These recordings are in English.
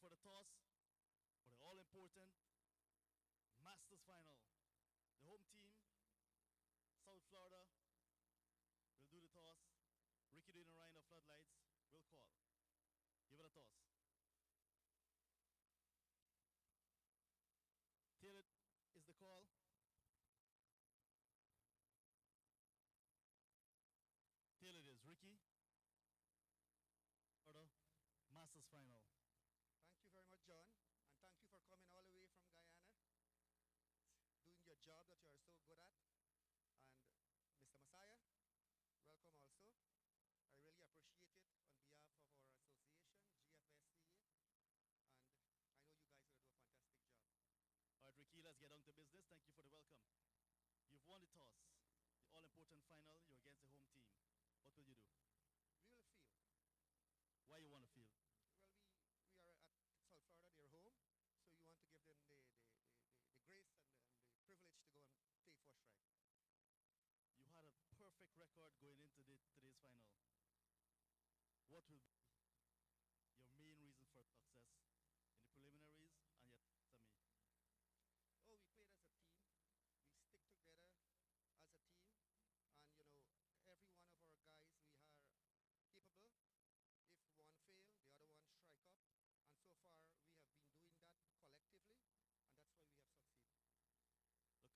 for the toss for the all-important Masters Final. The home team, South Florida, will do the toss. Ricky doing a Ryan of Floodlights will call. Give it a toss. Tail it is the call. Tail it is Ricky. Florida Masters Final. Thank you very much, John, and thank you for coming all the way from Guyana, doing your job that you are so good at. And Mr. Messiah, welcome also. I really appreciate it on behalf of our association, GFSCA, and I know you guys are going to do a fantastic job. All right, Ricky, let's get on to business. Thank you for the welcome. You've won the toss, the all-important final. You're against the home team. What will you do? We will field. Why you want to field? Well, we are at South Florida, their home, so you want to give them the grace and the privilege to go and take first strike. You had a perfect record going into today's final. What will be your main reason for success in the preliminaries and yet to me? Oh, we played as a team. We stick together as a team, and you know, every one of our guys, we are capable. If one fail, the other one strike up, and so far we have been doing that collectively, and that's why we have succeeded.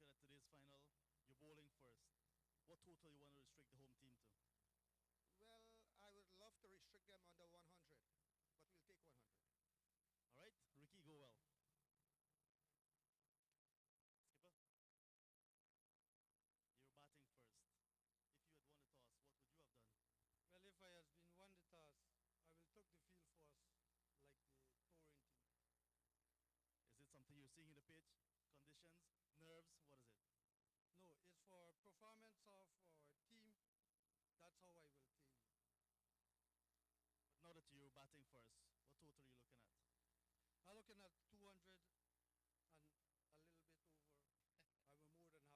Looking at today's final, you're bowling first. What total you want to restrict the home team to? Well, I would love to restrict them under 100, but we'll take 100. All right, Ricky, go well. Skipper, you're batting first. If you had won the toss, what would you have done? Well, if I has been won the toss, I will took the field first, like the touring team. Is it something you're seeing in the pitch? Conditions, nerves, what is it? No, it's for performance of our team. That's how I will tell you. But now that you're batting first, what total are you looking at? I'm looking at 200 and a little bit over. I'm more than happy for that.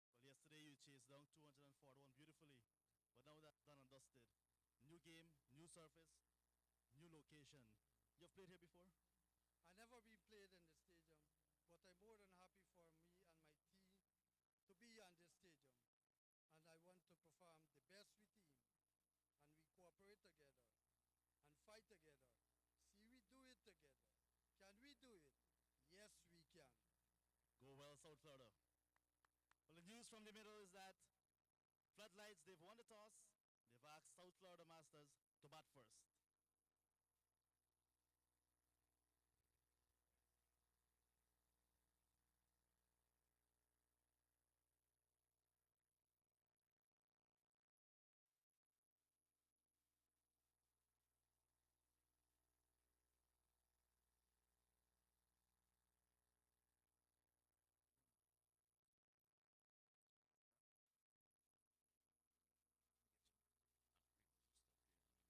Well, yesterday you chased down 241 beautifully, but now that's done and dusted. New game, new surface, new location. You've played here before? I never been played in the stadium, but I'm more than happy for me and my team to be on this stadium. And I want to perform the best with team. And we cooperate together and fight together. See, we do it together. Can we do it? Yes, we can. Go well, South Florida. Well, the news from the middle is that Floodlights, they've won the toss. They've asked South Florida Masters to bat first. Jai, spell JAISHAHEDEO. You say Jai Sayo? Jai Saharia. Okay. I guess I could just say.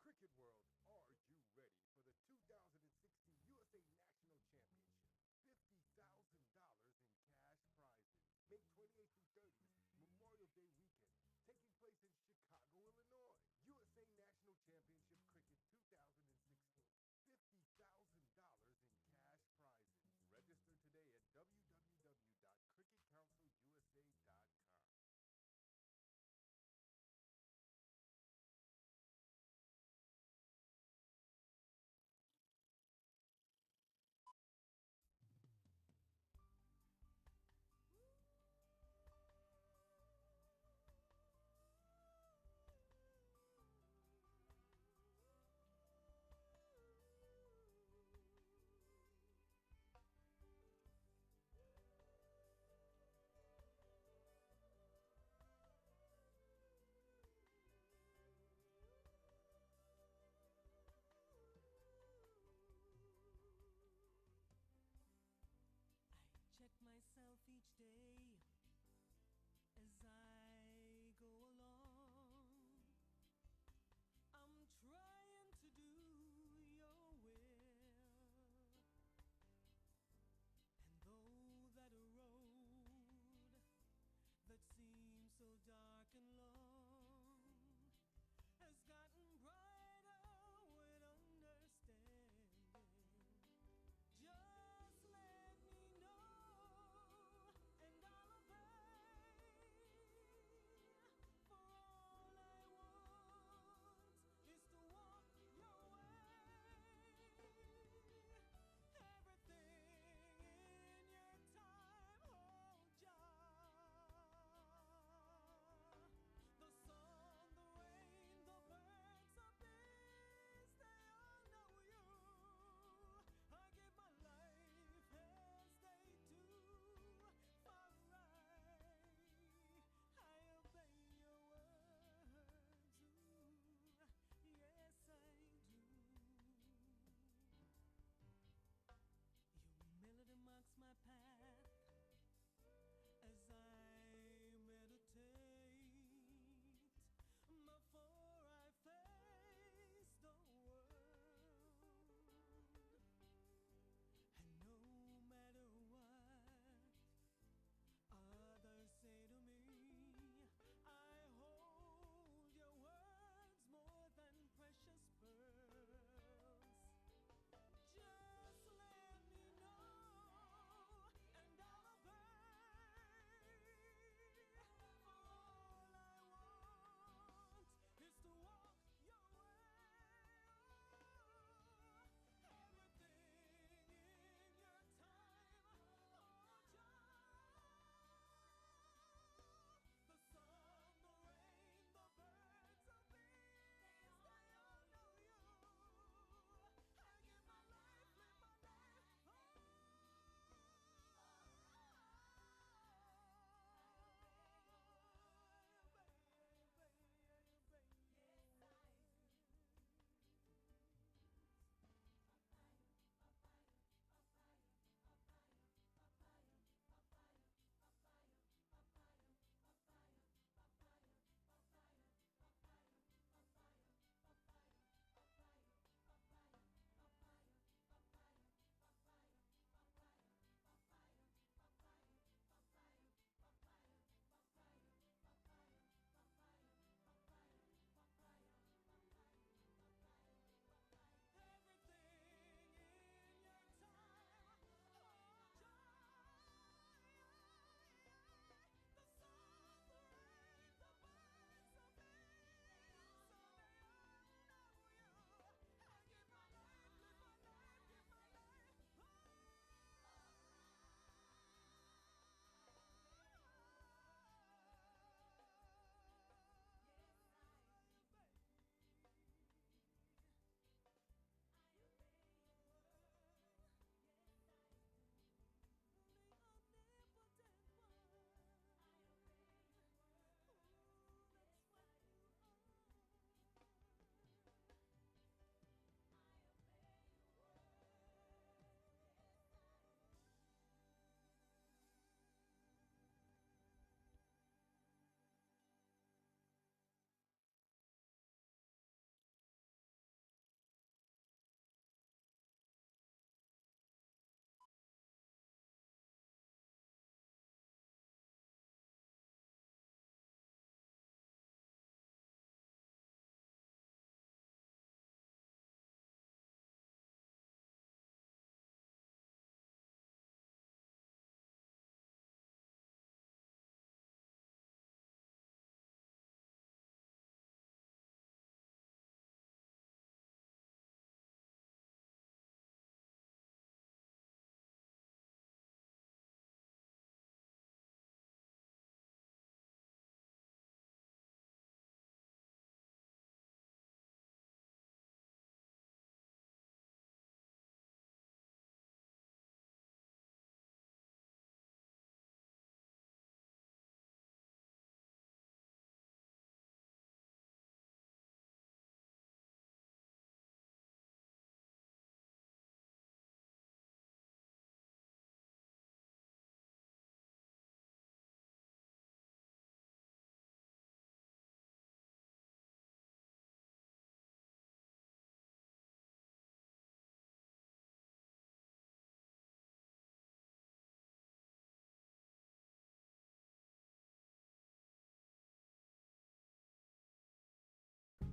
Cricket World, are you ready for the 2016 USA National Championship? $50,000 in cash prizes. May 28th through 30th, Memorial Day weekend, taking place in Chicago, Illinois. USA National Championship Cricket 2016. $50,000 in cash prizes. Register today at www.usanational.com. stay as I go along. I'm trying to do your will, and though that road that seems so dark and long has gotten brighter with understanding, just let me know, and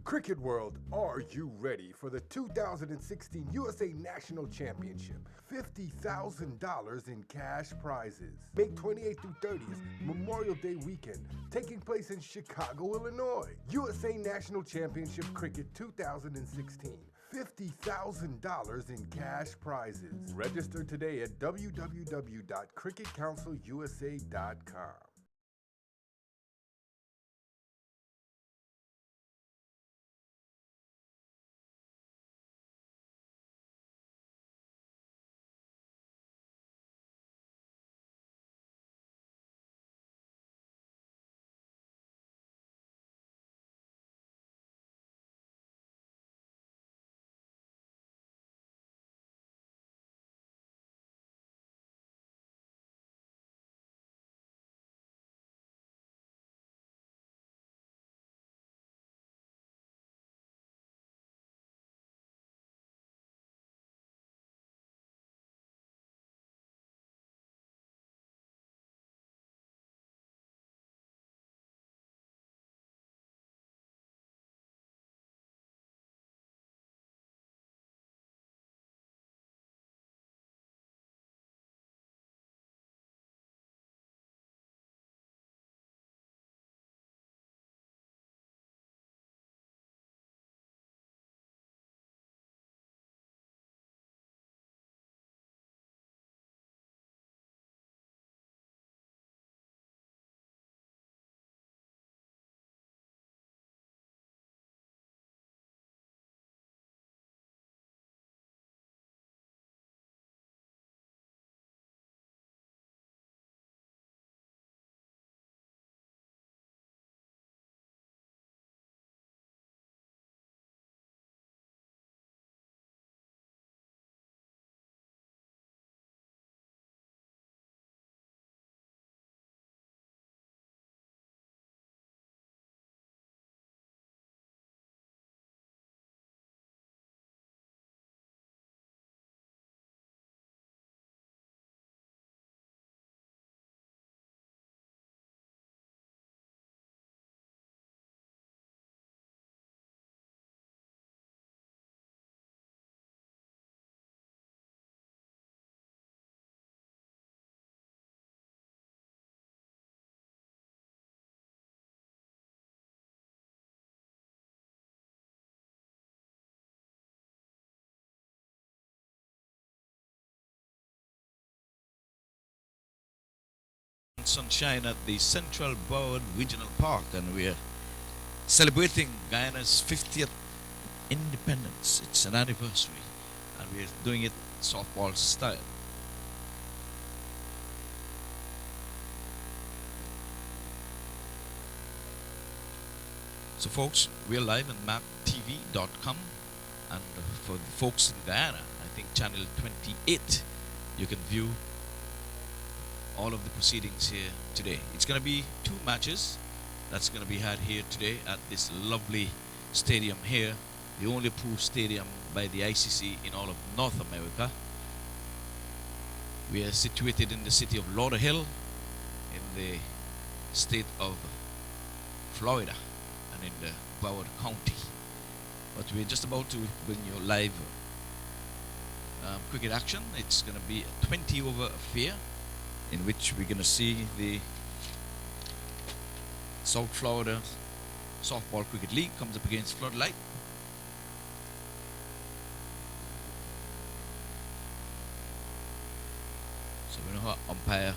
Cricket World, are you ready for the 2016 USA National Championship? $50,000 in cash prizes. May 28th through 30th, Memorial Day weekend, taking place in Chicago, Illinois. USA National Championship Cricket 2016. $50,000 in cash prizes. Register today at www.cricketcouncilusa.com. Sunshine at the Central Board Regional Park, and we're celebrating Guyana's 50th independence. It's an anniversary, and we're doing it softball style. So, folks, we're live on maptv.com, and for the folks in Guyana, I think channel 28, you can view all of the proceedings here today. It's going to be 2 matches that's going to be had here today at this lovely stadium here, the only approved stadium by the ICC in all of North America. We are situated in the city of Lauderhill in the state of Florida and in the Broward County. But we're just about to bring you live cricket action. It's going to be a 20 over affair, in which we're going to see the South Florida Softball Cricket League comes up against Floodlight. So we know how umpire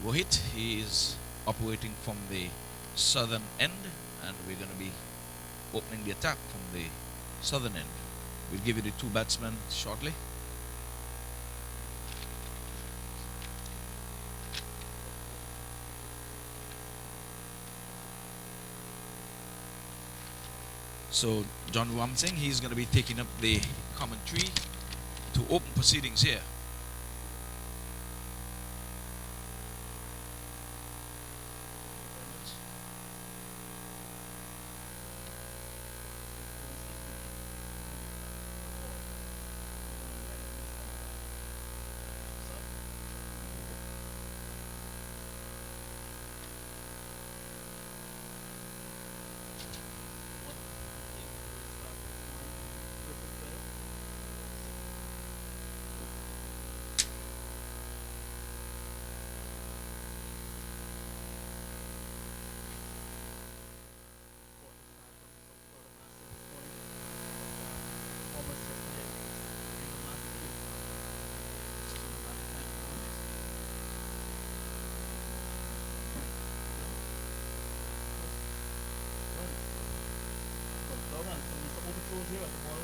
Wicket, he is operating from the southern end, and we're going to be opening the attack from the southern end. We'll give you the 2 batsmen shortly. So John Wamsing, he's going to be taking up the commentary to open proceedings here. throws here at the ball.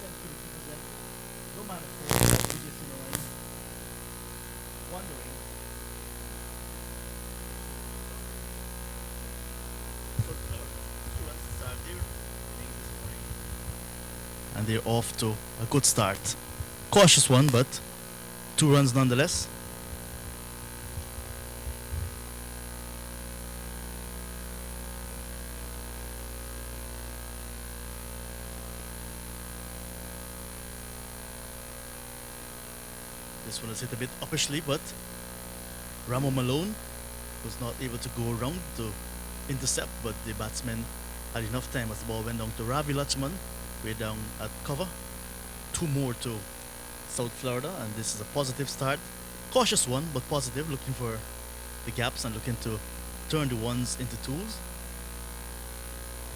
Sent to the keeper's leg. No man at four. Immediate in the line. Wondering. So Florida, 2 runs to start their innings this morning. And they're off to a good start. Cautious one, but 2 runs nonetheless. This one is hit a bit uppishly, but Ramo Malone was not able to go around to intercept, but the batsman had enough time as the ball went down to Ravi Lachman, way down at cover. 2 more to South Florida, and this is a positive start. Cautious one, but positive, looking for the gaps and looking to turn the ones into twos.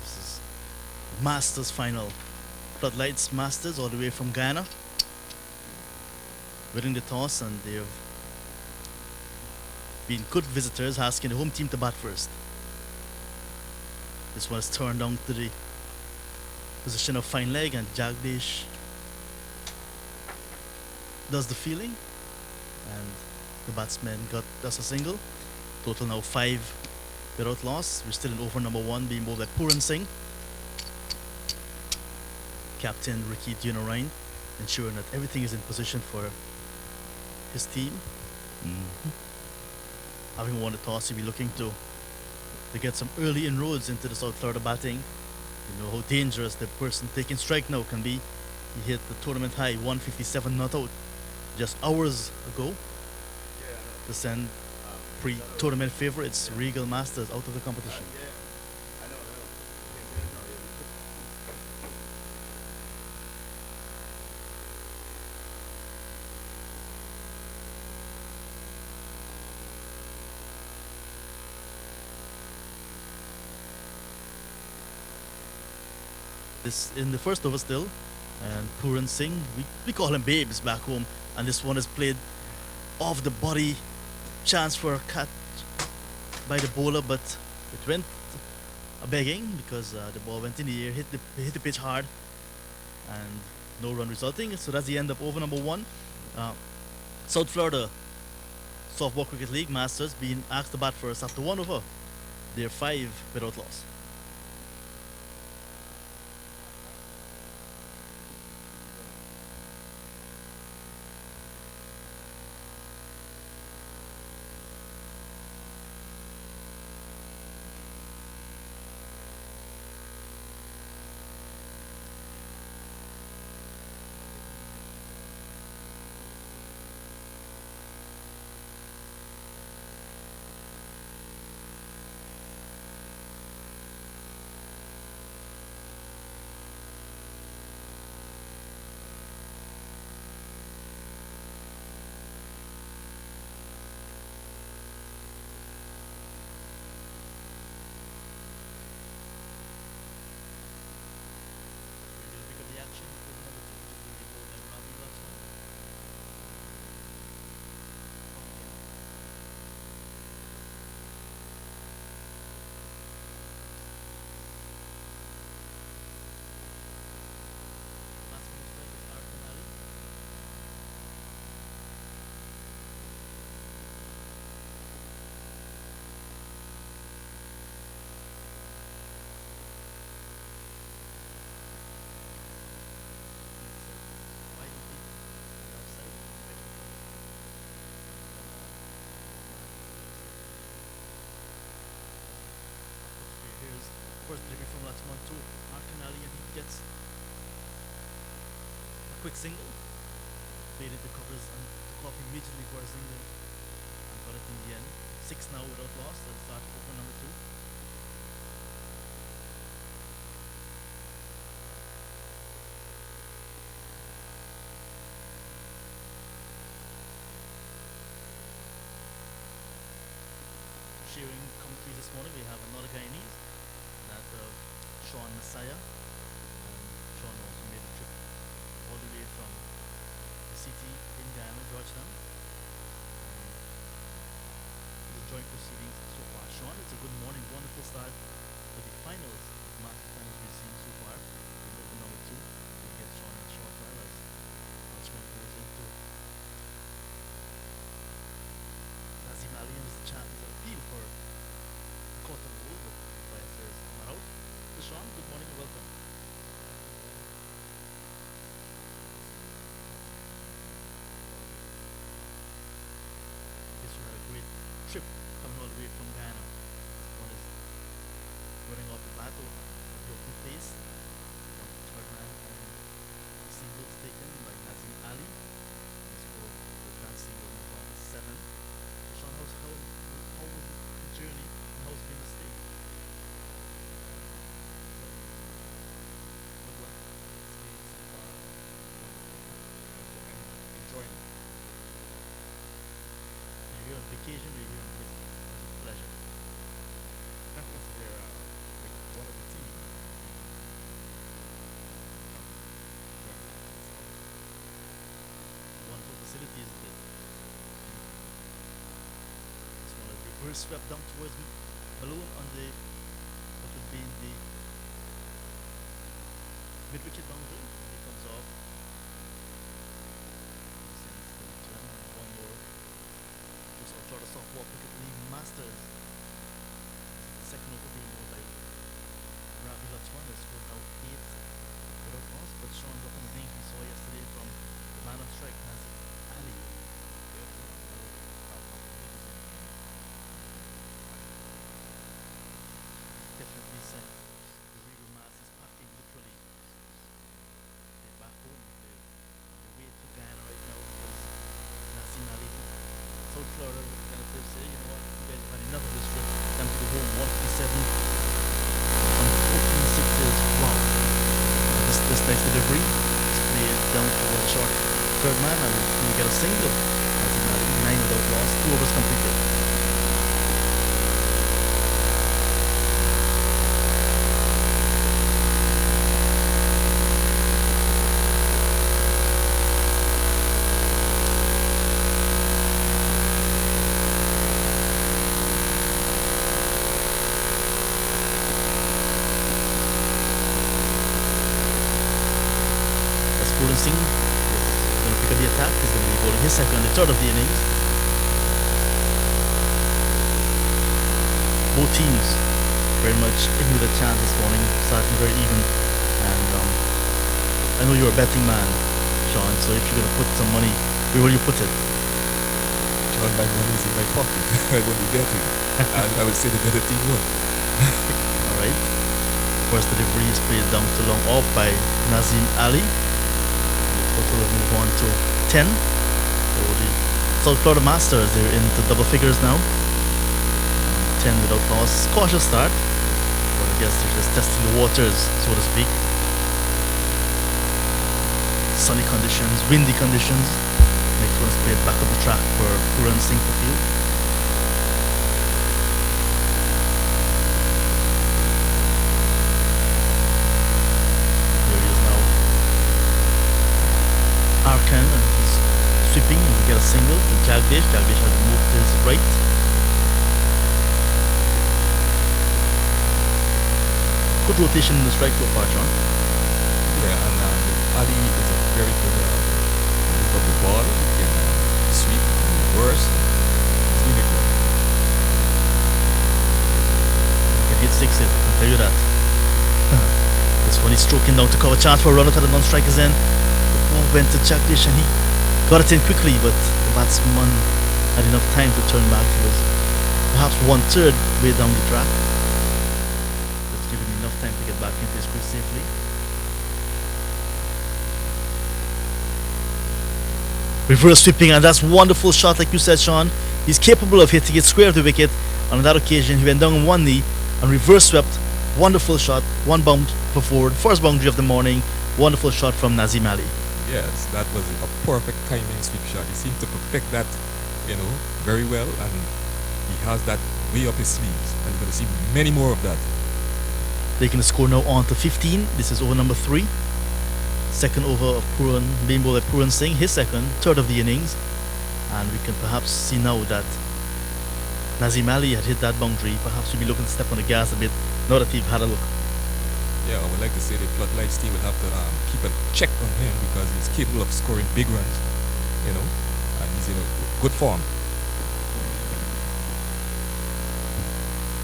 This is Masters final. Floodlights Masters all the way from Guyana. Winning the toss, and they've been good visitors, asking the home team to bat first. This one is turned down to the position of fine leg, and Jagdish does the fielding, and the batsman got just a single. Total now 5 without loss. We're still in over number 1, being bowled by Puran Singh. Captain Ricky Dinarain ensuring that everything is in position for his team. Having won the toss, he'll be looking to get some early inroads into the South Florida batting. You know how dangerous the person taking strike now can be. He hit the tournament high 157 not out just hours ago to send pre-tournament favorites Regal Masters out of the competition. This in the first over still, and Puran Singh, we call him Babes back home, and this one is played off the body, chance for a catch by the bowler, but it went a begging because the ball went in the air, hit the pitch hard, and no run resulting. So that's the end of over number 1. South Florida Softball Cricket League Masters being asked to bat first after 1 over. They're 5 without loss. First delivery from Lachman to Arkanali, and he gets a quick single. Played into covers and took off immediately for a single and got it in the end. 6 now without loss. Let's start over number 2. Sharing commentary this morning, we have another Guyanese, that of Sean Messiah. Sean also made a trip all the way from the city in Guyana, Georgetown. He's enjoying proceedings so far. Sean, it's a good morning, wonderful start to the finals, Masters finals we've seen so far. appeal for a caught and ball, but the umpire says come out. So Sean, good morning and welcome. Guess you had a great trip coming all the way from Guyana. This one is running off the bat or the open face. One third man and the single is taken by Nazim Ali. He scored the grand single move on to 7. So Sean, how was the journey and how's been the stay? What was Enjoying it. you here on vacation or you here on business? Pleasure. We're with one of the team. Wonderful facilities it is. This one is reverse swept down towards Malone on the what would be the mid-wicket boundary. And he comes off. He sends the return and one more. Just a sort of softball cricket league masters. This is the second over being bowled by Ravi Latswan, who scored now 8 without loss. But Sean, what kind of things we saw yesterday from the man on strike, Nazim Ali. Definitely sent the regal masses packing literally. They're back home. They're on their way to Guyana right now because Nazim Ali, South Florida relatives say, you know what, you guys have had enough of this trip. Time to go home. 157 on 14 sixes. Wow. And this next delivery is played down to a short third man and we get a single. Nazim Ali, 9 without loss, 2 overs completed. Singh is going to pick up the attack. He's going to be bowling his second and the third of the innings. Both teams very much in with a chance this morning, starting very even. And I know you're a betting man, Sean, so if you're going to put some money, where will you put it? John, my money is in my pocket. I will be betting. And I will say the better team won. Alright. First delivery is played down to long off by Nazim Ali. Total will move on to 10. So the South Florida Masters, they're into double figures now. 10 without loss. Cautious start. But I guess they're just testing the waters, so to speak. Sunny conditions, windy conditions. Next one is played back up the track for Puran Singh to field. Here he is now. Arkan and he's sweeping and we get a single to Jagdish. Jagdish has moved to his right. Good rotation in the strike so far, John. Yeah, and Ali is a very good move of the ball. He can sweep, reverse. He's doing it well. Can hit sixes, I can tell you that. This one he's stroking down to cover, chance for a run out of the non-strikers end. The ball went to Jagdish and he got it in quickly, but the batsman had enough time to turn back. He was perhaps 1/3 way down the track. That's giving him enough time to get back into his crease safely. Reverse sweeping, and that's wonderful shot, like you said, Sean. He's capable of hitting it square of the wicket. On that occasion, he went down on one knee and reverse swept. Wonderful shot, one bound for forward, first boundary of the morning. Wonderful shot from Nazim Ali. Yes, that was a perfect timing sweep shot. He seemed to perfect that, very well, and he has that way up his sleeves. And you're going to see many more of that. Taking the score now on to 15. This is over number 3. Second over of Puran, being bowled by Puran Singh, his second, third of the innings. And we can perhaps see now that Nazim Ali had hit that boundary. Perhaps we'll be looking to step on the gas a bit now that we've had a look. Yeah, I would like to say the Floodlights team will have to keep a check on him because he's capable of scoring big runs, and he's in a good form.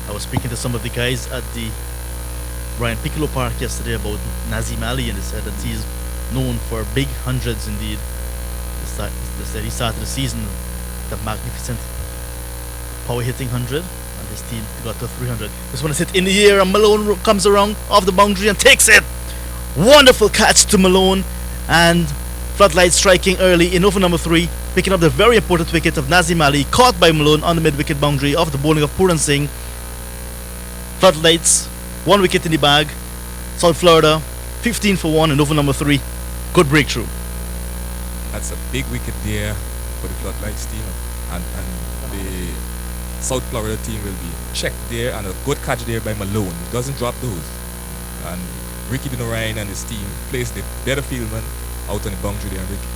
I was speaking to some of the guys at the Brian Piccolo Park yesterday about Nazim Ali, and they said that he's known for big hundreds indeed. They said he started the season with a magnificent power hitting 100, and his team got to 300. This one is hit in the air, and Malone comes around off the boundary and takes it. Wonderful catch to Malone, and Floodlights striking early in over number 3, picking up the very important wicket of Nazim Ali, caught by Malone on the mid-wicket boundary off the bowling of Puran Singh. Floodlights, 1 wicket in the bag. South Florida, 15 for 1 in over number 3. Good breakthrough. That's a big wicket there for the Floodlights team, and the South Florida team will be checked there, and a good catch there by Malone. He doesn't drop those, and Ricky Dinarayan and his team plays the better fieldman out on the boundary there, Ricky.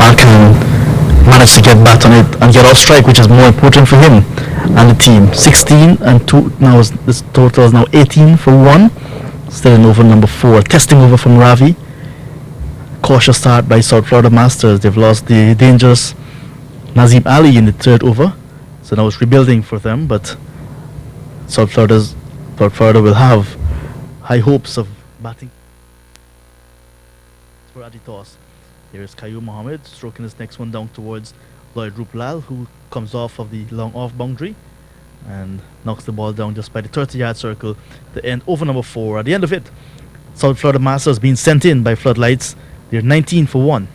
Arkan managed to get bat on it and get off strike, which is more important for him and the team. 16 and 2 now this total is now 18 for 1, Still in over number 4. Testing over from Ravi. Cautious start by South Florida Masters. They've lost the dangerous Nazim Ali in the 3rd over. So now it's rebuilding for them, but South Florida will have high hopes of batting for Adi toss. Here is Qayyum Mohammed stroking his next one down towards Lloyd Ruplal, who comes off of the long off boundary and knocks the ball down just by the 30-yard circle to end over number 4. At the end of it, South Florida Masters being sent in by Floodlights. They're 19 for 1.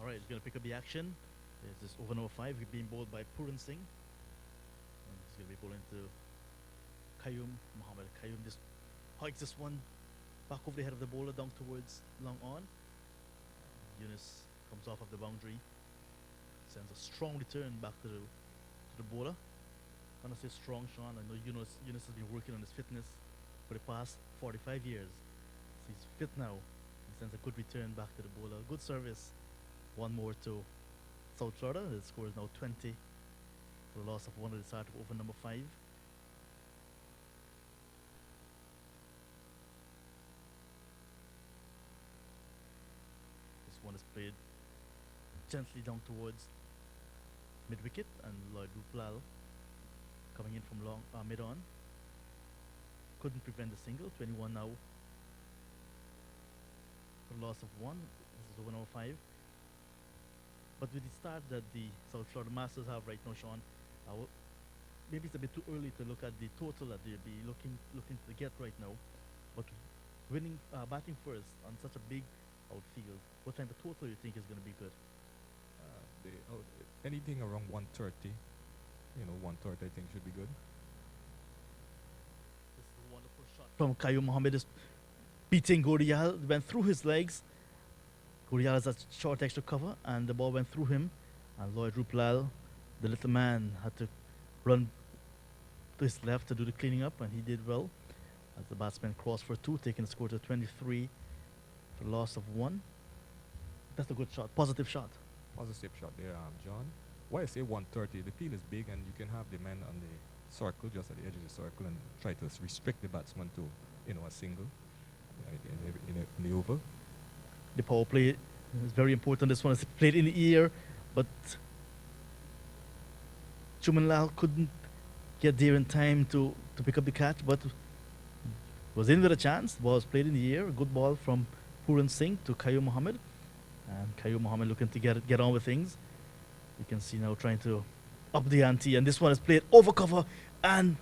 Alright, he's going to pick up the action. There's this over number 5 being bowled by Puran Singh. And he's going to be bowling to Qayyum Mohammed. Qayyum just hikes this one back over the head of the bowler down towards long on. Yunus comes off of the boundary. Sends a strong return back to the bowler. When I say strong, Sean, I know Yunus has been working on his fitness for the past 45 years. So he's fit now. He sends a good return back to the bowler. Good service. One more to South Florida. The score is now 20 for the loss of 1 at the start of over number 5. This one is played gently down towards mid-wicket, and Lloyd Ruplal coming in from long mid-on. Couldn't prevent the single. 21 now for the loss of 1. This is over number 5. But with the start that the South Florida Masters have right now, Sean, maybe it's a bit too early to look at the total that they'll be looking to get right now. But batting first on such a big outfield, what type of total you think is going to be good? Anything around 130, 130 I think should be good. This is a wonderful shot from Qayyum Mohammed, is beating Gurial, went through his legs. Gurial has a short extra cover, and the ball went through him. And Lloyd Ruplal, the little man, had to run to his left to do the cleaning up, and he did well. As the batsman crossed for 2, taking the score to 23 for the loss of 1. That's a good shot, positive shot. Positive shot there, John. Why I say 130, the field is big, and you can have the man on the circle, just at the edge of the circle, and try to restrict the batsman to, a single in the over. The power play is very important. This one is played in the air, but Chuman Lal couldn't get there in time to pick up the catch, but was in with a chance. The ball was played in the air. A good ball from Puran Singh to Qayyum Mohammed. And Qayyum Mohammed looking to get on with things. You can see now trying to up the ante, and this one is played over cover, and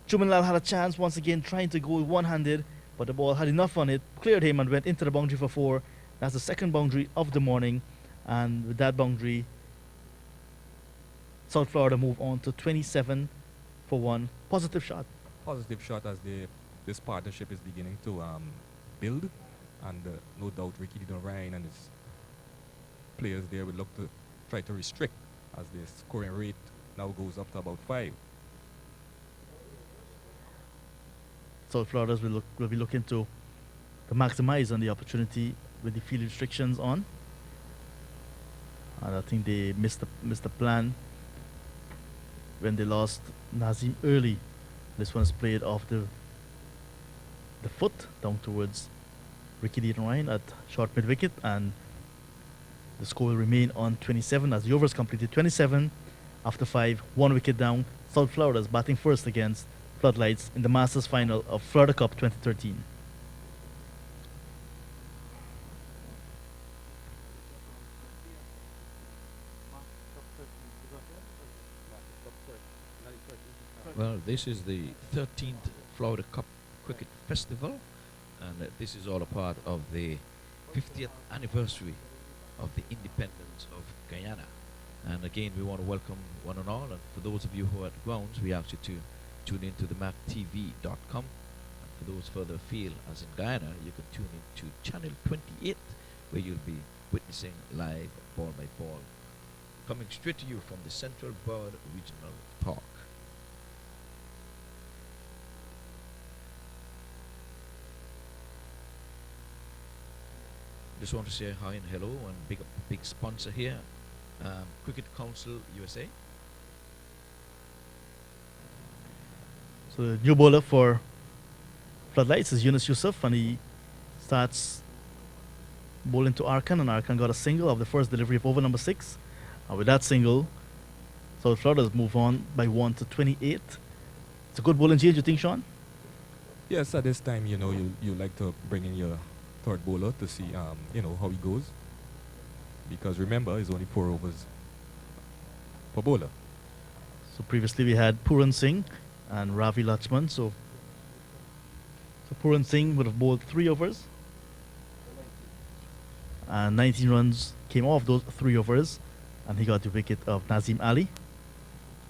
Chuman Lal had a chance once again trying to go one-handed, but the ball had enough on it, cleared him and went into the boundary for 4. That's the second boundary of the morning, and with that boundary, South Florida move on to 27 for 1. Positive shot. Positive shot as this partnership is beginning to build, and no doubt Ricky Ryan and his players there will look to try to restrict as the scoring rate now goes up to about 5. South Florida will be looking to maximize on the opportunity with the field restrictions on. And I think they missed the plan when they lost Nazim early. This one is played off the foot down towards Ricky Ryan at short mid wicket, and the score will remain on 27 as the overs completed. 27 after 5, 1 wicket down. South Florida is batting first against Floodlights in the Masters final of Florida Cup 2013. Well, this is the 13th Florida Cup Cricket Festival, and this is all a part of the 50th anniversary of the independence of Guyana. And again, we want to welcome one and all, and for those of you who are at the grounds, we ask you to tune in to the mactv.com. And for those further afield, as in Guyana, you can tune in to channel 28, where you'll be witnessing live ball by ball, coming straight to you from the Central Bird Regional Park. Just want to say hi and hello and big sponsor here, Cricket Council USA. So the new bowler for Floodlights is Yunus Yusuf, and he starts bowling to Arkan, and Arkan got a single of the first delivery of over number 6. And with that single, South Florida's move on by 1 to 28. It's a good bowling change, you think, Sean? Yes, at this time, you like to bring in your third bowler to see, how he goes. Because remember, it's only 4 overs per bowler. So previously we had Puran Singh and Ravi Lachman. So Puran Singh would have bowled 3 overs. And 19 runs came off those 3 overs. And he got the wicket of Nazim Ali.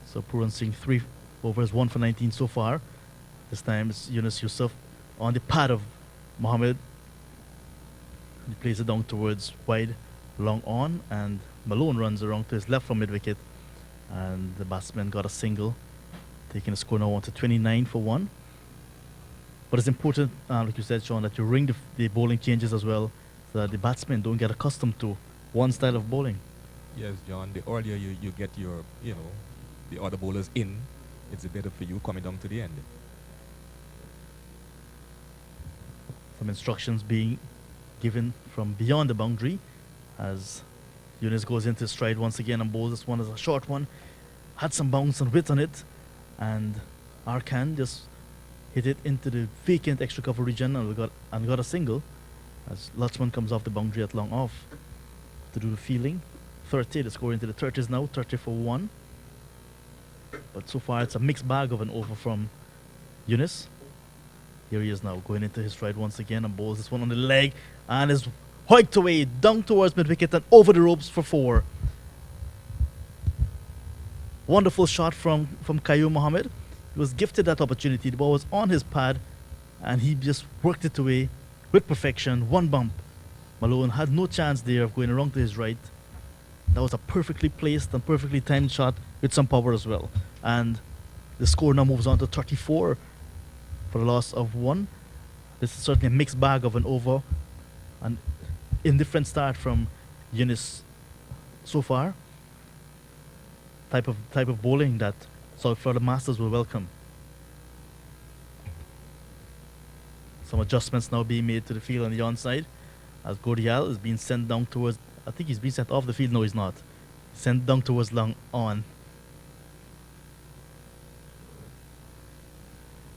So Puran Singh 3 overs, 1 for 19 so far. This time it's Yunus Yusuf on the pad of Mohammed. He plays it down towards wide, long on, and Malone runs around to his left from mid-wicket, and the batsman got a single, taking the score now on to 29 for 1. But it's important, like you said, Sean, that you ring the bowling changes as well, so that the batsmen don't get accustomed to one style of bowling. Yes, John, the earlier you get your, the other bowlers in, it's better for you coming down to the end. Some instructions being given from beyond the boundary as Yunus goes into stride once again and bowls. This one is a short one, had some bounce and width on it, and Arkan just hit it into the vacant extra cover region and got a single as Lachman comes off the boundary at long off to do the fielding. 30, the score into the 30s now, 30 for 1. But so far it's a mixed bag of an over from Yunus. Here he is now going into his stride once again and bowls this one on the leg and is hiked away down towards mid-wicket and over the ropes for 4. Wonderful shot from Qayyum Mohammed. He was gifted that opportunity. The ball was on his pad and he just worked it away with perfection. One bump. Malone had no chance there of going around to his right. That was a perfectly placed and perfectly timed shot with some power as well. And the score now moves on to 34 for the loss of 1. This is certainly a mixed bag of an over. An indifferent start from Yunus so far. Type of bowling that South Florida Masters will welcome. Some adjustments now being made to the field on the onside as Gordial is being sent down towards, I think he's being sent off the field. No, he's not. Sent down towards long on.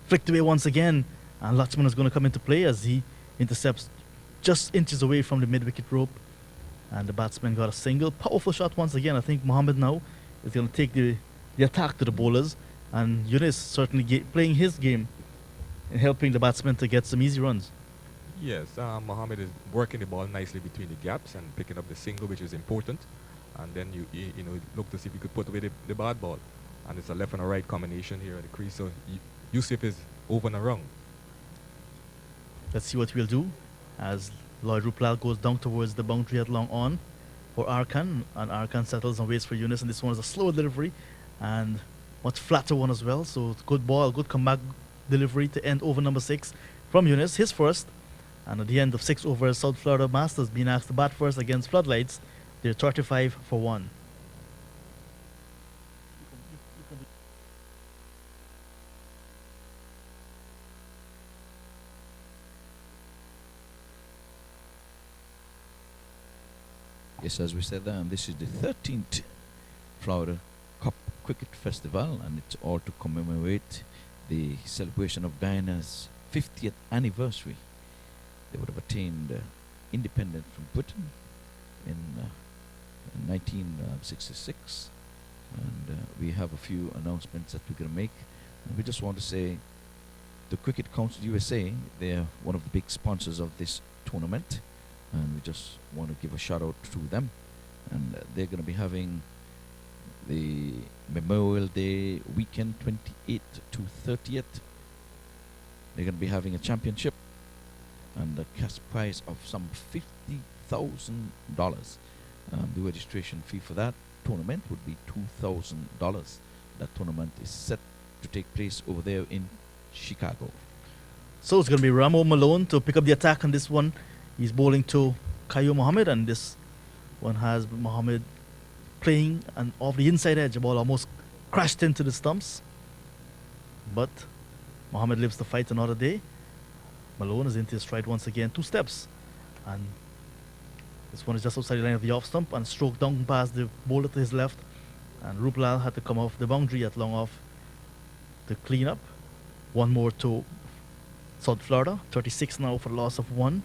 Flicked away once again, and Lachman is going to come into play as he intercepts just inches away from the mid-wicket rope, and the batsman got a single. Powerful shot once again. I think Mohammed now is going to take the attack to the bowlers, and Yunus certainly playing his game and helping the batsmen to get some easy runs. Yes, Mohammed is working the ball nicely between the gaps and picking up the single, which is important. And then you look to see if you could put away the bad ball, and it's a left and a right combination here at the crease. So Yusuf is over and around. Let's see what we'll do as Lloyd Ruplal goes down towards the boundary at long on for Arkan, and Arkan settles and waits for Yunus, and this one is a slower delivery and much flatter one as well. So it's good ball, good comeback delivery to end over number 6 from Yunus, his first. And at the end of 6 overs, South Florida Masters being asked to bat first against Floodlights. They're 35 for 1. Yes, as we said, this is the 13th Florida Cup Cricket Festival, and it's all to commemorate the celebration of Guyana's 50th anniversary. They would have attained independence from Britain in 1966, and we have a few announcements that we're going to make. We just want to say the Cricket Council USA, they're one of the big sponsors of this tournament, and we just want to give a shout out to them. And they're going to be having the Memorial Day weekend, 28th to 30th. They're going to be having a championship and a cash prize of some $50,000. The registration fee for that tournament would be $2,000. That tournament is set to take place over there in Chicago. So it's going to be Ramo Malone to pick up the attack on this one. He's bowling to Kayo Mohammed, and this one has Mohammed playing and off the inside edge. The ball almost crashed into the stumps, but Mohammed lives to fight another day. Malone is into his stride once again, 2 steps, and this one is just outside the line of the off stump and stroked down past the bowler to his left, and Rupal had to come off the boundary at long off to clean up. One more to South Florida, 36 now for the loss of 1.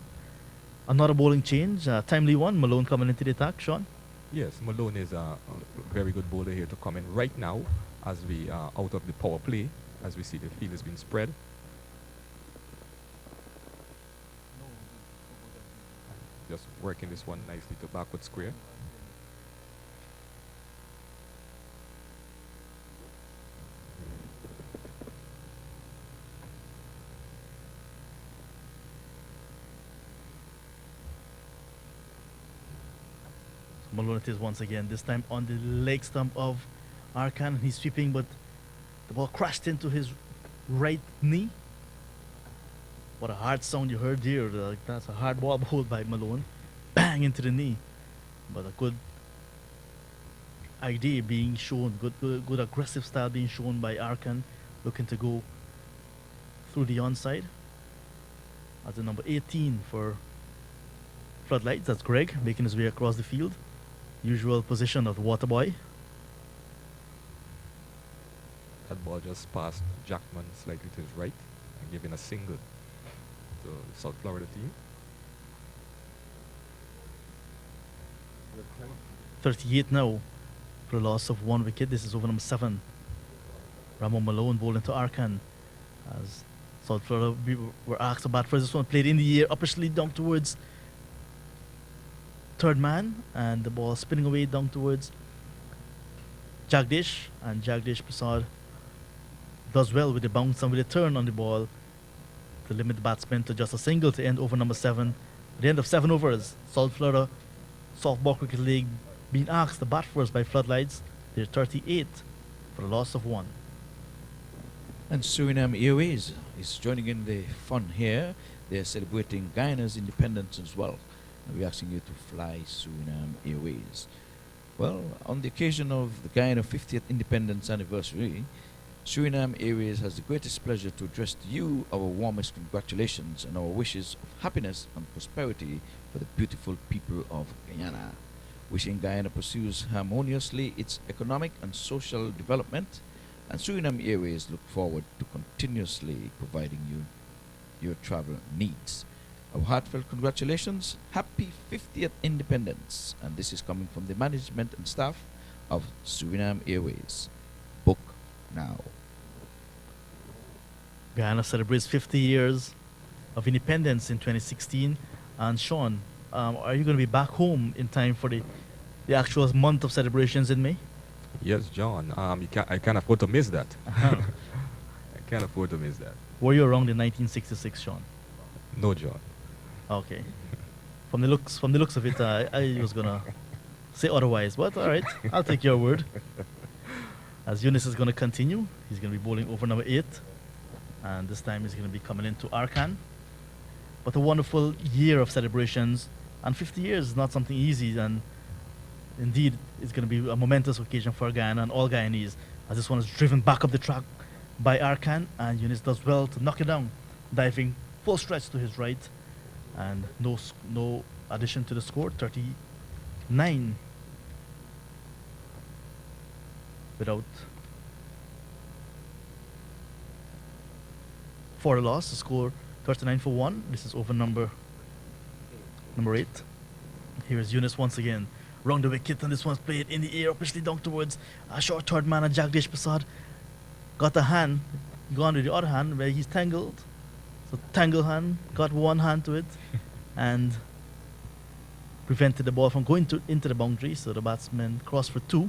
Another bowling change, timely one. Malone coming into the attack, Sean. Yes, Malone is a very good bowler here to come in right now as we are out of the power play, as we see the field has been spread. Just working this one nicely to backward square. Malone it is once again, this time on the leg stump of Arkan. He's sweeping, but the ball crashed into his right knee. What a hard sound you heard there. That's a hard ball bowled by Malone. Bang into the knee. But a good idea being shown, good aggressive style being shown by Arkan, looking to go through the onside. As the number 18 for Floodlights, that's Greg, making his way across the field. Usual position of the water boy. That ball just passed Jackman slightly to his right and giving a single to the South Florida team. 38 now for the loss of 1 wicket. This is over number 7. Ramon Malone bowling to Arkan as South Florida were asked to bat first. This one played in the air, upper sleeve down towards third man, and the ball spinning away down towards Jagdish, and Jagdish Prasad does well with the bounce and with a turn on the ball to limit the batsman to just a single to end over number 7. At the end of 7 overs, South Florida Softball Cricket League being asked to bat first by Floodlights. They're 38 for the loss of 1. And Suriname Airways is joining in the fun here. They're celebrating Guyana's independence as well. And we're asking you to fly Suriname Airways. Well, on the occasion of the Guyana 50th independence anniversary, Suriname Airways has the greatest pleasure to address to you our warmest congratulations and our wishes of happiness and prosperity for the beautiful people of Guyana. Wishing Guyana pursues harmoniously its economic and social development, and Suriname Airways look forward to continuously providing you your travel needs. Our heartfelt congratulations, happy 50th independence, and this is coming from the management and staff of Suriname Airways. Book now. Guyana celebrates 50 years of independence in 2016. And Sean, are you going to be back home in time for the actual month of celebrations in May? Yes, John. I can't afford to miss that. Uh-huh. I can't afford to miss that. Were you around in 1966, Sean? No, John. Okay. From the looks of it, I was gonna say otherwise, but all right, I'll take your word. As Yunus is gonna continue, he's gonna be bowling over number 8, and this time he's gonna be coming into Arkan. But a wonderful year of celebrations, and 50 years is not something easy, and indeed it's gonna be a momentous occasion for Guyana and all Guyanese, as this one is driven back up the track by Arkan, and Yunus does well to knock it down, diving full stretch to his right. And no addition to the score, 39 without for a loss. The score 39 for 1. This is over number 8. Here is Yunus once again. Round the wicket, and this one's played in the air, officially down towards a short third man, and Jagdish Prasad got a hand gone with the other hand where he's tangled. So tangle hand, got one hand to it, and prevented the ball from going into the boundary. So the batsman crossed for 2,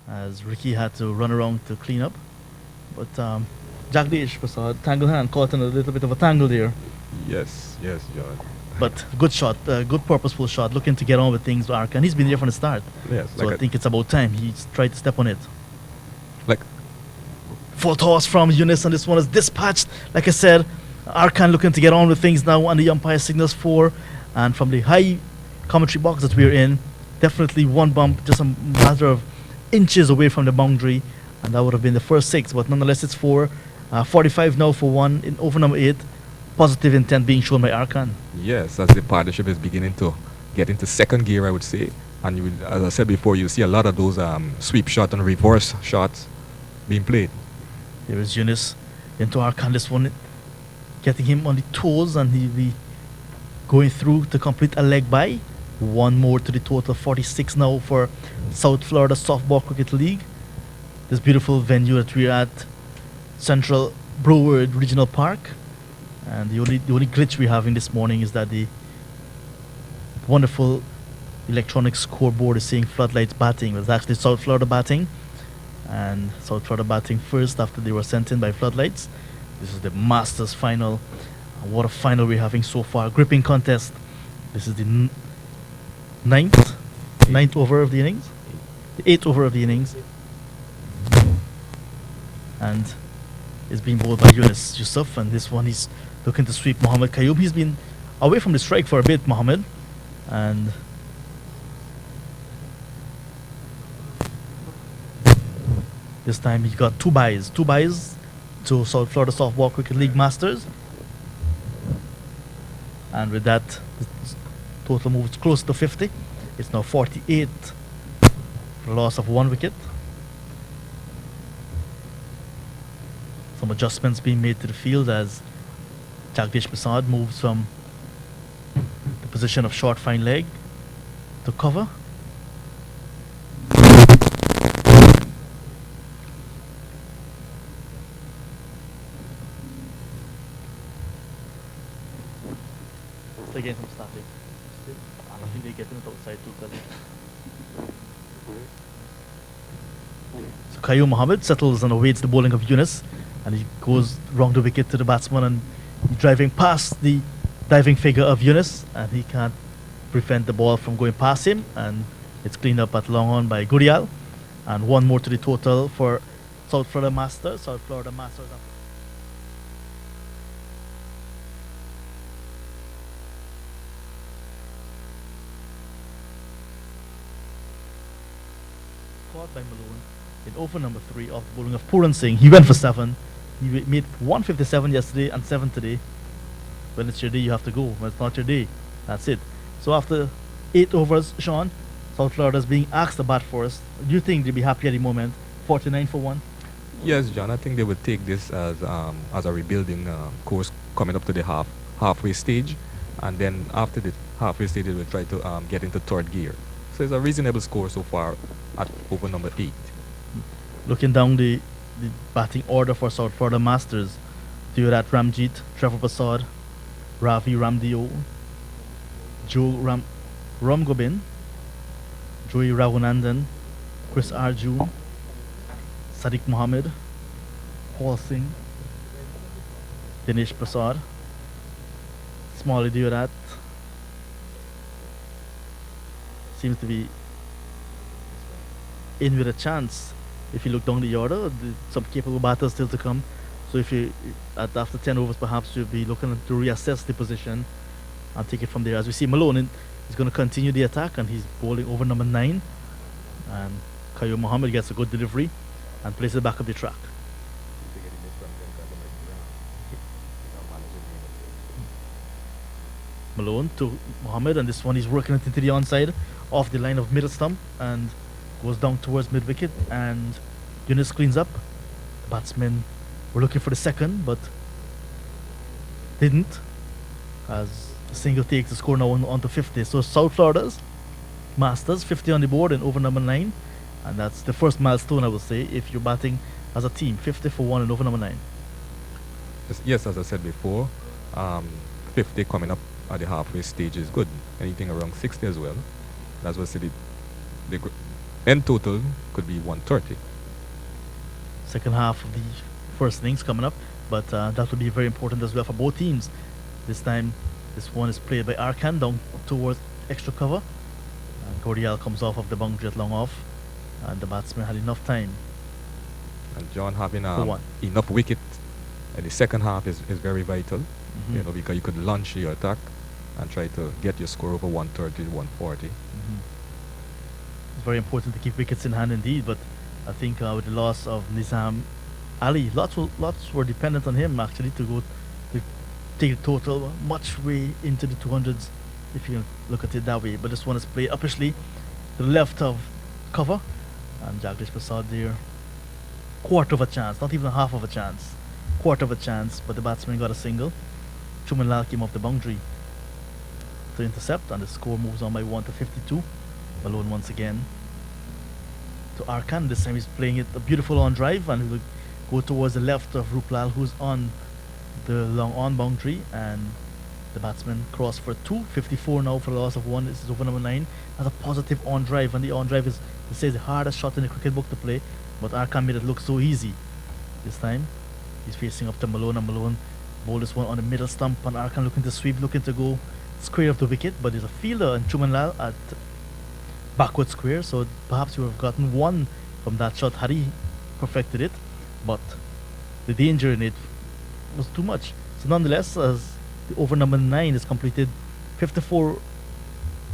as Ricky had to run around to clean up. But Jagdish Prasad, tangle hand, caught in a little bit of a tangle there. Yes, John. But good shot, good purposeful shot, looking to get on with things with Arkan. He's been there from the start. Yes, So like I think it's about time he's tried to step on it. like Full toss from Yunus, and this one is dispatched. Like I said, Arkan looking to get on with things now, and the umpire signals 4. And from the high commentary box that we're in, definitely one bump, just a matter of inches away from the boundary, and that would have been the first 6. But nonetheless, it's 4. 45 now for 1 in over number 8. Positive intent being shown by Arkan. yes, as the partnership is beginning to get into second gear, I would say. And you will, as I said before, you see a lot of those sweep shot and reverse shots being played. There is Yunus into Arkan. This one getting him on the toes, and he'll be going through to complete a leg by. One more to the total, 46 now for South Florida Softball Cricket League. This beautiful venue that we're at, Central Broward Regional Park. And the only glitch we're having this morning is that the wonderful electronic scoreboard is saying Floodlights batting. It's actually South Florida batting. And South Florida batting first after they were sent in by Floodlights. This is the Masters final. And what a final we're having so far. Gripping contest. This is the ninth over of the innings. The 8th over of the innings. And it's being bowled by Yunus Yusuf, and this one he's looking to sweep Mohammed Qayyum. He's been away from the strike for a bit, Mohammed. And this time he got 2 buys. 2 buys to South Florida Softball Cricket League Masters. And with that, the total moves close to 50. It's now 48 for a loss of 1 wicket. Some adjustments being made to the field as Jagdish Prasad moves from the position of short fine leg to cover. Still getting some static. I think they're getting it outside too, Khalid. So Qayyum Mohammed settles and awaits the bowling of Yunus, and he goes round the wicket to the batsman, and he's driving past the diving figure of Yunus, and he can't prevent the ball from going past him, and it's cleaned up at long on by Gurial. And 1 more to the total for South Florida Masters. Caught by Malone in over number 3 of the bowling of Puran Singh. He went for 7. He made 157 yesterday and 7 today. When it's your day, you have to go. When it's not your day, that's it. So after 8 overs, Sean, South Florida's being asked to bat first. Do you think they'll be happy at the moment? 49 for 1? Yes, John, I think they would take this as a rebuilding course coming up to the halfway stage. And then after the halfway stage, they will try to get into third gear. So it's a reasonable score so far at over number 8. Looking down the batting order for South Florida Masters, Theodat Ramjeet, Trevor Prasad, Ravi Ramdeo, Joe Ramgobin, Joey Raghunandan, Chris Arjun, Sadiq Mohammed, Paul Singh, Dinesh Prasad, Smalley Theodat. Seems to be in with a chance. If you look down the order, some capable batters still to come. So if you, after 10 overs perhaps, you'll be looking to reassess the position and take it from there. As we see, Malone is going to continue the attack, and he's bowling over number 9. And Qayyum Mohammed gets a good delivery and places it back up the track. Malone to Mohammed, and this one he's working it into the onside off the line of middle stump and goes down towards mid wicket, and Yunus cleans up. The batsmen were looking for the second but didn't, as a single takes the score now on to 50. So South Florida's Masters 50 on the board and over number 9, and that's the first milestone, I would say, if you're batting as a team, 50 for 1 in over number 9. Yes, as I said before, 50 coming up at the halfway stage is good. Anything around 60 as well. That's what I said. The end total could be 130. Second half of the first innings coming up, but that will be very important as well for both teams. This time, this one is played by Arkan down towards extra cover. And Gordial comes off of the boundary at long off, and the batsman had enough time. And John having For one. enough wicket in the second half is very vital. Mhm. You know, because you could launch your attack and try to get your score over 130 to 140. It's very important to keep wickets in hand indeed, but I think with the loss of Nizam Ali, lots were dependent on him actually to take the total much way into the 200s, if you can look at it that way. But this one is played uppishly to the left of cover, and Jagdish Prasad there, quarter of a chance, not even half of a chance, quarter of a chance, but the batsman got a single. Chuman Lal came off the boundary to intercept, and the score moves on by 1 to 52. Malone once again to Arkan. This time he's playing it a beautiful on drive, and he will go towards the left of Ruplal, who's on the long on boundary, and the batsman crossed for 2. 54 now for the loss of 1. This is over number 9. Has a positive on drive, and the on drive is, it says, the hardest shot in the cricket book to play, but Arkan made it look so easy. This time he's facing up to Malone, and Malone bowled this one on the middle stump, and Arkan looking to sweep, looking to go square of the wicket, but there's a fielder and Chuman Lal at backward square, so perhaps you would have gotten 1 from that shot had he perfected it, but the danger in it was too much. So nonetheless, as the over number 9 is completed, 54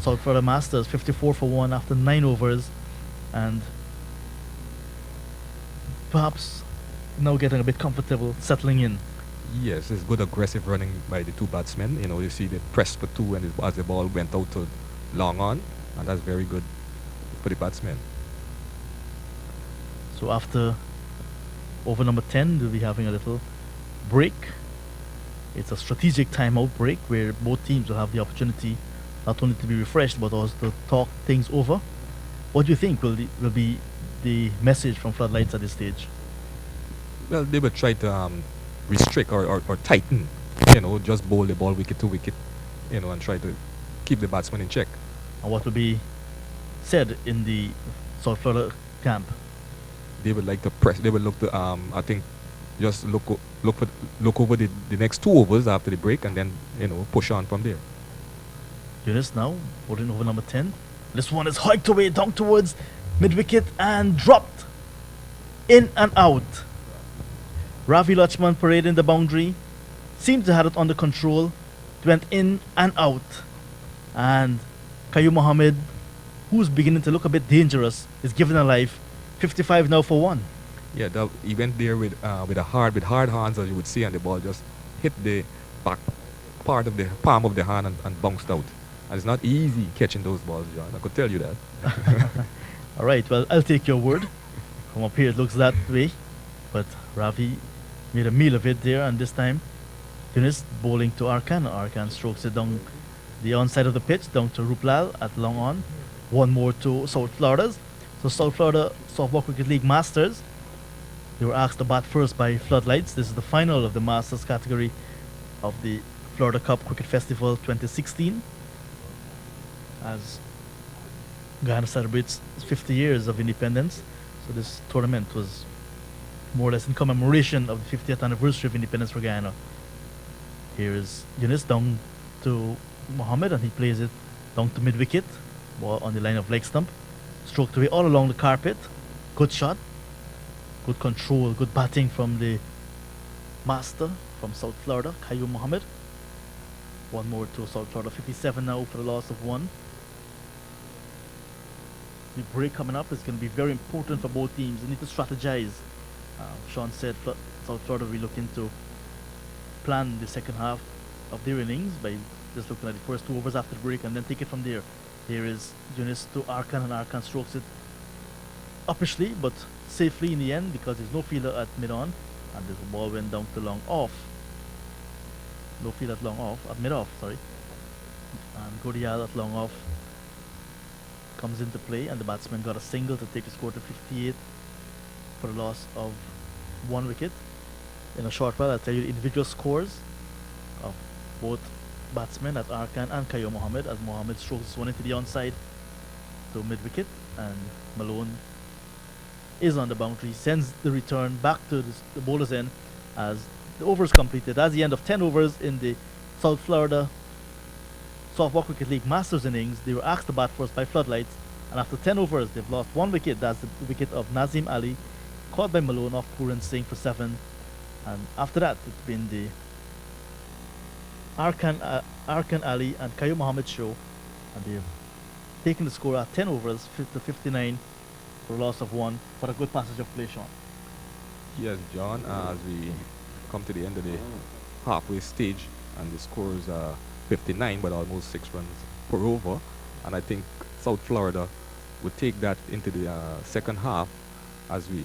South Florida Masters, 54 for 1 after 9 overs, and perhaps now getting a bit comfortable, settling in. Yes, it's good aggressive running by the two batsmen. You know, you see they pressed for 2 and as the ball went out to long on, and that's very good for the batsmen. So after over number 10, we'll be having a little break. It's a strategic timeout break where both teams will have the opportunity not only to be refreshed but also to talk things over. What do you think will be the message from Floodlights at this stage? Well, they will try to restrict or tighten, you know, just bowl the ball wicket to wicket, you know, and try to keep the batsman in check. And what will be said in the South Florida camp? They would like to press. They would look to, I think, just look over the next 2 overs after the break, and then, you know, push on from there. Eunice now holding over number 10. This one is hiked away down towards mid wicket and dropped in and out. Ravi Lachman parading the boundary, seemed to have it under control. It went in and out, and Qayyum Mohammed, who's beginning to look a bit dangerous, is given a life. 55 now for 1. Yeah, he went there with hard hands, as you would see, and the ball just hit the back part of the palm of the hand and bounced out. And it's not easy catching those balls, John. I could tell you that. All right, well, I'll take your word. From up here, it looks that way, but Ravi made a meal of it there, and this time Yunus bowling to Arkan. Arkan strokes it down the onside of the pitch, down to Ruplal at long on. 1 more to South Florida's. So South Florida Softball Cricket League Masters, they were asked to bat first by Floodlights. This is the final of the Masters category of the Florida Cup Cricket Festival 2016, as Guyana celebrates 50 years of independence. So this tournament was more or less in commemoration of the 50th anniversary of independence for Guyana. Here is Yunus down to Mohammed, and he plays it down to mid-wicket, ball on the line of leg stump, stroked away all along the carpet. Good shot, good control, good batting from the master from South Florida, Qayyum Mohammed. 1 more to South Florida, 57 now for the loss of 1. The break coming up is going to be very important for both teams. They need to strategize. Sean said South Florida will be looking to plan the second half of their innings by just looking at the first 2 overs after the break and then take it from there. Here is Yunus to Arkan, and Arkan strokes it uppishly but safely in the end because there's no fielder at mid-on, and the ball went down to long off. No field at long off, at mid-off, sorry. And Godial at long off comes into play, and the batsman got a single to take the score to 58 for the loss of 1 wicket. In a short while, I'll tell you the individual scores of both batsmen, at Arkan and Kayo Mohammed, as Mohammed strokes this one into the onside to mid wicket, and Malone is on the boundary, sends the return back to the bowler's end as the overs completed. That's the end of 10 overs in the South Florida Softball Cricket League Masters innings. They were asked to bat first by Floodlights, and after 10 overs, they've lost 1 wicket. That's the wicket of Nazim Ali, caught by Malone off Puran Singh for 7. And after that, it's been the Arkan Ali and Kayo Mohammed show, and they've taken the score at 10 overs, 59 for a loss of 1 for a good passage of play, Sean. Yes, John, as we come to the end of the halfway stage, and the score is 59, but almost 6 runs per over, and I think South Florida would take that into the second half as we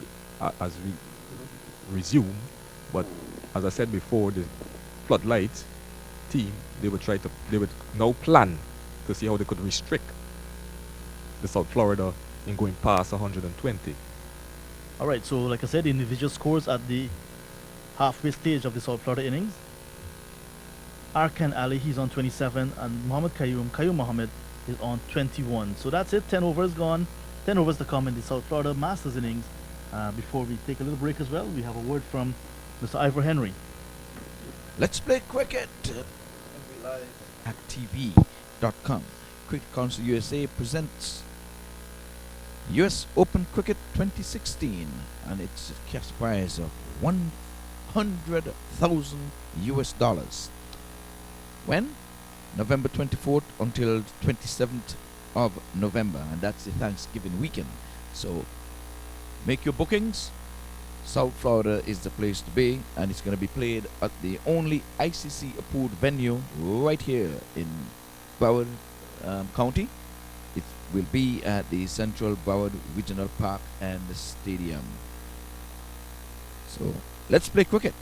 resume. But as I said before, the Floodlights team, they would now plan to see how they could restrict the South Florida in going past 120. Alright, so like I said, the individual scores at the halfway stage of the South Florida innings. Arkan Ali, he's on 27, and Kayo Mohammed is on 21. So that's it, 10 overs gone, 10 overs to come in the South Florida Masters innings. Before we take a little break as well, we have a word from Mr. Ivor Henry. Let's play cricket. Live at TV.com. Cricket Council USA presents US Open Cricket 2016, and it's a cash prize of $100,000. When? November 24th until 27th of November, and that's the Thanksgiving weekend. So make your bookings. South Florida is the place to be, and it's going to be played at the only ICC approved venue right here in Broward County. It will be at the Central Broward Regional Park and Stadium. So let's play cricket,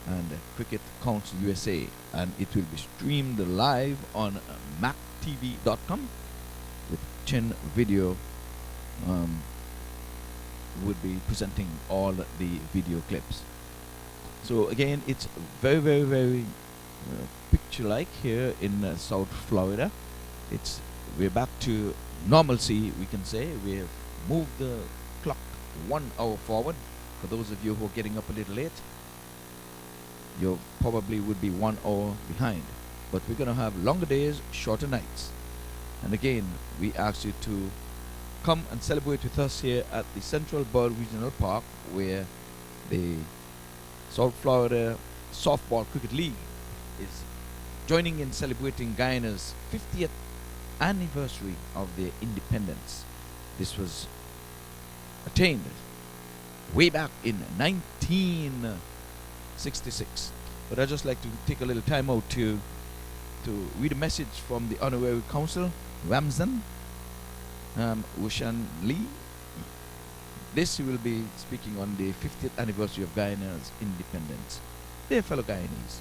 and Cricket Council USA, and it will be streamed live on mactv.com with Chin Video. Would be presenting all the video clips. So again, it's very, very, very picture-like here in South Florida. We're back to normalcy, we can say. We have moved the clock 1 hour forward. For those of you who are getting up a little late, you probably would be 1 hour behind. But we're going to have longer days, shorter nights. And again, we ask you to come and celebrate with us here at the Central Broward Regional Park, where the South Florida Softball Cricket League is joining in celebrating Guyana's 50th anniversary of their independence. This was attained way back in 1966. But I'd just like to take a little time out to read a message from the Honorary Consul, Ramzan Wushan Lee. This will be speaking on the 50th anniversary of Guyana's independence. Dear fellow Guyanese,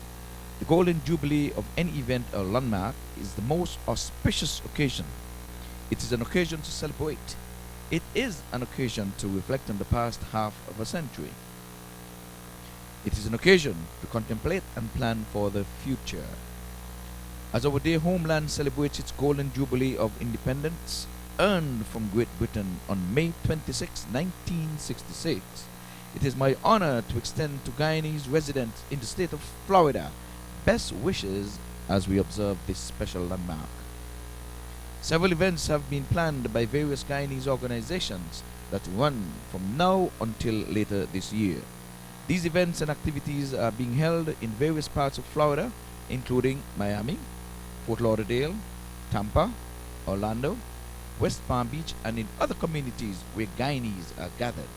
the golden jubilee of any event or landmark is the most auspicious occasion. It is an occasion to celebrate. It is an occasion to reflect on the past half of a century. It is an occasion to contemplate and plan for the future. As our dear homeland celebrates its golden jubilee of independence, earned from Great Britain on May 26, 1966, it is my honor to extend to Guyanese residents in the state of Florida best wishes as we observe this special landmark. Several events have been planned by various Guyanese organizations that run from now until later this year. These events and activities are being held in various parts of Florida, including Miami, Fort Lauderdale, Tampa, Orlando, West Palm Beach, and in other communities where Guyanese are gathered.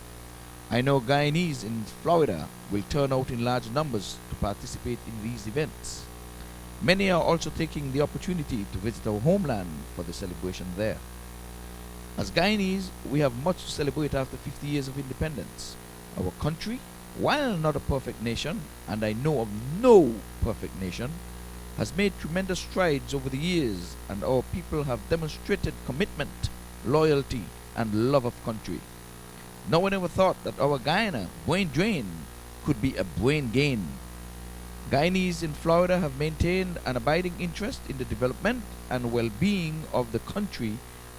I know Guyanese in Florida will turn out in large numbers to participate in these events. Many are also taking the opportunity to visit our homeland for the celebration there. As Guyanese, we have much to celebrate after 50 years of independence. Our country, while not a perfect nation, and I know of no perfect nation, has made tremendous strides over the years, and our people have demonstrated commitment, loyalty, and love of country. No one ever thought that our Guyana brain drain could be a brain gain. Guyanese in Florida have maintained an abiding interest in the development and well-being of the country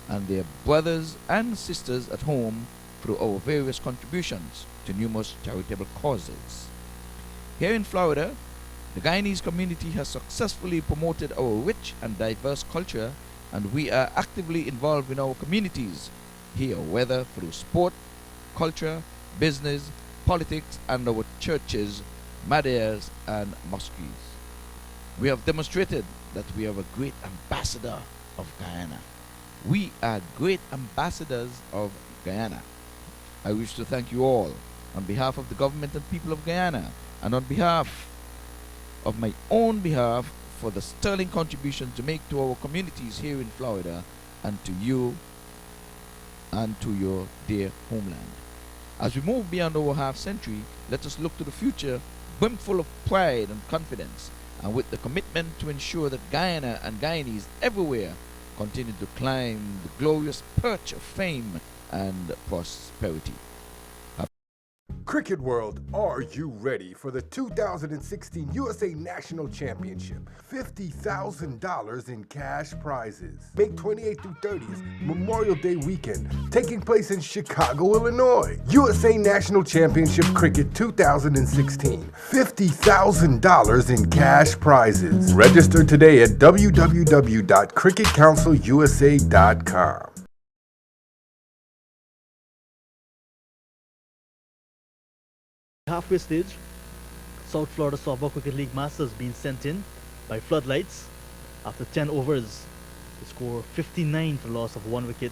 and their brothers and sisters at home through our various contributions to numerous charitable causes. Here in Florida, the Guyanese community has successfully promoted our rich and diverse culture, and we are actively involved in our communities here, whether through sport, culture, business, politics, and our churches, madairs, and mosques. We have demonstrated that we are a great ambassador of Guyana. We are great ambassadors of Guyana. I wish to thank you all on behalf of the government and people of Guyana, and on behalf of my own behalf, for the sterling contribution to make to our communities here in Florida, and to you and to your dear homeland. As we move beyond our half century, let us look to the future brimful of pride and confidence, and with the commitment to ensure that Guyana and Guyanese everywhere continue to climb the glorious perch of fame and prosperity. Cricket World, are you ready for the 2016 USA National Championship? $50,000 in cash prizes. May 28th through 30th, Memorial Day weekend, taking place in Chicago, Illinois. USA National Championship Cricket 2016. $50,000 in cash prizes. Register today at www.cricketcouncilusa.com. Halfway stage, South Florida Softball Cricket League Masters being sent in by Floodlights after 10 overs. The score 59 for loss of 1 wicket.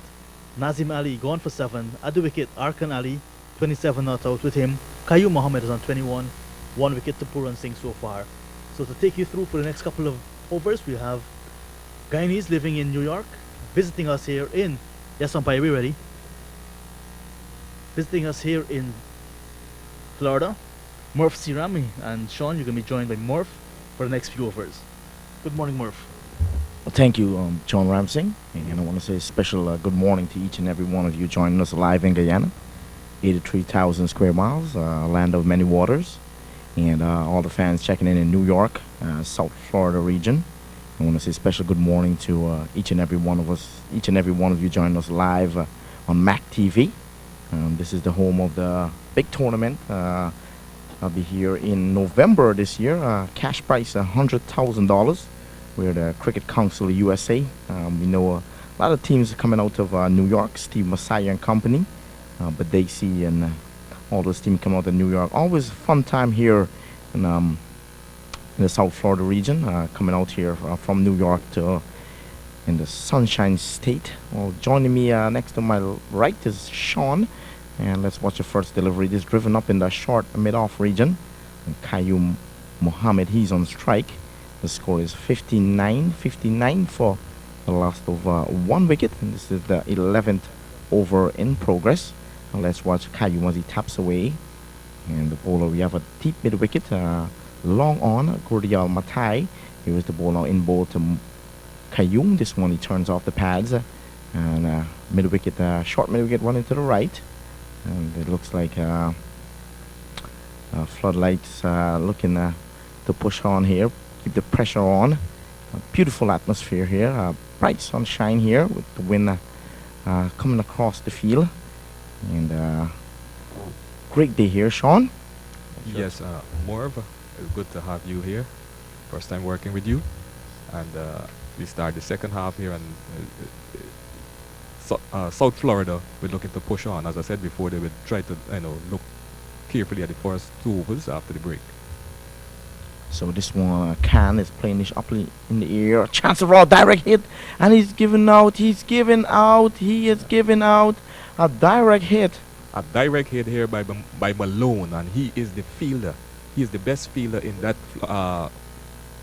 Nazim Ali gone for 7. At the wicket, Arkan Ali 27 not out with him. Qayyum Mohammed is on 21. 1 wicket to Puran Singh so far. So to take you through for the next couple of overs, we have Guyanese living in New York visiting us here in, yes umpire, we ready? Visiting us here in Florida, Murph Sirami, and Sean, you're going to be joined by Murph for the next few overs. Good morning, Murph. Well, thank you, John Ramsey, and I want to say a special good morning to each and every one of you joining us live in Guyana, 83,000 square miles, land of many waters, and all the fans checking in New York, South Florida region. I want to say a special good morning to each and every one of us, each and every one of you joining us live on MAC TV. This is the home of the big tournament. I'll be here in November this year. Cash prize $100,000. We're the Cricket Council USA. We know a lot of teams coming out of New York, Steve Messiah and company, but Daisy and all those teams come out of New York. Always a fun time here in the South Florida region, coming out here from New York to in the Sunshine State. Well, joining me next to my right is Sean. And let's watch the first delivery. This driven up in the short mid-off region. And Qayyum Mohammed, he's on strike. The score is 59 for the loss of 1 wicket. And this is the 11th over in progress. And let's watch Qayyum as he taps away. And the bowler, we have a deep mid-wicket. Long on, Gurdial Matai. Here is the bowler in bowl to Qayyum. This one he turns off the pads. And mid-wicket, short mid-wicket running to the right. And it looks like Floodlights looking to push on here, keep the pressure on. A beautiful atmosphere here, bright sunshine here with the wind coming across the field. And great day here, Sean. Yes, Morv, it's good to have you here. First time working with you. And we start the second half here, and South Florida, we're looking to push on. As I said before, they would try to look carefully at the first 2 overs after the break. So this one, Khan is playing this up in the air. Chance of raw direct hit, and he's giving out. He is giving out a direct hit. A direct hit here by Malone, and he is the fielder. He is the best fielder in that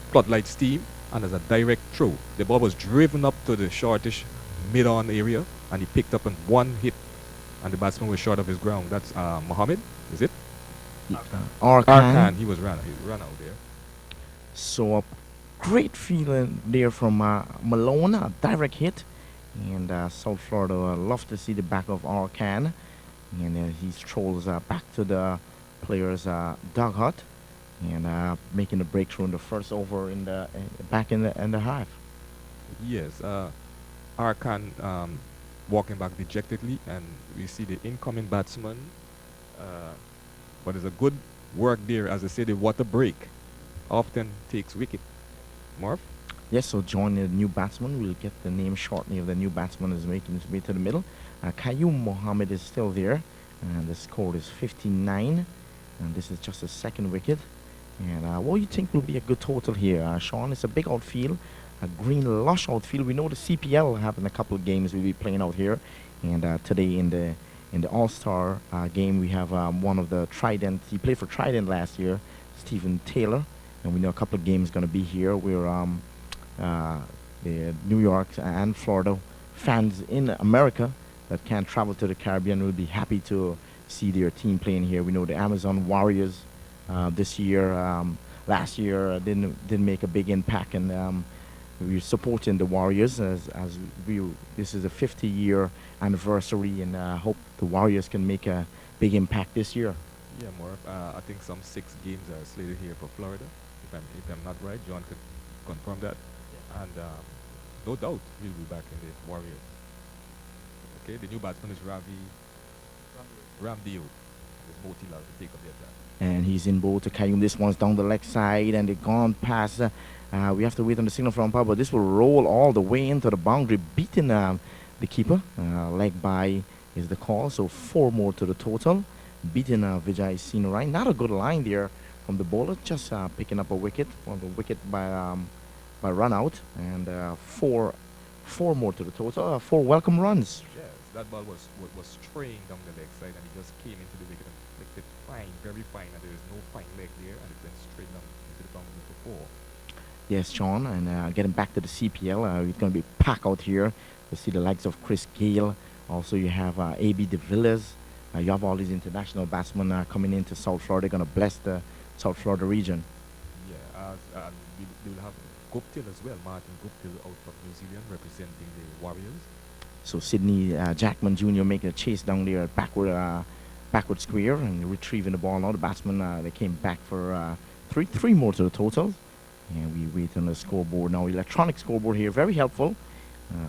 Floodlights team, and as a direct throw, the ball was driven up to the shortish mid-on area, and he picked up on 1 hit, and the batsman was short of his ground. That's Mohammed, is it? Arkan. He ran out there. So a great feeling there from Malone, a direct hit. And South Florida love to see the back of Arkan. and he strolls back to the players' dugout and making a breakthrough in the first over in the back in the half. Yes, Arkan walking back dejectedly, and we see the incoming batsman. But there's a good work there, as I say, the water break often takes wicket. Marv? Yes, so joining the new batsman, we'll get the name shortly of the new batsman is making his way to the middle. Qayyum Mohammed is still there, and the score is 59, and this is just a second wicket. And what do you think will be a good total here, Sean? It's a big outfield, a green lush outfield. We know the CPL having a couple of games we'll be playing out here, and today in the All-Star game we have one of the Trident. He played for Trident last year, Stephen Taylor, and we know a couple of games going to be here. We're the New York and Florida fans in America that can't travel to the Caribbean will be happy to see their team playing here. We know the Amazon Warriors this year, last year didn't make a big impact, and we're supporting the Warriors as this is a 50-year anniversary, and hope the Warriors can make a big impact this year. Yeah, Marv. I think some 6 games are slated here for Florida. If I'm not right, John could confirm that. And no doubt he'll be back in the Warriors. Okay, the new batsman is Ramdeo. There's Motilal to take up the attack. And he's in bowl to Qayyum. This one's down the leg side, and they've gone past. We have to wait on the signal from umpire, but this will roll all the way into the boundary, beating the keeper. Leg by is the call, so 4 more to the total. Beating Vijay Sinarain. Not a good line there from the bowler, just picking up a wicket. Well, the wicket by run out, and 4 more to the total. 4 welcome runs. Yes, that ball was straying down the leg side, and it just came into the wicket and flicked it fine, very fine, and there is no fine leg there, and it went straight down into the boundary for 4. Yes, Sean, and getting back to the CPL, it's going to be packed out here. You see the likes of Chris Gale. Also, you have A.B. de Villiers. You have all these international batsmen coming into South Florida. They're going to bless the South Florida region. Yeah, we will have Guptill as well. Martin Guptill out from New Zealand representing the Warriors. So Sydney Jackman Jr. making a chase down there at backward square and retrieving the ball. Now the batsmen, they came back for 3 more to the total. And we wait on the scoreboard now. Electronic scoreboard here, very helpful.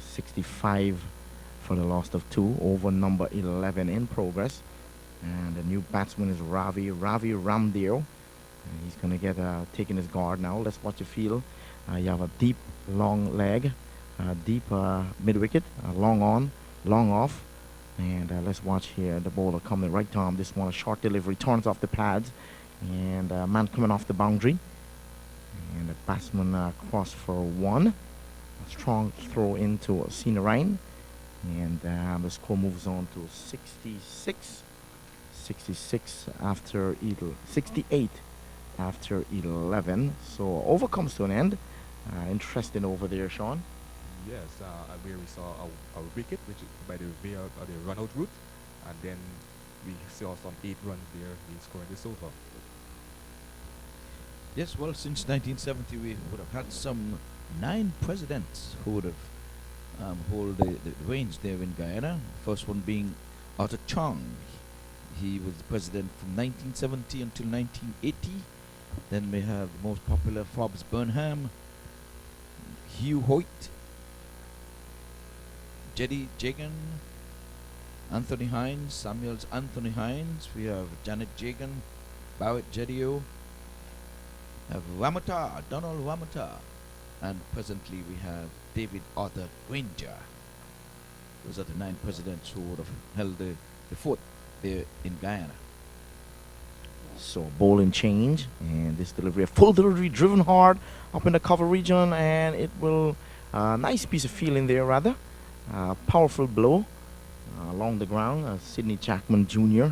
65 for the loss of 2 over number 11 in progress. And the new batsman is Ravi Ramdeo. And he's going to get taking his guard now. Let's watch the field. You have a deep, long leg, deep mid-wicket, long on, long off. And let's watch here. The bowler coming right on. This one, a short delivery, turns off the pads. And man coming off the boundary. And the batsman crossed for 1. A strong throw into Sinarain. And the score moves on to 66. 66 after 68 after 11. So over comes to an end. Interesting over there, Sean. Yes, where we saw a wicket, which is by the way of the run-out route, and then we saw some 8 runs there being scored in this over. Yes, well, since 1970, we would have had some 9 presidents who would have hold the reins there in Guyana. First one being Arthur Chong. He was the president from 1970 until 1980. Then we have the most popular Forbes Burnham, Hugh Hoyt, Jeddy Jagan, Anthony Hines, Samuels Anthony Hines. We have Janet Jagan, Barrett Jedio, have Ramata, Donald Ramata, and presently we have David Arthur Granger. Those are the 9 presidents who would have held the fort there in Guyana. So bowling change, and this delivery, a full delivery, driven hard up in the cover region, and it will nice piece of feeling there rather. Powerful blow along the ground. Sidney Jackman Jr.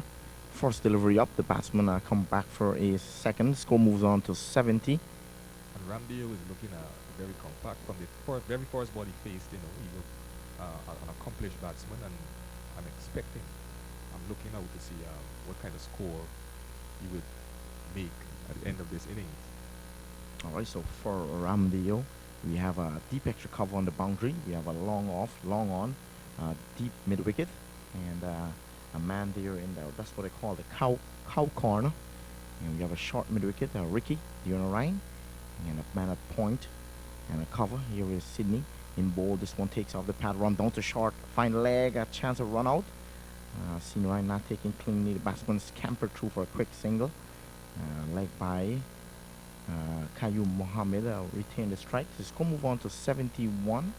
First delivery up, the batsman come back for a second. Score moves on to 70. And Ramdeo is looking very compact from the very first ball he faced. He looked an accomplished batsman, and I'm looking out to see what kind of score he would make at the end of this innings. All right, so for Ramdeo, we have a deep extra cover on the boundary. We have a long off, long on, deep mid wicket, and a man there in the, that's what they call the cow corner. And we have a short mid wicket, Ricky Dion Ryan, and a man at point and a cover. Here is Sydney in bowl. This one takes off the pad, run down to short, find leg, a chance of run out. Seen Ryan not taking cleanly. The batsman scampered through for a quick single. Leg by Qayyum Mohammed retained the strike. The score move on to 71.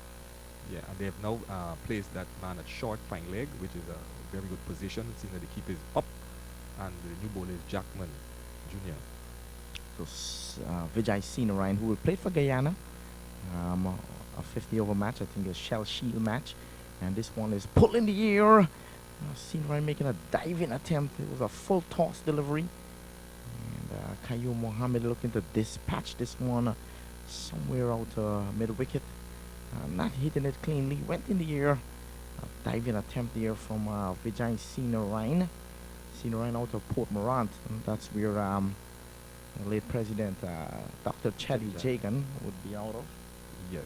Yeah, and they have now placed that man at short fine leg, which is a very good position, seeing that the keeper is up, and the new bowler is Jackman Jr. So Vijay Sinarayan, who will play for Guyana, a 50-over match, I think a Shell Shield match, and this one is pulled in the air. Sinarayan making a diving attempt. It was a full toss delivery. And Qayyum Mohammed looking to dispatch this one somewhere out mid-wicket. Not hitting it cleanly. Went in the air. Diving attempt there from Vijay Sinarayan. Sinarayan out of Port Morant. And that's where the late president, Dr. Chaddy Jagan, would be out of. Yes,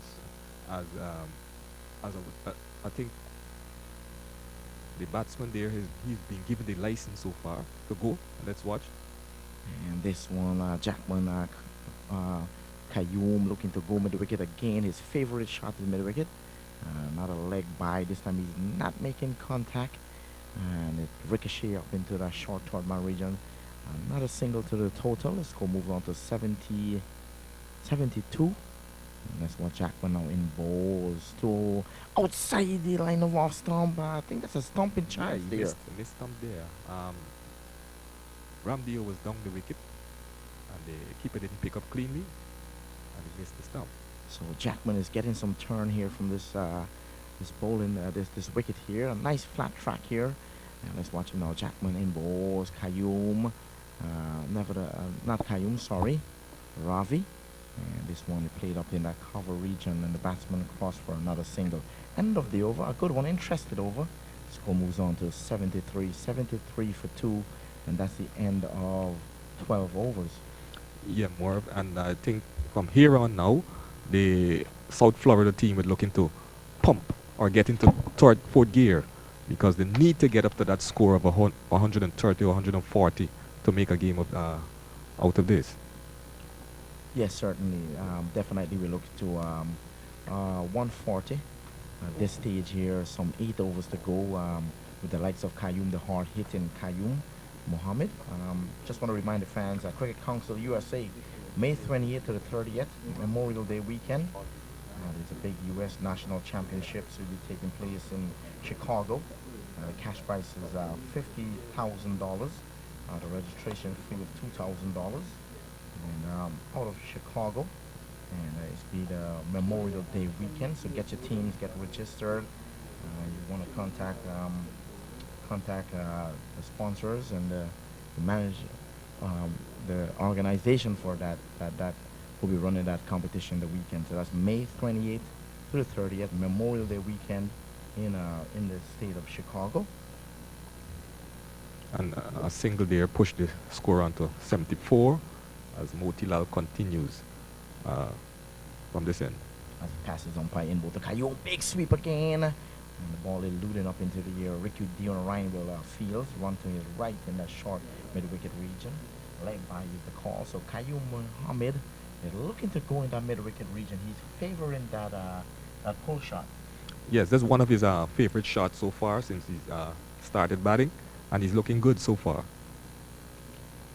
I think the batsman there, he's been given the license so far to go. Let's watch. And this one, Jackman Qayyum looking to go mid-wicket again. His favorite shot is mid-wicket. Not a leg by. This time he's not making contact. And it ricochet up into the short third man region. Not a single to the total. Let's go move on to 72. And that's what Jackman now in bowls to outside the line of off stump. I think that's a stumping chance he there. missed stump there. Ramdeo was down the wicket, and the keeper didn't pick up cleanly, and he missed the stump. So Jackman is getting some turn here from this this bowling this wicket here. A nice flat track here. And let's watch him now. Jackman in bowls. Qayyum, not Qayyum, sorry, Ravi. And this one played up in that cover region, and the batsman crossed for another single. End of the over, a good one, interested over. Score moves on to 73 for 2, and that's the end of 12 overs. Yeah, more, and I think from here on now, the South Florida team would look into pump or get into third, fourth gear, because they need to get up to that score of 130 or 140 to make a game of out of this. Yes, certainly. Definitely we look to 140. At this stage here, some 8 overs to go with the likes of Qayyum, the hard hitting Qayyum Mohammed. Just want to remind the fans, Cricket Council USA, May 28th to the 30th, Memorial Day weekend. There's a big U.S. National Championships will be taking place in Chicago. The cash prize is $50,000. The registration fee of $2,000. And out of Chicago, and it's be the Memorial Day weekend. So get your teams, get registered. You want to contact the sponsors and the the organization for that will be running that competition the weekend. So that's May 28th to the 30th, Memorial Day weekend in the state of Chicago. And a single there pushed the score on to 74 as Motilal continues from this end. As it passes umpire in both the Qayyum, big sweep again. And the ball eluding up into the air. Ricky Dion Ryan will fields, run to his right in that short mid-wicket region. Leg by is the call. So Qayyum Mohammed is looking to go in that mid-wicket region. He's favoring that pull shot. Yes, that's one of his favorite shots so far since he started batting, and he's looking good so far.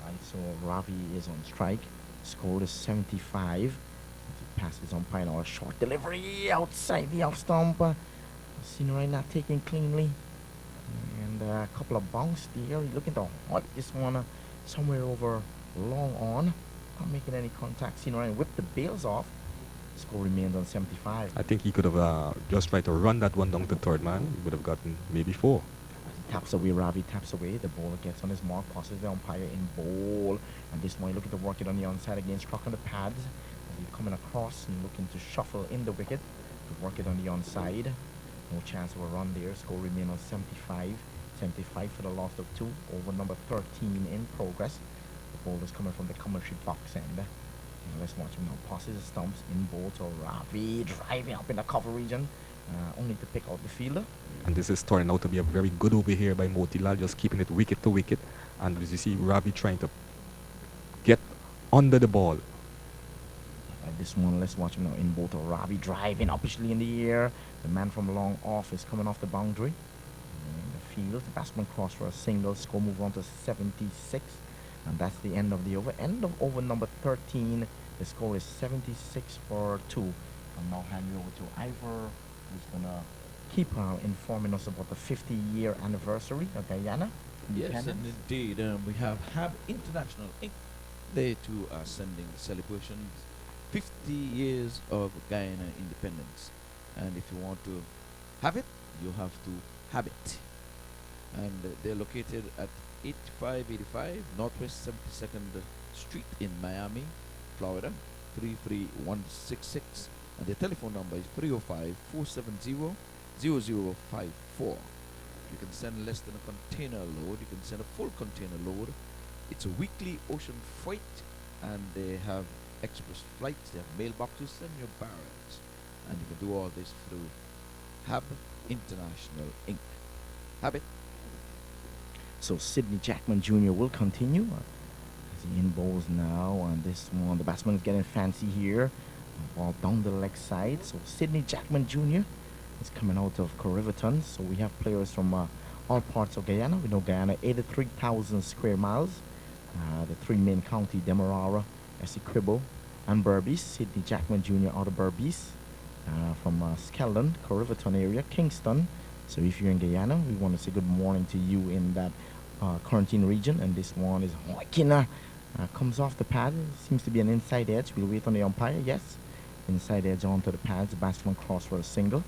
Right, so Ravi is on strike. Score is 75. Passes umpire now, a short delivery outside the off stump. Sinarayan not taking cleanly. And a couple of bounce there. He's looking to hot this one somewhere over long on. Not making any contact. Sinarayan whipped the bails off. Score remains on 75. I think he could have just tried to run that one down to third man. He would have gotten maybe 4. Taps away, Ravi taps away. The bowler gets on his mark, passes the umpire in bowl. And this one looking to work it on the onside again, struck on the pads. And he's coming across and looking to shuffle in the wicket to work it on the onside. No chance of a run there. Score remain on 75. 75 for the loss of 2. Over number 13 in progress. The bowler's coming from the commentary box end. And let's watch him now. Passes the stumps in bowl to Ravi, driving up in the cover region. only to pick out the fielder. And this is turning out to be a very good over here by Motilal, just keeping it wicket to wicket. And as you see, Ravi trying to get under the ball. This one, let's watch him now in both. Ravi driving upishly in the air. The man from long off is coming off the boundary. In the field, the batsman crossed for a single. Score move on to 76. And that's the end of the over. End of over number 13. The score is 76 for 2. I'm now handing over to Ivor, who's going to keep informing us about the 50-year anniversary of Guyana. Yes, and Independence. indeed, we have HAB International Inc. They too are sending celebrations 50 years of Guyana independence. And if you want to have it, you have to have it. And they're located at 8585 Northwest 72nd Street in Miami, Florida, 33166. And their telephone number is 305-470-0054. You can send less than a container load. You can send a full container load. It's a weekly ocean freight, and they have express flights. They have mailboxes and your barrels. And you can do all this through HAB International Inc. Have it. So Sidney Jackman Jr. will continue as he in bowls now. And this one, the batsman is getting fancy here. Ball down the leg side. So Sidney Jackman Jr. is coming out of Corriverton. So we have players from all parts of Guyana. We know Guyana, 83,000 square miles. The three main county, Demerara, Essequibo, and Berbice. Sidney Jackman Jr. out of Berbice. From Skeldon, Corriverton area, Kingston. So if you're in Guyana, we want to say good morning to you in that quarantine region. And this one is Hoikina. Comes off the pad. Seems to be an inside edge. We'll wait on the umpire. Yes. Inside edge onto the pads. The batsman cross for a single.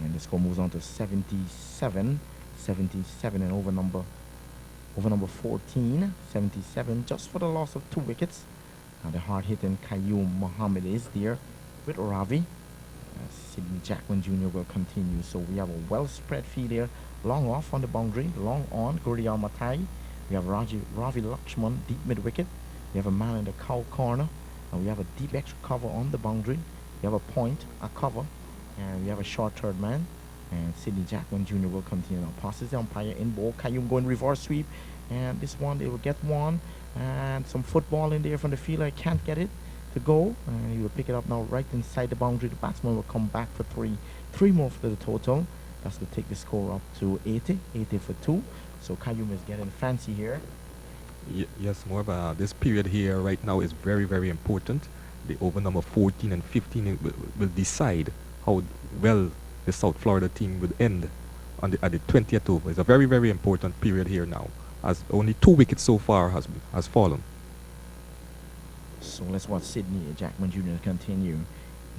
And the score moves on to 77. 77 and over number 14. 77 just for the loss of 2 wickets. The hard-hitting Qayyum Mohammed is there with Ravi. Sidney Jackman Jr. will continue. So we have a well-spread field here. Long off on the boundary. Long on. Gurdial Matai. We have Ravi Lakshman, deep mid-wicket. We have a man in the cow corner. And we have a deep extra cover on the boundary. We have a point, a cover. And we have a short third man. And Sidney Jackman Jr. will continue. Now passes the umpire in ball. Qayyum going reverse sweep. And this one, they will get one. And some football in there from the fielder. I can't get it to go. And he will pick it up now right inside the boundary. The batsman will come back for 3. 3 more for the total. That's to take the score up to 80. 80 for 2. So Qayyum is getting fancy here. Yes, more this period here right now is very, very important. The over number 14 and 15 will decide how well the South Florida team will end on at the 20th over. It's a very, very important period here now, as only 2 wickets so far has fallen. So let's watch Sidney Jackman Jr. continue.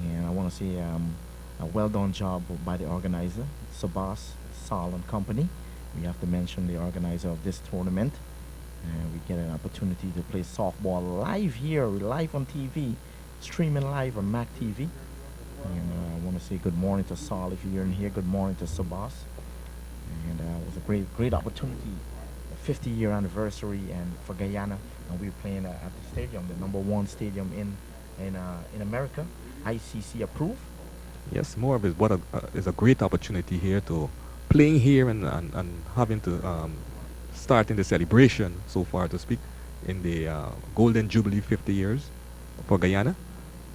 And I want to say a well done job by the organizer, Sabas, Sal and Company. We have to mention the organizer of this tournament. And we get an opportunity to play softball live here, live on TV, streaming live on Mac TV. And I want to say good morning to Sal if you're in here. Good morning to Sabas. And it was a great opportunity. 50-year anniversary and for Guyana, and we were playing at the stadium, the #1 stadium in America, ICC approved. Yes, more of it. Is a great opportunity here to playing here and having to starting the celebration so far to speak in the Golden Jubilee 50 years for Guyana.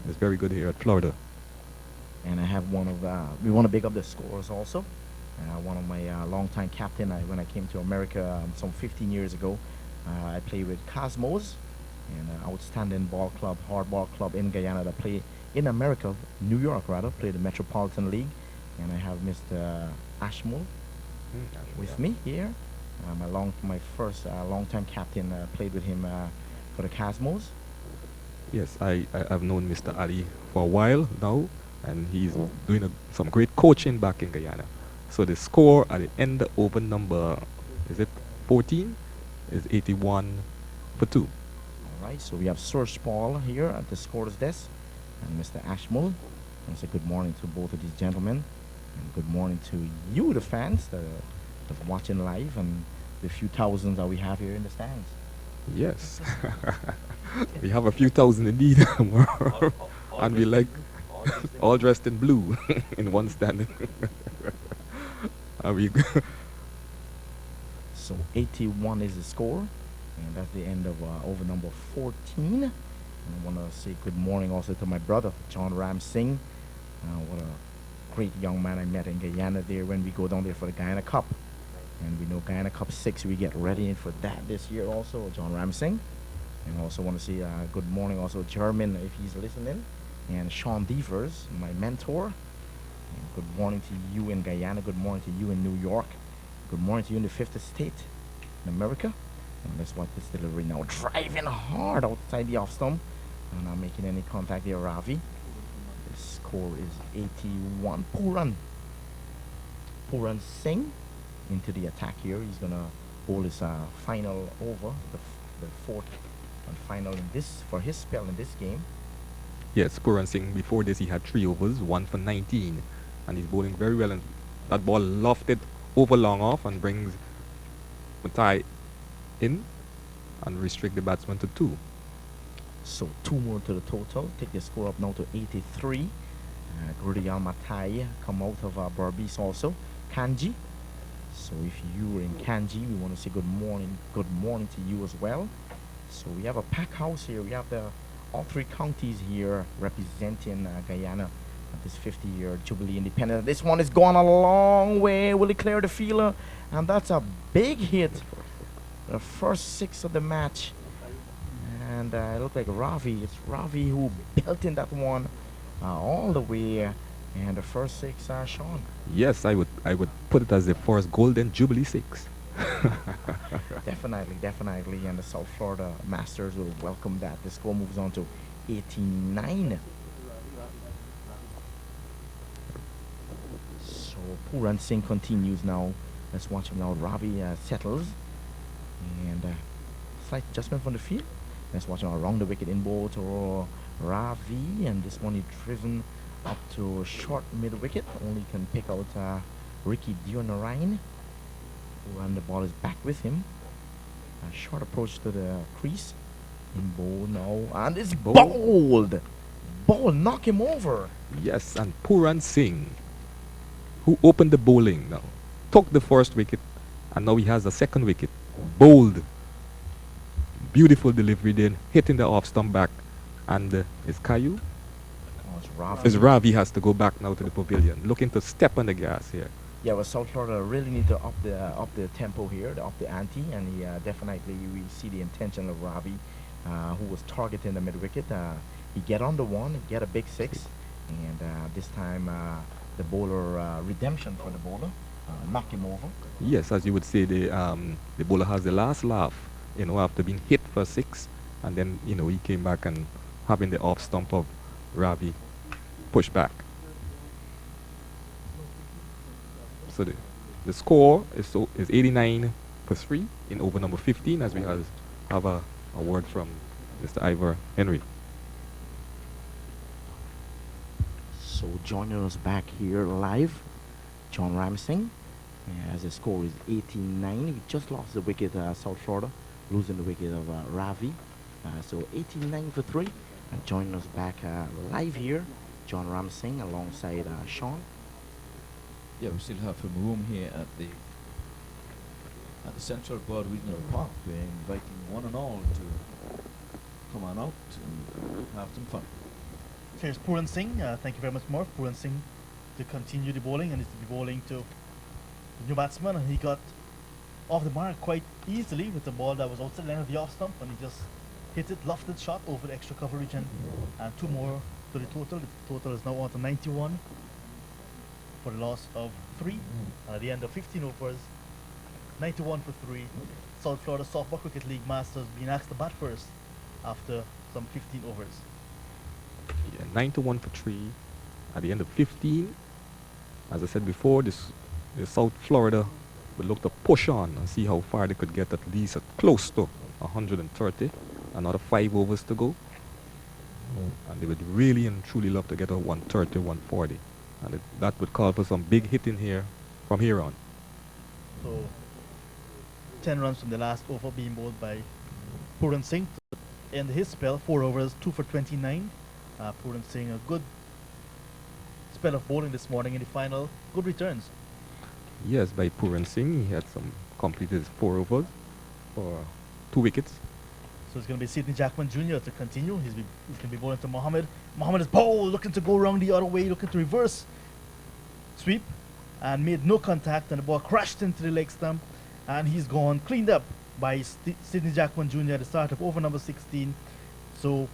It's very good here at Florida. And I have we want to big up the scores also. One of my longtime captain, when I came to America some 15 years ago, I played with Cosmos, an outstanding ball club, hardball club in Guyana that play in America, New York rather, play the Metropolitan League. And I have Mr. Ashmole with me here. My first longtime captain, played with him for the Cosmos. Yes, I've known Mr. Ali for a while now, and he's doing some great coaching back in Guyana. So the score at the end over number, is it 14? Is 81 for 2. All right, so we have Serge Paul here at the scorer's desk, and Mr. Ashmole. I say good morning to both of these gentlemen, and good morning to you, the fans that are watching live, and the few thousands that we have here in the stands. Yes, we have a few thousand indeed, and we like. all dressed in blue in one stand. Are we So 81 is the score, and that's the end of over number 14. And I want to say good morning also to my brother, John Ram Singh. What a great young man I met in Guyana there when we go down there for the Guyana Cup. And we know Guyana Cup 6, we get ready for that this year also, John Ram Singh. And I also want to say good morning also Jermin, if he's listening, and Sean Devers, my mentor. And good morning to you in Guyana, good morning to you in New York, good morning to you in the 5th estate in America. And let's watch this delivery now. Driving hard outside the off stump. And not making any contact there, Ravi. The score is 81. Puran Singh into the attack here. He's going to bowl his final over, the fourth and final in this, for his spell in this game. Yes, Puran Singh, before this he had 3 overs, 1 for 19. And he's bowling very well. And that ball lofted over long off and brings Matai in and restrict the batsman to 2. So 2 more to the total. Take the score up now to 83. Gurdial Matai come out of Berbice also. Kanji. So if you're in Kanji, we want to say good morning to you as well. So we have a pack house here. We have all 3 counties here representing Guyana at this 50-year Jubilee Independence. This one is gone a long way. Will he clear the fielder? And that's a big hit. The first 6 of the match. And it looked like Ravi. It's Ravi who built in that one all the way. And the first 6, Sean. Yes, I would put it as the first Golden Jubilee 6. Definitely. And the South Florida Masters will welcome that. The score moves on to 89. So Puran Singh continues now. Let's watch him now. Ravi settles. And slight adjustment from the field. Let's watch him around the wicket in ball to Ravi. And this one is driven up to short mid wicket. Only can pick out Ricky Dionarine. And the ball is back with him. A short approach to the crease. In bowl now. And it's bowled. Ball knock him over. Yes, and Puran Singh, who opened the bowling now, took the first wicket, and now he has the second wicket. Bowled. Beautiful delivery then, hitting the off stump back. And is Caillou? Oh, it's Ravi. Is Ravi has to go back now to the pavilion, looking to step on the gas here. Yeah, well, South Florida really need to up the tempo here, up the ante, and he definitely we see the intention of Ravi, who was targeting the mid wicket. He get on the one, get a big 6, and this time the bowler redemption for the bowler, knock him over. Yes, as you would say, the bowler has the last laugh, after being hit for 6, and then he came back and having the off stump of Ravi push back. So the score is 89 for 3 in over number 15, as we have a word from Mr. Ivor Henry. So joining us back here live, John Ramsing, as the score is 89. We just lost the wicket, South Florida, losing the wicket of Ravi. So 89 for 3. And joining us back live here, John Ramsing alongside Sean. Yeah, we still have some room here at the Central Broad Regional Park. We're inviting one and all to come on out and have some fun. Here's Puran Singh. Thank you very much, Mark. Puran Singh to continue the bowling, and he's to be bowling to the new batsman, and he got off the mark quite easily with the ball that was outside the line of the off stump, and he just hit it, lofted shot over the extra coverage, and 2 more to the total. The total is now on to 91 for the loss of 3. And at the end of 15 overs, 91 for 3. South Florida Softball Cricket League Masters being asked to bat first after some 15 overs. Yeah, 91 for 3 at the end of 15. As I said before, the South Florida would look to push on and see how far they could get, at least close to 130. Another 5 overs to go. And they would really and truly love to get a 130, 140. And that would call for some big hitting here from here on. So 10 runs from the last over being bowled by Puran Singh to end his spell. 4 overs, 2 for 29. Puran Singh, a good spell of bowling this morning in the final. Good returns. Yes, by Puran Singh, he had completed his 4 overs for 2 wickets. So it's going to be Sidney Jackman Jr. to continue. He's going to be bowling to Mohammed. Mohammed is bowled, looking to go around the other way, looking to reverse sweep, and made no contact, and the ball crashed into the leg stump, and he's gone cleaned up by Sidney Jackman Jr. at the start of over number 16. So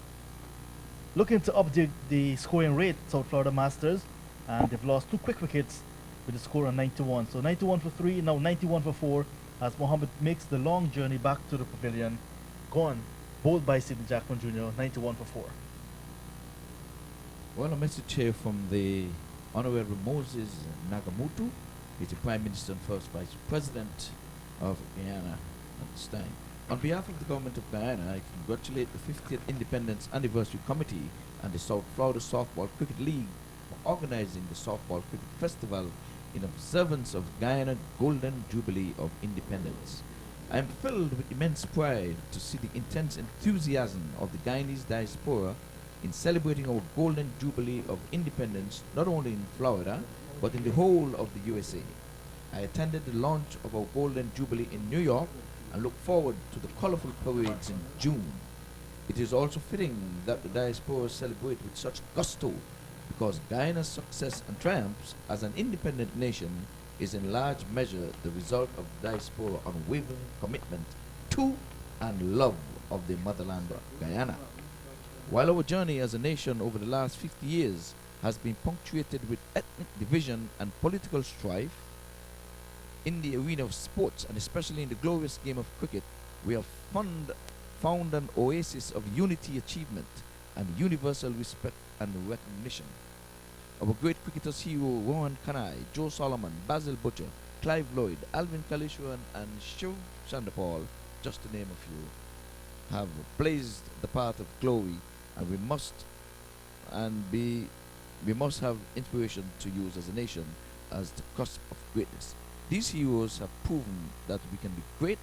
looking to update the scoring rate, South Florida Masters, and they've lost 2 quick wickets with the score on 91. So 91 for 3, now 91 for 4, as Mohammed makes the long journey back to the pavilion. Gone, bowled by Sidney Jackman Jr., 91 for 4. Well, a message here from the Honorable Moses Nagamutu. He's the Prime Minister and First Vice President of Guyana at this time. On behalf of the Government of Guyana, I congratulate the 50th Independence Anniversary Committee and the South Florida Softball Cricket League for organizing the Softball Cricket Festival in observance of Guyana Golden Jubilee of Independence. I am filled with immense pride to see the intense enthusiasm of the Guyanese diaspora in celebrating our Golden Jubilee of Independence not only in Florida, but in the whole of the USA. I attended the launch of our Golden Jubilee in New York and look forward to the colorful parades in June. It is also fitting that the diaspora celebrate with such gusto, because Guyana's success and triumphs as an independent nation is in large measure the result of diaspora unwavering commitment to and love of the motherland of Guyana. While our journey as a nation over the last 50 years has been punctuated with ethnic division and political strife, in the arena of sports, and especially in the glorious game of cricket, we have found an oasis of unity, achievement, and universal respect and recognition. Our great cricketers hero Rohan Kanai, Joe Solomon, Basil Butcher, Clive Lloyd, Alvin Kalishwaran, and Shiv Chandapal, just to name a few, have blazed the path of glory, and we must have inspiration to use as a nation as the cusp of greatness. These heroes have proven that we can be great,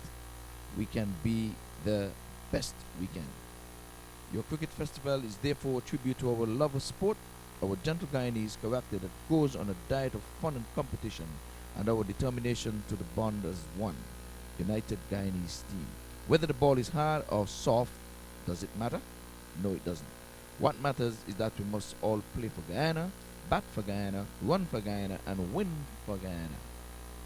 we can be the best we can. Your cricket festival is therefore a tribute to our love of sport, our gentle Guyanese character that goes on a diet of fun and competition, and our determination to the bond as one, united Guyanese team. Whether the ball is hard or soft, does it matter? No, it doesn't. What matters is that we must all play for Guyana, bat for Guyana, run for Guyana, and win for Guyana.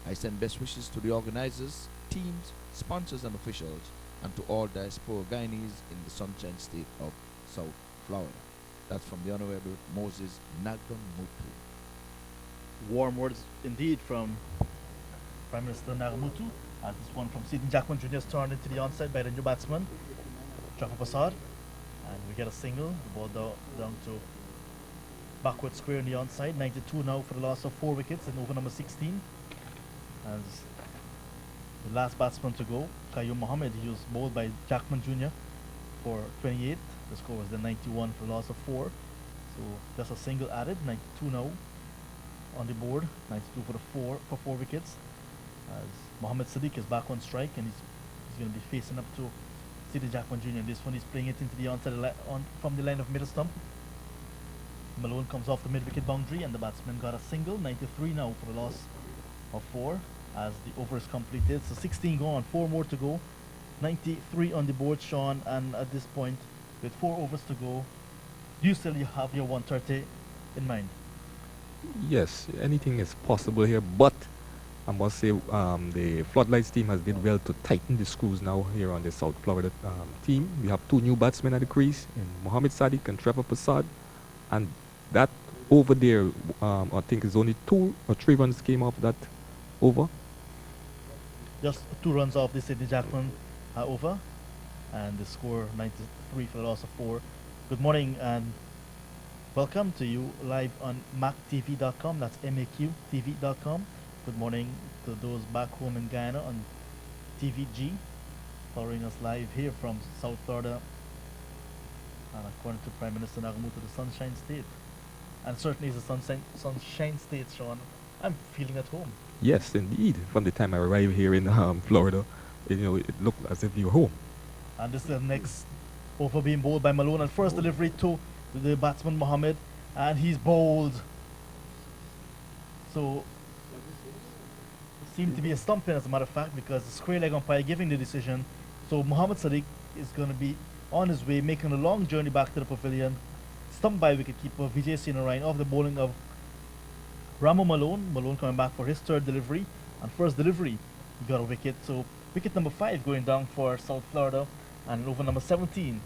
I send best wishes to the organizers, teams, sponsors, and officials, and to all diaspora Guyanese in the Sunshine State of South Florida. That's from the Honorable Moses Nagamutu. Warm words indeed from Prime Minister Nagamutu. And this one from Sidney Jackman Jr. turned into the onside by the new batsman, Trevor Passard. And we get a single, the ball down to backward square in the onside. 92 now for the loss of 4 wickets in over number 16. As the last batsman to go, Qayyum Mohammed, he was bowled by Jackman Jr. for 28. The score was then 91 for the loss of 4. So that's a single added. 92 now on the board. 92 for 4 wickets. As Mohammed Sadiq is back on strike, and he's going to be facing up to Sidney Jackman Jr. This one he's playing it into the onside from the line of middle stump. Malone comes off the mid-wicket boundary, and the batsman got a single. 93 now for the loss of 4 as the over is completed. So 16 gone, 4 more to go. 93 on the board, Sean, and at this point, with 4 overs to go, do you still have your 130 in mind? Yes, anything is possible here, but I must say the Floodlights team has did well to tighten the screws now here on the South Florida team. We have 2 new batsmen at the crease, in Mohammed Sadiq and Trevor Passard, and that over there, I think it's only 2 or 3 runs came off that over. Just 2 runs off the Sidney Jackman over, and the score 93 for the loss of 4. Good morning and welcome to you live on MacTV.com. That's MAQTV.com. Good morning to those back home in Guyana on TVG, following us live here from South Florida, and according to Prime Minister Nagamutu, the Sunshine State. And certainly it's a sunshine state, Sean. I'm feeling at home. Yes, indeed. From the time I arrived here in Florida, it looked as if you were home. And this is the next over being bowled by Malone. And first delivery to the batsman Mohammed, and he's bowled So seemed to be a stumping, as a matter of fact, because the square leg umpire giving the decision. So Mohammad Sadiq is going to be on his way, making a long journey back to the pavilion, stumped by wicketkeeper Vijay Sinarayan off the bowling of Ramo Malone. Malone coming back for his third delivery, and first delivery he got a wicket. So wicket number 5 going down for South Florida, and over number 17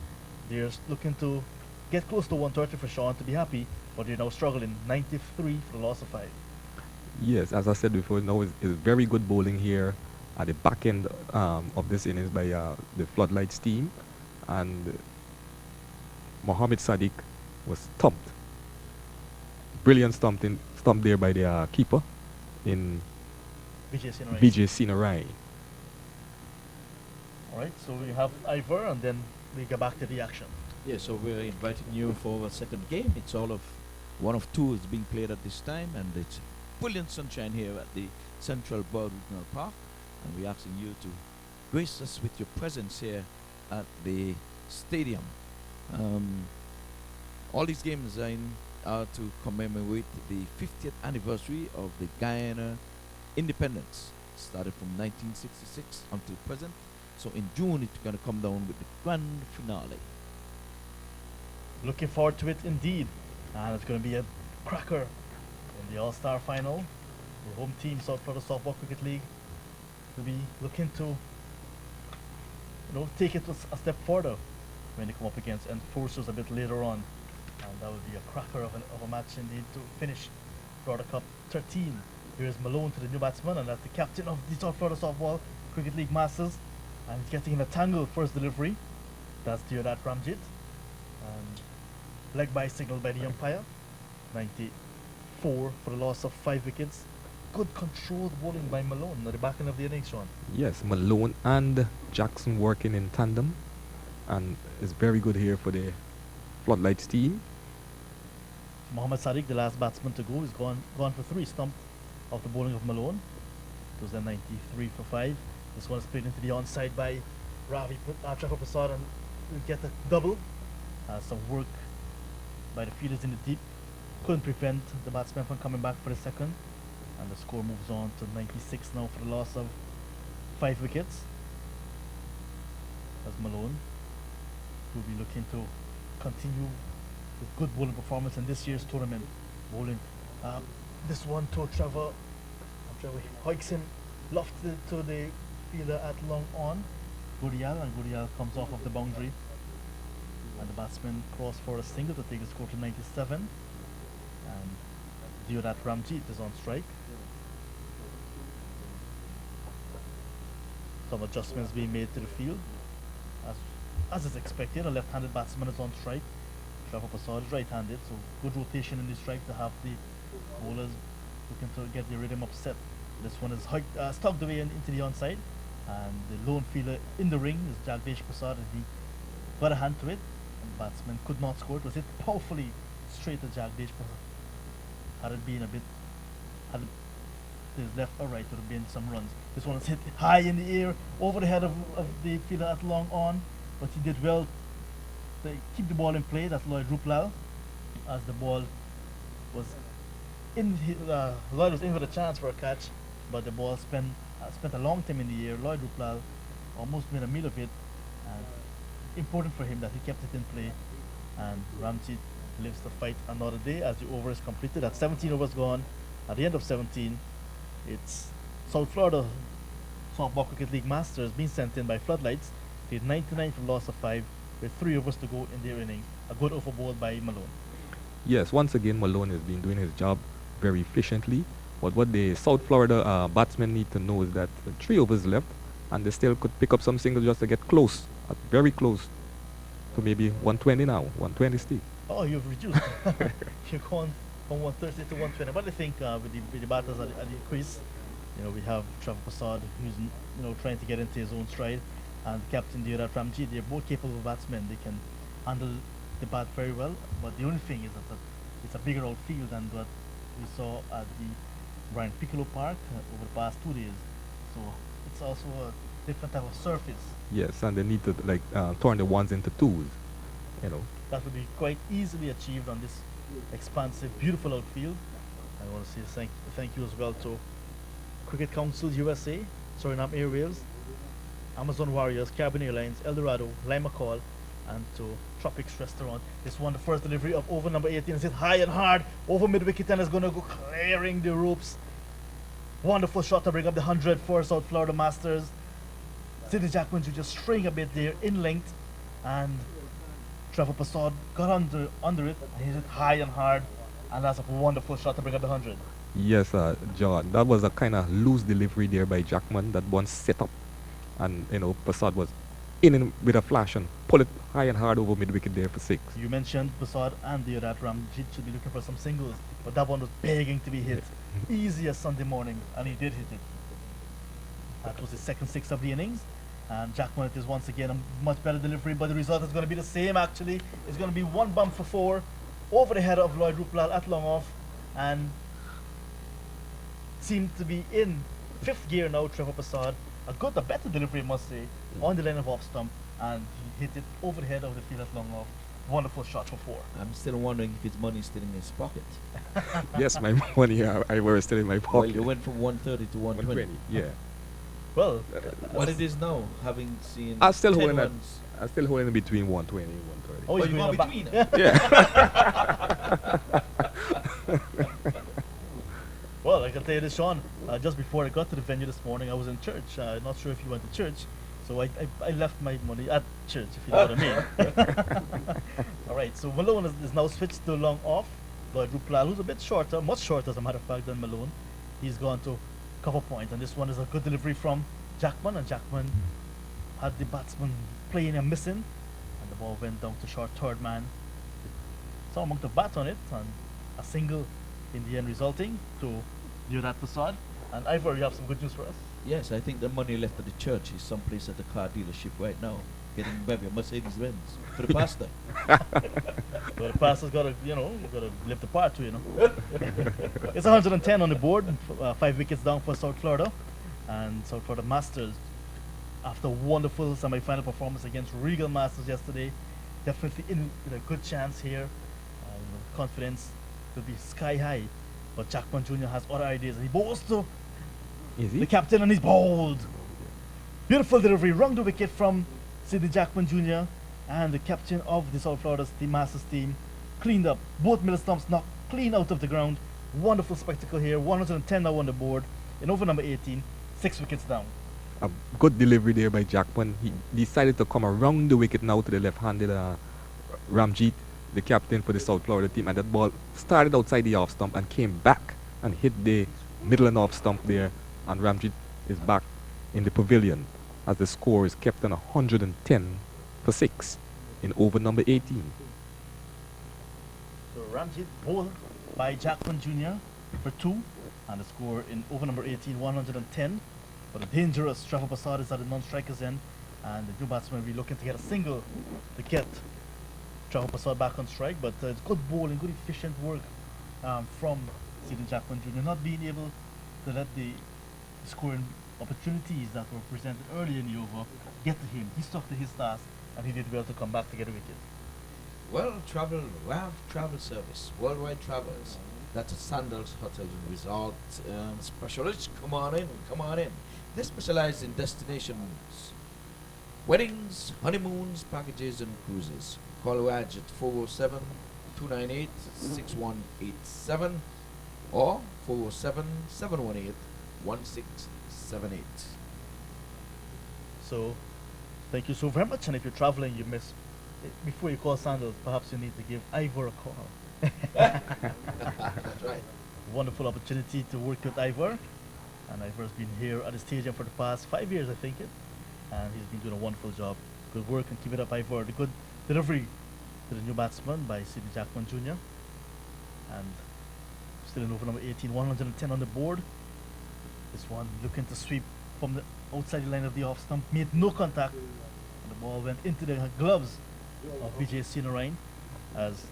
they're looking to get close to 130 for Sean to be happy, but they're now struggling. 93 for the loss of 5. Yes, as I said before, now is very good bowling here at the back end of this innings by the Floodlights team, and Mohammad Sadiq was stumped. Brilliant stump there by the keeper in Vijay Sinarayan. Alright, so we have Ivor, and then we go back to the action. Yeah, so we're inviting you for a second game. It's all of one of two is being played at this time, and it's brilliant sunshine here at the Central World Regional Park, and we're asking you to grace us with your presence here at the stadium. All these games are to commemorate the 50th anniversary of the Guyana independence. Started from 1966 until present. So in June it's going to come down with the grand finale. Looking forward to it indeed, and it's going to be a cracker in the All-Star final. The home team, South Florida Softball Cricket League, will be looking to take it a step further when they come up against enforcers a bit later on, and that will be a cracker of a match indeed to finish Florida Cup 13. Here's Malone to the new batsman, and that's the captain of the South Florida Softball Cricket League Masters, and he's getting in a tangle first delivery. That's Deodat Ramjit, and leg by signal by the umpire. 94 for the loss of 5 wickets. Good controlled bowling by Malone at the back end of the innings, Sean. Yes, Malone and Jackson working in tandem, and is very good here for the Floodlights team. Mohammad Sadiq, the last batsman to go, is gone for 3, stumped off the bowling of Malone. It was a 93 for 5. This one is played into the onside by Ravi Trevor Prasad, and we get a double. Some work by the fielders in the deep couldn't prevent the batsman from coming back for the second, and the score moves on to 96 now for the loss of 5 wickets, as Malone will be looking to continue with good bowling performance in this year's tournament. Bowling this one to Trevor hikes him lofted to the fielder at long on Gurial, and Gurial comes off of the boundary, and the batsman crossed for a single to take the score to 97, and Deodat Ramjit is on strike. Some adjustments being made to the field. As is expected, a left-handed batsman is on strike. Trevor Prasad is right-handed, so good rotation in the strike to have the bowlers looking to get the rhythm upset. This one is stuck away into the onside, and the lone fielder in the ring is Jagdish Prasad, and he got a hand to it, and the batsman could not score. It was hit powerfully straight to Jagdish Prasad. Had it been had his left or right, would have been some runs. This one is hit high in the air over the head of the fielder at long on, but he did well to keep the ball in play. That's Lloyd Ruplal, as the ball was in Lloyd was in with a chance for a catch, but the ball spent a long time in the air. Lloyd Ruplal almost made a meal of it, and important for him that he kept it in play, and Ramjit lives to fight another day as the over is completed. At 17 overs gone, at the end of 17, it's South Florida Softball Cricket League Masters being sent in by Floodlights. They had 99 for loss of 5 with 3 overs to go in their innings. A good over ball by Malone. Yes, once again Malone has been doing his job very efficiently, but what the South Florida batsmen need to know is that 3 overs left, and they still could pick up some singles just to get close, very close to maybe 120 now, 120 still. Oh, you've reduced. You've gone from 130 to 120. But I think with the batters at the crease, we have Trevor Prasad, who's trying to get into his own stride, and Captain Deodat Ramjit. They're both capable batsmen. They can handle the bat very well. But the only thing is that it's a bigger outfield than what we saw at the Brian Piccolo Park over the past 2 days. So it's also a different type of surface. Yes, and they need to turn the ones into twos. That would be quite easily achieved on this expansive, beautiful outfield. I want to say thank you as well to Cricket Council USA, Suriname Airways, Amazon Warriors, Caribbean Airlines, Eldorado, Lima Call, and to Tropics Restaurant. This one, the first delivery of over number 18, is hit high and hard over mid wicket and is going to go clearing the ropes. Wonderful shot to bring up the 100 for South Florida Masters. Sidney Jackman Jr. string a bit there in length, and Trevor Passad got under it and hit it high and hard, and that's a wonderful shot to bring up the 100. Yes, John. That was a kind of loose delivery there by Jackman. That one set up, and Passad was in with a flash and pull it high and hard over mid wicket there for 6. You mentioned Passad and that Ramjit should be looking for some singles, but that one was begging to be hit. Easy as Sunday morning, and he did hit it. That was his second 6 of the innings, and Jackman, it is once again a much better delivery, but the result is going to be the same actually. It's going to be 1 bump for 4 over the head of Lloyd Ruplal at long off, and seemed to be in 5th gear now, Trevor Passad. A better delivery, I must say, on the line of off stump, and he hit it over the head of the field at long off. Wonderful shot for 4. I'm still wondering if his money is still in his pocket. Yes, my money, I was still in my pocket. Well, you went from 130 to 120. Yeah. Well, What it is now, having seen I'm still 10 holding it. runs. I'm still holding it between 120 and 130. oh, Oh, you're you going go back. between them. Yeah. Well, I can tell you this, Sean. Just before I got to the venue this morning, I was in church. Not sure if you went to church, so I left my money at church, if you know what I mean. All right, so Malone is now switched to long off. Lloyd Ruplal, who's a bit shorter, much shorter as a matter of fact than Malone, he's gone to cover point, and this one is a good delivery from Jackman, and Jackman had the batsman playing and missing, and the ball went down to short third man. Someone to bat on it, and a single in the end resulting to Nurat Passad. And Ivor, you have some good news for us. Yes, I think the money left at the church is someplace at the car dealership right now, getting maybe a Mercedes Benz for the pastor. Well, the pastor's got to, got to live the part too, It's 110 on the board, 5 wickets down for South Florida. And South Florida Masters, after a wonderful semi-final performance against Regal Masters yesterday, definitely in with a good chance here. Confidence will be sky high. But Jackman Jr. has other ideas, and he bowls to Is he? the captain, and he's bowled. Beautiful delivery, wrong the wicket from Sidney Jackman Jr. and the captain of the South Florida Masters team. Cleaned up, both middle stumps knocked clean out of the ground. Wonderful spectacle here, 110 now on the board. In over number 18, 6 wickets down. A good delivery there by Jackman. He decided to come around the wicket now to the left-handed Ramjit, the captain for the South Florida team, and that ball started outside the off stump and came back and hit the middle and off stump there, and Ramjit is back in the pavilion as the score is kept on 110 for 6 in over number 18. So Ramjit bowled by Jackman Jr. for 2, and the score in over number 18, 110. But a dangerous Trevor Passad is at the non-striker's end, and the new batsman will be looking to get a single to get Trevor Passad back on strike. But it's good bowling, good efficient work from Sidney Jackman Jr. Not being able to let the scoring opportunities that were presented early in the over get to him. He stuck to his task, and he did well to come back to get a wicket. Well, travel service, worldwide travels. That's a Sandals Hotel and Resort specialist. Come on in. They specialize in destinations, weddings, honeymoons, packages, and cruises. Call Waj at 407-298-6187 or 407-718-1678. So, thank you so very much. And if you're traveling, you miss before you call Sandals, perhaps you need to give Ivor a call. That's right. Wonderful opportunity to work with Ivor, and Ivor's been here at the stadium for the past 5 years, I think and he's been doing a wonderful job. Good work, and keep it up, Ivor. The good delivery to the new batsman by Sidney Jackman Jr. And still in over number 18, 110 on the board. This one looking to sweep from the outside the line of the off stump, made no contact, and the ball went into the gloves of Vijay Sinarain as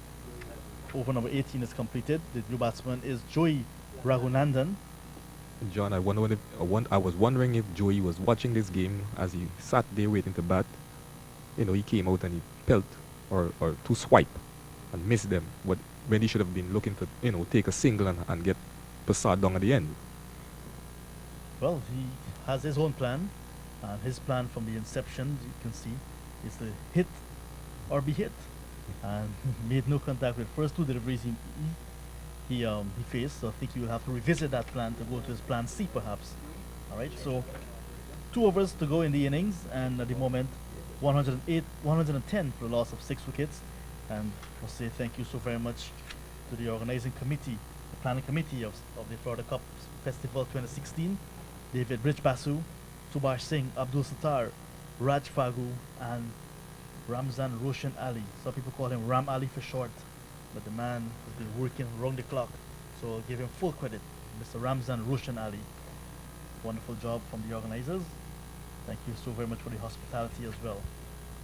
over number 18 is completed. The new batsman is Joey Raghunandan. John, I was wondering if Joey was watching this game as he sat there waiting to bat. He came out and he pelt or to swipe and missed them. When he should have been looking to take a single and get Passad down at the end. Well, he has his own plan, and his plan from the inception, you can see, is to hit or be hit. And made no contact with first two deliveries he faced. So I think he will have to revisit that plan to go to his plan C, perhaps. All right. So 2 overs to go in the innings, and at the moment, 110 for the loss of 6 wickets. And I'll say thank you so very much to the organizing committee, the planning committee of the Florida Cup Festival 2016. David Bridge Basu, Subhash Singh, Abdul Sattar, Raj Fagu, and Ramzan Roshan Ali. Some people call him Ram Ali for short, but the man has been working round the clock. So I'll give him full credit, Mr. Ramzan Roshan Ali. Wonderful job from the organizers. Thank you so very much for the hospitality as well.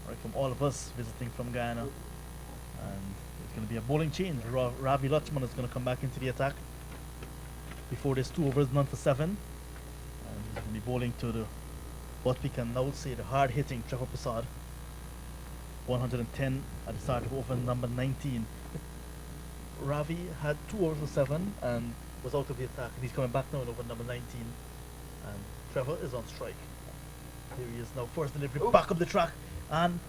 All right, from all of us visiting from Guyana. And it's going to be a bowling change. Ravi Lachman is going to come back into the attack. Before this, 2 overs, none for 7. And he's going to be bowling to the, what we can now say, the hard-hitting Trevor Passad. 110 at the start of over number 19. Ravi had 2 overs for 7 and was out of the attack. And he's coming back now in over number 19. And Trevor is on strike. Here he is now, first delivery, back up the track. And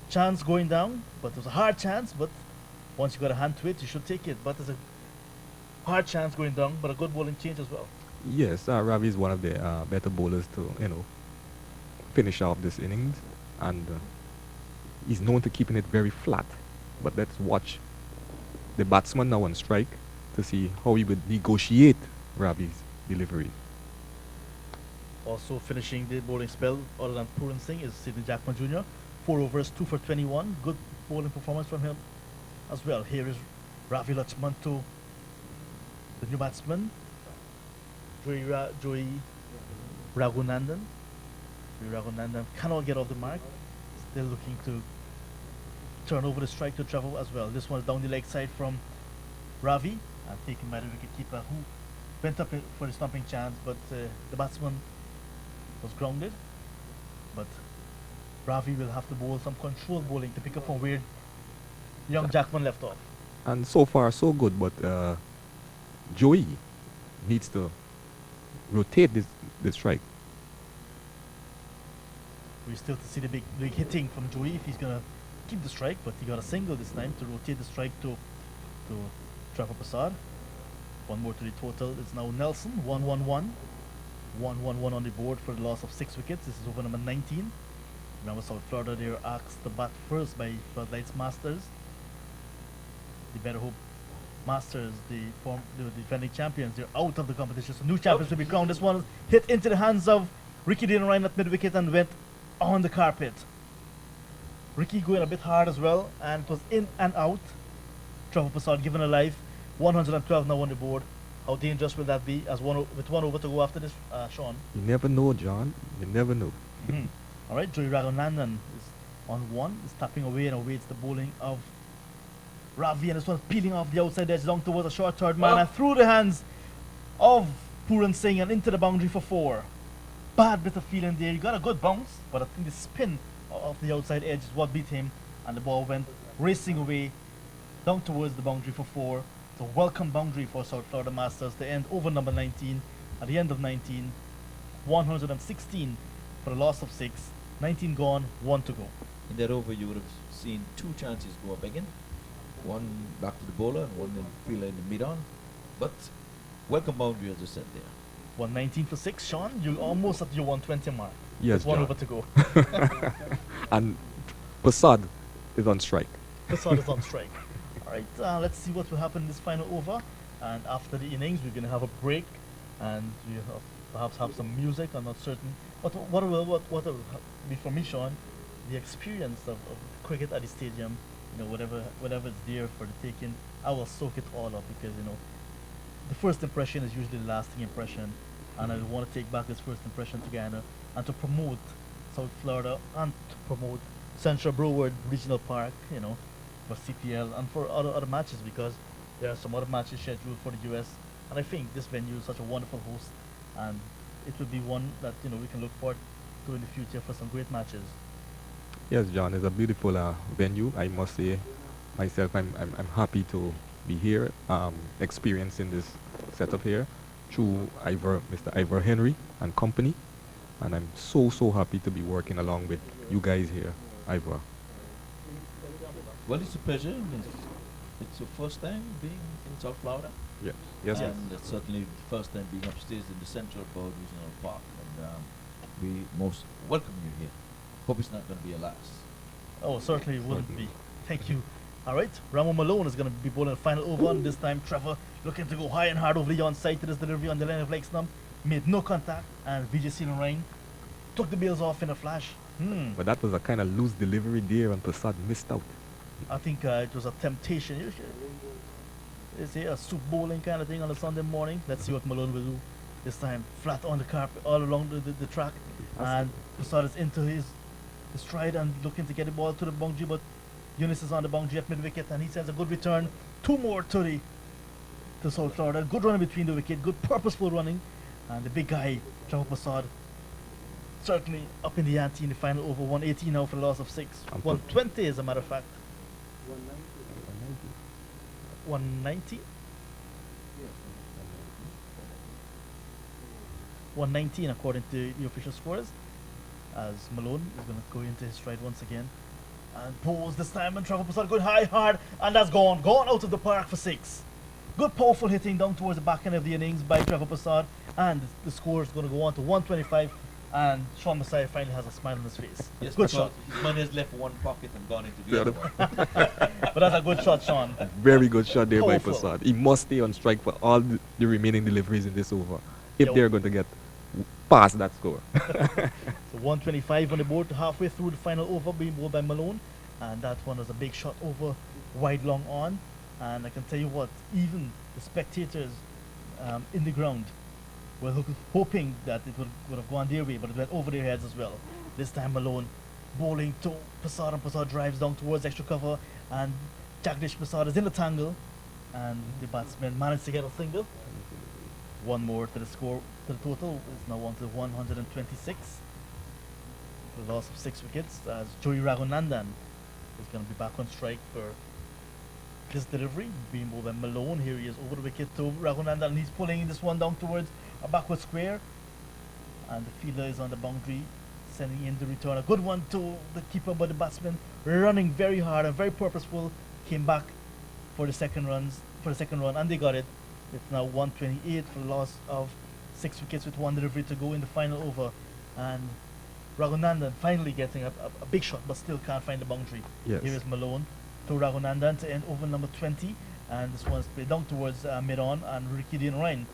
chance going down, but it was a hard chance, but once you got a hand to it, you should take it. But it's a hard chance going down, but a good bowling change as well. Yes, Ravi is one of the better bowlers to, finish off this innings. And he's known to keeping it very flat. But let's watch the batsman now on strike to see how he would negotiate Ravi's delivery. Also finishing the bowling spell, other than Puran Singh, is Sidney Jackman Jr. 4 overs, 2 for 21. Good bowling performance from him as well. Here is Ravi Lachman to the new batsman, Joey Raghunandan. Joey Raghunandan cannot get off the mark. Still looking to turn over the strike to Trevor as well. This one is down the leg side from Ravi, and taken by the wicketkeeper, who went up for the stumping chance, but the batsman was grounded. But Ravi will have to bowl some controlled bowling to pick up from where young Jackman left off. And so far so good, but Joey needs to rotate this strike. We still to see the big hitting from Joey if he's gonna keep the strike, but he got a single this time to rotate the strike to Trevor Passad. 1 more to the total. It's now Nelson 1-1-1. 1-1-1 on the board for the loss of 6 wickets. This is over number 19. Remember, South Florida, they were asked to bat first by Floodlights Masters. The Better Hope Masters, the defending champions, they're out of the competition. So new champions will be crowned. This one hit into the hands of Ricky Dana Ryan at mid-wicket and went on the carpet. Ricky going a bit hard as well, and it was in and out. Trevor Passad given a life. 112 now on the board. How dangerous will that be as with 1 over to go after this, Sean? You never know, John. You never know. All right, Joey Raghunandan is on 1. Is tapping away and awaits the bowling of Ravi, and this one's peeling off the outside edge long towards a short third man and through the hands of Puran Singh and into the boundary for 4. Bad bit of feeling there. He got a good bounce, but I think the spin of the outside edge is what beat him, and the ball went racing away down towards the boundary for 4. It's a welcome boundary for South Florida Masters to end over number 19. At the end of 19, 116 for the loss of 6. 19 gone, 1 to go. In that over, you would have seen 2 chances go up again. One back to the bowler and one in the fielder in the mid-on. But welcome boundary, as you said there. 119 for 6, Sean. You're almost at your 120 mark. Yes, There's 1 John. over to go. And Passad is on strike. Passad is on strike. All right, let's see what will happen in this final over. And after the innings, we're going to have a break, and we perhaps have some music. I'm not certain. But what will be for me, Sean, the experience of cricket at the stadium. Whatever it's there for the taking, I will soak it all up, because the first impression is usually the lasting impression, and I want to take back this first impression to Guyana and to promote South Florida and to promote Central Broward Regional Park, for CPL and for other matches, because there are some other matches scheduled for the US, and I think this venue is such a wonderful host, and it will be one that we can look forward to in the future for some great matches. Yes, John, it's a beautiful venue. I must say, myself, I'm happy to be here, experiencing this setup here through Mr. Ivor Henry and company. And I'm so happy to be working along with you guys here, Ivor. Well, it's a pleasure. It's your first time being in South Florida. Yes, yes, yes. And it's certainly the first time being upstairs in the Central Board Regional Park. And we most welcome you here. Hope it's not going to be a last. Oh, certainly wouldn't be. Thank you. All right, Ramon Malone is going to be bowling the final over. And this time, Trevor looking to go high and hard over the onside to this delivery on the line of leg stump. Made no contact, and Vijay Sinarain took the bails off in a flash. But that was a kind of loose delivery there, and Prasad missed out. I think it was a temptation. Is it a soup bowling kind of thing on a Sunday morning? Let's see what Malone will do this time. Flat on the carpet, all along the track. And Prasad is into his stride and looking to get the ball to the boundary, but Eunice is on the boundary at mid-wicket, and he sends a good return. 2 more to South Florida. Good running between the wicket, good purposeful running. And the big guy, Trevor Prasad, certainly up in the ante in the final over. 180 now for the loss of 6. 120 as a matter of fact. 190? 119 according to the official scores. As Malone is going to go into his stride once again. And pose this time, and Trevor Prasad going high, hard, and that's gone out of the park for 6. Good powerful hitting down towards the back end of the innings by Trevor Prasad, and the score is going to go on to 125, and Sean Messiah finally has a smile on his face. Yes, good shot. His money has left one pocket and gone into the other one. But that's a good shot, Sean. Very good shot there Powerful. by Prasad. He must stay on strike for all the remaining deliveries in this over if they're going to get past that score. So 125 on the board halfway through the final over being bowled by Malone, and that one was a big shot over wide long on. And I can tell you what, even the spectators in the ground were hoping that it would have gone their way, but it went over their heads as well. This time Malone bowling to Prasad, and Prasad drives down towards extra cover, and Jagdish Prasad is in the tangle, and the batsman managed to get a single. One more to the score, to the total is now on to 126. The loss of 6 wickets as Joey Raghunandan is going to be back on strike for this delivery, being bowled by Malone. Here he is over the wicket to Raghunandan, and he's pulling this one down towards a backward square, and the fielder is on the boundary sending in the return. A good one to the keeper, but the batsman running very hard and very purposeful came back for the second run, and they got it. It's now 128 for the loss of 6 wickets with 1 delivery to go in the final over, and Raghunandan finally getting a big shot, but still can't find the boundary. Yes. Here is Malone to Raghunandan to end over number 20, and this one's played down towards mid-on, and Ricky Dean Ryan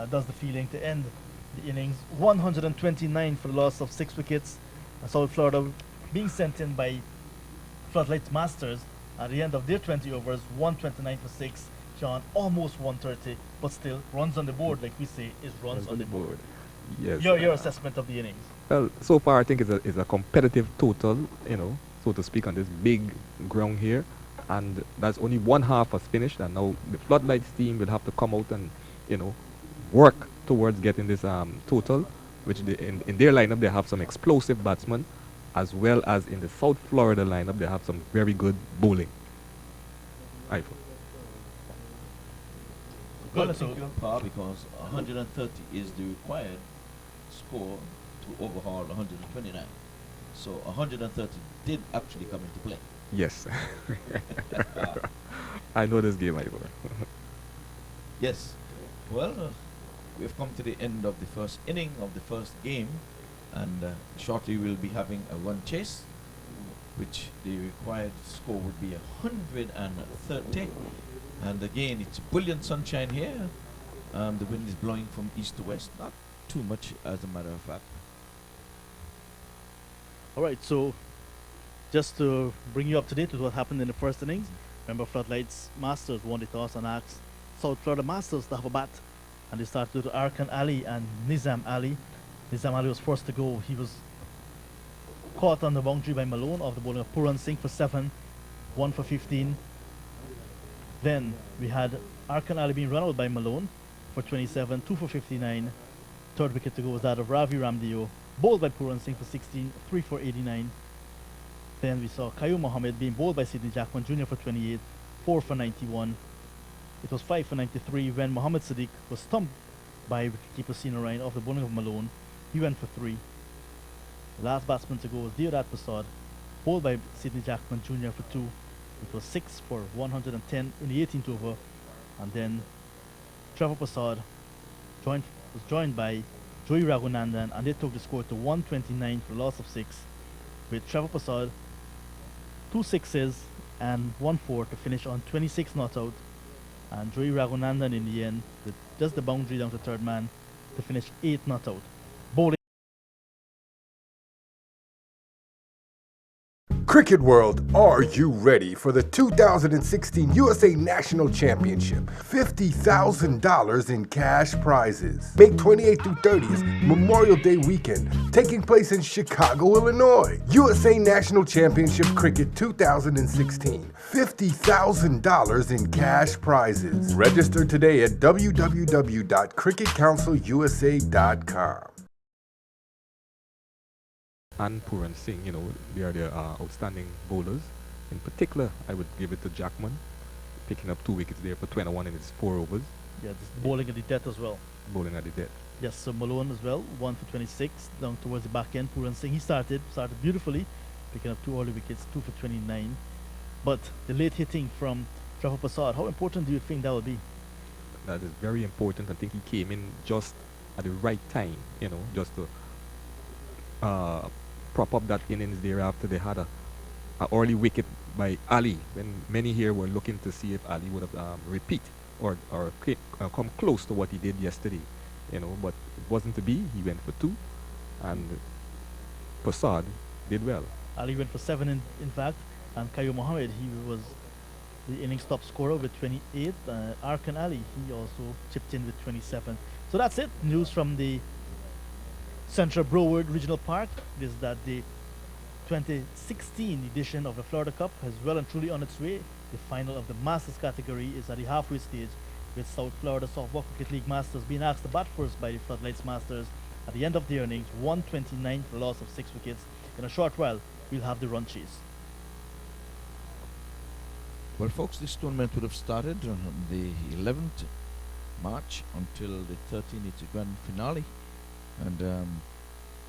does the fielding to end the innings. 129 for the loss of 6 wickets. South Florida being sent in by Floodlights Masters at the end of their 20 overs, 129 for 6. John, almost 130, but still runs on the board, like we say, is runs on the board. Yes. Your assessment of the innings. Well, so far I think it's a competitive total, so to speak, on this big ground here, and that's only one half has finished, and now the Floodlights team will have to come out and work towards getting this total, which in their lineup they have some explosive batsmen, as well as in the South Florida lineup they have some very good bowling. Well, I think you're on par because 130 is the required score to overhaul 129. So 130 did actually come into play. Yes. I know this game, Ivor. Yes. Well, we've come to the end of the first inning of the first game, and shortly we'll be having a run chase, which the required score would be 130. And again, it's brilliant sunshine here. The wind is blowing from east to west, not too much as a matter of fact. Alright, so just to bring you up to date with what happened in the first innings, remember Floodlights Masters won the toss and asked South Florida Masters to have a bat, and they started with Arkan Ali and Nizam Ali. Nizam Ali was first to go. He was caught on the boundary by Malone off the bowling of Puran Singh for 7, 1 for 15. Then we had Arkan Ali being run out by Malone for 27, 2 for 59. Third wicket to go was that of Ravi Ramdeo, bowled by Puran Singh for 16, 3 for 89. Then we saw Qayyum Mohammed being bowled by Sidney Jackman Jr. for 28, 4 for 91. It was 5 for 93 when Mohammed Sadiq was stumped by wicketkeeper Sina Ryan off the bowling of Malone. He went for 3. The last batsman to go was Deodat Prasad, bowled by Sidney Jackman Jr. for 2. It was 6 for 110 in the 18th over, and then Trevor Prasad was joined by Joey Raghunandan, and they took the score to 129 for a loss of 6, with Trevor Prasad 2 sixes and 1 4 to finish on 26 not out, and Joey Raghunandan in the end with just the boundary down to third man to finish 8 not out. Bowling. Cricket World, are you ready for the 2016 USA National Championship? $50,000 in cash prizes. May 28th through 30th, Memorial Day weekend, taking place in Chicago, Illinois. USA National Championship Cricket 2016. $50,000 in cash prizes. Register today at www.cricketcouncilusa.com. And Puran Singh, they are the outstanding bowlers. In particular, I would give it to Jackman, picking up 2 wickets there for 21 in his 4 overs. Yeah, just bowling at the death as well. Bowling at the death. Yes, so Malone as well, 1 for 26 down towards the back end. Puran Singh, he started beautifully, picking up 2 early wickets, 2 for 29. But the late hitting from Trevor Prasad, how important do you think that will be? That is very important. I think he came in just at the right time, just to prop up that innings there after they had a early wicket by Ali, when many here were looking to see if Ali would have repeat or come close to what he did yesterday, but it wasn't to be. He went for 2, and Prasad did well. Ali went for 7 in fact, and Kayu Mohammed, he was the innings top scorer with 28. Arkan Ali, he also chipped in with 27. So that's it. News from the Central Broward Regional Park is that the 2016 edition of the Florida Cup has well and truly on its way. The final of the Masters category is at the halfway stage, with South Florida Softball Cricket League Masters being asked to bat first by the Floodlights Masters. At the end of the innings, 129 for a loss of 6 wickets. In a short while, we'll have the run chase. Well, folks, this tournament would have started on the 11th March until the 13th. It's a grand finale. And we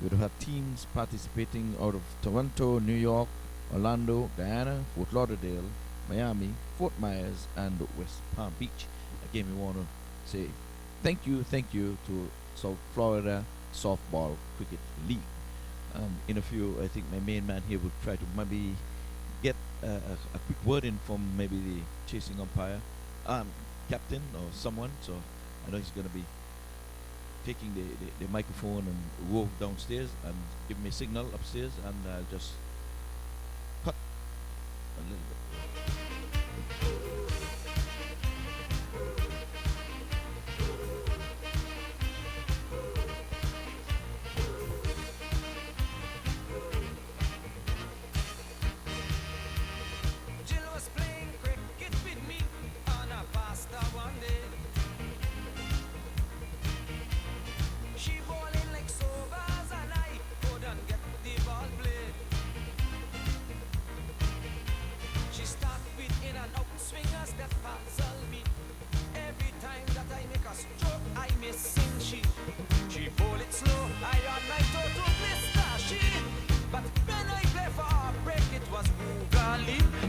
would have had teams participating out of Toronto, New York, Orlando, Guyana, Fort Lauderdale, Miami, Fort Myers, and West Palm Beach. Again, we want to say thank you to South Florida Softball Cricket League. In a few, I think my main man here would try to maybe get a quick word in from maybe the chasing umpire, captain or someone. So I know he's going to be taking the microphone and go downstairs and give me a signal upstairs, and I'll just cut a little bit.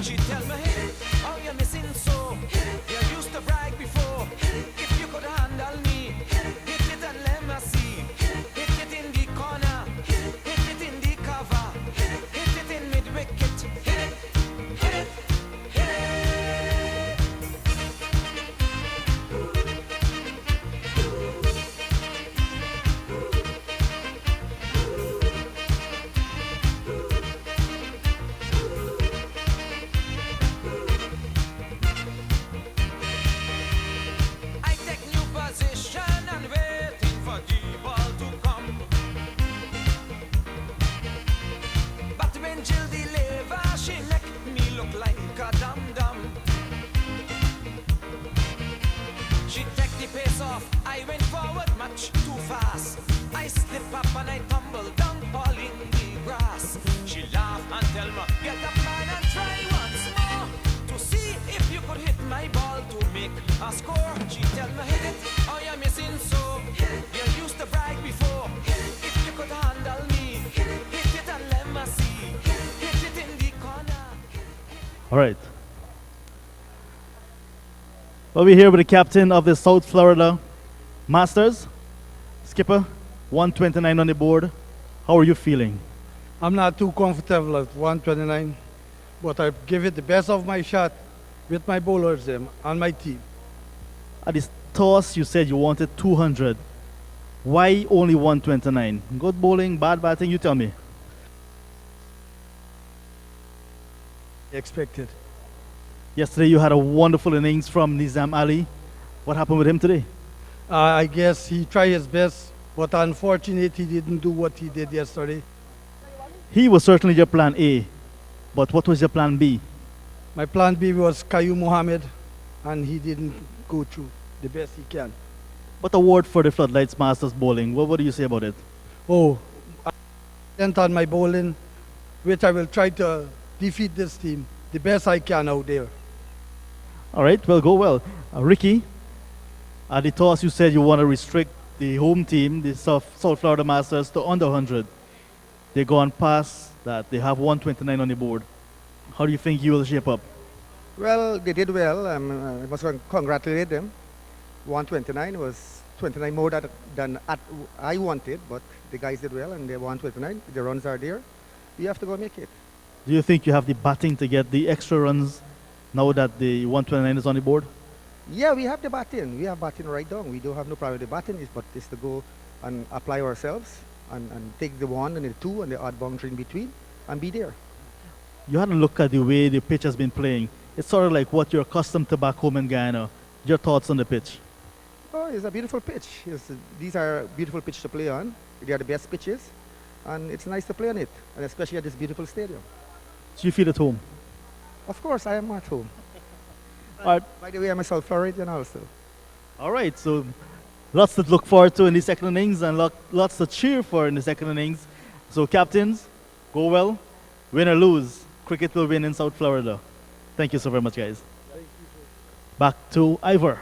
She tell me, hey, how you missing so? You used to brag before. If you could handle me, hit it and let me see. Hit it in the corner, hit it in the cover, hit it in mid-wicket. Hit it, hit it, hit it. I went forward much too fast. I slip up and I tumble down all in the grass. She laughed and tell me, get up man and try once more, to see if you could hit my ball to make a All right. Well, we're here with the captain of the South Florida Masters, Skipper, 129 on the board. How are you feeling? I'm not too comfortable at 129, but I give it the best of my shot with my bowlers and my team. At this toss, you said you wanted 200. Why only 129? Good bowling, bad batting, you tell me. Expected. Yesterday you had a wonderful innings from Nizam Ali. What happened with him today? I guess he tried his best, but unfortunately he didn't do what he did yesterday. He was certainly your plan A, but what was your plan B? My plan B was Qayyum Mohammed, and he didn't go through the best he can. What award for the Floodlights Masters bowling? What do you say about it? Oh, I went on my bowling, which I will try to defeat this team the best I can out there. All right, well, go well. Ricky, at the toss you said you want to restrict the home team, the South Florida Masters, to under 100. They've gone past that. They have 129 on the board. How do you think you will shape up? Well, they did well. I must congratulate them. 129 was 29 more than I wanted, but the guys did well and they 129. The runs are there. You have to go make it. Do you think you have the batting to get the extra runs now that the 129 is on the board? Yeah, we have the batting. We have batting right down. We don't have no problem with the batting, but it's to go and apply ourselves and take the 1 and the 2 and the odd boundary in between and be there. You had a look at the way the pitch has been playing. It's sort of like what you're accustomed to back home in Guyana. Your thoughts on the pitch? Oh, it's a beautiful pitch. These are beautiful pitches to play on. They are the best pitches, and it's nice to play on it, and especially at this beautiful stadium. So you feel at home? Of course, I am at home. All right. By the way, I'm a South Floridian also. All right, so lots to look forward to in the second innings and lots to cheer for in the second innings. So captains, go well. Win or lose, cricket will win in South Florida. Thank you so very much, guys. Back to Ivor.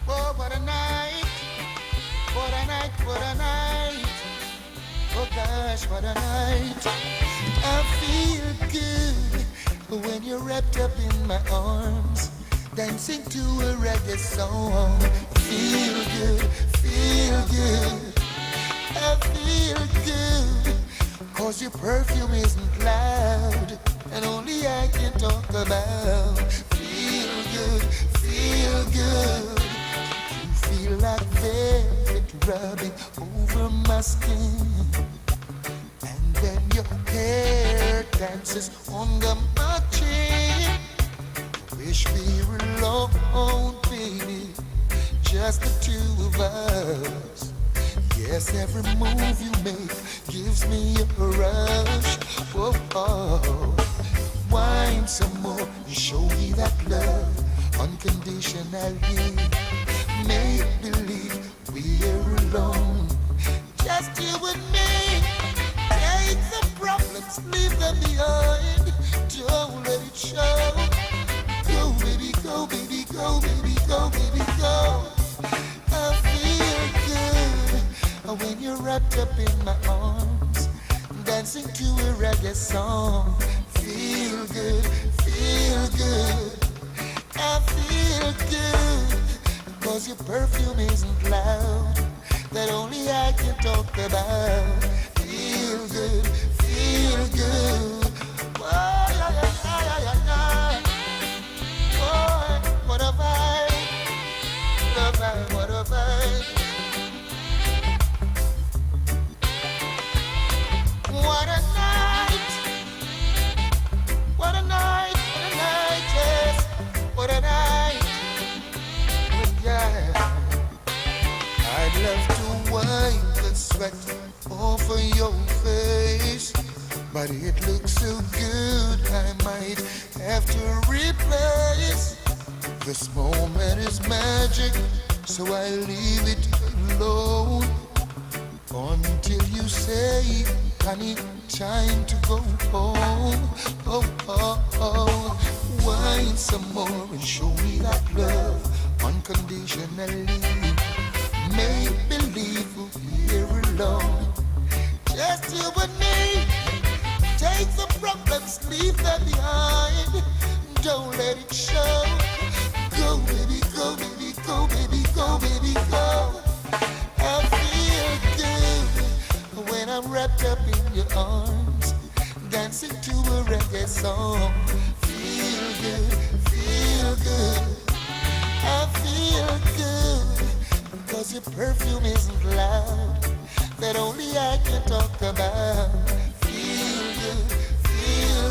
Oh, what a night, what a night, what a night. Oh gosh, what a night. I feel good when you're wrapped up in my arms, dancing to a reggae song. Feel good, feel good. I feel good, cause your perfume isn't loud, and only I can talk about. Feel good, feel good. You feel like velvet rubbing over my skin, and then your hair dances under my chin. Wish we were alone, baby, just the two of us. Yes, every move you make gives me a rush. Oh, oh. Wine some more and show me that love unconditionally. Make believe we're alone, just you and me. Take the problems, leave them behind. Don't let it show. Go, baby, go, baby, go, baby, go, baby, go. I feel good when you're wrapped up in my arms, dancing to a reggae song. Feel good, feel good. I feel good, cause your perfume isn't loud, that only I can talk about. Feel good, feel good. Oh, yeah, yeah, yeah, yeah, yeah. Oh, what a vibe, what a vibe, what a vibe. What a night, what a night, what a night, yes, what a night, yeah. I'd love to wipe the sweat off of your face, but it looks so good I might have to replace. This moment is magic, so I leave it alone until you say honey, time to go home. Oh, oh, oh. Wine some more and show me that love unconditionally. Make believe we'll be here alone, just you and me. Take the problems, leave them behind. Don't let it show. Go, baby, go, baby, go, baby, go, baby, go. I feel good when I'm wrapped up in your arms, dancing to a reggae song. Feel good, feel good. I feel good because your perfume isn't loud, that only I can talk about. Feel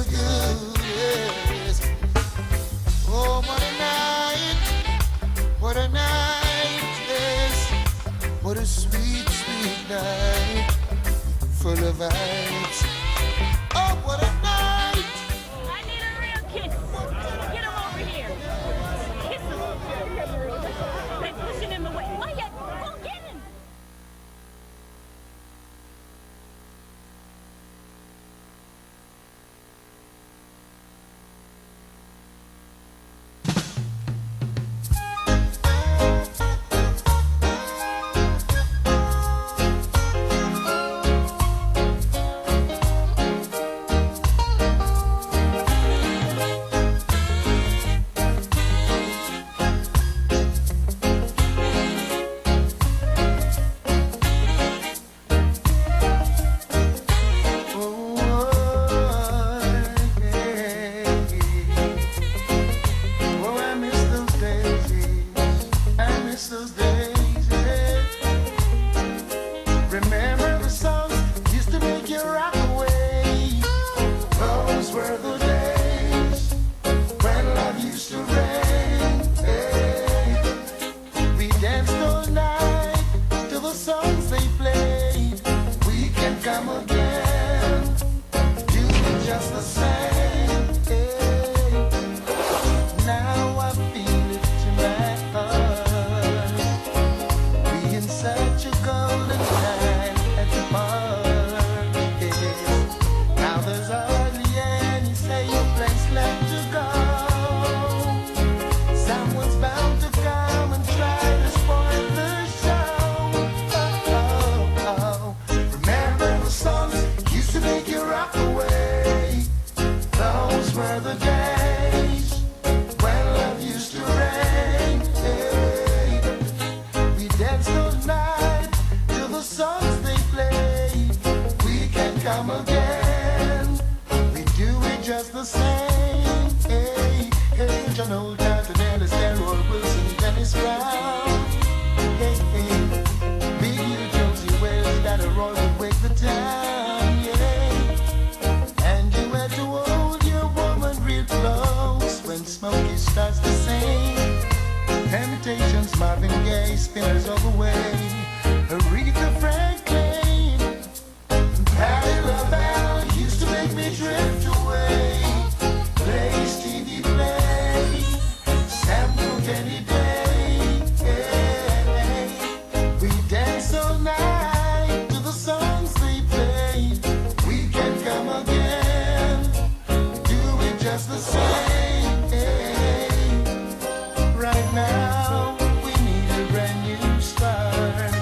good, yes. Oh, what a night, yes. What a sweet, sweet night, full of vibes. Oh, what a night. I need a real kiss. Get him over here. Kiss him. They pushing him away. Why you? Go get him. Right now, we need a brand new start.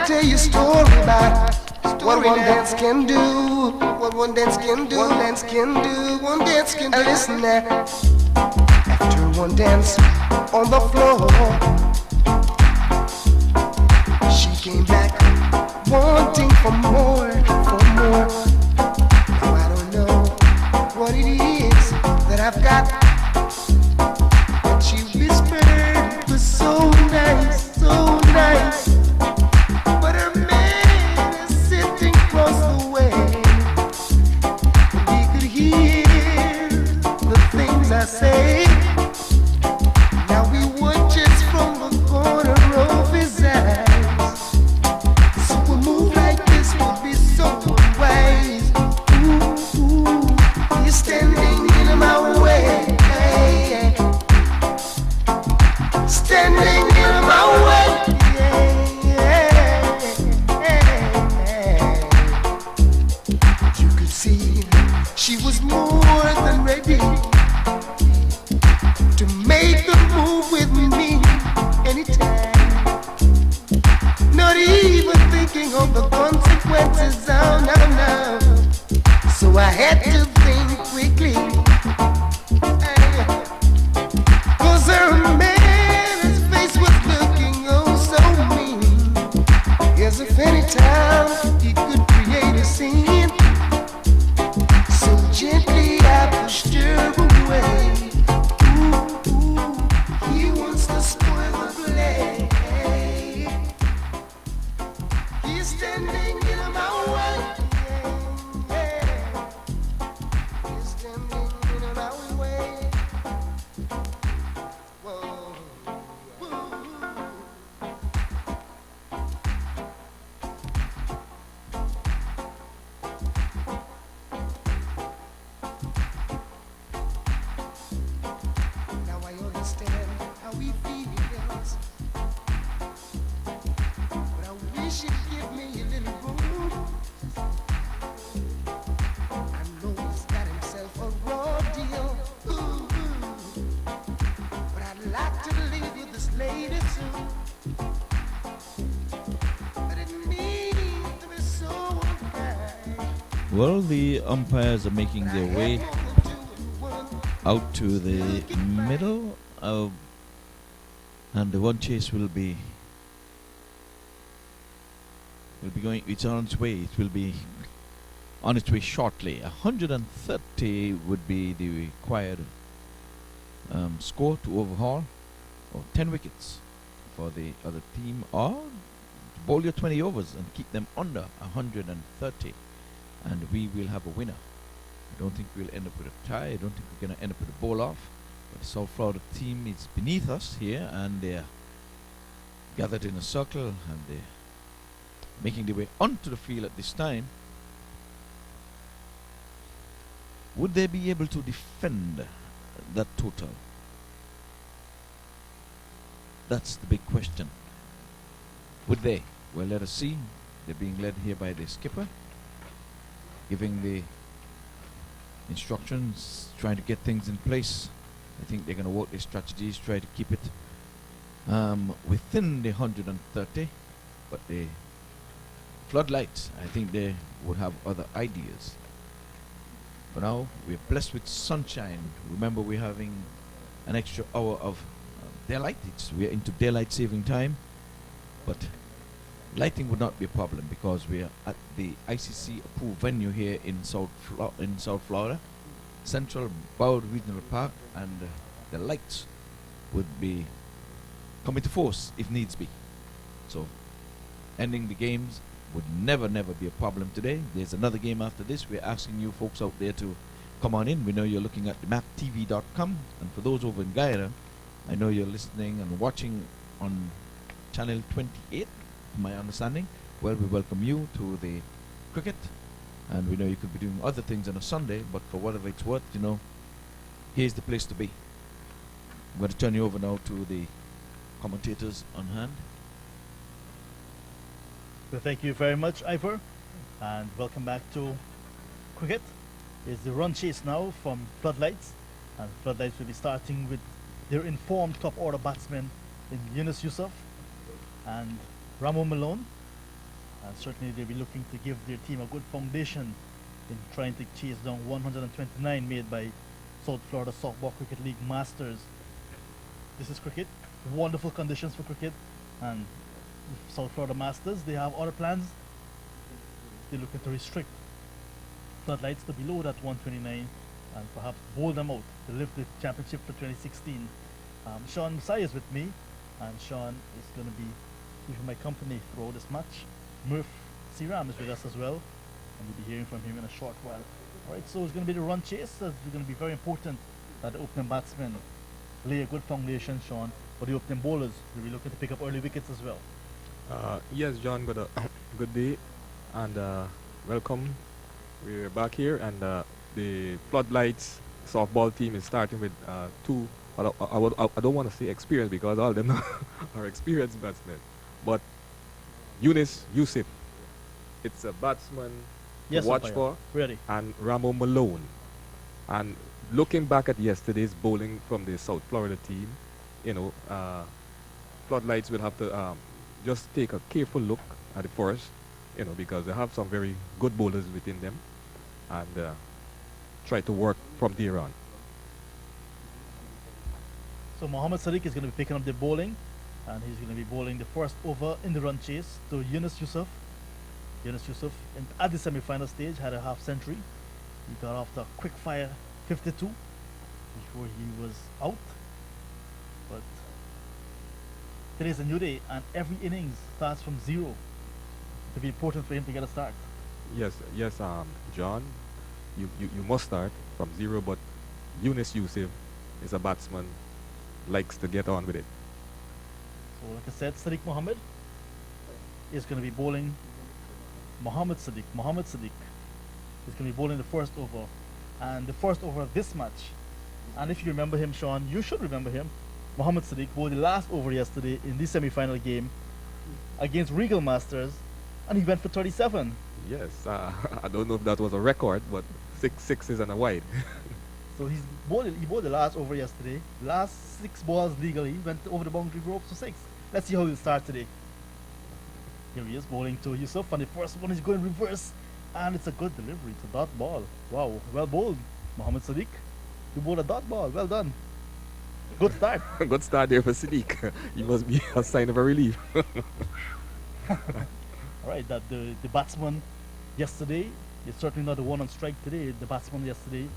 tell you a story about what one dance can do. What one dance can do. One dance can do. One dance can do. Listen now. After one dance on the floor, she came back wanting for more, for more. Now I don't know what it is that I've got, but she whispered it was so nice, so nice. But her man is sitting across the way, and he could hear the things I say. Now we watches from the corner of his eyes. So a move like this would be so unwise. Ooh, ooh, you're standing in my way. Standing in my way. You could see she was more than ready to make the move with me anytime. Not even thinking of the consequences, oh no, no. So I had to think quickly. Cause her man, his face was looking oh so mean. As if any time he could create a scene. So gently I pushed her away. He wants to spoil the play. He's standing in my way. He's standing in my way. Whoa. Now I understand how he feels, but I wish he'd give me a little room. I know he's got himself a raw deal, ooh, but I'd like to live with this lady too. I didn't mean to be so unkind. Well, the umpires are making their way out to the middle of, and the one chase will be going. It's on its way. It will be on its way shortly. 130 would be the required score to overhaul, or 10 wickets for the other team, or to bowl your 20 overs and keep them under 130, and we will have a winner. I don't think we'll end up with a tie. I don't think we're going to end up with a bowl off. But the South Florida team is beneath us here, and they're gathered in a circle, and they're making their way onto the field at this time. Would they be able to defend that total? That's the big question. Would they? Well, let us see. They're being led here by the skipper, giving the instructions, trying to get things in place. I think they're going to work their strategies, try to keep it within the 130, but the Floodlights, I think they would have other ideas. For now, we're blessed with sunshine. Remember, we're having an extra hour of daylight. We're into daylight saving time, but lighting would not be a problem because we are at the ICC approved venue here in South Florida, Central Broward Regional Park, and the lights would be coming to force if needs be. So ending the games would never be a problem today. There's another game after this. We're asking you folks out there to come on in. We know you're looking at themaptv.com, and for those over in Guyana, I know you're listening and watching on channel 28, my understanding. Well, we welcome you to the cricket, and we know you could be doing other things on a Sunday, but for whatever it's worth, you know, here's the place to be. I'm going to turn you over now to the commentators on hand. Well, thank you very much, Ivor, and welcome back to cricket. It's the run chase now from Floodlights, and Floodlights will be starting with their informed top order batsmen in Yunus Yusuf and Ramo Malone, And certainly they'll be looking to give their team a good foundation in trying to chase down 129 made by South Florida Softball Cricket League Masters. This is cricket, wonderful conditions for cricket, and South Florida Masters, they have other plans. They're looking to restrict Floodlights to below that 129 and perhaps bowl them out to lift the championship for 2016. Sean Messiah is with me, and Sean is going to be keeping my company throughout this match. Murph Siram is with us as well, and we'll be hearing from him in a short while. Alright, so it's going to be the run chase. It's going to be very important that the opening batsmen lay a good foundation, Sean, for the opening bowlers. They'll be looking to pick up early wickets as well. Yes, John, good day and welcome. We're back here, and the Floodlights softball team is starting with two. I don't want to say experienced because all of them are experienced batsmen, but Yunus Yusuf, it's a batsman to watch for, ready, and Ramo Malone. And looking back at yesterday's bowling from the South Florida team, you know, Floodlights will have to just take a careful look at the first, you know, because they have some very good bowlers within them, and try to work from there on. So Mohammad Sadiq is going to be picking up the bowling, and he's going to be bowling the first over in the run chase to Yunus Yusuf. Yunus Yusuf at the semi-final stage had a half century. He got off the quick fire 52 before he was out. But today's a new day, and every innings starts from zero. It'll be important for him to get a start. Yes, John, you must start from zero, but Yunus Yusuf is a batsman, likes to get on with it. So like I said, Sadiq Mohammed is going to be bowling. Mohammad Sadiq is going to be bowling the first over, and the first over of this match. And if you remember him, Sean, you should remember him. Mohammad Sadiq bowled the last over yesterday in the semi-final game against Regal Masters, and he went for 37. Yes, I don't know if that was a record, but 6 sixes and a wide. So he bowled the last over yesterday. Last 6 balls legally, went over the boundary ropes for 6. Let's see how he'll start today. Here he is bowling to Yusuf, and the first one is going reverse, and it's a good delivery to dot ball. Wow, well bowled, Mohammad Sadiq. You bowled a dot ball, well done. Good start. Good start there for Sadiq. He must be a sign of a relief. Alright, that the batsman yesterday is certainly not the one on strike today. The batsman yesterday,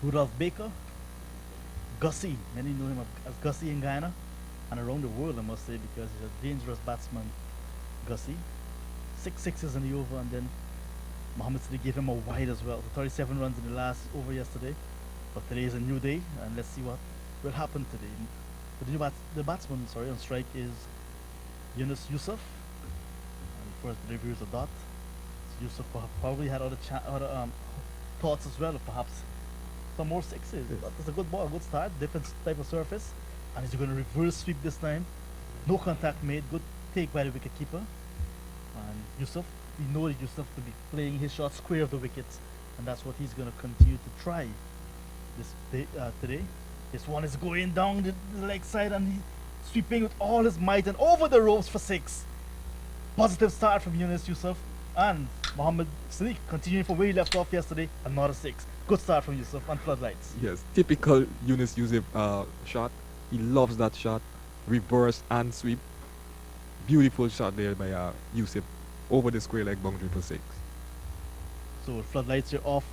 Rudolph Baker, Gussie. Many know him as Gussie in Guyana and around the world, I must say, because he's a dangerous batsman. Gussie, 6 sixes in the over, and then Mohammad Sadiq gave him a wide as well. 37 runs in the last over yesterday. But today is a new day, and let's see what will happen today. The batsman, on strike is Yunus Yusuf. And first delivery is a dot. So Yusuf probably had other thoughts as well, perhaps some more sixes. Yes. But it's a good ball, a good start, different type of surface. And he's going to reverse sweep this time. No contact made, good take by the wicket keeper. And Yusuf, we know Yusuf to be playing his shot square of the wickets, and that's what he's going to continue to try this day, today. This one is going down the leg side, and he's sweeping with all his might and over the ropes for 6. Positive start from Yunus Yusuf, and Mohammad Sadiq continuing from where he left off yesterday, another 6. Good start from Yusuf on Floodlights. Yes, typical Yunus Yusuf shot. He loves that shot, reverse and sweep. Beautiful shot there by Yusuf over the square leg boundary for 6. So Floodlights are off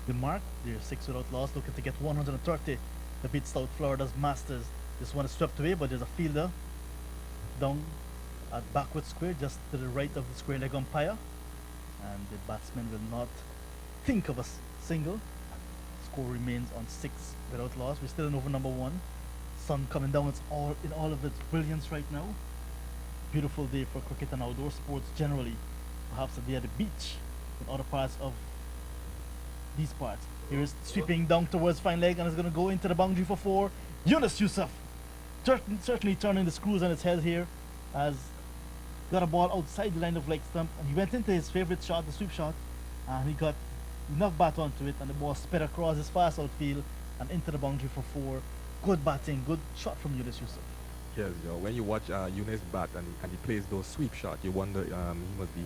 the mark. They're 6 without loss, looking to get 130 to beat South Florida's Masters. This one is swept away, but there's a fielder down at backward square, just to the right of the square leg umpire, and the batsman will not think of a single. Score remains on 6 without loss. We're still in over number 1. Sun coming down, it's all in all of its brilliance right now. Beautiful day for cricket and outdoor sports generally. Perhaps a day at the beach in other parts of these parts. Here's sweeping down towards fine leg, and is going to go into the boundary for 4. Yunus Yusuf certainly turning the screws on his head here, as got a ball outside the line of leg stump, and he went into his favorite shot, the sweep shot, and he got enough bat onto it, and the ball sped across his fast outfield and into the boundary for 4. Good batting, good shot from Yunus Yusuf. Yes, Joe. When you watch Yunus bat and he plays those sweep shots, you wonder he must be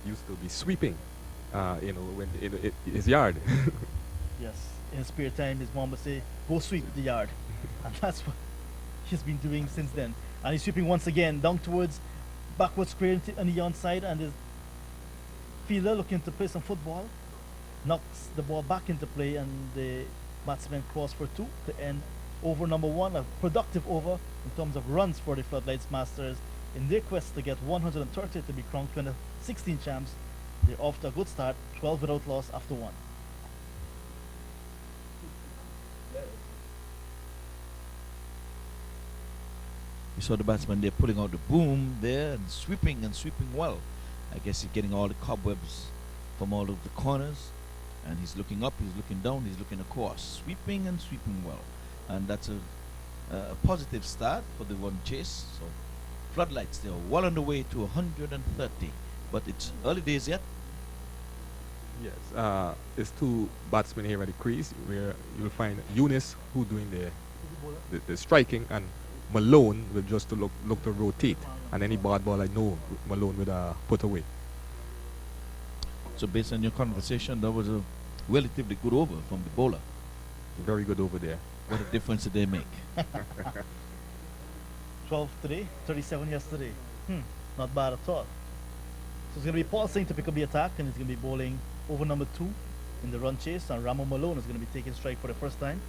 used to be sweeping, when his yard. Yes, in his spare time, his mom would say, "Go sweep the yard," and that's what he's been doing since then. And he's sweeping once again down towards backward square on the onside, and his fielder looking to play some football knocks the ball back into play, and the batsman cross for two to end over number one, a productive over in terms of runs for the Floodlights Masters in their quest to get 130 to be crowned 2016 champs. They're off to a good start, 12 without loss after one. You saw the batsman there pulling out the boom there and sweeping well. I guess he's getting all the cobwebs from all of the corners, and he's looking up, he's looking down, he's looking across, sweeping well. And that's a positive start for the one chase. So Floodlights, they are well on the way to 130, but it's early days yet. Yes, there's two batsmen here at the crease where you'll find Yunus who doing the striking, and Malone will just to look to rotate, and any bad ball I know Malone would put away. So based on your conversation, that was a relatively good over from the bowler. Very good over there. What a difference did they make? 12 today, 37 yesterday. Not bad at all. So it's going to be Paul Singh to pick up the attack, and he's going to be bowling over number 2 in the run chase, and Ramo Malone is going to be taking strike for the first time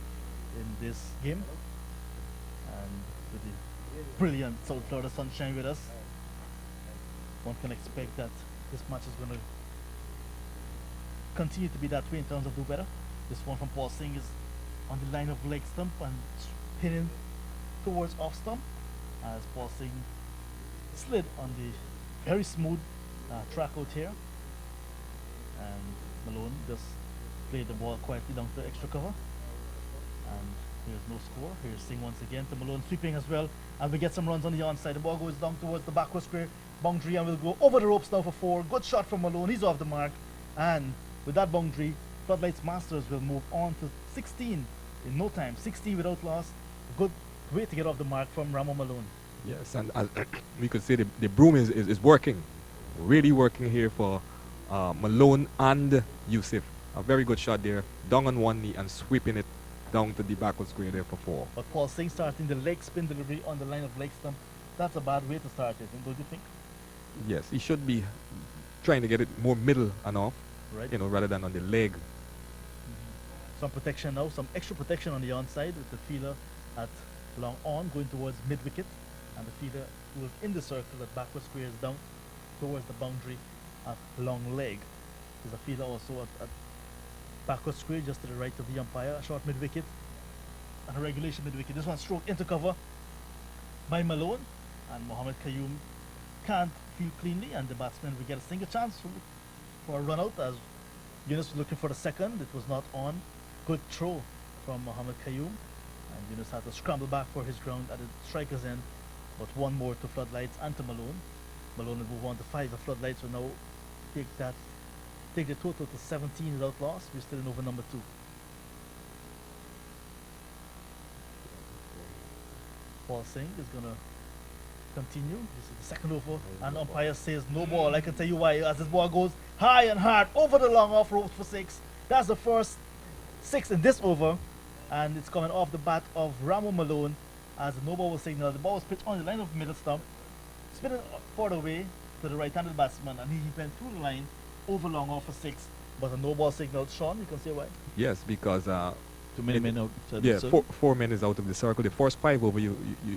in this game. And with the brilliant South Florida sunshine with us, one can expect that this match is going to continue to be that way in terms of do better. This one from Paul Singh is on the line of leg stump and spinning towards off stump as Paul Singh slid on the very smooth track out here, and Malone just played the ball quietly down to extra cover, and here's no score. Here's Singh once again to Malone sweeping as well, and we get some runs on the onside. The ball goes down towards the backward square boundary and will go over the ropes now for 4. Good shot from Malone, he's off the mark, and with that boundary, Floodlights Masters will move on to 16 in no time. 16 without loss. Good way to get off the mark from Ramo Malone. Yes, and as we could say, the broom is working, really working here for Malone and Yusuf. A very good shot there, down on one knee and sweeping it down to the backward square there for 4. But Paul Singh starting the leg spin delivery on the line of leg stump, that's a bad way to start it, don't you think? Yes, he should be trying to get it more middle and off, right? Rather than on the leg. Some protection now, some extra protection on the onside with the fielder at long on going towards mid wicket, and the fielder who was in the circle at backward squares down towards the boundary at long leg. There's a fielder also at backward square just to the right of the umpire, a short mid wicket and a regulation mid wicket. This one stroked into cover by Malone, and Mohammed Qayyum can't field cleanly, and the batsman will get a single chance for a run out as Yunus was looking for the second. It was not on. Good throw from Mohammed Qayyum, and Yunus had to scramble back for his ground at the striker's end, but one more to Floodlights and to Malone. Malone will move on to 5. The Floodlights will now take the total to 17 without loss. We're still in over number 2. Paul Singh is gonna continue. This is the second over, and umpire says no ball. I can tell you why, as this ball goes high and hard over the long off rope for 6. That's the first 6 in this over, and it's coming off the bat of Ramo Malone as the no ball was signaled. The ball was pitched on the line of middle stump, spinning further away to the right-handed batsman, and he went through the line over long off for 6, but a no ball signaled. Sean, you can say why? Yes, because 2 men out. Yeah, four men is out of the circle. The first 5 over, you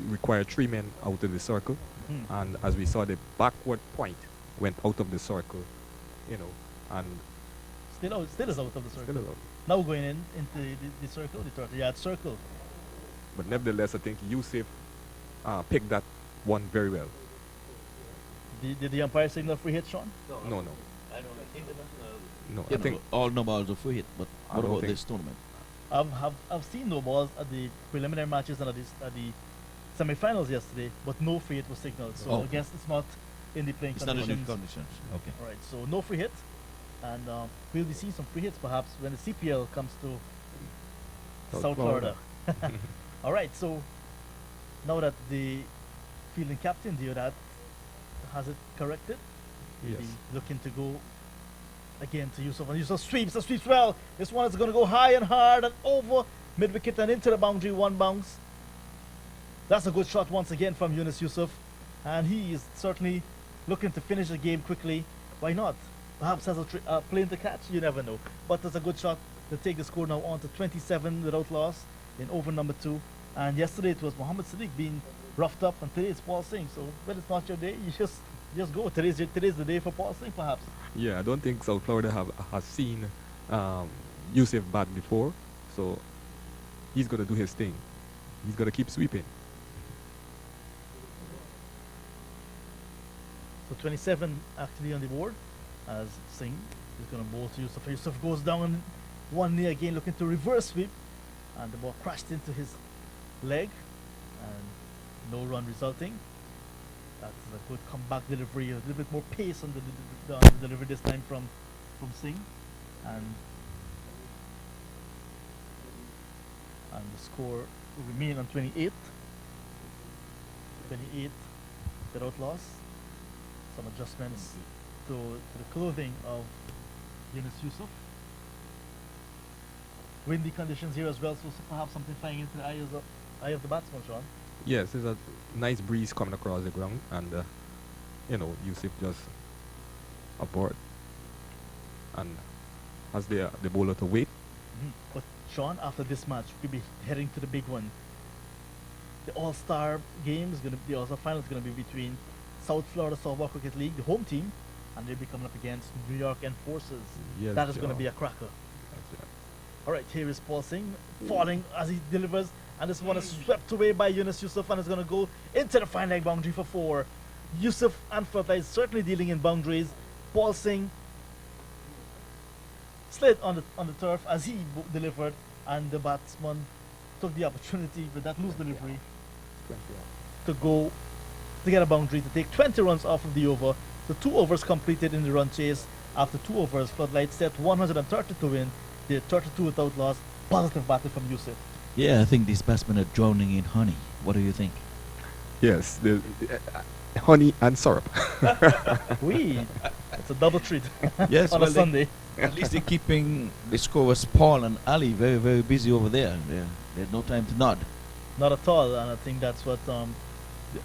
require 3 men out of the circle, and as we saw, the backward point went out of the circle, and still is out of the circle. Still out. Now going into the circle, the 30-yard circle. But nevertheless, I think Yusuf picked that one very well. Did the umpire signal free hit, Sean? No. I don't think No, I I think all no balls are free hit, but I what don't about think- this tournament? I've seen no balls at the preliminary matches and at the semi-finals yesterday, but no free hit was signaled. So Oh. I guess it's not in the playing It's not in conditions. the conditions. Okay. All right, so no free hit, and we'll be seeing some free hits perhaps when the CPL comes to South Florida. All right, so now that the fielding captain there that has it corrected. Yes. He's looking to go again to Yusuf, and Yusuf sweeps and sweeps well. This one is going to go high and hard and over mid wicket and into the boundary, one bounce. That's a good shot once again from Yunus Yusuf, and he is certainly looking to finish the game quickly. Why not? Perhaps has a plane to catch, you never know. But it's a good shot to take the score now on to 27 without loss in over number 2. And yesterday it was Mohammad Sadiq being roughed up, and today it's Paul Singh. So when it's not your day, you just go. Today's the day for Paul Singh, perhaps. Yeah, I don't think South Florida has seen Yusuf bat before, so he's gonna do his thing. He's gonna keep sweeping. So 27 actually on the board as Singh is going to bowl to Yusuf. Yusuf goes down on one knee again, looking to reverse sweep, and the ball crashed into his leg, and no run resulting. That's a good comeback delivery, a little bit more pace on the delivery this time from Singh, and the score will remain on 28 without loss. Some adjustments to the clothing of Yunus Yusuf. Windy conditions here as well, so perhaps something flying into the eye of the batsman, Sean. Yes, there's a nice breeze coming across the ground, and Yusuf just aboard and has the bowler to wait. But Sean, after this match, we'll be heading to the big one. The All-Star game is the All-Star final is going to be between South Florida Softball Cricket League, the home team, and they'll be coming up against New York Enforcers. Yes, that is going to be a cracker. All right, here is Paul Singh falling as he delivers, and this one is swept away by Yunus Yusuf, and is going to go into the fine leg boundary for 4. Yusuf and Floodlights certainly dealing in boundaries. Paul Singh slid on the turf as he delivered, and the batsman took the opportunity with that loose delivery to go to get a boundary to take 20 runs off of the over. The 2 overs completed in the run chase. After 2 overs, Floodlights set 130 to win. They had 32 without loss. Positive batting from Yusuf. Yeah, I think these batsmen are drowning in honey. What do you think? Yes, the honey and syrup. It's a double treat. Yes, on a Sunday. At least they're keeping the scorers Paul and Ali very, very busy over there. They had no time to nod. Not at all, and I think that's what the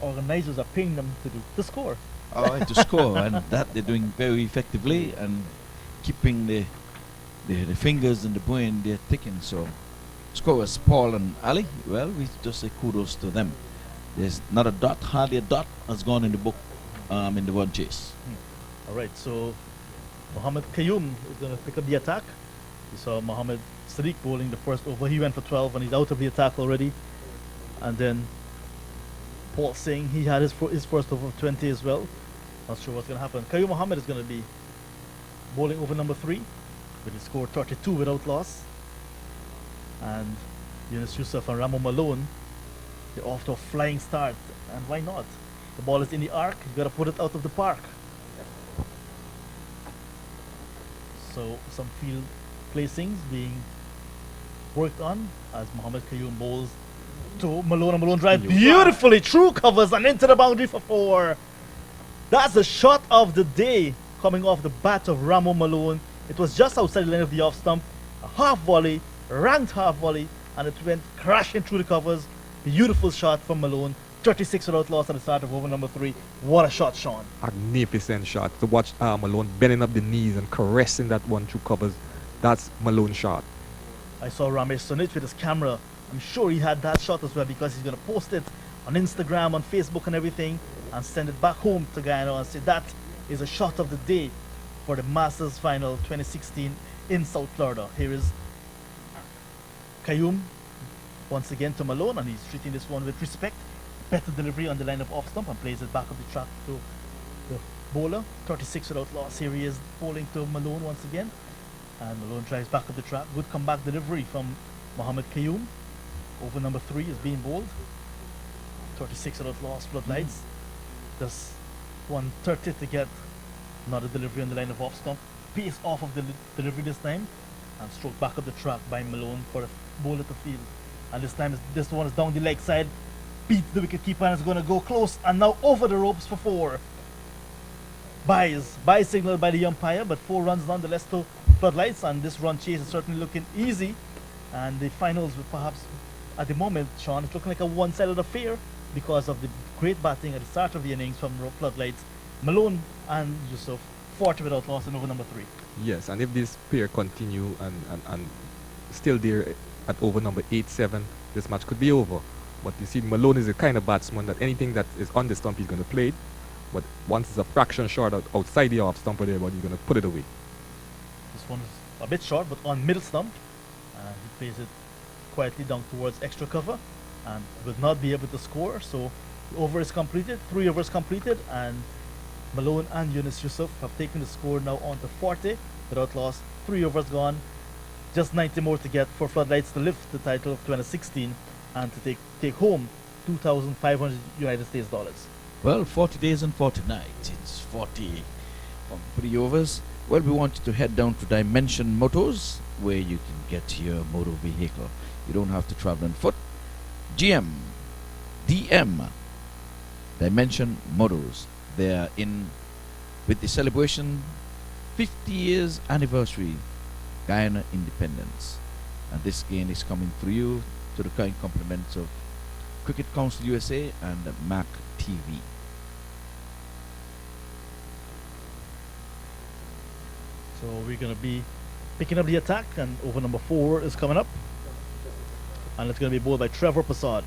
organizers are paying them to do, to score. Oh, to score, and that they're doing very effectively and keeping the fingers and the brain they're ticking. So, scorers Paul and Ali, well, we just say kudos to them. There's not a dot, hardly a dot has gone in the book in the run chase. All right, so Mohammad Qayyum is going to pick up the attack. We saw Mohammad Sadiq bowling the first over. He went for 12 and he's out of the attack already. And then Paul Singh, he had his first over of 20 as well. Not sure what's going to happen. Qayyum Mohammed is going to be bowling over number 3 with his score 32 without loss. And Yunus Yusuf and Ramo Malone, they're off to a flying start. And why not? The ball is in the arc. You got to put it out of the park. So some field placings being worked on as Mohammad Qayyum bowls to Malone, and Malone drives beautifully through covers and into the boundary for 4. That's the shot of the day coming off the bat of Ramo Malone. It was just outside the line of the off stump, a half volley, ranked half volley, and it went crashing through the covers. Beautiful shot from Malone. 36 without loss at the start of over number 3. What a shot, Sean. Magnificent shot. To watch Malone bending up the knees and caressing that one through covers. That's Malone's shot. I saw Ramesh Sunit with his camera. I'm sure he had that shot as well because he's going to post it on Instagram, on Facebook and everything and send it back home to Guyana and say that is a shot of the day for the Masters Final 2016 in South Florida. Here is Qayyum once again to Malone, and he's treating this one with respect. Better delivery on the line of off stump and plays it back up the track to the bowler. 36 without loss. Here he is bowling to Malone once again, and Malone drives back up the track. Good comeback delivery from Mohammad Qayyum. Over number 3 is being bowled. 36 without loss. Floodlights. Just 130 to get another delivery on the line of off stump. Pace off of the delivery this time, and stroke back up the track by Malone for a bowler to field. And this time this one is down the leg side. beats the wicketkeeper and is going to go close and now over the ropes for 4. Buys signal by the umpire, but 4 runs nonetheless to Floodlights, and this run chase is certainly looking easy. And the finals will perhaps, at the moment, Sean, it's looking like a one-sided affair because of the great batting at the start of the innings from Floodlights. Malone and Yusuf 40 without loss in over number 3. Yes, and if this pair continue and still there at over number 8-7, this match could be over. But you see, Malone is the kind of batsman that anything that is on the stump, he's going to play it. But once it's a fraction short outside the off stump or there, but he's going to put it away. This one is a bit short, but on middle stump. He plays it quietly down towards extra cover and will not be able to score. So the over is completed, 3 overs completed, and Malone and Yunus Yusuf have taken the score now on to 40 without loss. 3 overs gone, just 90 more to get for Floodlights to lift the title of 2016 and to take home 2,500 United States dollars. Well, 40 days and 40 nights. It's 40 from 3 overs. Well, we want you to head down to Dimension Motors, where you can get your motor vehicle. You don't have to travel on foot. GM, DM, Dimension Motors. They are in with the celebration 50 years anniversary, Guyana independence. And this gain is coming through you to the kind compliments of Cricket Council USA and Mac TV. So we're going to be picking up the attack, and over number 4 is coming up. And it's going to be bowled by Trevor Prasad.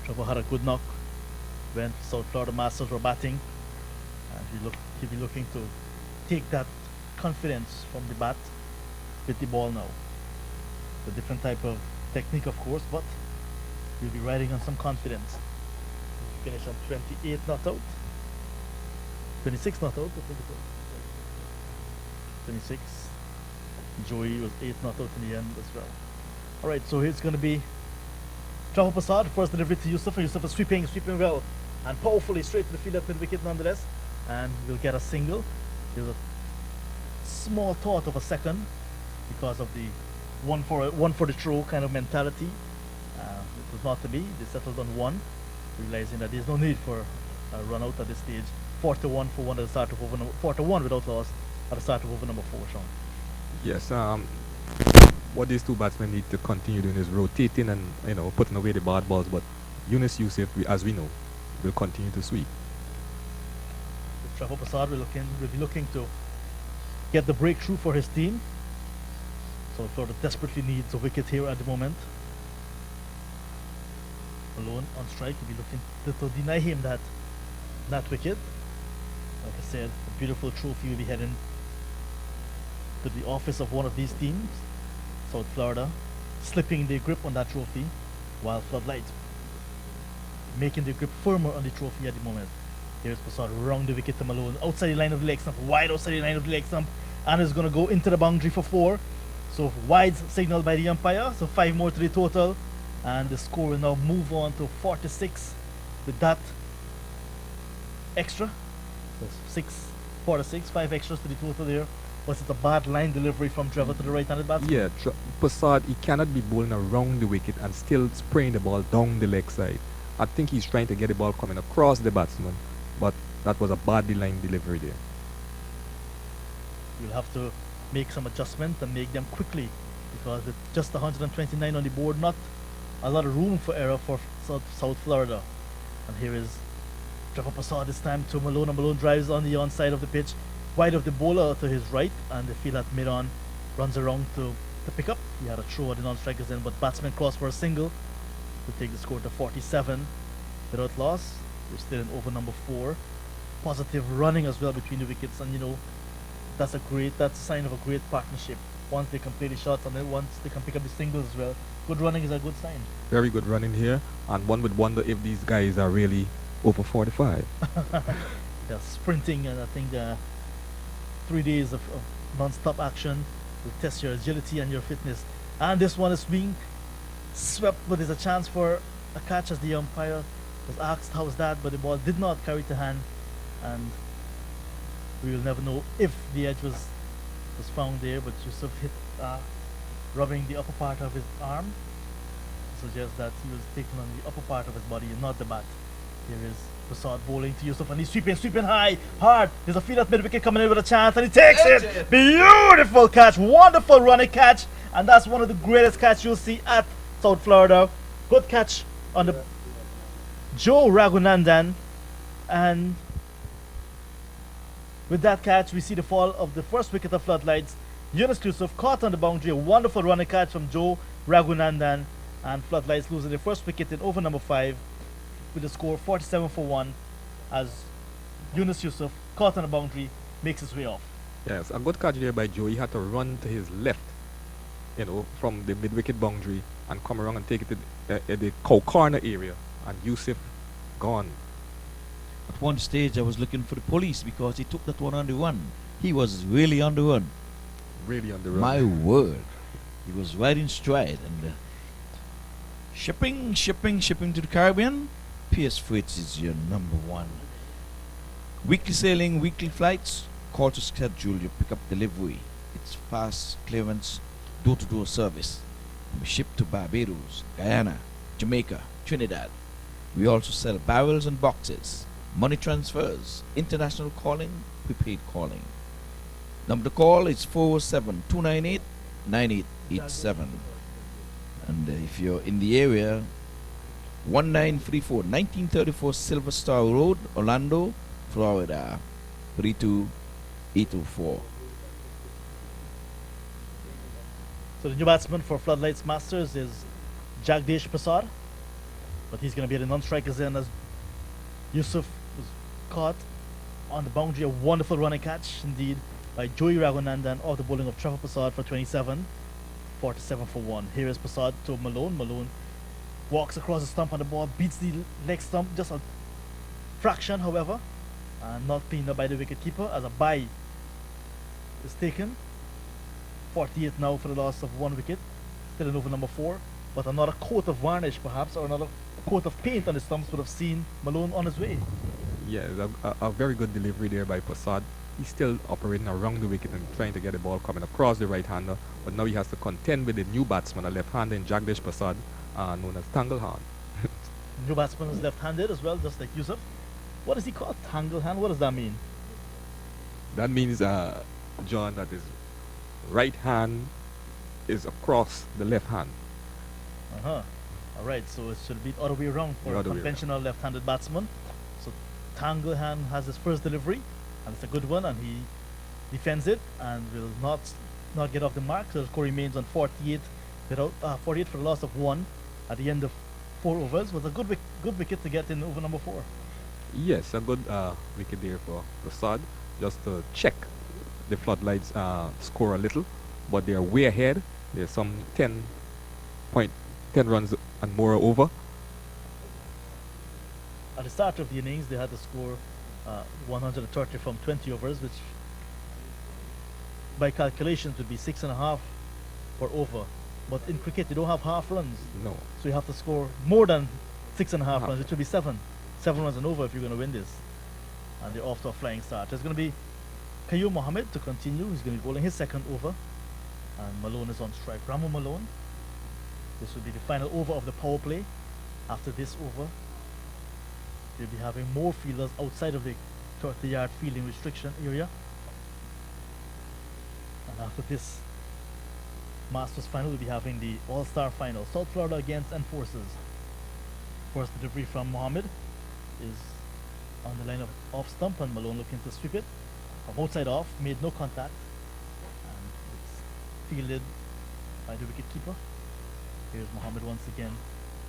Trevor had a good knock when South Florida Masters were batting. And he'll be looking to take that confidence from the bat with the ball now. A different type of technique, of course, but he'll be riding on some confidence. Finish on 28 not out. 26 not out, I think it was. 26. Joey was 8 not out in the end as well. Alright, so here's going to be Trevor Prasad, first delivery to Yusuf. Yusuf is sweeping well and powerfully straight to the field up mid-wicket nonetheless. And we'll get a single. There's a small thought of a second because of the one for the throw kind of mentality. It was not to be. They settled on 1, realizing that there's no need for a run out at this stage. 4-1 for 1 at the start of over 4-1 without loss at the start of over number 4, Sean. Yes, what these 2 batsmen need to continue doing is rotating and putting away the bad balls. But Yunus Yusuf, as we know, will continue to sweep. Trevor Prasad will be looking to get the breakthrough for his team. So Florida desperately needs a wicket here at the moment. Malone on strike will be looking to deny him that wicket. Like I said, a beautiful trophy will be heading to the office of one of these teams, South Florida, slipping their grip on that trophy, while Floodlights making their grip firmer on the trophy at the moment. Here's Prasad round the wicket to Malone, outside the line of the leg stump, wide outside the line of the leg stump, and is going to go into the boundary for 4. So wide signal by the umpire, so 5 more to the total, and the score will now move on to 46 with that extra. So 46, 5 extras to the total there. Was it a bad line delivery from Trevor to the right-handed batsman? Yeah, Prasad, he cannot be bowling around the wicket and still spraying the ball down the leg side. I think he's trying to get the ball coming across the batsman, but that was a bad line delivery there. You'll have to make some adjustments and make them quickly, because with just 129 on the board, not a lot of room for error for South Florida. And here is Trevor Prasad this time to Malone, and Malone drives on the onside of the pitch, wide of the bowler to his right, and the field at mid-on runs around to pick up. He had a throw at the non-strikers end, but batsman crossed for a single to take the score to 47 without loss. We're still in over number 4. Positive running as well between the wickets, and that's a sign of a great partnership. Once they can play the shots and then once they can pick up the singles as well. Good running is a good sign. Very good running here, and one would wonder if these guys are really over 45. They're sprinting, and I think 3 days of non-stop action will test your agility and your fitness. And this one is being swept, but there's a chance for a catch as the umpire was asked how's that, but the ball did not carry to hand, and we will never know if the edge was found there. But Yusuf hit rubbing the upper part of his arm, suggests that he was taking on the upper part of his body and not the bat. Here is Prasad bowling to Yusuf, and he's sweeping high, hard. There's a field at mid-wicket coming in with a chance, and he takes it. Beautiful catch, wonderful running catch, and that's one of the greatest catches you'll see at South Florida. Good catch on the Joe Raghunandan, and with that catch, we see the fall of the first wicket of Floodlights. Yunus Yusuf caught on the boundary, a wonderful running catch from Joe Raghunandan, and Floodlights losing the first wicket in over number 5 with the score 47 for 1 as Yunus Yusuf caught on the boundary makes his way off. Yes, a good catch there by Joe. He had to run to his left, from the mid-wicket boundary and come around and take it to the corner area, and Yusuf gone. At one stage, I was looking for the police because he took that one on the run. He was really on the run. Really on the run. My word. He was right in stride. And shipping to the Caribbean. PS Freight is your number 1. Weekly sailing, weekly flights. Call to schedule your pickup delivery. It's fast clearance, door-to-door service. We ship to Barbados, Guyana, Jamaica, Trinidad. We also sell barrels and boxes, money transfers, international calling, prepaid calling. Number to call is 407-298-9887. And if you're in the area, 1934 Silver Star Road, Orlando, Florida, 32804. So the new batsman for Floodlights Masters is Jagdish Prasad, but he's going to be at the non-strikers in as Yusuf was caught on the boundary. A wonderful running catch indeed by Joey Raghunandan off the bowling of Trevor Prasad for 27, 47 for 1. Here is Prasad to Malone. Malone walks across the stump on the ball, beats the leg stump just a fraction, however, and not cleaned up by the wicketkeeper as a bye is taken. 48 now for the loss of 1 wicket, still in over number 4, but another coat of varnish perhaps, or another coat of paint on the stumps would have seen Malone on his way. Yeah, a very good delivery there by Prasad. He's still operating around the wicket and trying to get the ball coming across the right-hander, but now he has to contend with the new batsman, a left-hander in Jagdish Prasad, known as Tanglehan. New batsman is left-handed as well, just like Yusuf. What is he called? Tanglehan? What does that mean? That means, John, that his right hand is across the left hand. Alright, so it should be the other way around for a conventional left-handed batsman. So Tanglehan has his first delivery, and it's a good one, and he defends it and will not get off the mark. So the score remains on 48 48 for the loss of 1 at the end of 4 overs. Was a good wicket to get in over number 4. Yes, a good wicket there for Prasad, just to check the Floodlights score a little, but they are way ahead. There's some 10 runs and more over. At the start of the innings, they had to score 130 from 20 overs, which by calculations would be 6.5 per over. But in cricket, you don't have half runs. No. So you have to score more than 6.5 runs, which would be 7 runs and over if you're going to win this. And they're off to a flying start. There's going to be Qayyum Mohammed to continue. He's going to be bowling his second over. And Malone is on strike. Ramu Malone. This will be the final over of the power play. After this over, they'll be having more fielders outside of the 30-yard fielding restriction area. And after this Masters final, we'll be having the All-Star final. South Florida against Enforcers. First delivery from Mohammed is on the line of off stump, and Malone looking to sweep it. From outside off, made no contact. And it's fielded by the wicketkeeper. Here's Mohammed once again.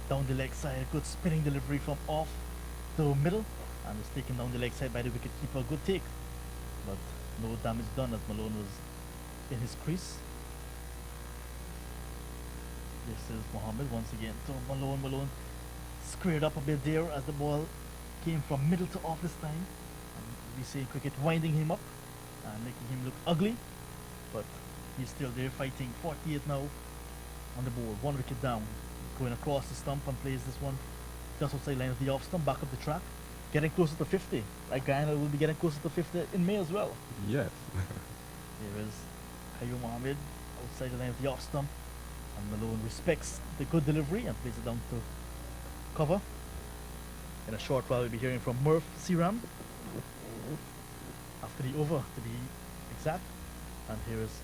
Down the leg side, good spinning delivery from off to middle. And was taken down the leg side by the wicketkeeper. Good take. But no damage done as Malone was in his crease. This is Mohammed once again to Malone. Malone squared up a bit there as the ball came from middle to off this time. And we say cricket winding him up and making him look ugly. But he's still there fighting. 48 now on the board. 1 wicket down. Going across the stump and plays this one just outside line of the off stump, back of the track. Getting closer to 50. Like Guyana will be getting closer to 50 in May as well. Yes. Here is Qayyum Mohammed outside the line of the off stump. And Malone respects the good delivery and plays it down to cover. In a short while, we'll be hearing from Murph Siram after the over, to be exact. And here is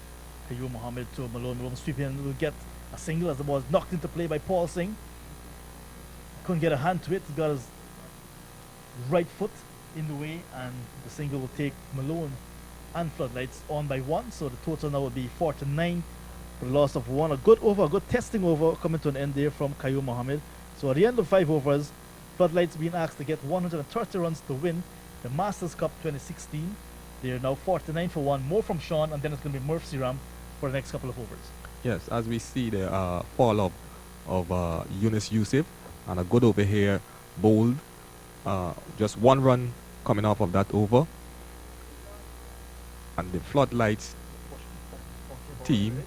Kayoum Mohammed to Malone. Malone sweeping and will get a single as the ball is knocked into play by Paul Singh. Couldn't get a hand to it. He got his right foot in the way, and the single will take Malone and Floodlights on by 1. So the total now will be 4-9 for the loss of 1. A good over, a good testing over coming to an end there from Kayoum Mohammed. So at the end of 5 overs, Floodlights being asked to get 130 runs to win the Masters Cup 2016. They are now 49 for 1. More from Sean, and then it's going to be Murph Siram for the next couple of overs. Yes, as we see the fall of Yunus Yusuf, and a good over here, bowled. Just 1 run coming off of that over. And the Floodlights team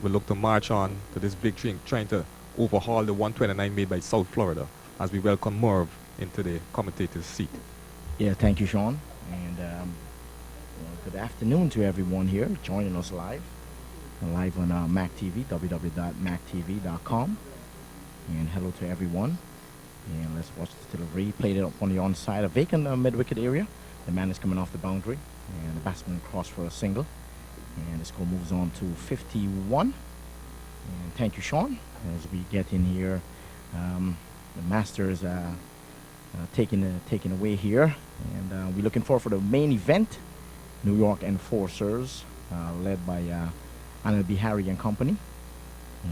will look to march on to this victory, trying to overhaul the 129 made by South Florida, as we welcome Merv into the commentator's seat. Yeah, thank you, Sean. And good afternoon to everyone here joining us live on Mac TV, www.mactv.com. And hello to everyone. And let's watch the delivery. Played it up on the onside, a vacant mid-wicket area. The man is coming off the boundary, and the batsman crossed for a single. And the score moves on to 51. And thank you, Sean. As we get in here, the Masters taken away here, and we're looking forward for the main event. New York Enforcers, led by Anil Bihari and company.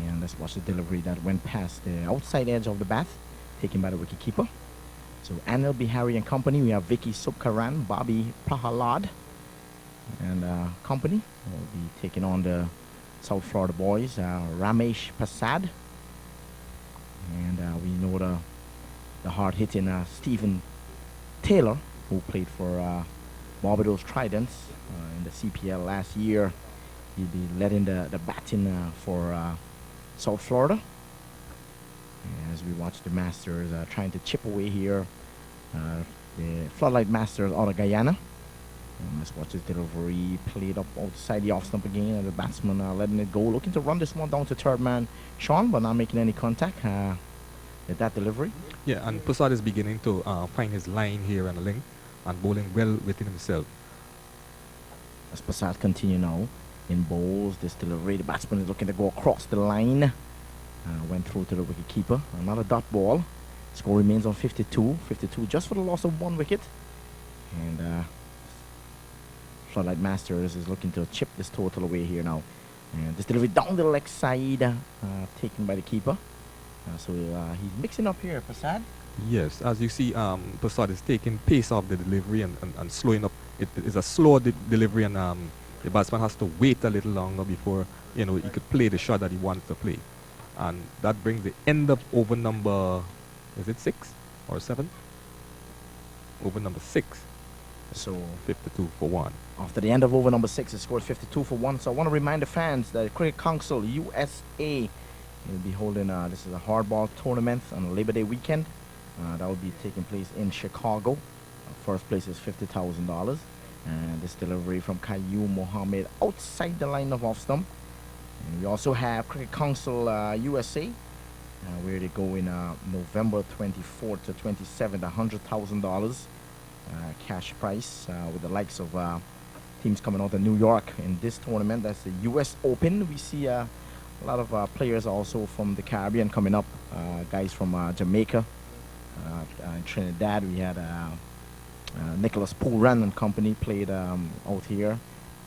And let's watch the delivery that went past the outside edge of the bat, taken by the wicketkeeper. So Anil Bihari and company, we have Vicky Subkaran, Bobby Prahalad, and company will be taking on the South Florida boys, Ramesh Prasad. And we know the hard-hitting Stephen Taylor, who played for Barbados Tridents in the CPL last year. He'll be letting the batting for South Florida. As we watch the Masters trying to chip away here, the Floodlight Masters out of Guyana. And let's watch this delivery played up outside the off stump again, and the batsman letting it go, looking to run this one down to third man Sean, but not making any contact with that delivery. Yeah, and Prasad is beginning to find his line here and the link, and bowling well within himself. As Prasad continue now in bowls, this delivery, the batsman is looking to go across the line. Went through to the wicketkeeper. Another dot ball. Score remains on 52. 52 just for the loss of 1 wicket. And Floodlight Masters is looking to chip this total away here now. And this delivery down the leg side, taken by the keeper. So he's mixing up here, Prasad. Yes, as you see, Prasad is taking pace off the delivery and slowing up. It is a slow delivery, and the batsman has to wait a little longer before he could play the shot that he wants to play. And that brings the end of over number, is it 6 or 7? Over number 6. So 52 for 1. After the end of over number 6, it scored 52 for 1. So I want to remind the fans that Cricket Council USA will be holding this is a hardball tournament on Labor Day weekend. That will be taking place in Chicago. First place is $50,000. And this delivery from Kayoum Mohammed outside the line of off stump. And we also have Cricket Council USA, where they go in November 24th to 27th, $100,000 cash prize with the likes of teams coming out of New York in this tournament. That's the US Open. We see a lot of players also from the Caribbean coming up, guys from Jamaica, Trinidad. We had Nicholas Pooran and company played out here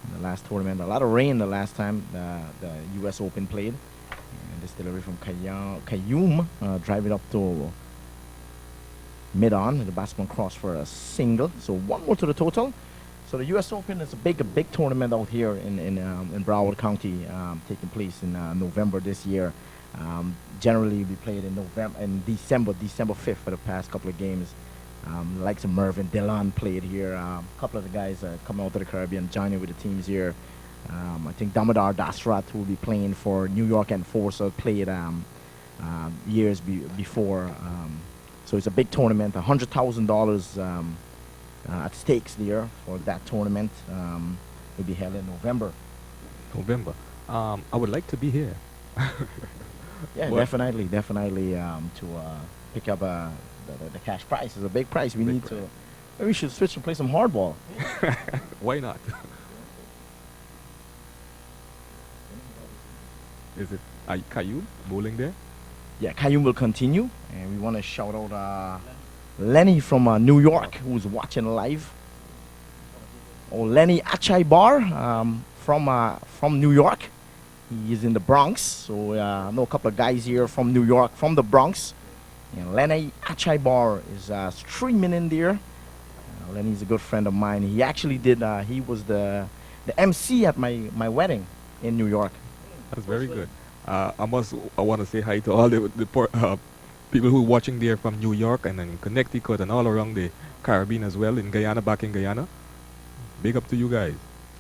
in the last tournament. A lot of rain the last time the US Open played. And this delivery from Kayoum, driving up to mid-on. The batsman crossed for a single. So 1 more to the total. So the US Open is a big tournament out here in Broward County, taking place in November this year. Generally we played in December 5th for the past couple of games. Likes of Mervyn Dillon played here. A couple of the guys coming out of the Caribbean joining with the teams here. I think Damodar Dasrat, who will be playing for New York Enforcer, played years before. So it's a big tournament, $100,000 at stakes there for that tournament. Will be held in November. I would like to be here. Yeah, What? definitely to pick up the cash prize is a big prize. We Big need prize. to. Maybe we should switch and play some hardball. Why not? Is it Caillou bowling there? Yeah, Kayum will continue, and we want to shout out Lenny from New York who's watching live. Oh, Lenny Achaibar from New York. He is in the Bronx, so I know a couple of guys here from New York, from the Bronx. And Lenny Achaibar is streaming in there. Lenny's a good friend of mine. He actually he was the MC at my wedding in New York. That's very good. I want to say hi to all the people who are watching there from New York and then in Connecticut and all around the Caribbean as well, in Guyana, back in Guyana. Big up to you guys.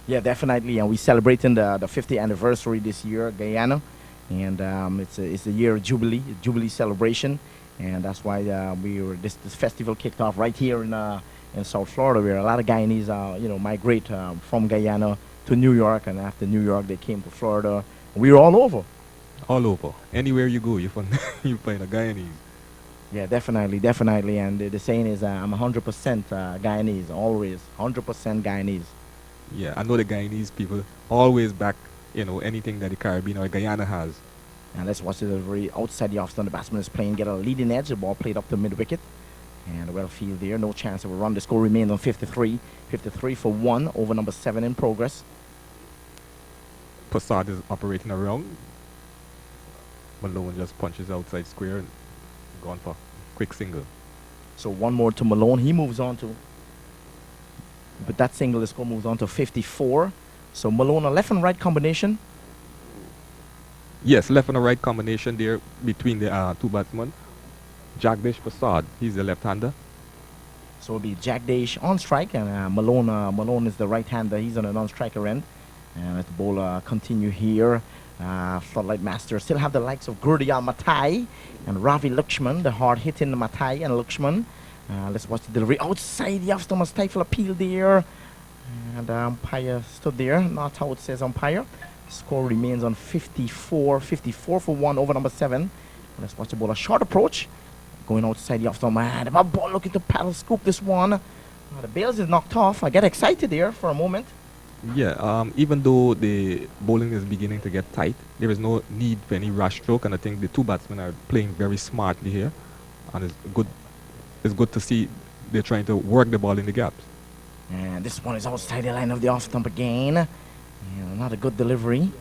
Yeah, definitely, and we're celebrating the 50th anniversary this year, Guyana, and it's a year of Jubilee celebration, and that's why this festival kicked off right here in South Florida, where a lot of Guyanese migrate from Guyana to New York, and after New York they came to Florida. We're all over. All over. Anywhere you go, you find you find a Guyanese. Yeah, definitely, and the saying is I'm 100% Guyanese, always 100% Guyanese. Yeah, I know the Guyanese people always back, anything that the Caribbean or Guyana has. And let's watch the delivery outside the off-stump. The batsman is playing, get a leading edge. The ball played up the mid-wicket. And well field there. No chance of a run. The score remains on 53. 53 for 1 over number 7 in progress. Passad is operating around. Malone just punches outside square and gone for quick single. So one more to Malone. He moves on to. But that single, the score moves on to 54. So Malone, a left and right combination. Yes, left and a right combination there between the two batsmen. Jagdish Prasad, he's the left-hander. So it'll be Jagdish on strike, and Malone is the right-hander. He's on a non-striker end. And let the bowler continue here. Floodlight Masters still have the likes of Gurdial Matai and Ravi Lakshman, the hard-hitting Matai and Lakshman. Let's watch the delivery outside the off-stump. A stifle appeal there. And the umpire stood there, not how it says umpire. Score remains on 54 for 1 over number 7. Let's watch the ball. A short approach. Going outside the off-stump. The ball looking to paddle scoop this one. The bails is knocked off. I get excited there for a moment. Yeah, even though the bowling is beginning to get tight, there is no need for any rush stroke, and I think the two batsmen are playing very smartly here. And it's good to see they're trying to work the ball in the gaps. And this one is outside the line of the off-stump again. And not a good delivery.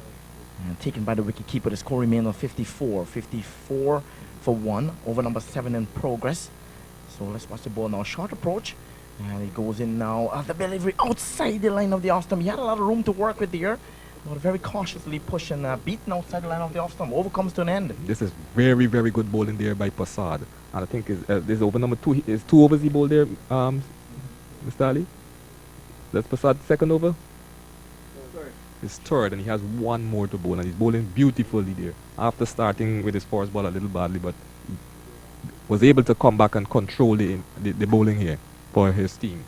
And taken by the wicket-keeper. The score remains on 54. 54 for 1 over number 7 in progress. So let's watch the ball now. Short approach. And it goes in now. The delivery outside the line of the off-stump. He had a lot of room to work with there. But very cautiously pushing, beaten outside the line of the off-stump. Over comes to an end. This is very, very good bowling there by Passad. And I think this over number 2. Is 2 overs he bowled there, Mr. Ali? That's Passad second over? His third, and he has one more to bowl, and he's bowling beautifully there. After starting with his force ball a little badly, but was able to come back and control the bowling here for his team.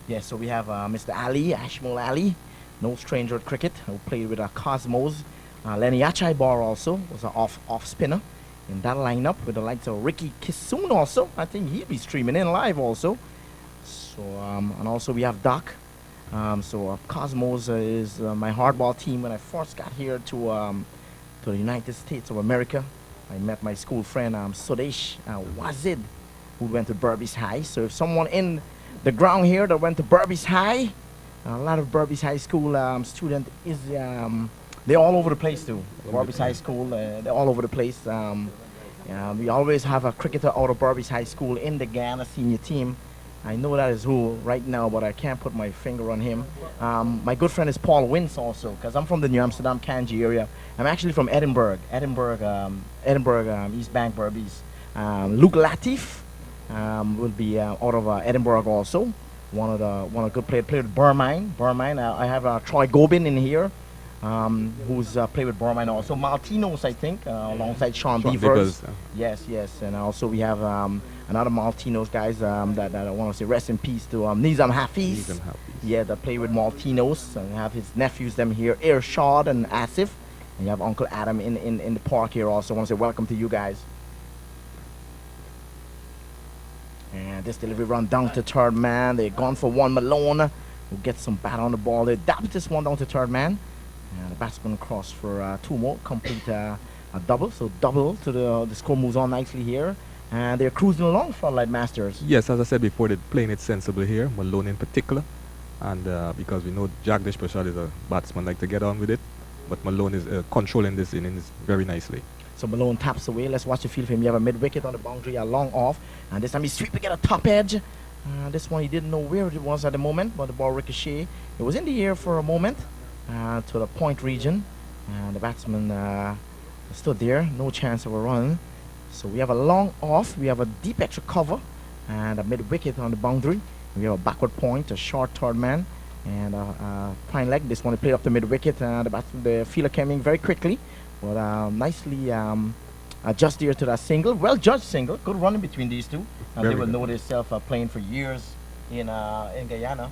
Yes, so we have Mr. Ali, Ashmul Ali, no stranger at cricket, who played with Cosmos. Lenny Achaibar also was an off spinner in that lineup with the likes of Ricky Kissoon also. I think he'll be streaming in live also. So and also we have Doc. Cosmos is my hardball team. When I first got here to the United States of America, I met my school friend Sudesh Wazid, who went to Berbice High. So if someone in the ground here that went to Berbice High, a lot of Berbice High School student is they're all over the place too. Berbice High School, they're all over the place. We always have a cricketer out of Berbice High School in the Guyana senior team. I know that is who right now, but I can't put my finger on him. My good friend is Paul Wins also, because I'm from the New Amsterdam, Kanji area. I'm actually from Edinburgh, East Bank, Berbice. Luke Latif will be out of Edinburgh also. One of the good players. Played with Burmine. I have Troy Gobin in here, who's played with Burmine also. Maltinos, I think, alongside Sean Beavers. Yes, and also we have another Maltinos guys that I want to say rest in peace to Nizam Hafiz. Yeah, that play with Maltinos, and have his nephews them here, Irshad and Asif. And you have Uncle Adam in the park here also. I want to say welcome to you guys. And this delivery run down to third man. They're gone for one. Malone who gets some bat on the ball. They dabs this one down to third man. And the batsman cross for two more. Complete a double. So double to the score moves on nicely here. And they're cruising along, Floodlight Masters. Yes, as I said before, they're playing it sensibly here, Malone in particular. And because we know Jagdish Prasad is a batsman, like to get on with it. But Malone is controlling this innings very nicely. So Malone taps away. Let's watch the field for him. You have a mid-wicket on the boundary, a long off. And this time he's sweeping at a top edge. This one he didn't know where it was at the moment, but the ball ricocheted. It was in the air for a moment to the point region. And the batsman stood there. No chance of a run. So we have a long off. We have a deep extra cover. And a mid-wicket on the boundary. We have a backward point, a short third man. And fine leg. This one he played up the mid-wicket. The fielder came in very quickly. But nicely adjust here to that single. Well judged single. Good running between these two. And they will know themselves playing for years in Guyana.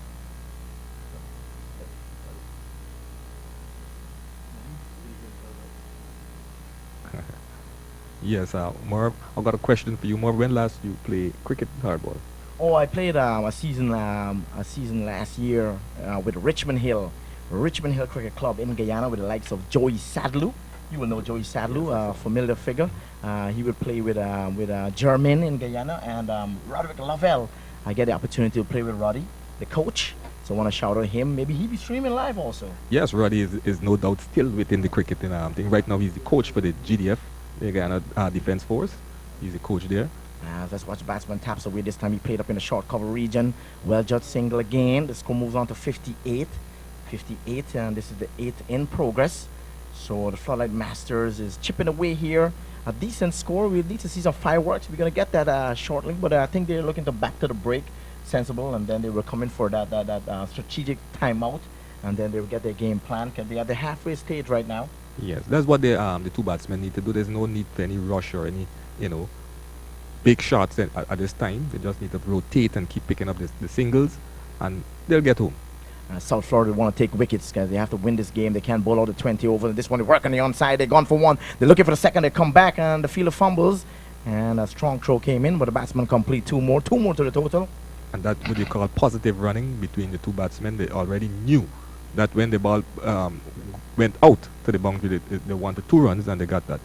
Yes, Marv, I've got a question for you. Marv, when last you play cricket hardball? Oh, I played a season last year with Richmond Hill Cricket Club in Guyana with the likes of Joey Sadlu. You will know Joey Sadlu, a familiar figure. He would play with Germain in Guyana and Roderick Lavelle. I get the opportunity to play with Roddy, the coach. So I want to shout out him. Maybe he'll be streaming live also. Yes, Roddy is no doubt still within the cricket thing. Right now he's the coach for the GDF, the Guyana Defense Force. He's the coach there. Let's watch the batsman taps away. This time he played up in the short cover region. Well judged single again. The score moves on to 58. 58, and this is the 8th in progress. So the Floodlight Masters is chipping away here. A decent score. We need to see some fireworks. We're going to get that shortly, but I think they're looking to back to the break. Sensible, and then they will come in for that strategic timeout, and then they will get their game plan because they are the halfway stage right now. Yes, that's what the two batsmen need to do. There's no need for any rush or any, big shots at this time. They just need to rotate and keep picking up the singles, and they'll get home. South Florida want to take wickets because they have to win this game. They can't bowl out the 20 over. This one they work on the onside. They're gone for one. They're looking for the second. They come back, and the fielder fumbles, and a strong throw came in, but the batsman complete two more to the total. And that's what you call positive running between the two batsmen. They already knew that when the ball went out to the boundary, they wanted 2 runs, and they got that.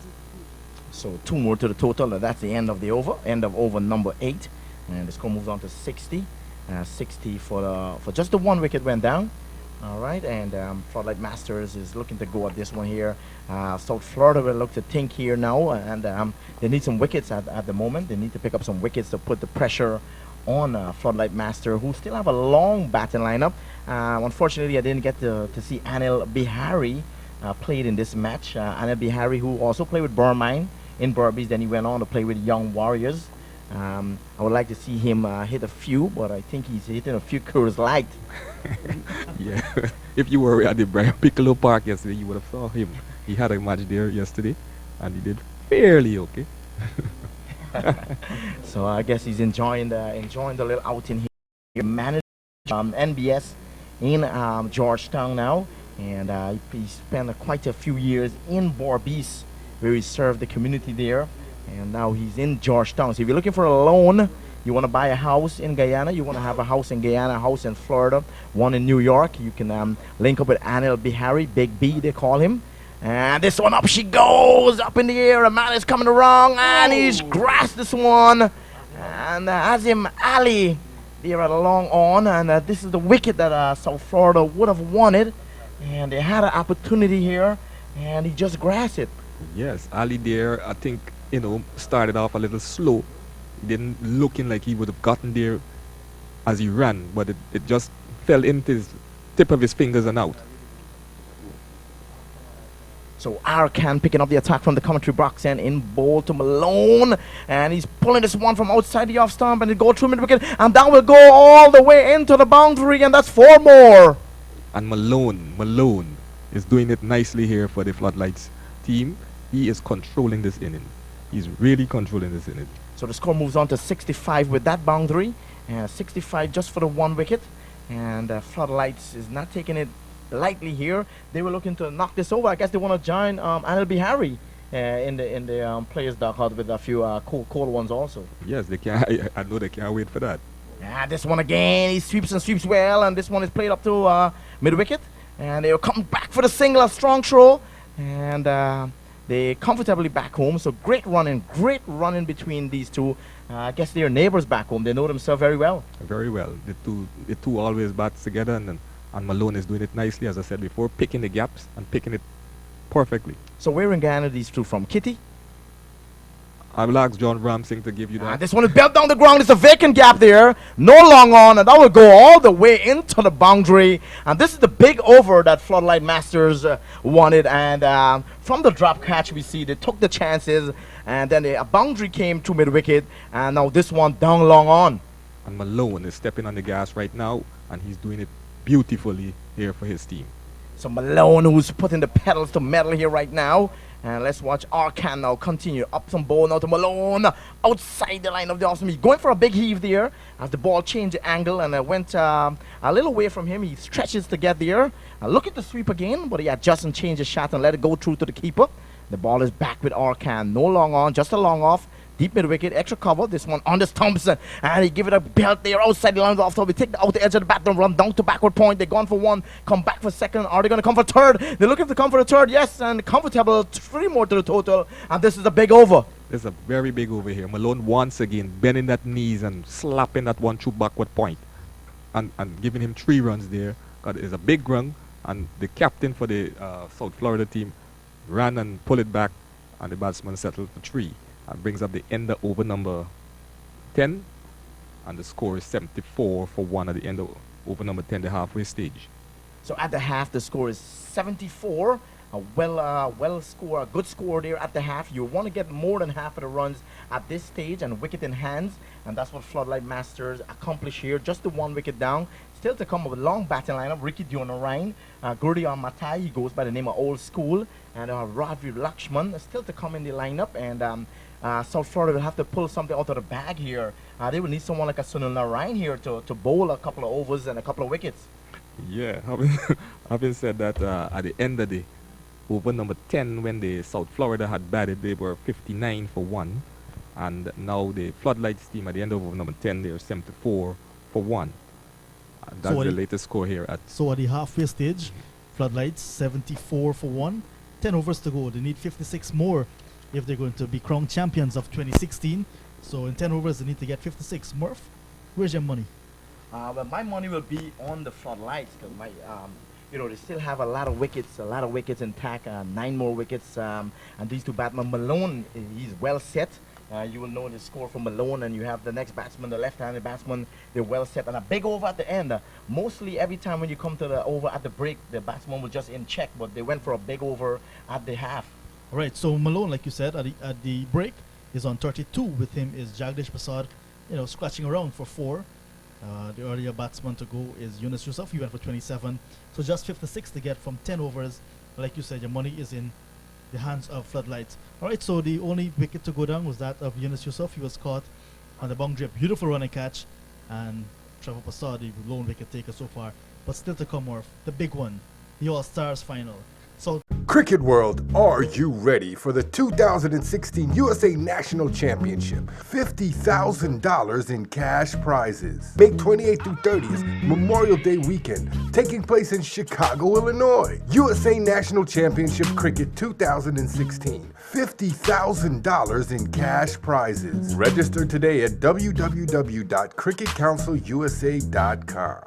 So 2 more to the total. That's the end of the over. End of over number 8. And the score moves on to 60. 60 for just the 1 wicket went down. All right, and Floodlight Masters is looking to go at this one here. South Florida will look to think here now, and they need some wickets at the moment. They need to pick up some wickets to put the pressure on Floodlight Master, who still have a long batting lineup. Unfortunately, I didn't get to see Anil Bihari played in this match. Anil Bihari, who also played with Burmine in Burbies, then he went on to play with Young Warriors. I would like to see him hit a few, but I think he's hitting a few Coors Light. Yeah, if you were at the Brian Piccolo Park yesterday, you would have saw him. He had a match there yesterday, and he did fairly okay. So I guess he's enjoying the little outing here. He managed NBS in Georgetown now, and he spent quite a few years in Berbice, where he served the community there, and now he's in Georgetown. So if you're looking for a loan, you want to buy a house in Guyana, you want to have a house in Guyana, a house in Florida, one in New York, you can link up with Anil Bihari, Big B they call him. And this one up she goes, up in the air. A man is coming around, and he's grasped this one. And Azim Ali, they're at a long on, and this is the wicket that South Florida would have wanted. And they had an opportunity here, and he just grasped it. Yes, Ali there, I think, started off a little slow. He didn't looking like he would have gotten there as he ran, but it just fell into his tip of his fingers and out. So Arkan picking up the attack from the commentary box and in bowl to Malone, and he's pulling this one from outside the off stump, and it go through mid-wicket, and that will go all the way into the boundary, and that's 4 more. And Malone is doing it nicely here for the Floodlights team. He is controlling this inning. He's really controlling this inning. So the score moves on to 65 with that boundary, and 65 just for the 1 wicket, and Floodlights is not taking it lightly here. They were looking to knock this over. I guess they want to join Anil Bihari in the players' dugout with a few cold ones also. Yes, they can. I know they can't wait for that. Yeah, this one again, he sweeps and sweeps well, and this one is played up to mid-wicket. And they'll come back for the single, a strong throw. And they comfortably back home. So great running between these two. I guess they're neighbors back home. They know themselves very well. Very well. The two always bats together, and Malone is doing it nicely, as I said before, picking the gaps and picking it perfectly. So where in Guyana are these two from? Kitty? I will ask John Ramsing to give you that. This one is built down the ground. There's a vacant gap there. No long on, and that will go all the way into the boundary. And this is the big over that Floodlight Masters wanted. And from the drop catch, we see they took the chances. And then a boundary came to mid-wicket. And now this one down long on. And Malone is stepping on the gas right now, and he's doing it beautifully here for his team. So Malone, who's putting the pedals to metal here right now. And let's watch Arkan now continue. Up some ball now to Malone. Outside the line of the awesome. He's going for a big heave there as the ball changed the angle and went a little away from him. He stretches to get there. Look at the sweep again, but he adjusts and changes shot and let it go through to the keeper. The ball is back with Arkan. No long on, just a long off. Deep mid-wicket, extra cover. This one on this Thompson. And he give it a belt there outside the line of the off-top. We take the out the edge of the bat and run down to backward point. They're gone for one, come back for second. Are they going to come for third? They're looking to come for the third, yes. And comfortable, 3 more to the total. And this is a big over. This is a very big over here. Malone once again bending that knees and slapping that one through backward point. And giving him 3 runs there. It's a big run. And the captain for the South Florida team ran and pulled it back. And the batsman settled for 3. And brings up the end of over number 10, and the score is 74 for 1 at the end of over number 10, the halfway stage. So at the half, the score is 74. A good score there at the half. You want to get more than half of the runs at this stage and wicket in hands, and that's what Floodlight Masters accomplish here. Just the 1 wicket down. Still to come with a long batting lineup. Ricky Dionarine, Gurdian Matai, he goes by the name of Old School, and Ravi Lakshman still to come in the lineup. And South Florida will have to pull something out of the bag here. They will need someone like a Sunil Narayan here to bowl a couple of overs and a couple of wickets. Yeah, having said that, at the end of the over number 10, when the South Florida had batted, they were 59 for 1. And now the Floodlights team at the end of over number 10, they are 74 for 1. That's the latest score here. So at the halfway stage, Floodlights 74 for 1. 10 overs to go. They need 56 more if they're going to be crowned champions of 2016. So in 10 overs, they need to get 56. Murph, where's your money? Well, my money will be on the Floodlights because my, they still have a lot of wickets intact. 9 more wickets, and these two batsmen. Malone, he's well set. You will know the score from Malone, and you have the next batsman, the left-handed batsman. They're well set, and a big over at the end. Mostly every time when you come to the over at the break, the batsman will just in check, but they went for a big over at the half. All right, so Malone, like you said, at the break is on 32. With him is Jagdish Prasad, scratching around for 4. The earlier batsman to go is Yunus Yusuf. He went for 27. So just 56 to get from 10 overs. Like you said, your money is in the hands of Floodlights. All right, so the only wicket to go down was that of Yunus Yusuf. He was caught on the boundary. A beautiful running catch. And Trevor Prasad, the lone wicket taker so far. But still to come, Murph, the big one, the All-Stars final. So Cricket World, are you ready for the 2016 USA National Championship? $50,000 in cash prizes. May 28th through 30th, Memorial Day weekend, taking place in Chicago, Illinois. USA National Championship Cricket 2016. $50,000 in cash prizes. Register today at www.cricketcouncilusa.com.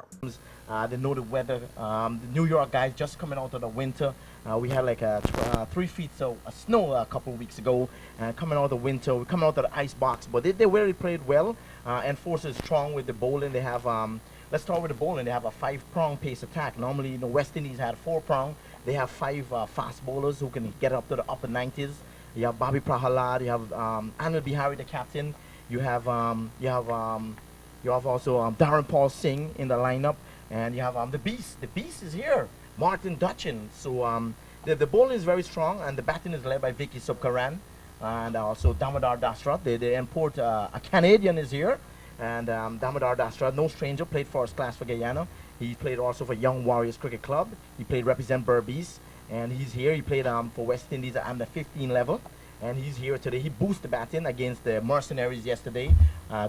They know the weather. The New York guys just coming out of the winter. We had like 3 feet of snow a couple of weeks ago. Coming out of the winter, we're coming out of the ice box. But they really played well. And Force is strong with the bowling. They have, let's start with the bowling. They have a 5-prong pace attack. Normally, West Indies had 4-prong. They have 5 fast bowlers who can get up to the upper 90s. You have Bobby Prahalad. You have Anil Bihari, the captain. You have also Darren Paul Singh in the lineup. And you have the Beast. The Beast is here, Martin Dutchin. So the bowling is very strong, and the batting is led by Vicky Subkaran and also Damodar Dasrat. They import a Canadian is here, and Damodar Dasrat, no stranger, played first class for Guyana. He played also for Young Warriors Cricket Club. He played represent Berbice, and he's here. He played for West Indies at under 15 level, and he's here today. He boosted batting against the Mercenaries yesterday.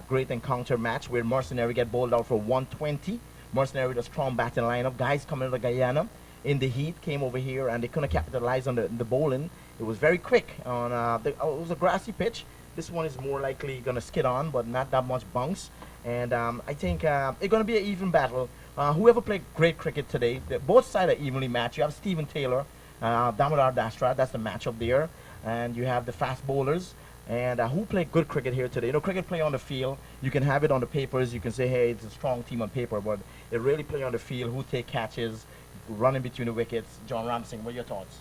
Great encounter match where Mercenary get bowled out for 120. Mercenary with a strong batting lineup. Guys coming out of Guyana in the heat came over here, and they couldn't capitalize on the bowling. It was very quick. It was a grassy pitch. This one is more likely going to skid on, but not that much bounce. And I think it's going to be an even battle. Whoever played great cricket today, both sides are evenly matched. You have Stephen Taylor, Damodar Dastra, that's the matchup there. And you have the fast bowlers. And who played good cricket here today? You know, cricket play on the field. You can have it on the papers. You can say, hey, it's a strong team on paper. But it really play on the field. Who take catches, running between the wickets. John Ramsing, what are your thoughts?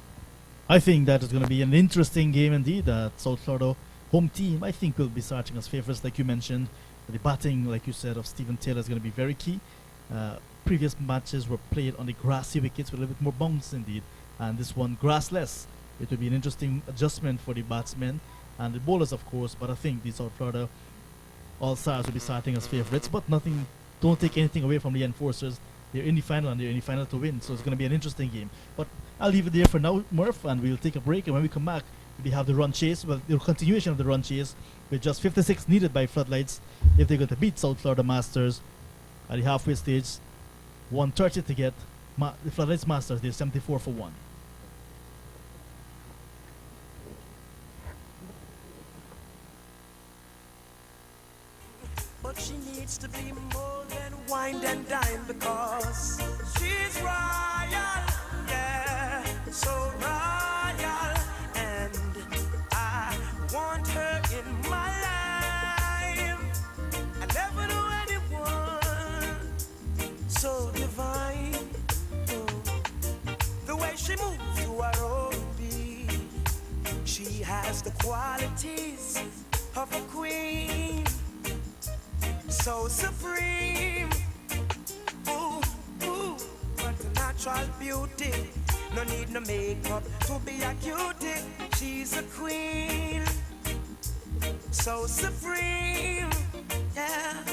I think that is going to be an interesting game indeed. South Florida home team, I think, will be starting as favorites, like you mentioned. The batting, like you said, of Stephen Taylor is going to be very key. Previous matches were played on the grassy wickets with a little bit more bounce indeed. And this one, grassless. It will be an interesting adjustment for the batsmen and the bowlers, of course. But I think the South Florida All-Stars will be starting as favorites. But nothing, don't take anything away from the enforcers. They're in the final, and they're in the final to win. So it's going to be an interesting game. But I'll leave it there for now, Murph, and we'll take a break. And when we come back, we have the run chase. Well, the continuation of the run chase with just 56 needed by Floodlights if they're going to beat South Florida Masters at the halfway stage. 130 to get the Floodlights Masters. They're 74 for 1. But she needs to be more than wine and dine because she's royal, yeah, so royal, and I want her in my life. I never knew anyone so divine. The way she moves to her own beat, she has the qualities of a queen. So supreme, ooh, ooh, but a natural beauty. No need no makeup to be a cutie. She's a queen, so supreme, yeah.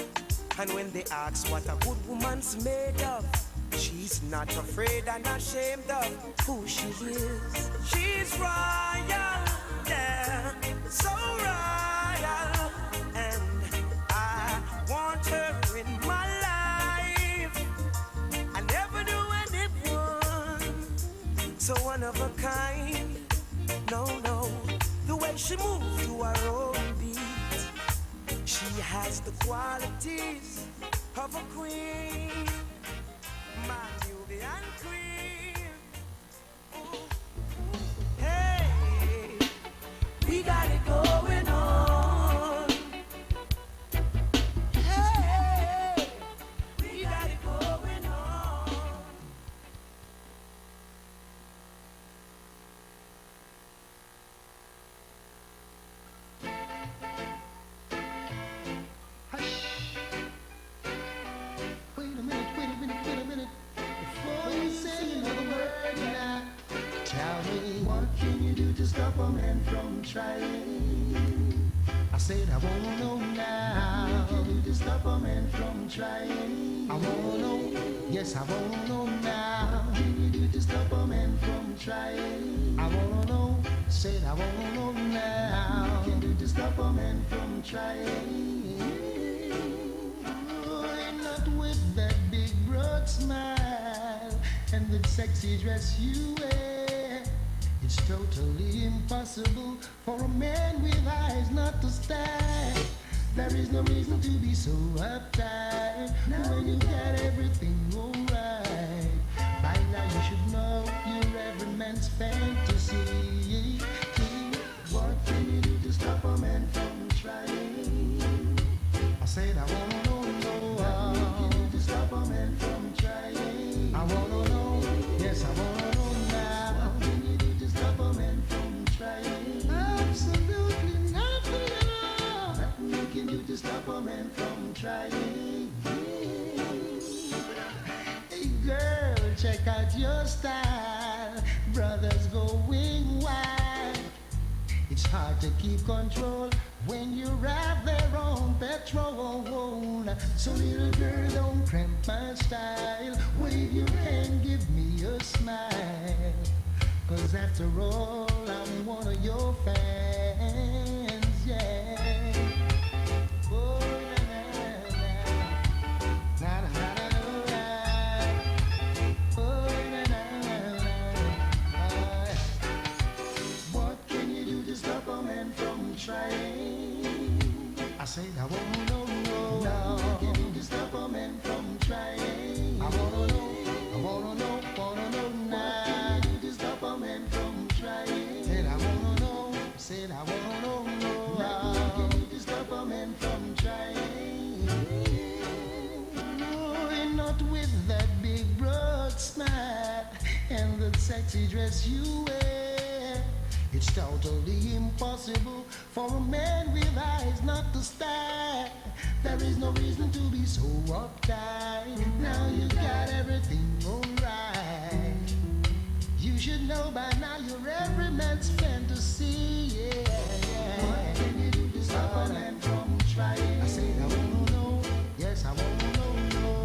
And when they ask what a good woman's made of, she's not afraid and ashamed of who she is. She's royal, yeah, so royal, and want her in my life. I never knew anyone so one of a kind. No, no, the way she moves to her own beat, she has the qualities of a queen, my Nubian queen. Ooh, ooh. Hey, we got it going on. Stop a man from trying. I said I wanna know now. What can you do to stop a man from trying? I wanna know, yes I wanna know now. What can you do to stop a man from trying? I wanna know, said I wanna know now. What can you do to stop a man from trying? Oh, not with that big broad smile and the sexy dress you wear. It's totally impossible for a man with eyes not to stare. There is no reason to be so uptight when you got everything alright. By now you should know you're every man's fantasy. What can you do to stop a man from trying? I said I wanna know. What can you do to stop a man from trying? I wanna know. Yes, I wanna know now. What can you do to stop a man from trying? Absolutely nothing at all. Nothing you can do to stop a man from trying. Hey girl, check out your style. Brothers going wild. It's hard to keep control when you ride there on petrol. So little girl, don't cramp my style. Wave your hand, give me a smile. Cause after all, I'm one of your fans, yeah. Oh, na na na na na na. Oh, na na na na. What can you do to stop a man from trying? I say I wanna know, what can you do to stop a man from trying? I wanna know now. Said I wanna know, how can you stop a man from trying? No, not with that big broad smile and the sexy dress you wear. It's totally impossible for a man with eyes not to stare. There is no reason to be so uptight. Now you got everything alright. You should know by now you're every man's fantasy, yeah. What can you do to stop a man from trying? I say I wanna know, yes I wanna know.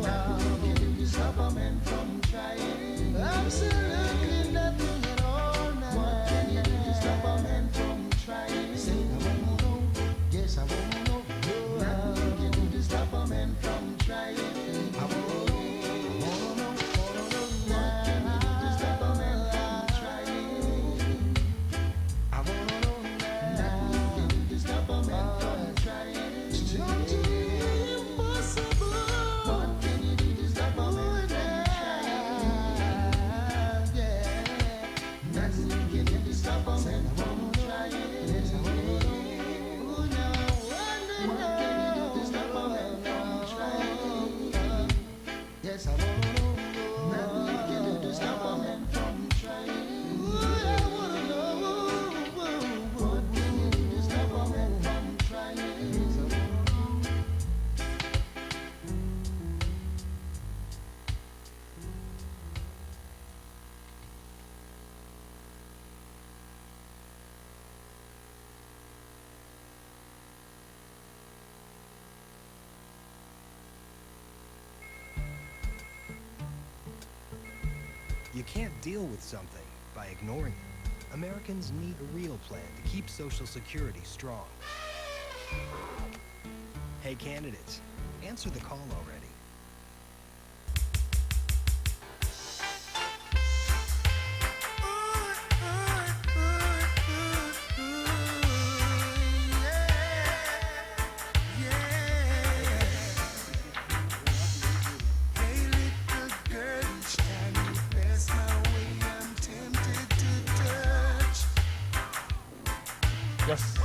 What can you do to stop a man from trying? Absolutely nothing at all now. What can you do to stop a man from trying? I say I wanna know, yes I wanna know. What can you do to stop a man from trying? I wanna know. Yes, I wanna know. Nothing you can do to stop a man from trying. Ooh, I wanna know. What can you do to stop a man from trying? Yes, I wanna know. You can't deal with something by ignoring it. Americans need a real plan to keep Social Security strong. Hey candidates, answer the call already. Yes.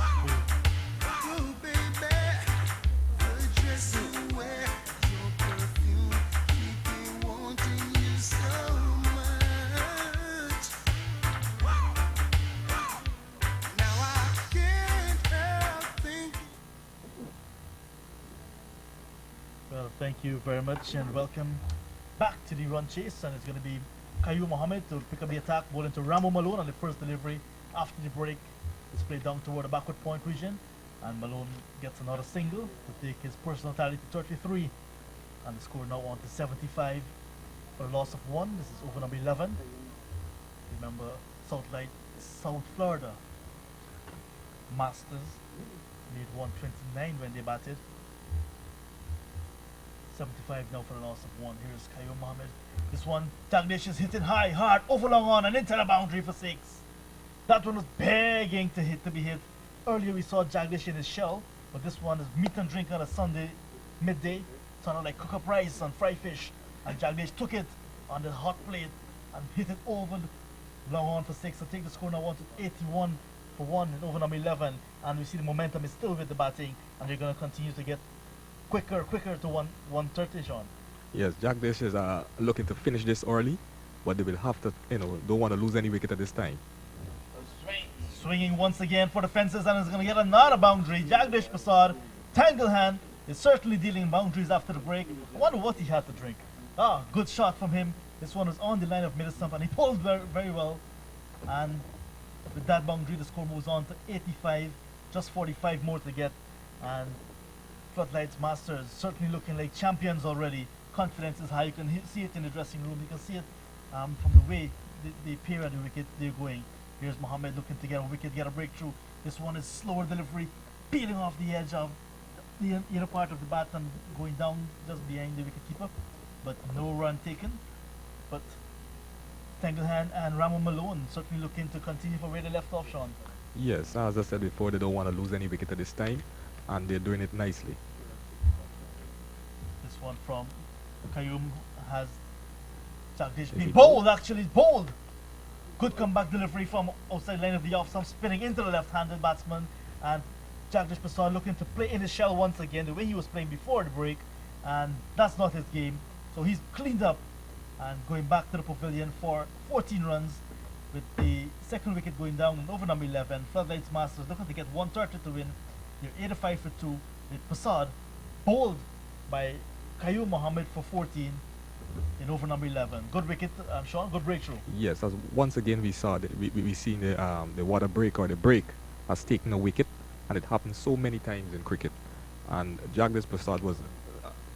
Well, thank you very much and welcome back to the run chase, and it's going to be Qayyum Mohammed to pick up the attack, ball into Ramo Malone on the first delivery. After the break, it's played down toward the backward point region, and Malone gets another single to take his personal tally to 33, and the score now on to 75 for a loss of 1. This is over number 11. Remember, South Florida Masters made 129 when they batted. 75 now for a loss of 1. Here's Qayyum Mohammed. This one, Jagdish is hitting high, hard, over long on, and into the boundary for 6. That one was begging to be hit. Earlier we saw Jagdish in his shell, but this one is meat and drink on a Sunday midday. Sounded like cook up rice and fry fish. And Jagdish took it on the hot plate and hit it over long on for 6. I think the score now on to 81 for 1 in over number 11. And we see the momentum is still with the batting, and they're going to continue to get quicker to 130, Sean. Yes, Jagdish is looking to finish this early, but they will have to, don't want to lose any wicket at this time. Swinging once again for the fences, and is going to get another boundary. Jagdish Prasad, Tanglehand, is certainly dealing boundaries after the break. I wonder what he had to drink. Good shot from him. This one was on the line of middle stump, and he pulled very, very well. And with that boundary, the score moves on to 85 just 45 more to get, and Floodlights Masters certainly looking like champions already. Confidence is high. You can see it in the dressing room. You can see it from the way they pair at the wicket they're going. Here's Mohammed looking to get a wicket, get a breakthrough. This one is slower delivery, peeling off the edge of the inner part of the bat and going down just behind the wicketkeeper, but no run taken. But Tanglehan and Ramon Malone certainly looking to continue for where they left off, Sean. Yes, as I said before, they don't want to lose any wicket at this time, and they're doing it nicely. This one from Qayyum has Jagdish being bowled, actually bowled. Good comeback delivery from outside line of the off stump, spinning into the left-handed batsman, and Jagdish Prasad looking to play in his shell once again, the way he was playing before the break, and that's not his game. So he's cleaned up and going back to the pavilion for 14 runs, with the second wicket going down in over number 11. Floodlights Masters looking to get 130 to win. They're 85 for 2, with Prasad bowled by Qayyum Mohammed for 14 in over number 11. Good wicket, Sean, good breakthrough. Yes, as once again we saw that we seen the water break, or the break has taken a wicket, and it happens so many times in cricket. And Jagdish Prasad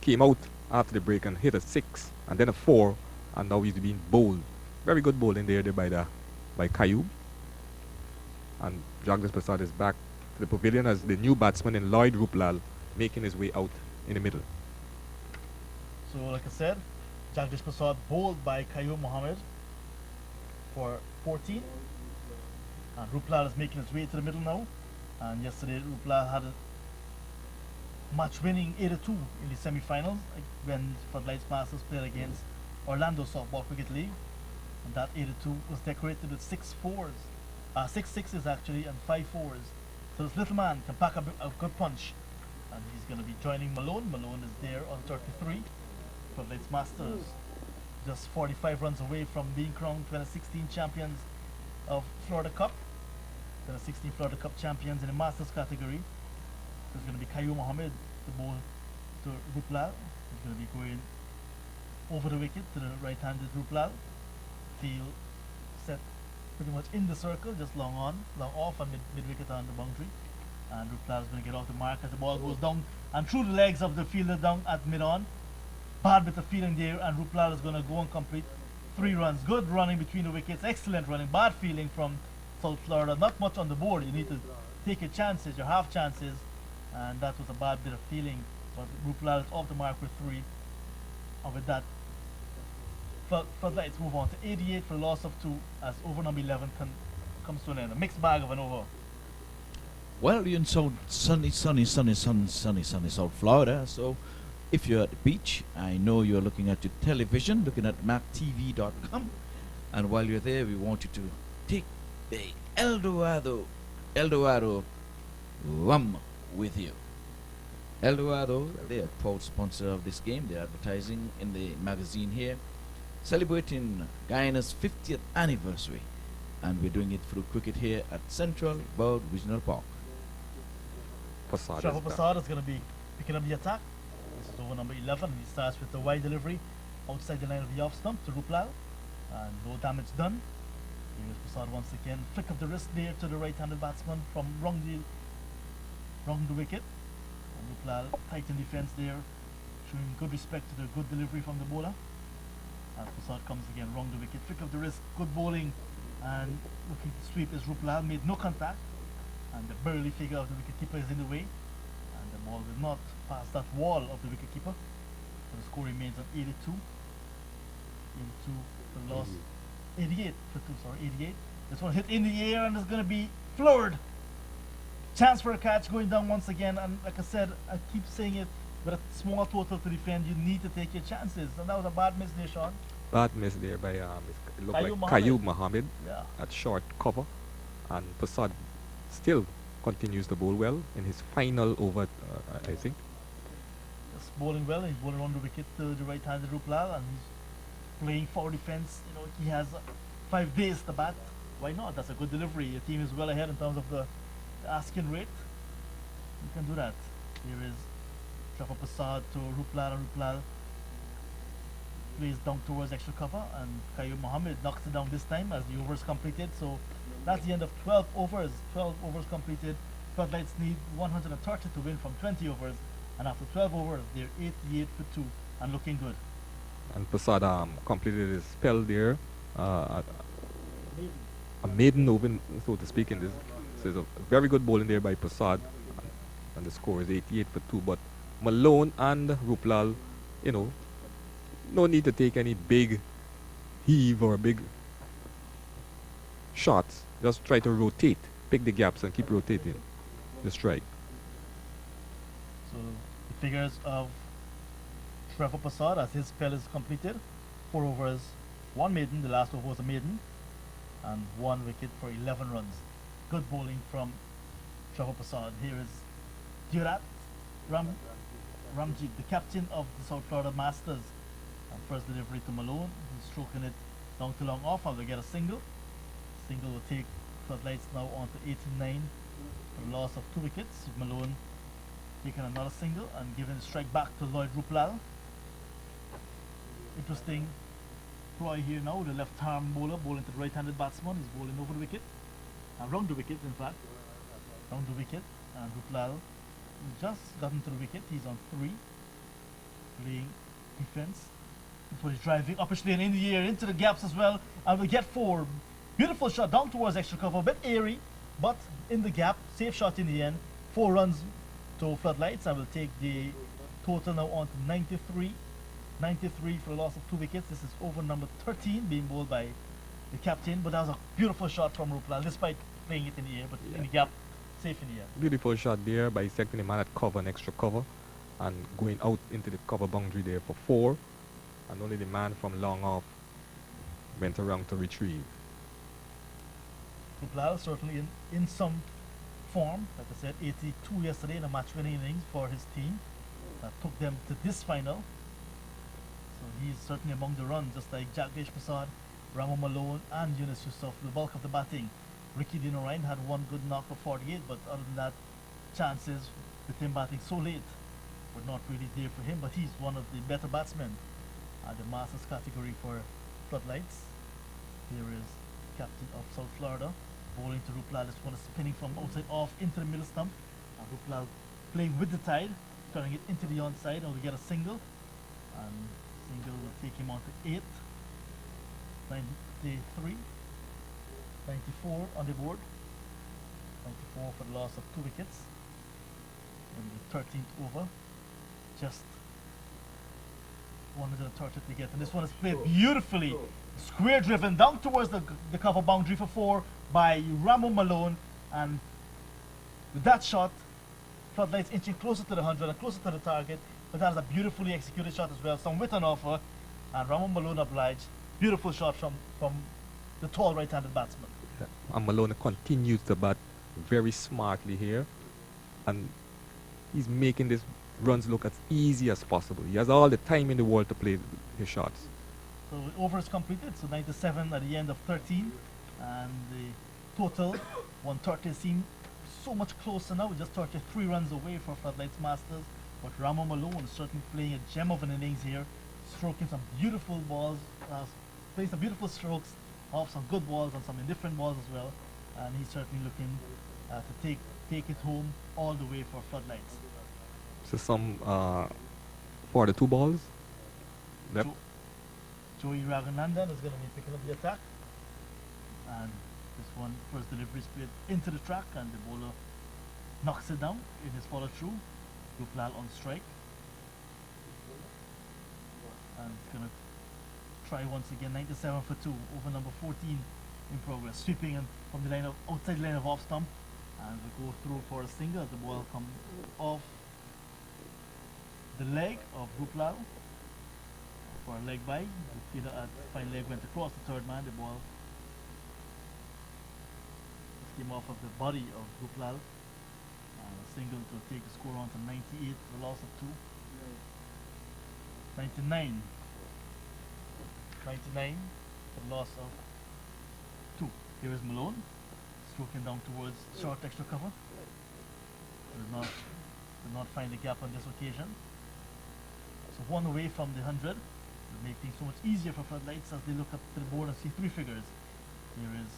came out after the break and hit a 6 and then a 4, and now he's being bowled. Very good bowling there by Qayyum. And Jagdish Prasad is back to the pavilion as the new batsman in Lloyd Ruplal, making his way out in the middle. So like I said, Jagdish Prasad bowled by Qayyum Mohammed for 14, and Ruplal is making his way to the middle now. And yesterday Ruplal had a match-winning 82 in the semi-finals when Floodlights Masters played against Orlando Softball Cricket League, and that 82 was decorated with 6 6s actually, and 5 4s. So this little man can pack a good punch, and he's going to be joining Malone. Malone is there on 33. Floodlights Masters just 45 runs away from being crowned 2016 champions of Florida Cup. 2016 Florida Cup champions in the Masters category. There's going to be Qayyum Mohammed, the bowl to Ruplal. He's going to be going over the wicket to the right-handed Ruplal. Field set pretty much in the circle, just long off and mid-wicket on the boundary. And Ruplal is going to get off the mark as the ball goes down and through the legs of the fielder down at mid-on. Bad bit of feeling there, and Ruplal is going to go and complete 3 runs. Good running between the wickets, excellent running. Bad feeling from South Florida. Not much on the board. You need to take your chances, your half chances, and that was a bad bit of feeling. But Ruplal is off the mark with 3. And with that, Floodlights move on to 88 for a loss of 2 as over number 11 comes to an end. A mixed bag of an over. Well, you're in sunny South Florida, so if you're at the beach, I know you're looking at your television, looking at mactv.com, and while you're there, we want you to take the Eldorado rum with you. Eldorado, they are proud sponsor of this game. They're advertising in the magazine here, celebrating Guyana's 50th anniversary, and we're doing it through cricket here at Central Bird Regional Park. Trevor Prasad is going to be picking up the attack. This is over number 11, and he starts with the wide delivery outside the line of the off stump to Ruplal, and no damage done. Here's Prasad once again, flick of the wrist there to the right-handed batsman from wrong the wicket. And Ruplal tight in defence there, showing good respect to the good delivery from the bowler. And Prasad comes again, wrong the wicket, flick of the wrist, good bowling, and looking to sweep as Ruplal made no contact, and the burly figure of the wicketkeeper is in the way, and the ball will not pass that wall of the wicketkeeper. So the score remains at 82. 82 for loss. 88 for 2, sorry, 88. This one hit in the air and is going to be floored. Chance for a catch going down once again, and like I said, I keep saying it, with a small total to defend, you need to take your chances. And that was a bad miss there, Sean. Bad miss there by it looked Qayyum like Qayyum Mohammed Yeah. at short cover, and Prasad still continues to bowl well in his final over, I think. Just bowling well, he's bowling on the wicket to the right-handed Ruplal, and he's playing for defense. You know, he has 5 days to bat. Why not? That's a good delivery. Your team is well ahead in terms of the asking rate. You can do that. Here is Trevor Prasad to Ruplal, and Ruplal plays down towards extra cover, and Qayyum Mohammed knocks it down this time as the overs completed. So that's the end of 12 overs. 12 overs completed. Floodlights need 130 to win from 20 overs, and after 12 overs, they're 88 for 2 and looking good. And Prasad completed his spell there. A maiden over, so to speak, in this. So it's a very good bowling there by Prasad. And the score is 88 for 2. But Malone and Ruplal, you know, no need to take any big heave or big shots. Just try to rotate, pick the gaps and keep rotating the strike. So the figures of Trevor Prasad as his spell is completed. 4 overs, 1 maiden, the last over was a maiden, and 1 wicket for 11 runs. Good bowling from Trevor Prasad. Here is Durat Ramjeet, the captain of the South Florida Masters. And first delivery to Malone, who's stroking it down to long off, and we get a single. Single will take Floodlights now on to 89 for a loss of 2 wickets. Malone taking another single and giving a strike back to Lloyd Ruplal. Interesting ploy here now. The left arm bowler bowling to the right-handed batsman. He's bowling over the wicket, around the wicket in fact, round the wicket. And Ruplal just gotten to the wicket. He's on 3, playing defense. Before he's driving upishly and in the air into the gaps as well, and we get 4. Beautiful shot down towards extra cover, a bit airy, but in the gap. Safe shot in the end. 4 runs to Floodlights. I will take the total now on to 93. 93 for a loss of 2 wickets. This is over number 13 being bowled by the captain, but that was a beautiful shot from Ruplal despite playing it in the air, but in the gap, safe in the air. Beautiful shot there by second man at cover and extra cover and going out into the cover boundary there for 4, and only the man from long off went around to retrieve. Ruplal certainly in some form. Like I said, 82 yesterday in a match-winning innings for his team that took them to this final. So he's certainly among the runs, just like Jagdish Prasad, Ramo Malone and Yunus Yusuf. The bulk of the batting. Ricky Dino Ryan had 1 good knock of 48, but other than that, chances with him batting so late were not really there for him. But he's one of the better batsmen at the Masters category for Floodlights. Here is captain of South Florida bowling to Ruplal. This one is spinning from outside off into the middle stump, and Ruplal playing with the tide, turning it into the onside, and we get a single, and single will take him on to 8. 93, 94 on the board, 94 for the loss of 2 wickets in the 13th over. Just 130 to get, and this one is played beautifully, square driven down towards the cover boundary for 4 by Ramo Malone, and with that shot, Floodlights inching closer to the 100 and closer to the target. But that is a beautifully executed shot as well, some width on offer, and Ramo Malone obliged. Beautiful shot from the tall right-handed batsman. And Malone continues to bat very smartly here, and he's making this runs look as easy as possible. He has all the time in the world to play his shots. So the over is completed, so 97 at the end of 13, and the total 130 seemed so much closer now. We're just 33 runs away for Floodlights Masters, but Ramo Malone is certainly playing a gem of an innings here, stroking some beautiful balls, playing some beautiful strokes off some good balls and some indifferent balls as well, and he's certainly looking to take it home all the way for Floodlights. So some 42 balls. Yep. Joey Raghunandan is going to be picking up the attack, and this one first delivery is played into the track, and the bowler knocks it down in his follow through. Ruplal on strike, and it's going to try once again. 97 for 2 over number 14 in progress, sweeping in from the line of outside line of off stump, and we go through for a single as the ball comes off the leg of Ruplal for a leg by. The fielder at fine leg went across the third man. The ball came off of the body of Ruplal. A single to take the score on to 98 for the loss of 2. 99. 99 for the loss of 2. Here is Malone, stroking down towards short extra cover. Did not find the gap on this occasion. So 1 away from the 100. Will make things so much easier for Floodlights as they look up to the board and see 3 figures. Here is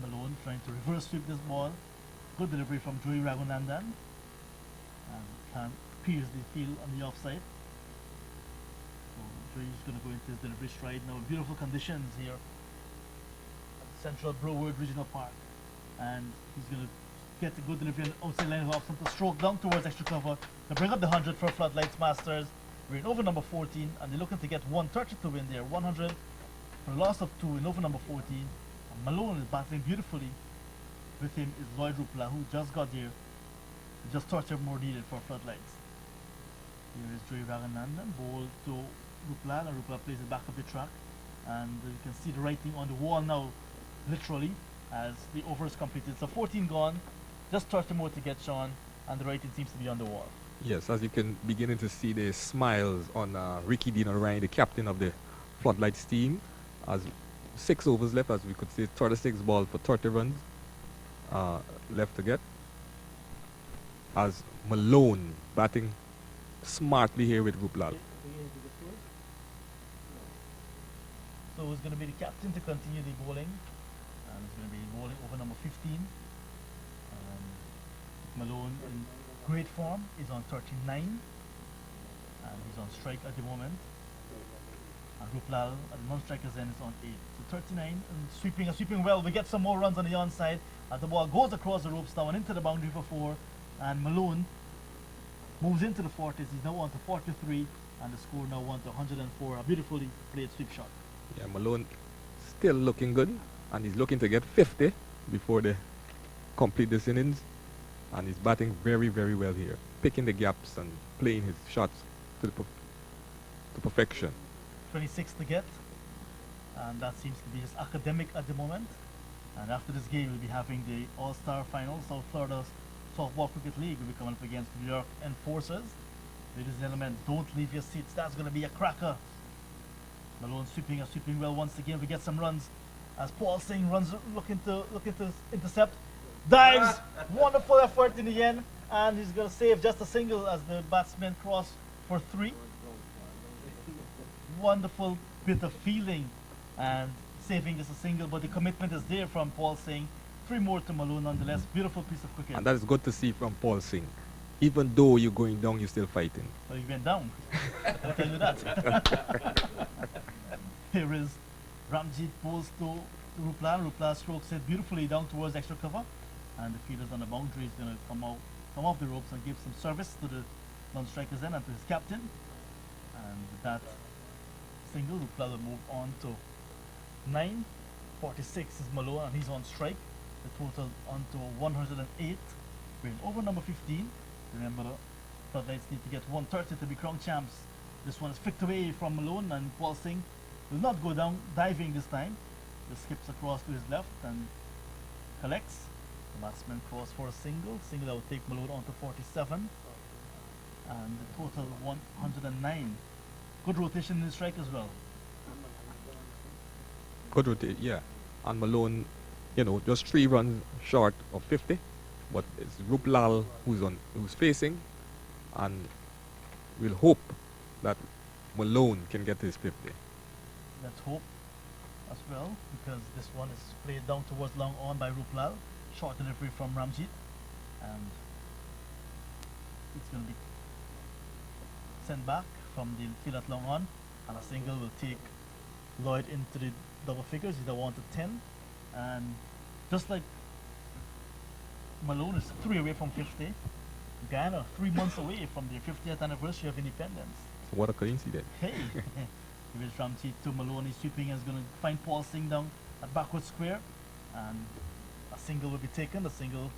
Malone trying to reverse sweep this ball Good delivery from Joey Raghunandan. And can pierce the field on the offside. So Joey's going to go into his delivery stride now. Beautiful conditions here at the Central Broward Regional Park. And he's going to get a good delivery on the outside line of offside to stroke down towards extra cover to bring up the 100 for Floodlights Masters. We're in over number 14 and they're looking to get 130 to win there. 100 for a loss of 2 in over number 14. And Malone is battling beautifully. With him is Lloyd Rupla, who just got there. Just 30 more needed for Floodlights. Here is Joey Raghunandan, ball to Rupla, and Rupla plays it back up the track. And you can see the writing on the wall now, literally, as the over is completed. So 14 gone, just 30 more to get Sean, and the writing seems to be on the wall. Yes, as you can beginning to see the smiles on Ricky Dean Ryan, the captain of the Floodlights team, as 6 overs left, as we could see, 36 balls for 30 runs left to get. As Malone batting smartly here with Ruplal. So it's going to be the captain to continue the bowling, and it's going to be bowling over number 15. Malone in great form is on 39, and he's on strike at the moment. And Ruplal at the non-striker's end is on 8. So 39 and sweeping well. We get some more runs on the onside as the ball goes across the ropes now and into the boundary for 4. And Malone moves into the 40s. He's now on to 43, and the score now on to 104. A beautifully played sweep shot. Yeah, Malone still looking good, and he's looking to get 50 before they complete this innings. And he's batting very, very well here, picking the gaps and playing his shots to perfection. 26 to get, and that seems to be his academic at the moment. And after this game, we'll be having the All-Star Final. South Florida's Softball Cricket League will be coming up against New York Enforcers. Ladies and gentlemen, don't leave your seats. That's going to be a cracker. Malone sweeping well once again. We get some runs as Paul Singh runs, looking to intercept. Dives, wonderful effort in the end, and he's going to save just a single as the batsmen cross for 3. Wonderful bit of feeling and saving just a single, but the commitment is there from Paul Singh. 3 more to Malone nonetheless. Beautiful piece of cricket. And that is good to see from Paul Singh. Even though you're going down, you're still fighting. So he went down. I'll tell you that. Here is Ramjeet bowls to Rupla. Rupla strokes it beautifully down towards extra cover. And the fielders on the boundary is going to come off the ropes and give some service to the non-strikers end and to his captain. And with that single, Rupla will move on to 9. 46 is Malone, and he's on strike. The total on to 108. We're in over number 15. Remember, the Floodlights need to get 130 to be crowned champs. This one is flicked away from Malone, and Paul Singh will not go down diving this time. Just skips across to his left and collects. The batsman cross for a single. Single that will take Malone on to 47. And the total 109. Good rotation in the strike as well. Good rotate, yeah. And Malone, just 3 runs short of 50. But it's Ruplal who's facing, and we'll hope that Malone can get his 50. Let's hope as well, because this one is played down towards long on by Ruplal. Short delivery from Ramjeet, and it's going to be sent back from the field at long on, and a single will take Lloyd into the double figures. He's the 1 to 10, and just like Malone is 3 away from 50, Guyana 3 months away from their 50th anniversary of independence. So what a coincidence. Hey, here is Ramjeet to Malone. He's sweeping and is going to find Paul Singh down at backward square, and a single will be taken. The single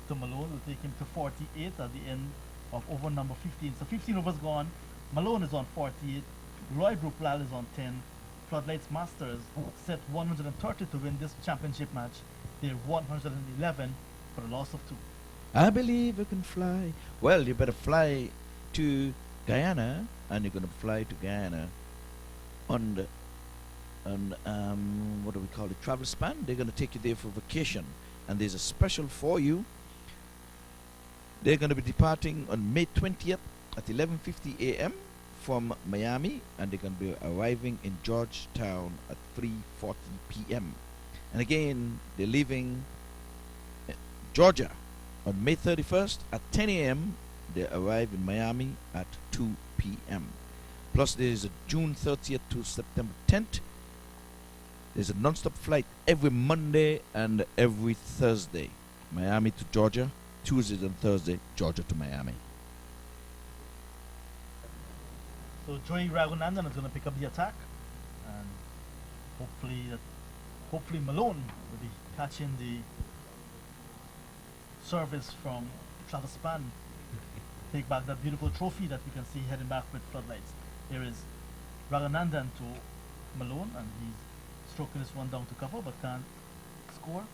to Malone will take him to 48 at the end of over number 15. So 15 overs gone. Malone is on 48. Lloyd Ruplal is on 10. Floodlights Masters set 130 to win this championship match. They're 111 for a loss of 2. I believe you can fly. Well, you better fly to Guyana, and you're going to fly to Guyana on what do we call it, travel span. They're going to take you there for vacation, and there's a special for you. They're going to be departing on May 20th at 11:50 a.m. from Miami, and they're going to be arriving in Georgetown at 3:40 p.m. And again, they're leaving Georgia. On May 31st at 10 a.m., they arrive in Miami at 2 p.m. Plus, there is a June 30th to September 10th. There's a non-stop flight every Monday and every Thursday. Miami to Georgia, Tuesdays and Thursday, Georgia to Miami. So Joey Raghunandan is going to pick up the attack, and hopefully Malone will be catching the service from Travis Spann. Take back that beautiful trophy that we can see heading back with Floodlights. Here is Raghunandan to Malone, and he's stroking this one down to cover but can't score.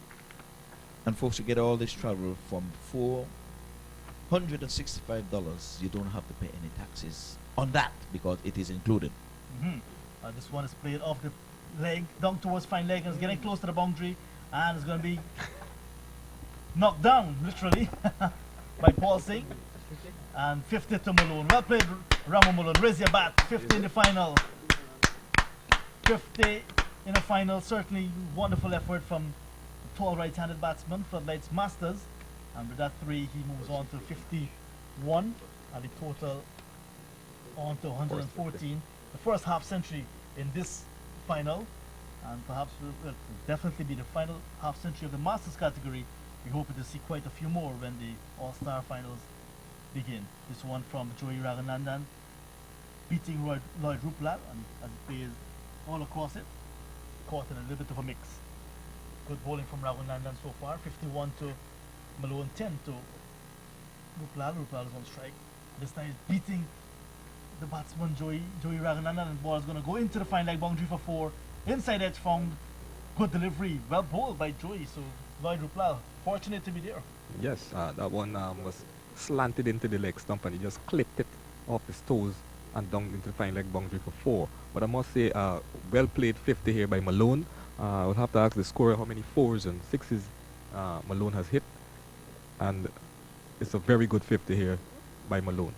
And folks, you get all this travel from $465. You don't have to pay any taxes on that because it is included. This one is played off the leg, down towards fine leg, and it's getting close to the boundary, and it's going to be knocked down, literally, by Paul Singh. And 50 to Malone. Well played, Ramo Malone. Raise your bat. 50 in the final. 50 in the final. Certainly wonderful effort from tall right-handed batsman, Floodlights Masters. And with that 3, he moves on to 51. And the total on to 114. The first half century in this final. And perhaps will definitely be the final half century of the Masters category. We hope to see quite a few more when the All-Star finals begin. This one from Joey Raghunandan beating Lloyd Ruplal, and as he plays all across it, caught in a little bit of a mix. Good bowling from Raghunandan so far. 51 to Malone, 10 to Ruplal. Ruplal is on strike. This time he's beating the batsman Joey Raghunandan, and the ball is going to go into the fine leg boundary for 4. Inside edge found. Good delivery. Well bowled by Joey. So Lloyd Ruplal, fortunate to be there. Yes, that one was slanted into the leg stump and he just clipped it off his toes and down into the fine leg boundary for 4. But I must say, well played 50 here by Malone. I would have to ask the scorer how many 4s and 6s Malone has hit. And it's a very good 50 here by Malone.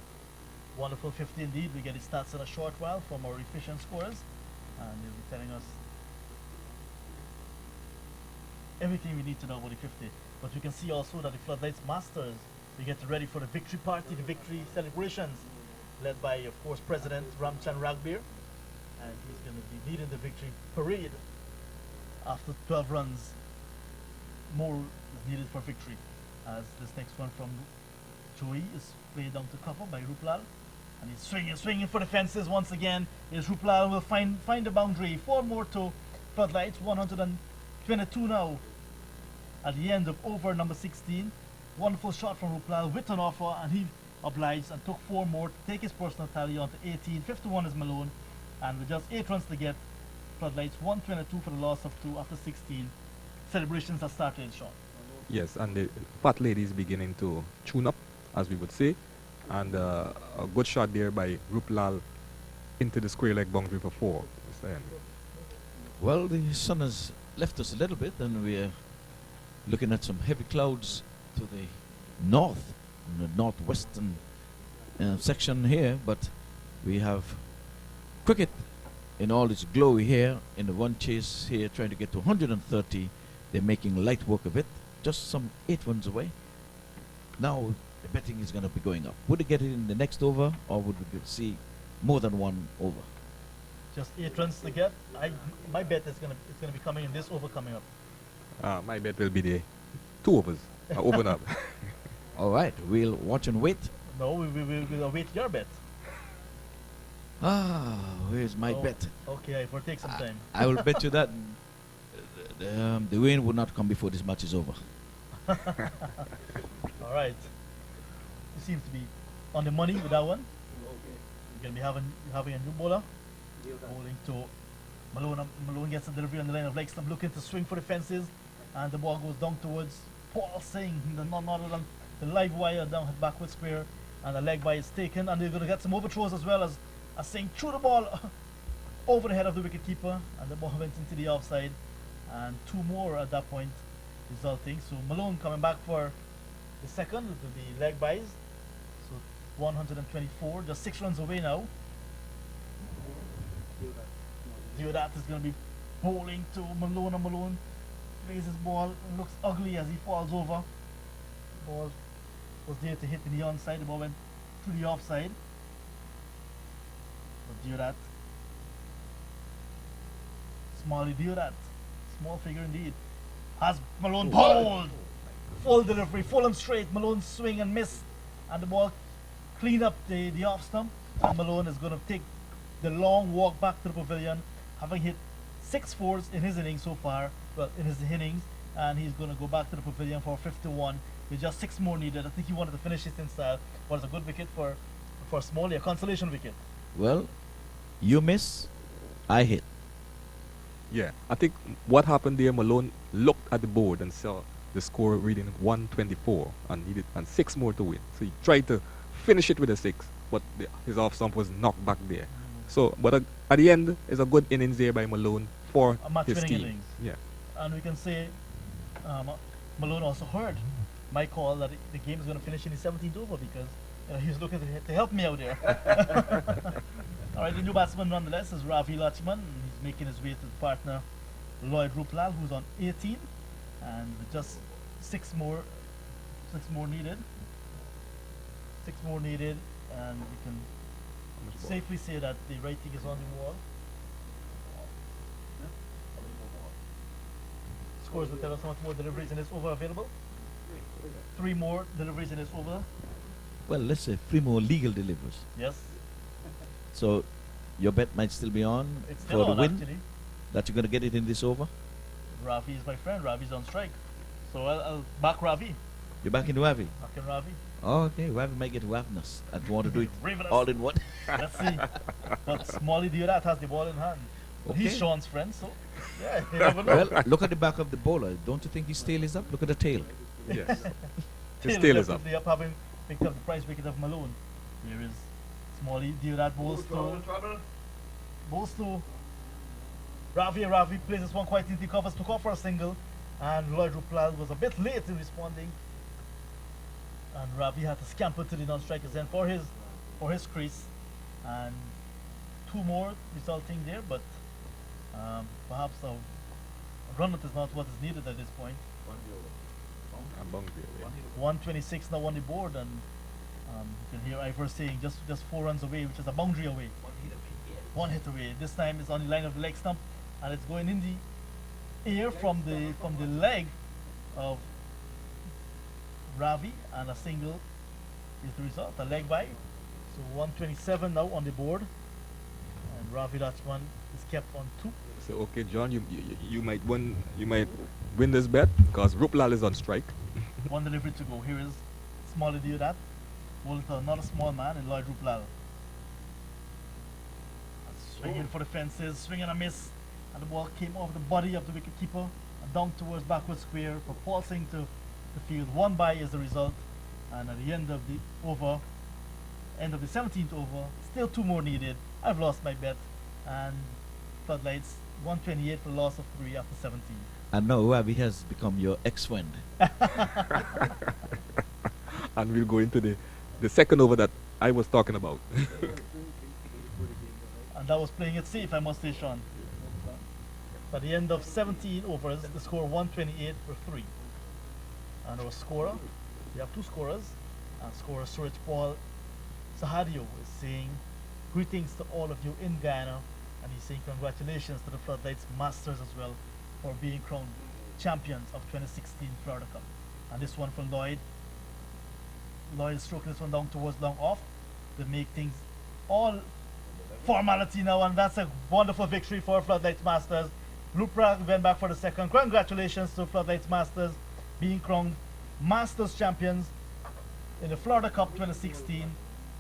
Wonderful 50 indeed. We get the stats in a short while from our efficient scorers, and they'll be telling us everything we need to know about the 50. But we can see also that the Floodlights Masters, we get ready for the victory party, the victory celebrations, led by, of course, President Ramchandra Ragbir, and he's going to be leading the victory parade. After 12 runs, more is needed for victory, as this next one from Joey is played down to cover by Ruplal, and he's swinging for the fences once again. Is Ruplal will find the boundary. 4 more to Floodlights, 122 now at the end of over number 16. Wonderful shot from Ruplal with an offer, and he obliged and took 4 more to take his personal tally on to 18. 51 is Malone, and with just 8 runs to get, Floodlights 122 for the loss of 2 after 16. Celebrations have started, Sean. Yes, and the fat lady is beginning to tune up, as we would say. And a good shot there by Ruplal into the square leg boundary for 4. Well, the sun has left us a little bit, and we're looking at some heavy clouds to the north, in the northwestern section here, but we have cricket in all its glory here in the one chase here, trying to get to 130. They're making light work of it, just some 8 runs away. Now the betting is going to be going up. Would they get it in the next over, or would we see more than 1 over? Just 8 runs to get. My bet is gonna be coming in this over coming up. My bet will be the 2 overs. Open up. All right, we'll watch and wait. No, we'll await your bet. Where's my bet? Okay, it will take some time. I will bet you that the rain will not come before this match is over. All right. You seem to be on the money with that one. You're going to be having a new bowler. Bowling to Malone. Malone gets a delivery on the line of leg stump, looking to swing for the fences, and the ball goes down towards Paul Singh. The live wire down his backward square, and the leg by is taken, and they're going to get some overthrows as well as Singh threw the ball over the head of the wicketkeeper, and the ball went into the offside, and 2 more at that point resulting. So Malone coming back for the second with the leg buys. So 124, just 6 runs away now. Deodat is going to be bowling to Malone, and Malone plays his ball and looks ugly as he falls over. Ball was there to hit in the onside. The ball went to the offside. But do that. Smalley do that. Small figure indeed. Has Malone bowled. Full delivery, full and straight. Malone swing and miss. And the ball clean up the off stump. And Malone is going to take the long walk back to the pavilion, having hit 6 fours in his innings so far. Well, in his innings. And he's going to go back to the pavilion for 51. With just 6 more needed. I think he wanted to finish it in style. But it's a good wicket for Smalley, a consolation wicket. Well, you miss, I hit. Yeah, I think what happened there, Malone looked at the board and saw the score reading 124 and needed 6 more to win. So he tried to finish it with a 6, but his off stump was knocked back there. So, but at the end, it's a good innings there by Malone for A match his winning team. innings. Yeah. And we can say Malone also heard my call that the game is going to finish in the 17th over because he was looking to help me out there. All right, the new batsman nonetheless is Ravi Lachman. He's making his way to the partner Lloyd Ruplal, who's on 18, and with just 6 more needed. 6 more needed, and we can safely say that the rating is on the wall. Scores will tell us how much more deliveries in this over available. 3 more deliveries in this over. Well, let's say 3 more legal deliveries. Yes. So your bet might still be on It's for still the on, win. actually. That you're going to get it in this over. Ravi is my friend. Ravi's on strike. So I'll back Ravi. You're back into Ravi. Back in Ravi. Oh, okay, Ravi might get ravenous and want to do it Ravenous. all in one. Let's see. But Smalley Diorat has the ball in hand. He's Okay. Sean's friend, so yeah, you never know. Well, look at the back of the bowler. Don't you think his tail is up? Look at the tail. Yes. Tail tail is up. definitely up, having picked up the prize wicket of Malone. Here is Smalley Diorat bowls to Ravi, and Ravi plays this one quite into covers, took off for a single, and Lloyd Ruplal was a bit late in responding. And Ravi had to scamper to the non-strikers end for his crease, and 2 more resulting there, but perhaps a run is not what is needed at this point. 126 now on the board, and you can hear Ivor saying just 4 runs away, which is a boundary away. 1 hit away. This time it's on the line of the leg stump, and it's going in the air from the leg of Ravi, and a single is the result, a leg by. So 127 now on the board, and Ravi Lachman is kept on 2. So okay, John, you might win this bet because Ruplal is on strike. 1 delivery to go. Here is Smalley Diorat, bowled to another small man in Lloyd Ruplal. Swinging for the fences, swing and a miss, and the ball came off the body of the wicketkeeper and down towards backward square, propulsing to the field. 1 by is the result, and at the end of the over, end of the 17th over, still 2 more needed. I've lost my bet, and Floodlights 128 for a loss of 3 after 17. And now Ravi has become your ex-friend. And we'll go into the second over that I was talking about. And that was playing it safe, I must say, Sean. By the end of 17 overs, the score 128 for 3. And our scorer, we have 2 scorers, and scorer Suraj Paul Sahadio is saying greetings to all of you in Guyana, and he's saying congratulations to the Floodlights Masters as well for being crowned champions of 2016 Florida Cup. And this one from Lloyd. Lloyd is stroking this one down towards long off to make things all formality now, and that's a wonderful victory for Floodlights Masters. Ruplal went back for the second. Congratulations to Floodlights Masters being crowned Masters champions in the Florida Cup 2016.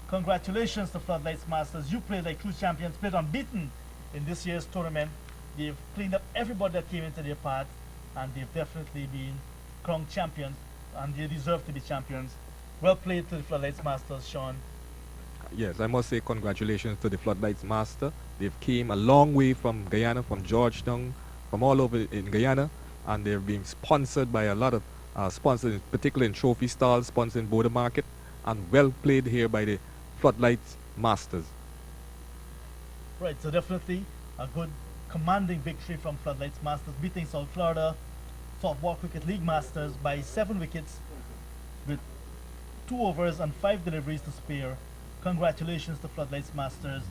Congratulations to Floodlights Masters. You played like true champions, played unbeaten in this year's tournament. They've cleaned up everybody that came into their path, and they've definitely been crowned champions, and they deserve to be champions. Well played to the Floodlights Masters, Sean. Yes, I must say congratulations to the Floodlights Master. They've came a long way from Guyana, from Georgetown, from all over in Guyana, and they're being sponsored by a lot of sponsors, particularly in trophy stalls, sponsoring Border Market, and well played here by the Floodlights Masters. Right, so definitely a good commanding victory from Floodlights Masters, beating South Florida Softball Cricket League Masters by 7 wickets with 2 overs and 5 deliveries to spare. Congratulations to Floodlights Masters,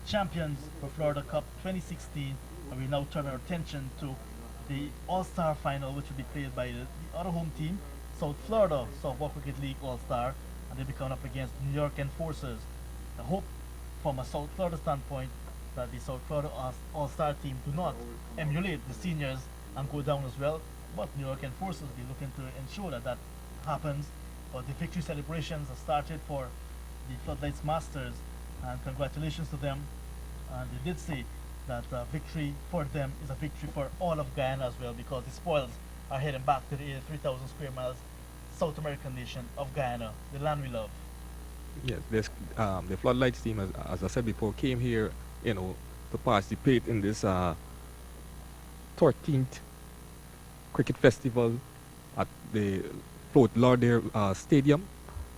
champions for Florida Cup 2016, and we now turn our attention to the All-Star Final, which will be played by the other home team, South Florida Softball Cricket League All-Star, and they'll be coming up against New York Enforcers. I hope from a South Florida standpoint that the South Florida All-Star team do not emulate the seniors and go down as well, but New York Enforcers will be looking to ensure that that happens. But the victory celebrations have started for the Floodlights Masters, and congratulations to them. And they did say that victory for them is a victory for all of Guyana as well, because the spoils are heading back to the 83,000 square miles South American nation of Guyana, the land we love. Yes, the Floodlights team, as I said before, came here, to participate in this 13th cricket festival at the Fort Lauderdale Stadium,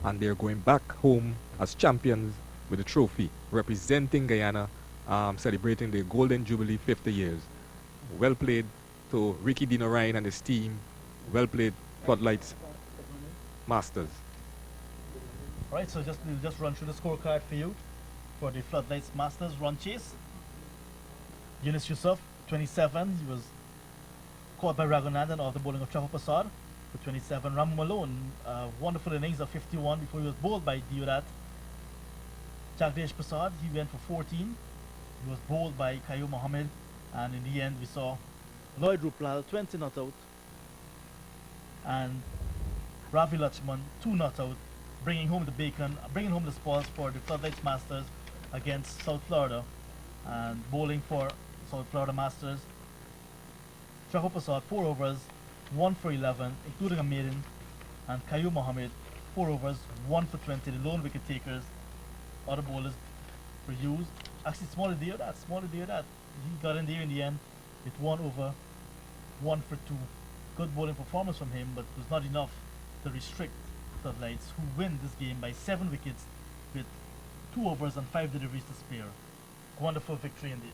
and they're going back home as champions with a trophy, representing Guyana, celebrating the Golden Jubilee 50 years. Well played to Ricky Dino Ryan and his team. Well played, Floodlights Masters. Alright, so we'll just run through the scorecard for you for the Floodlights Masters run chase. Yunus Yusuf, 27. He was caught by Raghunandan off the bowling of Chahal Prasad for 27. Ram Malone, wonderful innings of 51 before he was bowled by Diodat. Jagdish Prasad, he went for 14. He was bowled by Kayu Mohammed, and in the end we saw Lloyd Ruplal, 20 not out, and Ravi Lachman, 2 not out, bringing home the spoils for the Floodlights Masters against South Florida. And bowling for South Florida Masters, Chahal Prasad, 4 overs, 1 for 11, including a maiden, and Kayu Mohammed, 4 overs, 1 for 20, the lone wicket takers. Other bowlers were used. Actually, Smalley Diodat, he got in there in the end with 1 over, 1 for 2. Good bowling performance from him, but it was not enough to restrict Floodlights, who win this game by 7 wickets with 2 overs and 5 deliveries to spare. Wonderful victory indeed.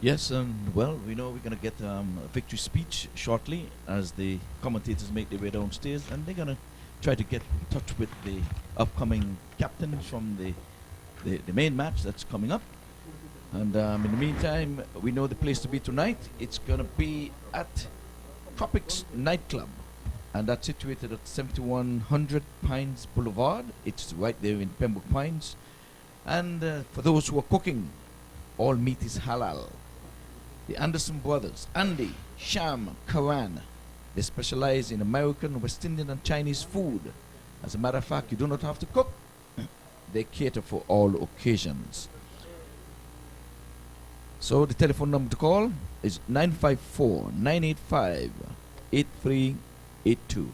Yes, and well, we know we're going to get a victory speech shortly as the commentators make their way downstairs, and they're going to try to get in touch with the upcoming captains from the main match that's coming up. And in the meantime, we know the place to be tonight. It's going to be at Tropics Nightclub, and that's situated at 7100 Pines Boulevard. It's right there in Pembroke Pines. And for those who are cooking, all meat is halal. The Anderson brothers, Andy, Sham, Karan, they specialize in American, West Indian and Chinese food. As a matter of fact, you do not have to cook. They cater for all occasions. So the telephone number to call is 954-985-8382.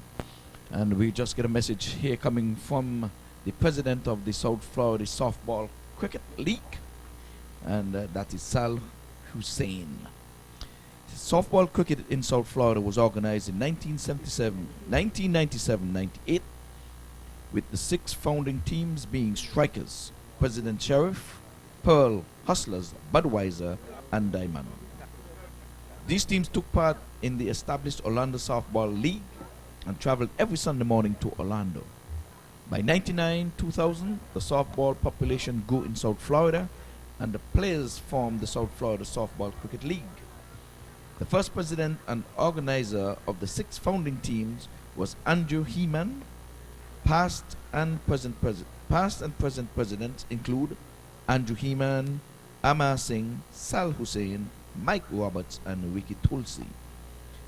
And we just get a message here coming from the president of the South Florida Softball Cricket League, and that is Sal Hussein. Softball cricket in South Florida was organized in 1997-98, with the 6 founding teams being Strikers, President Sheriff, Pearl, Hustlers, Budweiser, and Diamond. These teams took part in the established Orlando Softball League and traveled every Sunday morning to Orlando. By 1999-2000, the softball population grew in South Florida, and the players formed the South Florida Softball Cricket League. The first president and organizer of the 6 founding teams was Andrew Heeman. Past and present presidents include Andrew Heeman, Amar Singh, Sal Hussein, Mike Roberts, and Ricky Tulsi.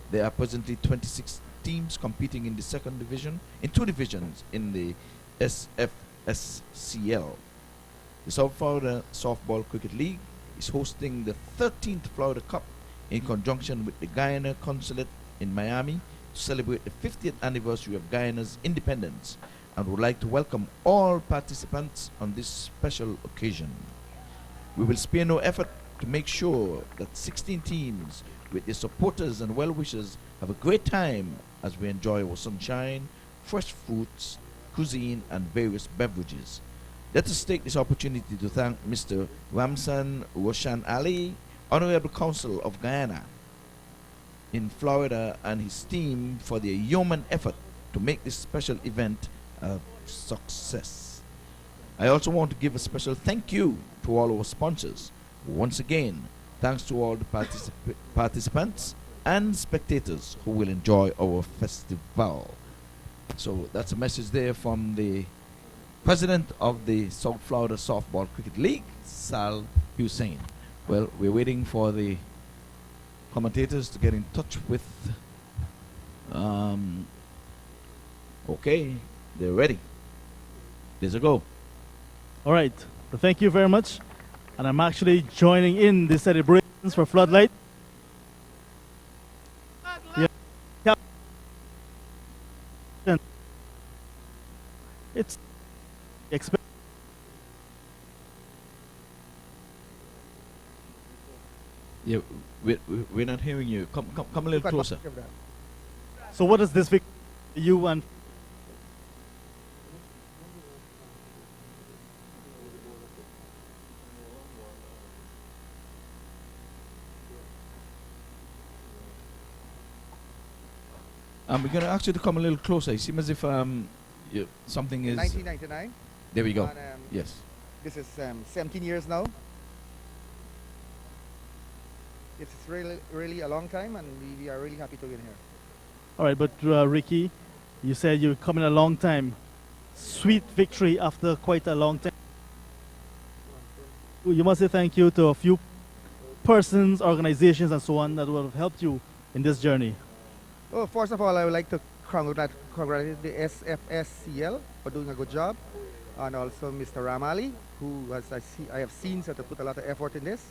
There are presently 26 teams competing in the second division, in 2 divisions in the SFSCL. The South Florida Softball Cricket League is hosting the 13th Florida Cup in conjunction with the Guyana Consulate in Miami to celebrate the 50th anniversary of Guyana's independence, and would like to welcome all participants on this special occasion. We will spare no effort to make sure that 16 teams with their supporters and well-wishers have a great time as we enjoy our sunshine, fresh fruits, cuisine, and various beverages. Let us take this opportunity to thank Mr. Ramsan Roshan Ali, Honorable Consul of Guyana in Florida, and his team for their yeoman effort to make this special event a success. I also want to give a special thank you to all our sponsors. Once again, thanks to all the participants and spectators who will enjoy our festival. So that's a message there from the president of the South Florida Softball Cricket League, Sal Hussein. Well, we're waiting for the commentators to get in touch with. Okay, they're ready. There's a go. All right. Well, thank you very much. And I'm actually joining in the celebrations for Floodlight. Yeah. It's expect. Yeah, we're not hearing you. Come a little closer. So what is this victory you and we're going to ask you to come a little closer. It seems as if something is... 1999. There we go. And, Yes. This is 17 years now. It's really a long time, and we are really happy to win here. all right, but Ricky, you said you're coming a long time. Sweet victory after quite a long time. You must say thank you to a few persons, organizations, and so on that will have helped you in this journey. Oh, first of all, I would like to congratulate the SFSCL for doing a good job, and also Mr. Ramali, who I have seen sort of put a lot of effort in this,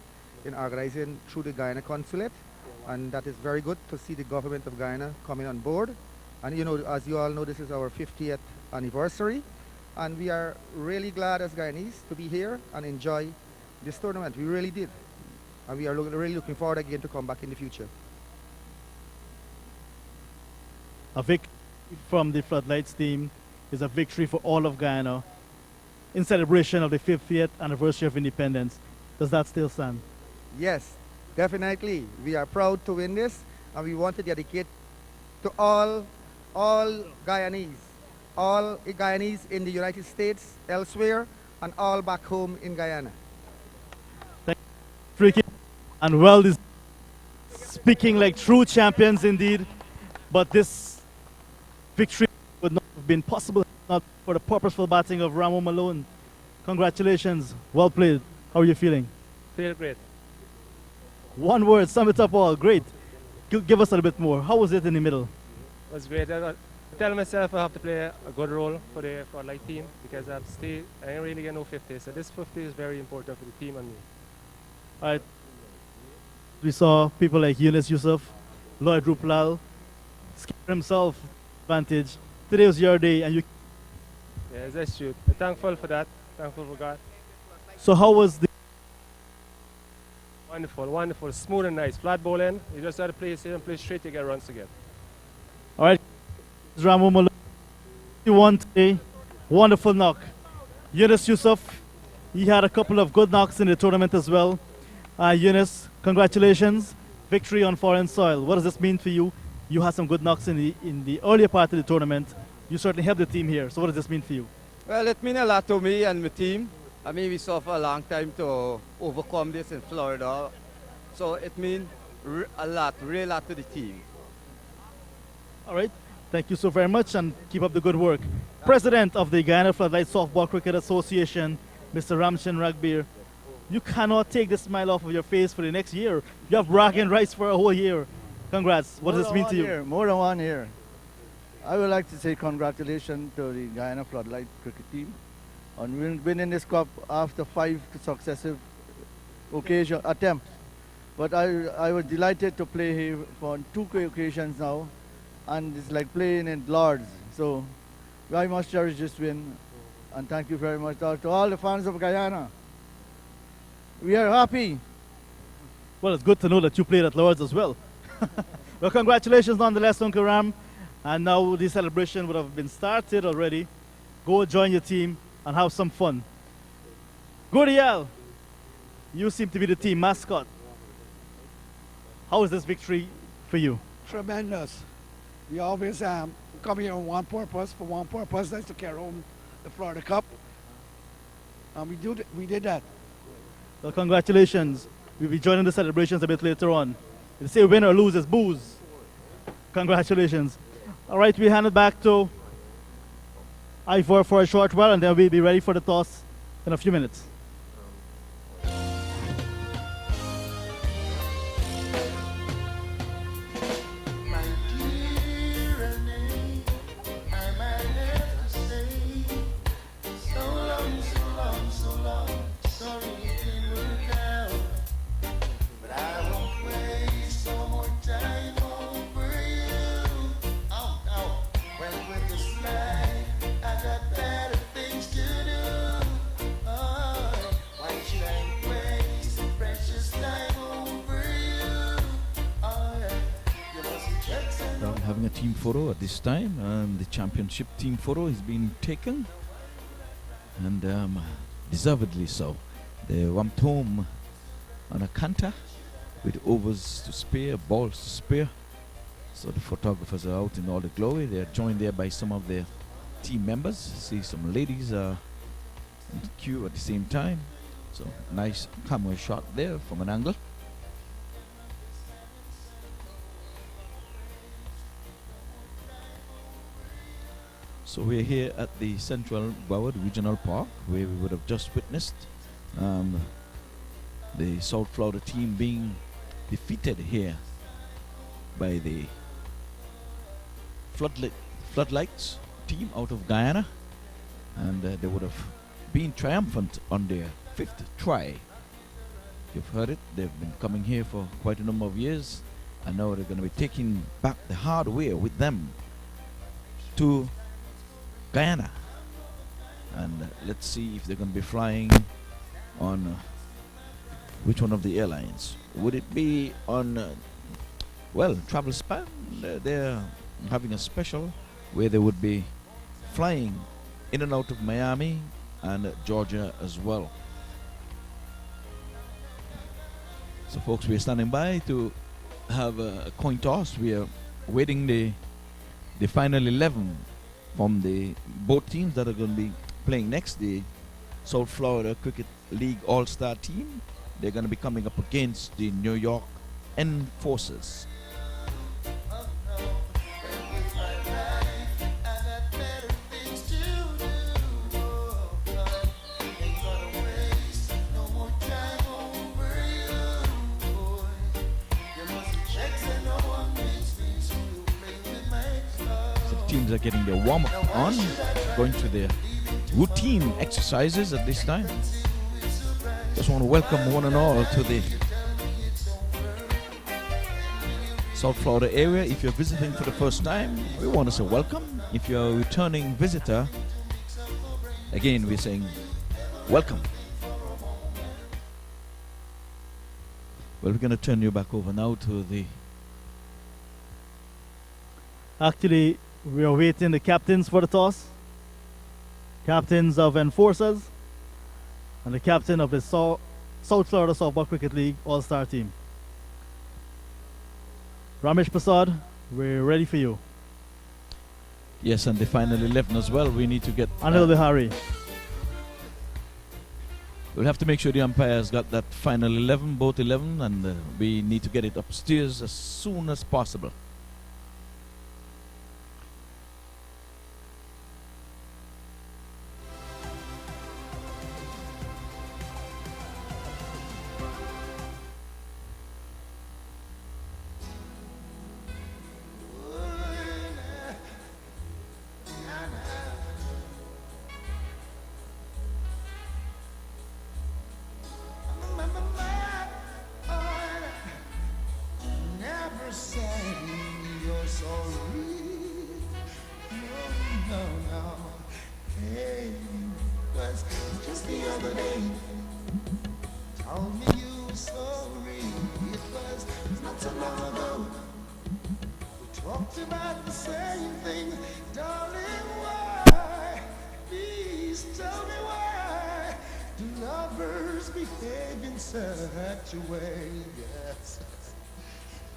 in organizing through the Guyana Consulate, and that is very good to see the government of Guyana coming on board. And you know, as you all know, this is our 50th anniversary, and we are really glad as Guyanese to be here and enjoy this tournament. We really did, and we are really looking forward again to come back in the future. A victory from the Floodlights team is a victory for all of Guyana in celebration of the 50th anniversary of independence. Does that still stand? Yes, definitely. We are proud to win this, and we want to dedicate to all Guyanese, all Guyanese in the United States, elsewhere, and all back home in Guyana. Thank you, Ricky. And well, speaking like true champions indeed, but this victory would not have been possible if not for the purposeful batting of Ramo Malone. Congratulations. Well played. How are you feeling? Feel great. One word, sum it up all. Great. Give us a little bit more. How was it in the middle? It was great. I tell myself I have to play a good role for the Floodlight team because I ain't really get no 50. So this 50 is very important for the team and me. All right. We saw people like Yunus Yusuf, Lloyd Ruplal, Skipper himself, advantage. Today was your day, and you. Yes, that's true. I'm thankful for that. Thankful for God. So how was the? Wonderful, wonderful, smooth and nice. Flat bowling. You just have to play safe and play straight to get runs again. All right, Ramo Malone. You won today. Wonderful knock. Yunus Yusuf, he had a couple of good knocks in the tournament as well. Yunus, congratulations. Victory on foreign soil. What does this mean for you? You had some good knocks in the earlier part of the tournament. You certainly helped the team here. So what does this mean for you? Well, it means a lot to me and my team. I mean, we saw for a long time to overcome this in Florida. So it means a lot, really a lot to the team. All right. Thank you so very much and keep up the good work. President of the Guyana Floodlights Softball Cricket Association, Mr. Ramchan Ragbir, you cannot take the smile off of your face for the next year. You have bragging rights for a whole year. Congrats. What does this mean to you? More than 1 year. I would like to say congratulations to the Guyana Floodlight cricket team on winning this cup after 5 successive attempts. But I was delighted to play here for 2 occasions now, and it's like playing in Lords. So I must cherish this win, and thank you very much to all the fans of Guyana. We are happy. Well, it's good to know that you played at Lords as well. Well, congratulations nonetheless, Uncle Ram. And now the celebration would have been started already. Go join your team and have some fun. Guriel, you seem to be the team mascot. How is this victory for you? Tremendous. We always come here on one purpose, for one purpose, that's to carry home the Florida Cup. And we did that. Well, congratulations. We'll be joining the celebrations a bit later on. They say win or lose is booze. Congratulations. All right, we hand it back to Ivor for a short while, and then we'll be ready for the toss in a few minutes. Having a team photo at this time. The championship team photo is being taken, and deservedly so. They went home on a canter with overs to spare, balls to spare. So the photographers are out in all the glory. They are joined there by some of their team members. See some ladies in the queue at the same time. So nice camera shot there from an angle. So we're here at the Central Broward Regional Park, where we would have just witnessed the South Florida team being defeated here by the Floodlights team out of Guyana, and they would have been triumphant on their 5th try. You've heard it, they've been coming here for quite a number of years, and now they're going to be taking back the hard way with them to Guyana, and let's see if they're going to be flying on which one of the airlines. Would it be on Travel Span? They're having a special where they would be flying in and out of Miami and Georgia as well. So folks, we're standing by to have a coin toss. We are waiting the final 11 from the both teams that are going to be playing next. The South Florida Cricket League All-Star team, they're going to be coming up against the New York Enforcers. Teams are getting their warm-up on, going to their routine exercises at this time. Just want to welcome one and all to the South Florida area. If you're visiting for the first time, we want to say welcome. If you're a returning visitor, again, we're saying welcome. Well, we're going to turn you back over now to the... Actually, we are waiting the captains for the toss. Captains of Enforcers and the captain of the South Florida Softball Cricket League All-Star team. Ramesh Prasad, we're ready for you. Yes, and the final 11 as well. We need to get... Anil Bihari. We'll have to make sure the umpires got that final 11, both 11, and we need to get it upstairs as soon as possible.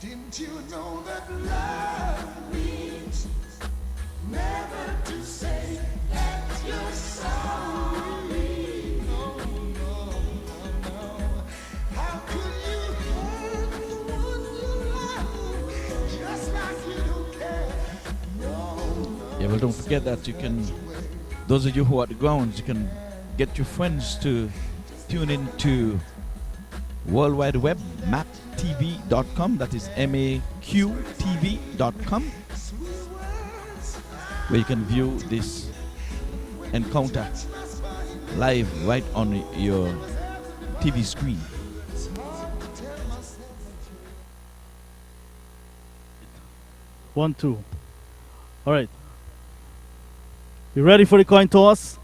Didn't you know that love means never to say that you're sorry? No, no, no, no. How could you hurt the one you love just like you don't care? No, no. Yeah, well, don't forget that you can, those of you who are at the grounds, you can get your friends to tune in to World Wide Web, mactv.com, that is MAQTV.com, where you can view this encounter live right on your TV screen. One, two. All right. You ready for the coin toss?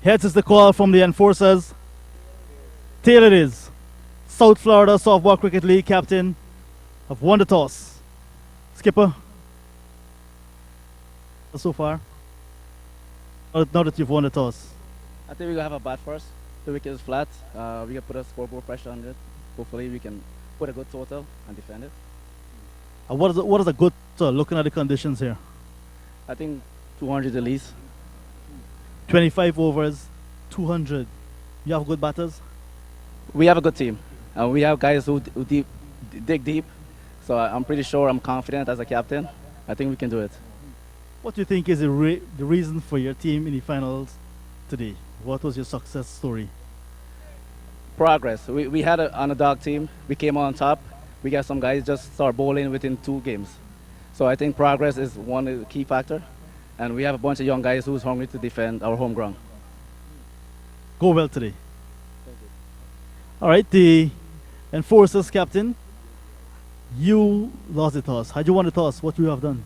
Heads is the call from the enforcers. Tail it is. South Florida Softball Cricket League captain have won the toss. Skipper, so far, now that you've won the toss. I think we're going to have a bat first. The wicket is flat. We can put a scoreboard pressure on it. Hopefully we can put a good total and defend it. What is a good looking at the conditions here? I think 200 at least. 25 overs, 200. You have good batters? We have a good team. We have guys who dig deep. So I'm pretty sure, I'm confident as a captain. I think we can do it. What do you think is the reason for your team in the finals today? What was your success story? Progress. We had an underdog team. We came on top. We got some guys just start bowling within 2 games. So I think progress is one key factor. And we have a bunch of young guys who's hungry to defend our home ground. Go well today. All right, the enforcers captain, you lost the toss. Had you won the toss, what would you have done?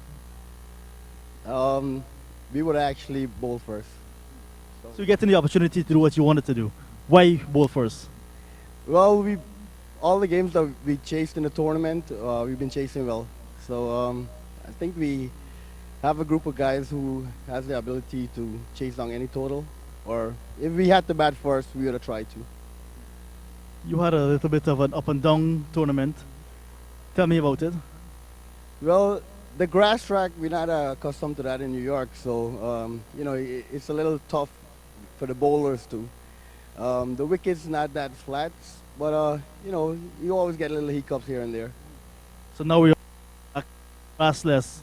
We would actually bowl first. So you're getting the opportunity to do what you wanted to do. Why bowl first? Well, all the games that we chased in the tournament, we've been chasing well. So I think we have a group of guys who has the ability to chase down any total. Or if we had to bat first, we would have tried to. You had a little bit of an up and down tournament. Tell me about it. Well, the grass track, we're not accustomed to that in New York, so it's a little tough for the bowlers too. The wicket's not that flat, but you always get little hiccups here and there. So now we're grassless.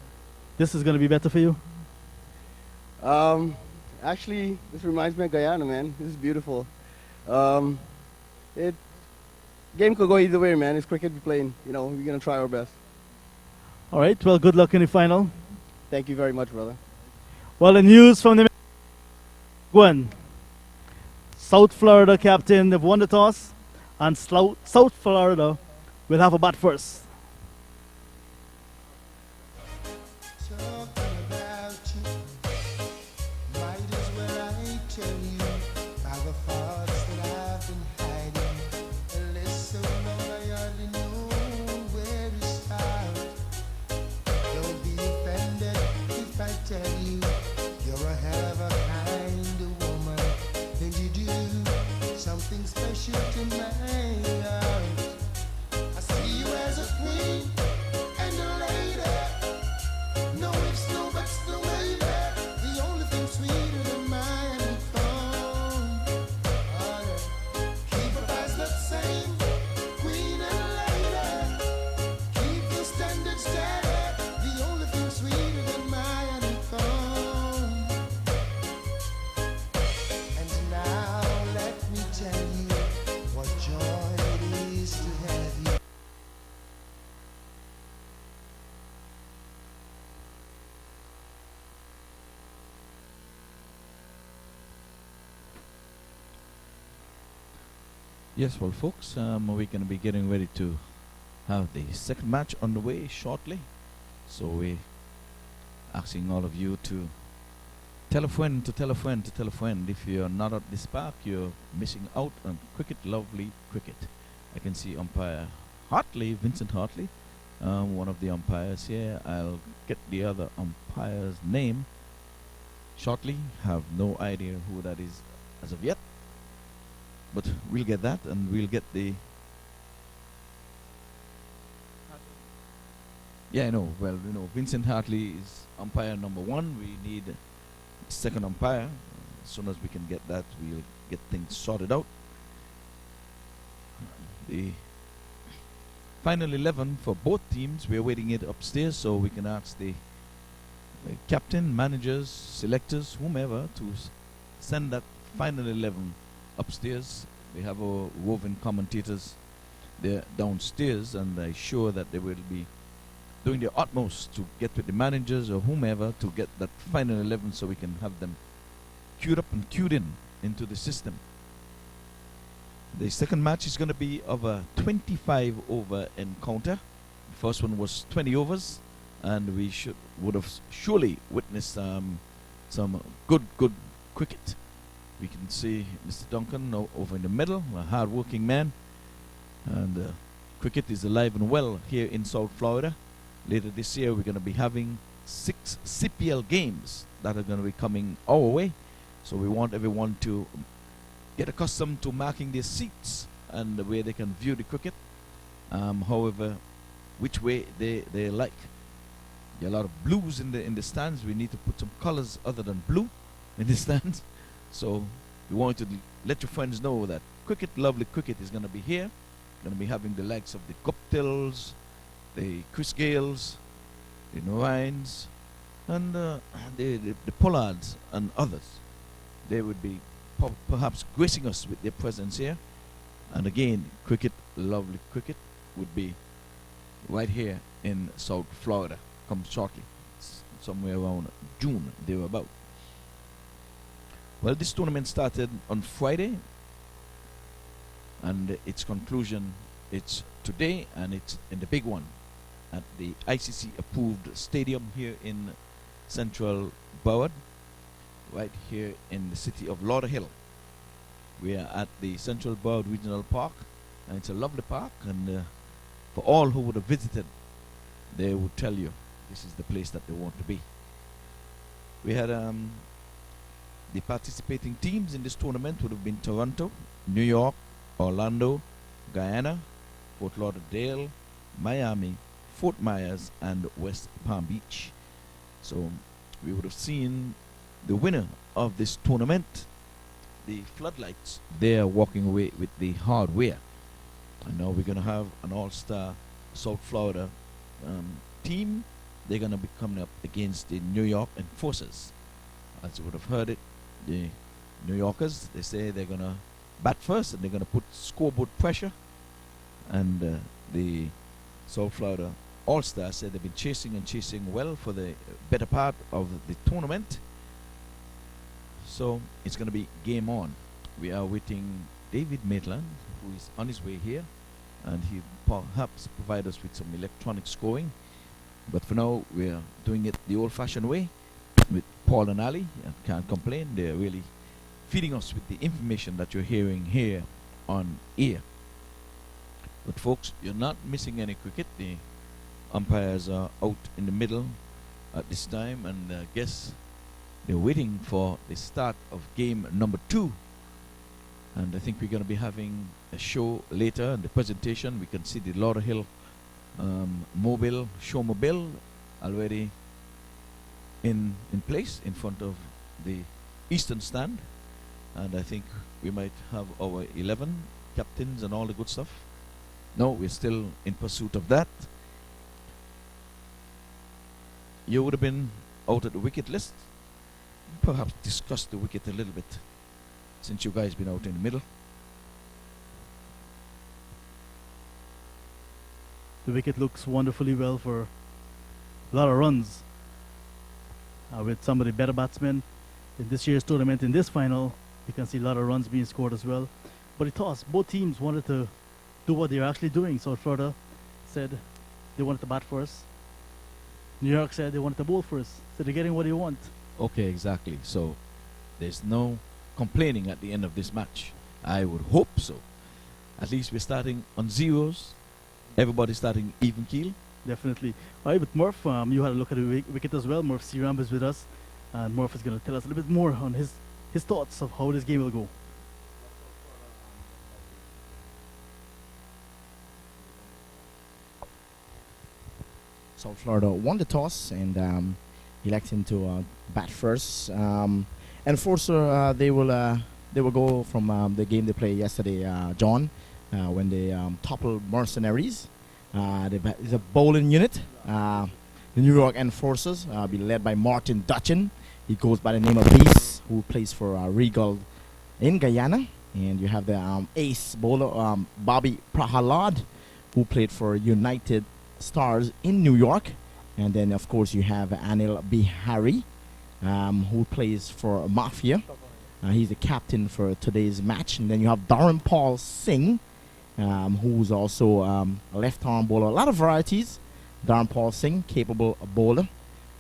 This is going to be better for you? Actually, this reminds me of Guyana, man. This is beautiful. Game could go either way, man. It's cricket we're playing. We're going to try our best. All right, well, good luck in the final. Thank you very much, brother. Well, the news from the Gwen. South Florida captain, they've won the toss, and South Florida will have a bat first. Talking about you, might as well I tell you all the thoughts that I've been hiding. Listen, I hardly know where to start. Don't be offended if I tell you you're a hell of a kind of woman, and you do something special to my heart. I see you as a queen and a lady. No ifs, no buts, no way. The only thing sweeter than my honeycomb. Oh, yeah. Keep your eyes the same, queen and lady. Keep the standard steady. The only thing sweeter than my honeycomb. And now let me tell you what joy it is to have you. Yes, well, folks, we're going to be getting ready to have the second match on the way shortly. So we're asking all of you to tell a friend, to tell a friend, to tell a friend. If you're not at this park, you're missing out on cricket, lovely cricket. I can see umpire Hartley, Vincent Hartley, one of the umpires here. I'll get the other umpire's name shortly. Have no idea who that is as of yet. But we'll get that, and we'll get the Yeah, I know. Well, Vincent Hartley is umpire number 1. We need second umpire. As soon as we can get that, we'll get things sorted out. The final 11 for both teams, we're waiting it upstairs so we can ask the captain, managers, selectors, whomever to send that final 11 upstairs. We have our woven commentators there downstairs, and I'm sure that they will be doing their utmost to get with the managers or whomever to get that final 11 so we can have them queued up and queued in into the system. The second match is going to be of a 25 over encounter. The first one was 20 overs, and we would have surely witnessed some good cricket. We can see Mr. Duncan over in the middle, a hard-working man, and cricket is alive and well here in South Florida. Later this year, we're going to be having 6 CPL games that are going to be coming our way. So we want everyone to get accustomed to marking their seats and where they can view the cricket. However, which way they like. There are a lot of blues in the stands. We need to put some colors other than blue in the stands. So we want to let your friends know that cricket, lovely cricket, is going to be here. Going to be having the likes of the Guptills, the Chris Gales, the Norines, and the Pollards and others. They would be perhaps gracing us with their presence here. And again, cricket, lovely cricket, would be right here in South Florida. Come shortly, somewhere around June, thereabout. Well, this tournament started on Friday, and its conclusion, it's today, and it's in the big one at the ICC approved stadium here in Central Broward, right here in the city of Lauderhill. We are at the Central Broward Regional Park, and it's a lovely park, and for all who would have visited, they would tell you this is the place that they want to be. We had the participating teams in this tournament would have been Toronto, New York, Orlando, Guyana, Fort Lauderdale, Miami, Fort Myers, and West Palm Beach. So we would have seen the winner of this tournament, the Floodlights. They are walking away with the hardware. And now we're going to have an all-star South Florida team. They're going to be coming up against the New York Enforcers. As you would have heard it, the New Yorkers, they say they're going to bat first and they're going to put scoreboard pressure. And the South Florida All-Stars said they've been chasing well for the better part of the tournament. So it's going to be game on. We are waiting David Maitland, who is on his way here, and he perhaps provide us with some electronic scoring. But for now, we are doing it the old-fashioned way with Paul and Ali. I can't complain. They're really feeding us with the information that you're hearing here on air. But folks, you're not missing any cricket. The umpires are out in the middle at this time, and I guess they're waiting for the start of game number 2. And I think we're going to be having a show later in the presentation. We can see the Lauderhill showmobile already in place in front of the eastern stand. And I think we might have our 11 captains and all the good stuff. No, we're still in pursuit of that. You would have been out at the wicket list. Perhaps discuss the wicket a little bit, since you guys been out in the middle. The wicket looks wonderfully well for a lot of runs. With some of the better batsmen in this year's tournament, in this final, you can see a lot of runs being scored as well. But the toss, both teams wanted to do what they're actually doing. South Florida said they wanted to bat first. New York said they wanted to bowl first. So they're getting what they want. Okay, exactly. So there's no complaining at the end of this match. I would hope so. At least we're starting on zeros. Everybody's starting even keel. Definitely. All right, but Murph, you had a look at the wicket as well. Murph Searam is with us. And Murph is going to tell us a little bit more on his thoughts of how this game will go. South Florida won the toss and electing to bat first. Enforcer, they will go from the game they played yesterday, John, when they toppled Mercenaries. It's a bowling unit. The New York Enforcers be led by Martin Dutchin. He goes by the name of Beast, who plays for Regal in Guyana. And you have the ace bowler, Bobby Prahalad, who played for United Stars in New York. And then, of course, you have Anil Bihari, who plays for Mafia. He's the captain for today's match. And then you have Darren Paul Singh, who's also a left-arm bowler. A lot of varieties. Darren Paul Singh, capable bowler.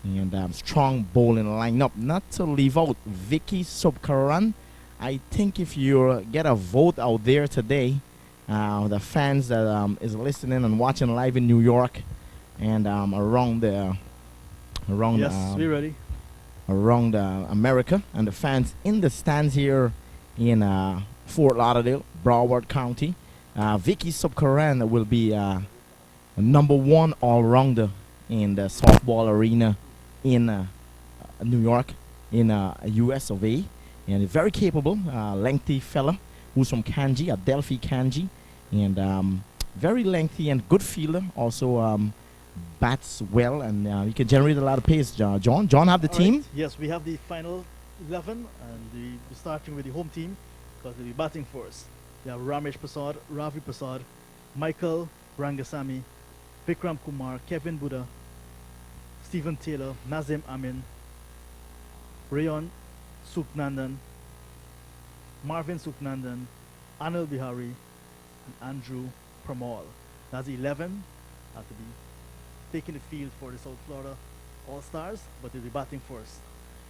And strong bowling lineup. Not to leave out Vicky Subkaran. I think if you get a vote out there today, the fans that is listening and watching live in New York and around Yes, we're ready. Around America, and the fans in the stands here in Fort Lauderdale, Broward County, Vicky Subkaran will be number one all-rounder in the softball arena in New York, in US of A. And very capable, lengthy fella who's from Kanji, Adelphi Kanji, and very lengthy and good fielder. Also bats well, and he can generate a lot of pace. John have the team. Right. Yes, we have the final 11, and we're starting with the home team because they'll be batting first. We have Ramesh Prasad, Ravi Prasad, Michael Rangasamy, Vikram Kumar, Kevin Buddha, Stephen Taylor, Nazim Amin, Rayon Suknandan, Marvin Suknandan, Anil Bihari, and Andrew Pramal. That's 11 to be taking the field for the South Florida All-Stars, but they'll be batting first.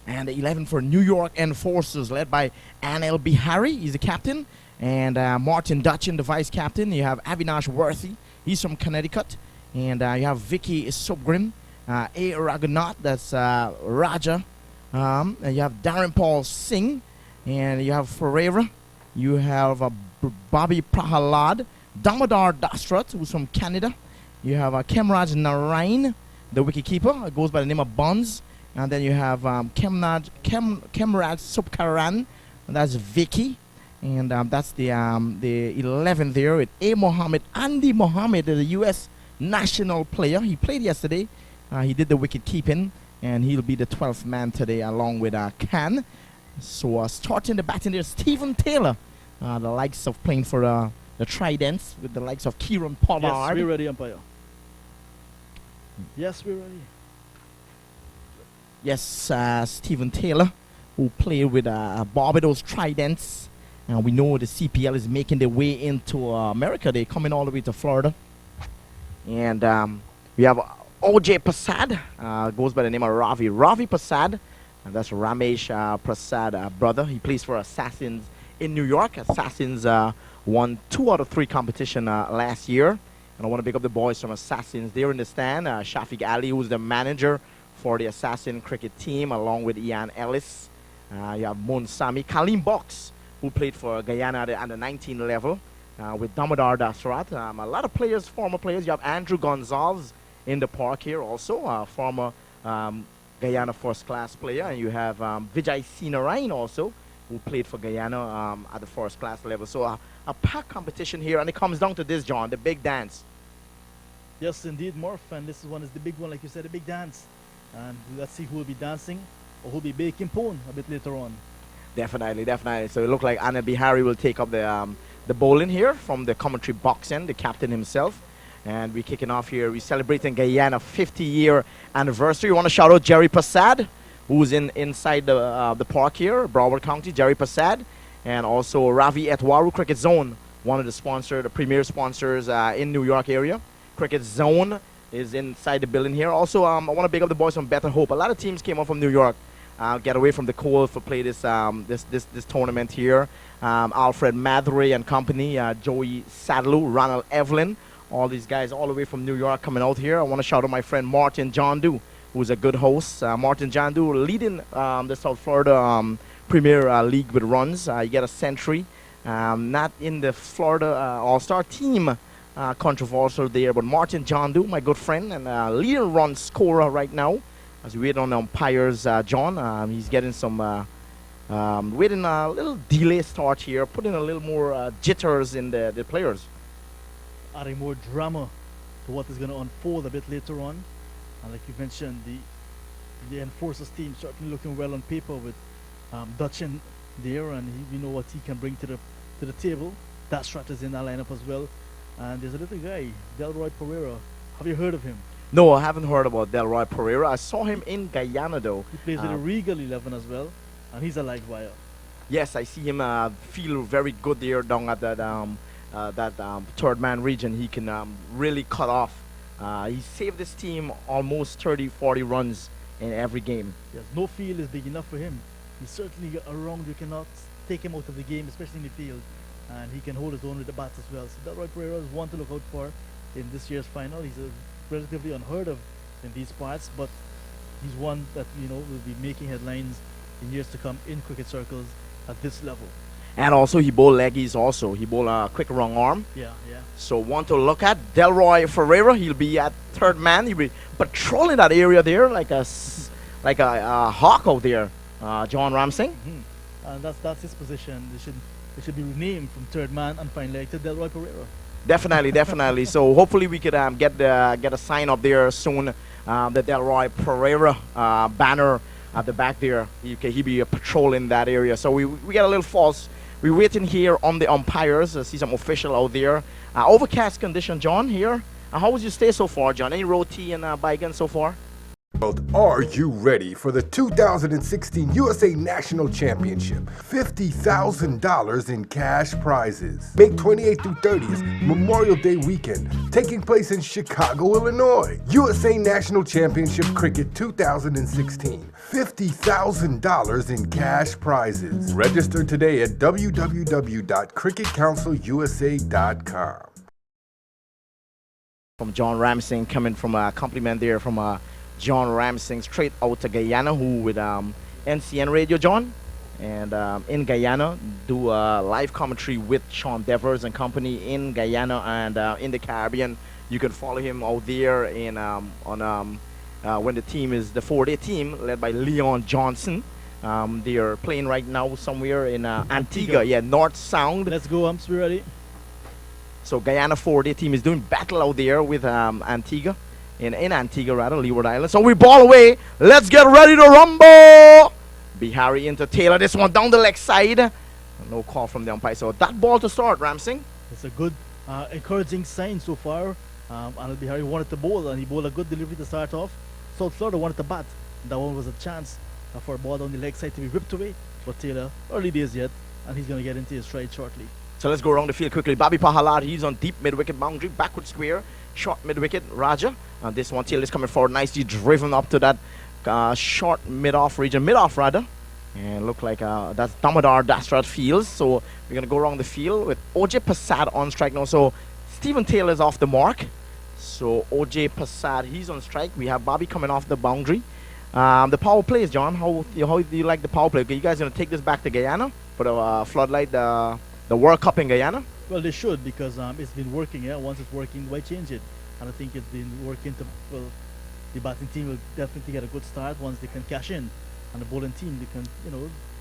And the 11 for New York Enforcers, led by Anil Bihari, he's the captain, and Martin Dutchin, the vice captain. You have Avinash Worthy, he's from Connecticut, and you have Vicky Subgrin, A. Raghunath, that's Raja, and you have Darren Paul Singh, and you have Ferreira, you have Bobby Prahalad, Damodar Dasrat, who's from Canada. You have Kemraj Narain, the wicketkeeper, goes by the name of Bonds. And then you have Kemraj Subkaran, and that's Vicky. And that's the 11 there with A. Mohammed. Andy Mohammed is a U.S. national player. He played yesterday. He did the wicket keeping, and he'll be the 12th man today along with Khan. So starting the batting there, Stephen Taylor, the likes of playing for the Tridents with the likes of Kieran Pollard. Yes, we're ready, umpire. Yes, we're ready. Yes, Stephen Taylor, who played with Barbados Tridents. And we know the CPL is making their way into America. They're coming all the way to Florida. And we have OJ Prasad, goes by the name of Ravi Prasad. And that's Ramesh Prasad brother. He plays for Assassins in New York. Assassins won 2 out of 3 competition last year. And I want to pick up the boys from Assassins. They're in the stand. Shafiq Ali, who's the manager for the Assassin cricket team, along with Ian Ellis. You have Moon Sami. Kalim Box, who played for Guyana at the under 19 level, with Damodar Dasrat. A lot of players, former players. You have Andrew Gonzalez in the park here also, former Guyana first-class player. And you have Vijay Sinarain also, who played for Guyana at the first-class level. So a packed competition here, and it comes down to this, John, the big dance. Yes, indeed, Morph, and this one is the big one, like you said, the big dance. And let's see who will be dancing or who will be baking pone a bit later on. Definitely, definitely. So it looks like Anil Bihari will take up the bowling here from the commentary box end, the captain himself. And we're kicking off here. We're celebrating Guyana 50-year anniversary. We want to shout out Jerry Prasad, who's inside the park here, Broward County, Jerry Prasad. And also Ravi Etwaru Cricket Zone, one of the premier sponsors in New York area. Cricket Zone is inside the building here. Also, I want to big up the boys from Better Hope. A lot of teams came up from New York, get away from the cold for play this tournament here. Alfred Madre and company, Joey Sadlu, Ronald Evelyn, all these guys all the way from New York coming out here. I want to shout out my friend Martin Jandu, who's a good host. Martin Jandu leading the South Florida Premier League with runs. You get a century. Not in the Florida All-Star team controversial there. But Martin John Doe, my good friend, and leader run scorer right now. As we wait on the umpires, John, he's getting some, waiting a little delay start here, putting a little more jitters in the players. Adding more drama to what is going to unfold a bit later on. And like you mentioned, the Enforcers team certainly looking well on paper with Dutchin there, and we know what he can bring to the table. That strat is in that lineup as well. And there's a little guy, Delroy Pereira. Have you heard of him? No, I haven't heard about Delroy Pereira. I saw him in Guyana though. He plays with the Regal 11 as well, and he's a live wire. Yes, I see him feel very good there down at that third man region. He can really cut off. He saved his team almost 30-40 runs in every game. Yes, no field is big enough for him. He's certainly around. You cannot take him out of the game, especially in the field. And he can hold his own with the bats as well. So Delroy Pereira is one to look out for in this year's final. He's relatively unheard of in these parts, but he's one that will be making headlines in years to come in cricket circles at this level. And also he bowled leggies also. He bowled a quick wrong arm. Yeah. So one to look at, Delroy Ferreira. He'll be at third man. He'll be patrolling that area there like a hawk out there, John Ramsing. And that's his position. It should be renamed from third man and fine leg to Delroy Pereira. Definitely. So hopefully we could get a sign up there soon. The Delroy Pereira banner at the back there. He'll be patrolling that area. So we get a little false. We're waiting here on the umpires. I see some official out there. Overcast condition, John, here. How was your stay so far, John? Any roti and bygone so far? Are you ready for the 2016 USA National Championship? $50,000 in cash prizes. May 28th through 30th, Memorial Day weekend, taking place in Chicago, Illinois. USA National Championship Cricket 2016. $50,000 in cash prizes. Register today at www.cricketcouncilusa.com. From John Ramsing, coming from a compliment there from John Ramsing straight out to Guyana, who with NCN Radio, John, and in Guyana do live commentary with Sean Devers and company in Guyana and in the Caribbean. You can follow him out there in when the team is the 4-day team led by Leon Johnson. They are playing right now somewhere in Antigua. Yeah, North Sound. Let's go, umps, we ready. So Guyana 4-day team is doing battle out there with Antigua. In Antigua, rather, Leeward Island. So we ball away. Let's get ready to rumble. Bihari into Taylor. This one down the leg side. No call from the umpire. So that ball to start, Ramsing. It's a good, encouraging sign so far. Anil Bihari wanted to bowl, and he bowled a good delivery to start off. South Florida wanted to bat. That one was a chance for a ball down the leg side to be whipped away. But Taylor, early days yet, and he's going to get into his stride shortly. So let's go around the field quickly. Bobby Pahalar, he's on deep mid-wicket boundary, backward square, short mid-wicket. Raja, this one, Taylor is coming forward, nicely driven up to that short mid-off region, mid-off rather. And look like that's Damodar Dasrat Fields. So we're going to go around the field with OJ Passad on strike now. So Stephen Taylor is off the mark. So OJ Passad, he's on strike. We have Bobby coming off the boundary. The power plays, John. How do you like the power play? Okay, you guys going to take this back to Guyana for the Floodlight, the World Cup in Guyana? Well, they should, because it's been working. Yeah, once it's working, why change it? And I think it's been working. The batting team will definitely get a good start once they can cash in, and the bowling team, they can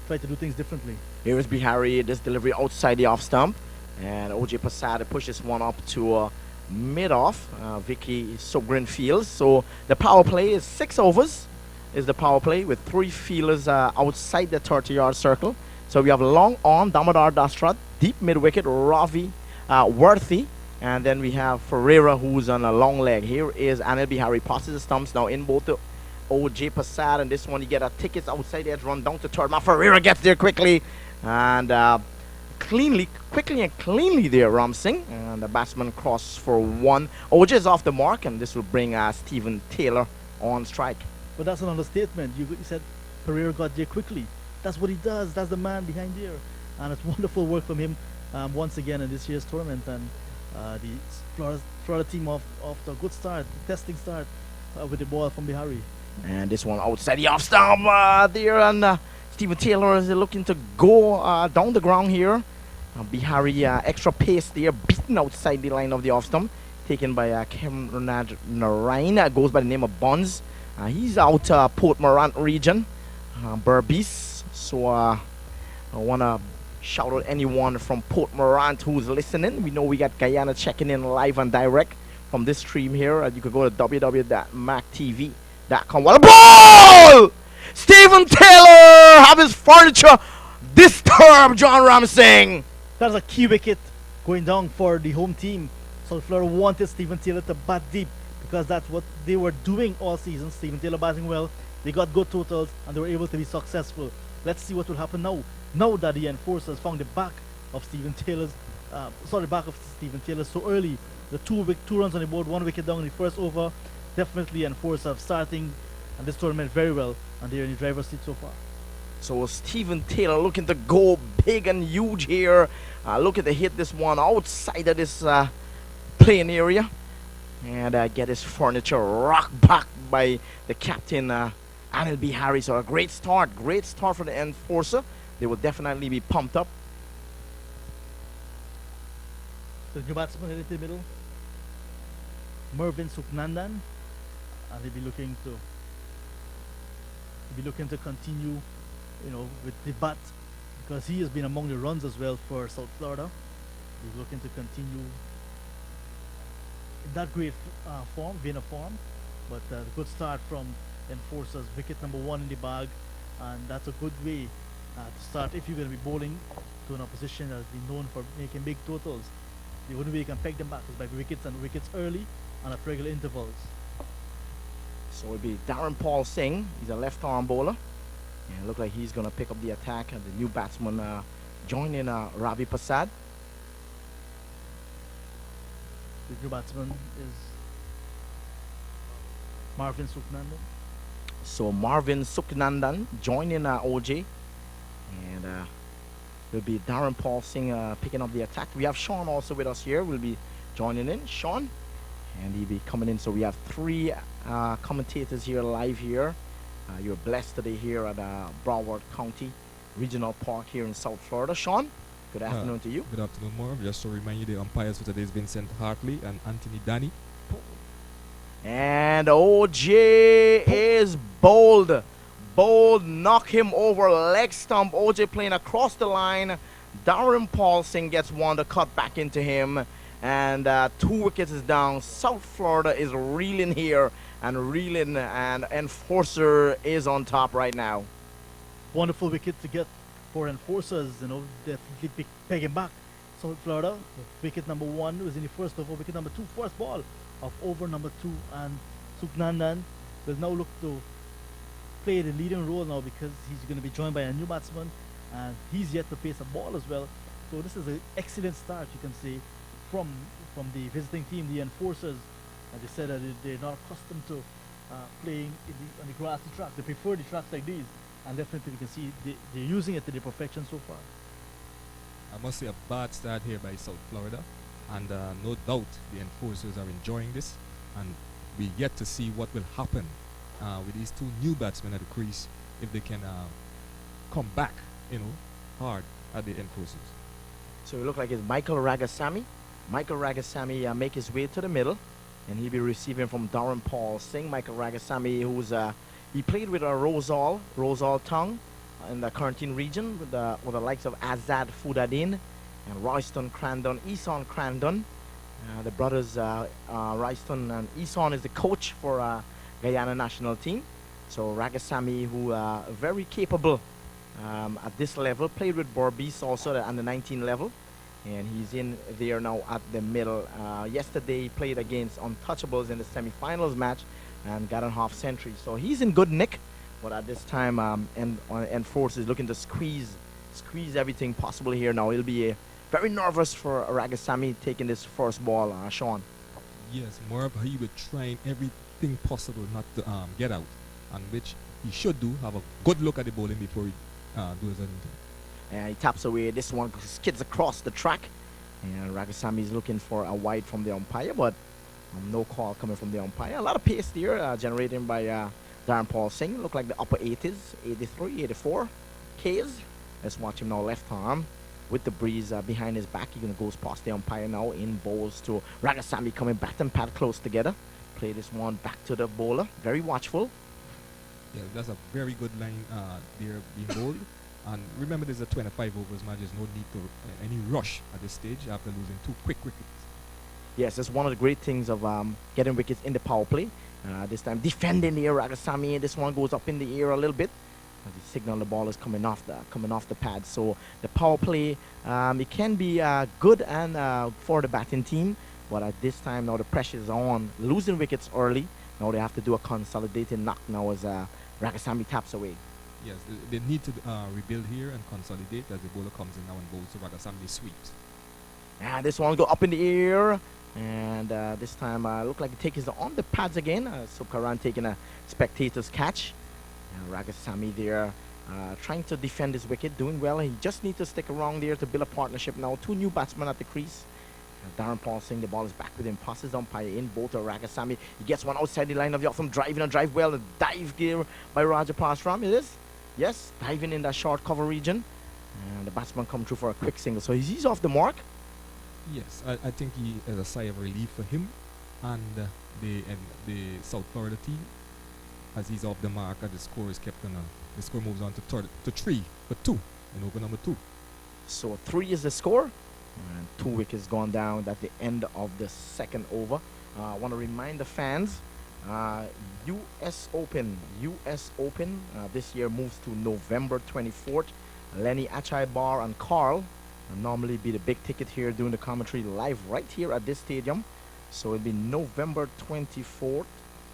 try to do things differently. Here is Bihari. This delivery outside the off stump, and OJ Passad pushes one up to mid off. Vicky Sogrin fields. So the power play is 6 overs. Is the power play with 3 fielders outside the 30-yard circle. So we have long on Damodar Dasrat, deep mid-wicket, Ravi Worthy, and then we have Ferreira, who's on a long leg. Here is Anil Bihari, passes the stumps now in both to OJ Passad, and this one you get a tickets outside the edge, run down to third. Now Ferreira gets there quickly, and quickly and cleanly there, Ramsing, and the batsman cross for 1. OJ is off the mark, and this will bring Stephen Taylor on strike. But that's an understatement. You said Ferreira got there quickly. That's what he does. That's the man behind there. And it's wonderful work from him once again in this year's tournament. And the Florida team off to a good start, testing start with the ball from Bihari. And this one outside the off stump there. And Stephen Taylor is looking to go down the ground here. Bihari extra pace there, beating hitting outside the line of the off stump, taken by Cameron Narain. Goes by the name of Bonds. He's out Port Morant region, Berbice. So I want to shout out anyone from Port Morant who's listening. We know we got Guyana checking in live and direct from this stream here. You could go to www.mactv.com. What a ball! Stephen Taylor have his furniture disturbed, John Ramsing. That's a key wicket going down for the home team. South Florida wanted Stephen Taylor to bat deep because that's what they were doing all season. Stephen Taylor batting well. They got good totals and they were able to be successful. Let's see what will happen now. Now that the enforcers found the back of Stephen Taylor's, so early. The two runs on the board, 1 wicket down in the first over. Definitely enforcer starting and this tournament very well, and they're in the driver's seat so far. So Stephen Taylor looking to go big and huge here. Looking to hit this one outside of this playing area and get his furniture rocked back by the captain Anil B. Harris. So a great start for the enforcer. They will definitely be pumped up. The new batsman in the middle, Mervyn Suknandan, and they'll be looking to continue, with the bat because he has been among the runs as well for South Florida. He's looking to continue in that great vein of form, but a good start from enforcers. Wicket number 1 in the bag, and that's a good way to start if you're going to be bowling to an opposition that's been known for making big totals. The only way you can peg them back is by wickets early and at regular intervals. So it'll be Darren Paul Singh. He's a left-arm bowler. And look like he's going to pick up the attack. And the new batsman joining Ravi Prasad. The new batsman is Marvin Suknandan. So Marvin Suknandan joining OJ. And will be Darren Paul Singh picking up the attack. We have Sean also with us here. Will be joining in. Sean. And he'll be coming in. So we have 3 commentators here live here. You're blessed today here at Broward County Regional Park here in South Florida. Sean, good afternoon to you. Good afternoon, Marv. Just to remind you, the umpires for today is Vincent Hartley and Anthony Danny. And OJ is bold. Knock him over leg stump. OJ playing across the line. Darren Paulson gets one to cut back into him. And 2 wickets is down. South Florida is reeling here and enforcer is on top right now. Wonderful wicket to get for enforcers, definitely pegging back South Florida. Wicket number 1 was in the first over. Wicket number 2, first ball of over number 2, and Suknandan will now look to play the leading role now because he's going to be joined by a new batsman and he's yet to face a ball as well. So this is an excellent start, you can say, from the visiting team, the enforcers. As they said that they're not accustomed to playing on the grassy track. They prefer the tracks like these, and definitely you can see they're using it to their perfection so far. I must say a bad start here by South Florida, and no doubt the enforcers are enjoying this, and we get to see what will happen with these 2 new batsmen at the crease if they can come back, hard at the enforcers. So it looks like it's Michael Ragasamy. Michael Ragasamy make his way to the middle, and he'll be receiving from Darren Paul Singh. Michael Ragasamy, who's he played with Rosal Tongue in the Quarantine region with the likes of Azad Fudadin and Royston Crandon, Eson Crandon. The brothers Royston and Eson is the coach for Guyana national team. So Ragasamy, who very capable at this level, played with Borbice also at the 19 level. And he's in there now at the middle. Yesterday he played against Untouchables in the semi-finals match and got a half century. So he's in good nick, but at this time Enforce is looking to squeeze everything possible here now. He'll be very nervous for Ragasamy taking this first ball, Sean. Yes, Marv, he would try everything possible not to get out, and which he should do, have a good look at the bowling before he does anything. And he taps away. This one skids across the track. And Ragasamy is looking for a wide from the umpire, but no call coming from the umpire. A lot of pace there generated by Darren Paul Singh. Look like the upper 80s, 83, 84 Ks. Let's watch him now left arm. with the breeze behind his back. He gonna goes past the umpire now. In bowls to Ragasamy, coming bat and pad close together. Play this one back to the bowler. Very watchful. Yeah, that's a very good line there being bowled. And remember, there's a 25 overs match. There's no need to any rush at this stage after losing 2 quick wickets. Yes, it's one of the great things of getting wickets in the power play. This time defending the air, Ragasamy. This one goes up in the air a little bit. The signal the ball is coming off the pad. So the power play, it can be good and for the batting team. But at this time now the pressure is on. Losing wickets early. Now they have to do a consolidated knock now as Ragasamy taps away. Yes, they need to rebuild here and consolidate as the bowler comes in now and bowls to Ragasamy sweeps. And this one go up in the air. And this time look like the take is on the pads again. Subkaran taking a spectator's catch. And Ragasamy there trying to defend his wicket, doing well. He just needs to stick around there to build a partnership now. 2 new batsmen at the crease. Darren Paul saying the ball is back with him. Passes umpire in both to Ragasamy. He gets one outside the line of the off him, driving and drive well. A dive gear by Raja Pasram. It is. Yes, diving in that short cover region. And the batsman come through for a quick single. So he's off the mark. Yes, I think he is a sigh of relief for him and the South Florida team, as he's off the mark and the score is kept on. The score moves on to 3 for 2 in over number 2. So 3 is the score. And 2 wickets gone down at the end of the second over. I want to remind the fans, U.S. Open this year moves to November 24th. Lenny Achaibar and Carl normally be the big ticket here doing the commentary live right here at this stadium. So it'll be November 24th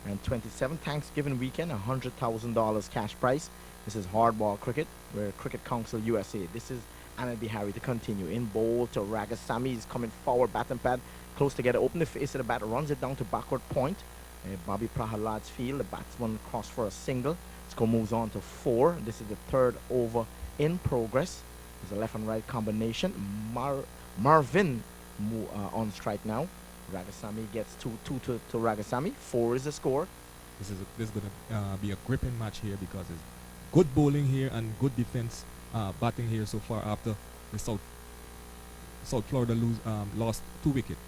and 27th, Thanksgiving weekend, $100,000 cash prize. This is hardball cricket, where Cricket Council USA. This is Anand Bihari to continue. In bowl to Ragasamy. He's coming forward, bat and pad close together. Open the face of the bat, runs it down to backward point. Bobby Prahalad's field. The batsman crossed for a single. Score moves on to 4. This is the 3rd over in progress. There's a left and right combination. Marvin on strike now. Ragasamy gets 2 to Ragasamy. 4 is the score. This is going to be a gripping match here because it's good bowling here and good defense batting here so far after the South Florida lost 2 wickets.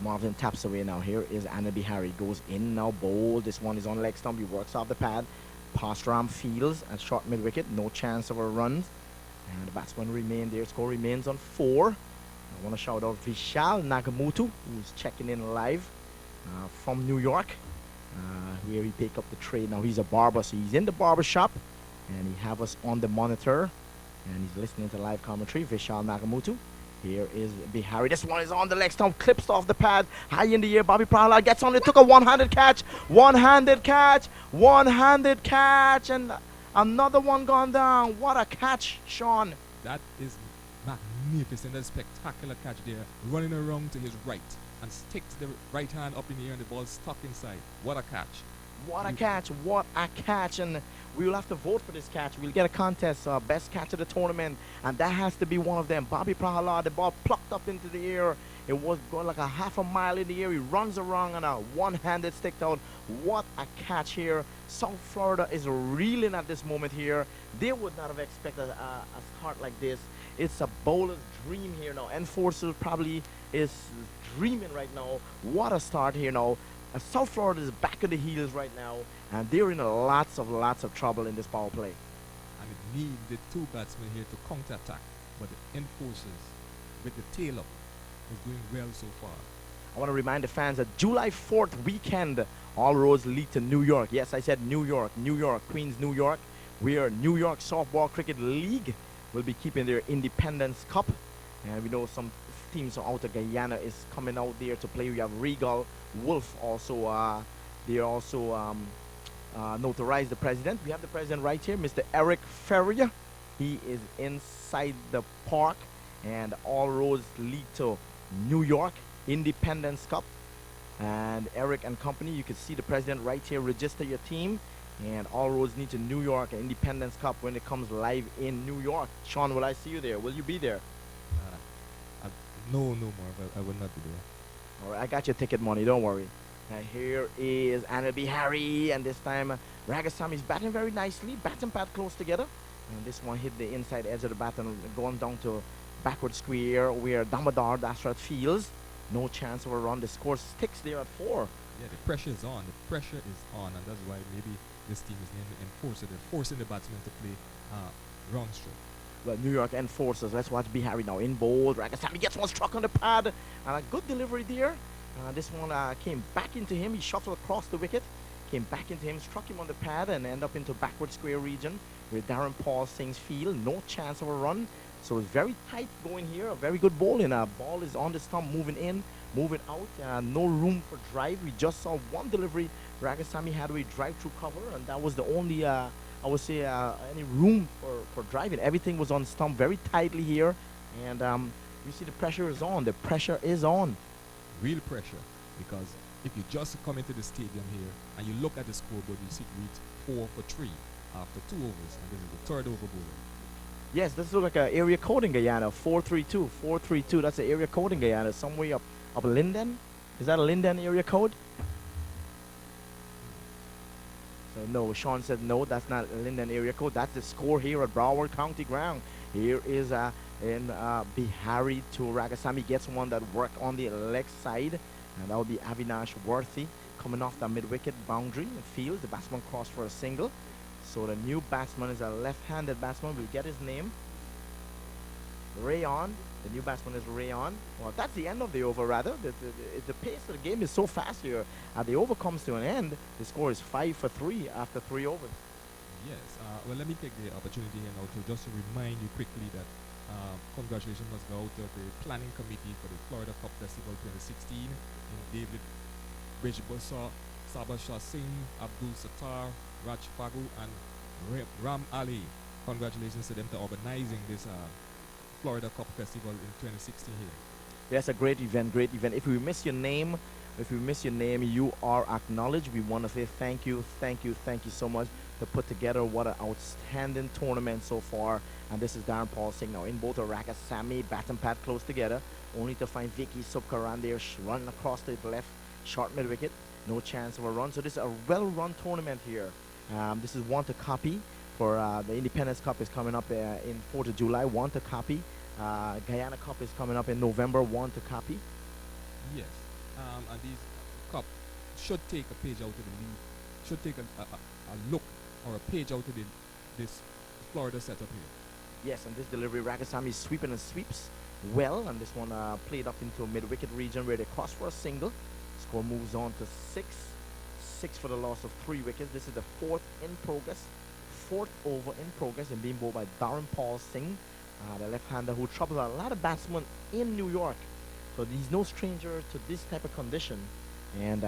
Marvin taps away now. Here is Anand Bihari. Goes in now, bold. This one is on leg stump. He works off the pad. Pastram fields and short mid wicket. No chance of a run. And the batsman remain there. Score remains on 4. I want to shout out Vishal Nagamutu, who's checking in live from New York, where he pick up the trade. Now he's a barber, so he's in the barber shop, and he have us on the monitor, and he's listening to live commentary. Vishal Nagamutu. Here is Bihari. This one is on the leg stump, clips off the pad, high in the air. Bobby Prahalad gets on it, took a one-handed catch, one-handed catch, and another one gone down. What a catch, Sean. That is magnificent. That spectacular catch there. Running around to his right and sticks the right hand up in the air and the ball stuck inside. What a catch. What a catch. What a catch. And we will have to vote for this catch. We'll get a contest, best catch of the tournament, and that has to be one of them. Bobby Prahalad, the ball plucked up into the air. It was going like a half a mile in the air. He runs around and a one-handed stick out. What a catch here. South Florida is reeling at this moment here. They would not have expected a start like this. It's a bowler's dream here now. Enforcer probably is dreaming right now. What a start here now. South Florida is back on the heels right now, and they're in lots of trouble in this power play. And it needs the 2 batsmen here to counter-attack, but the enforcers with the tail up is doing well so far. I want to remind the fans that July 4th weekend, all roads lead to New York. Yes, I said New York, Queens, New York, where New York Softball Cricket League will be keeping their Independence Cup. And we know some teams out of Guyana is coming out there to play. We have Regal, Wolf also. They also notarized the president. We have the president right here, Mr. Eric Ferrier. He is inside the park, and all roads lead to New York Independence Cup. And Eric and company, you can see the president right here. Register your team, and all roads lead to New York Independence Cup when it comes live in New York. Sean, will I see you there? Will you be there? No more. I will not be there. All right, I got your ticket money. Don't worry. Here is Anand Bihari, and this time Ragasamy's batting very nicely. Bat and pad close together. And this one hit the inside edge of the bat and going down to backward square where Damodar Dashrat fields. No chance of a run. The score sticks there at 4. Yeah, the pressure is on. The pressure is on, and that's why maybe this team is named the Enforcer. They're forcing the batsmen to play wrong stroke. Well, New York Enforcers. Let's watch Bihari now. In bold. Ragasamy gets one struck on the pad. And a good delivery there. This one came back into him. He shuffled across the wicket. Came back into him, struck him on the pad, and end up into backward square region where Darren Paul Singh's field. No chance of a run. So it's very tight going here. A very good bowling. Ball is on the stump, moving in, moving out. No room for drive. We just saw one delivery. Ragasamy had a drive through cover, and that was the only, I would say, any room for driving. Everything was on stump very tightly here. And you see the pressure is on. The pressure is on. Real pressure, because if you just come into the stadium here and you look at the scoreboard, you see it reads 4 for 3 after 2 overs, and this is the 3rd over bowling. Yes, this looks like an area code in Guyana. 432, 432. That's an area code in Guyana. Somewhere up Linden. Is that a Linden area code? So no, Sean said no. That's not a Linden area code. That's the score here at Broward County Ground. Here is Bihari to Ragasamy gets one that worked on the leg side, and that will be Avinash Worthy coming off the mid-wicket boundary and field. The batsman crossed for a single. So the new batsman is a left-handed batsman. We'll get his name. Rayon. The new batsman is Rayon. Well, that's the end of the over, rather. The pace of the game is so fast here. The over comes to an end. The score is 5 for 3 after 3 overs. Yes. Well, let me take the opportunity here now to just remind you quickly that congratulations must go out to the planning committee for the Florida Cup Festival 2016 in David Bridgebussaw, Sabashah Singh, Abdul Sattar, Raj Pagu, and Ram Ali. Congratulations to them for organizing this Florida Cup Festival in 2016 here. Yes, a great event, great event. If we miss your name, you are acknowledged. We want to say thank you so much to put together what an outstanding tournament so far. And this is Darren Paul Singh now in both Ragasamy, bat and pad close together, only to find Vicky Subkaran there running across the left, short mid wicket. No chance of a run. So this is a well-run tournament here. This is one to copy for the Independence Cup is coming up in 4th of July. One to copy. Guyana Cup is coming up in November. One to copy. Yes. And these cup should take a page out of the league. Should take a look or a page out of this Florida setup here. Yes, and this delivery, Ragasamy sweeping and sweeps well, and this one played up into a mid-wicket region where they cross for a single. Score moves on to 6 for the loss of 3 wickets. This is the 4th over in progress, and being bowled by Darren Paul Singh, the left-hander who troubles a lot of batsmen in New York. So he's no stranger to this type of condition, and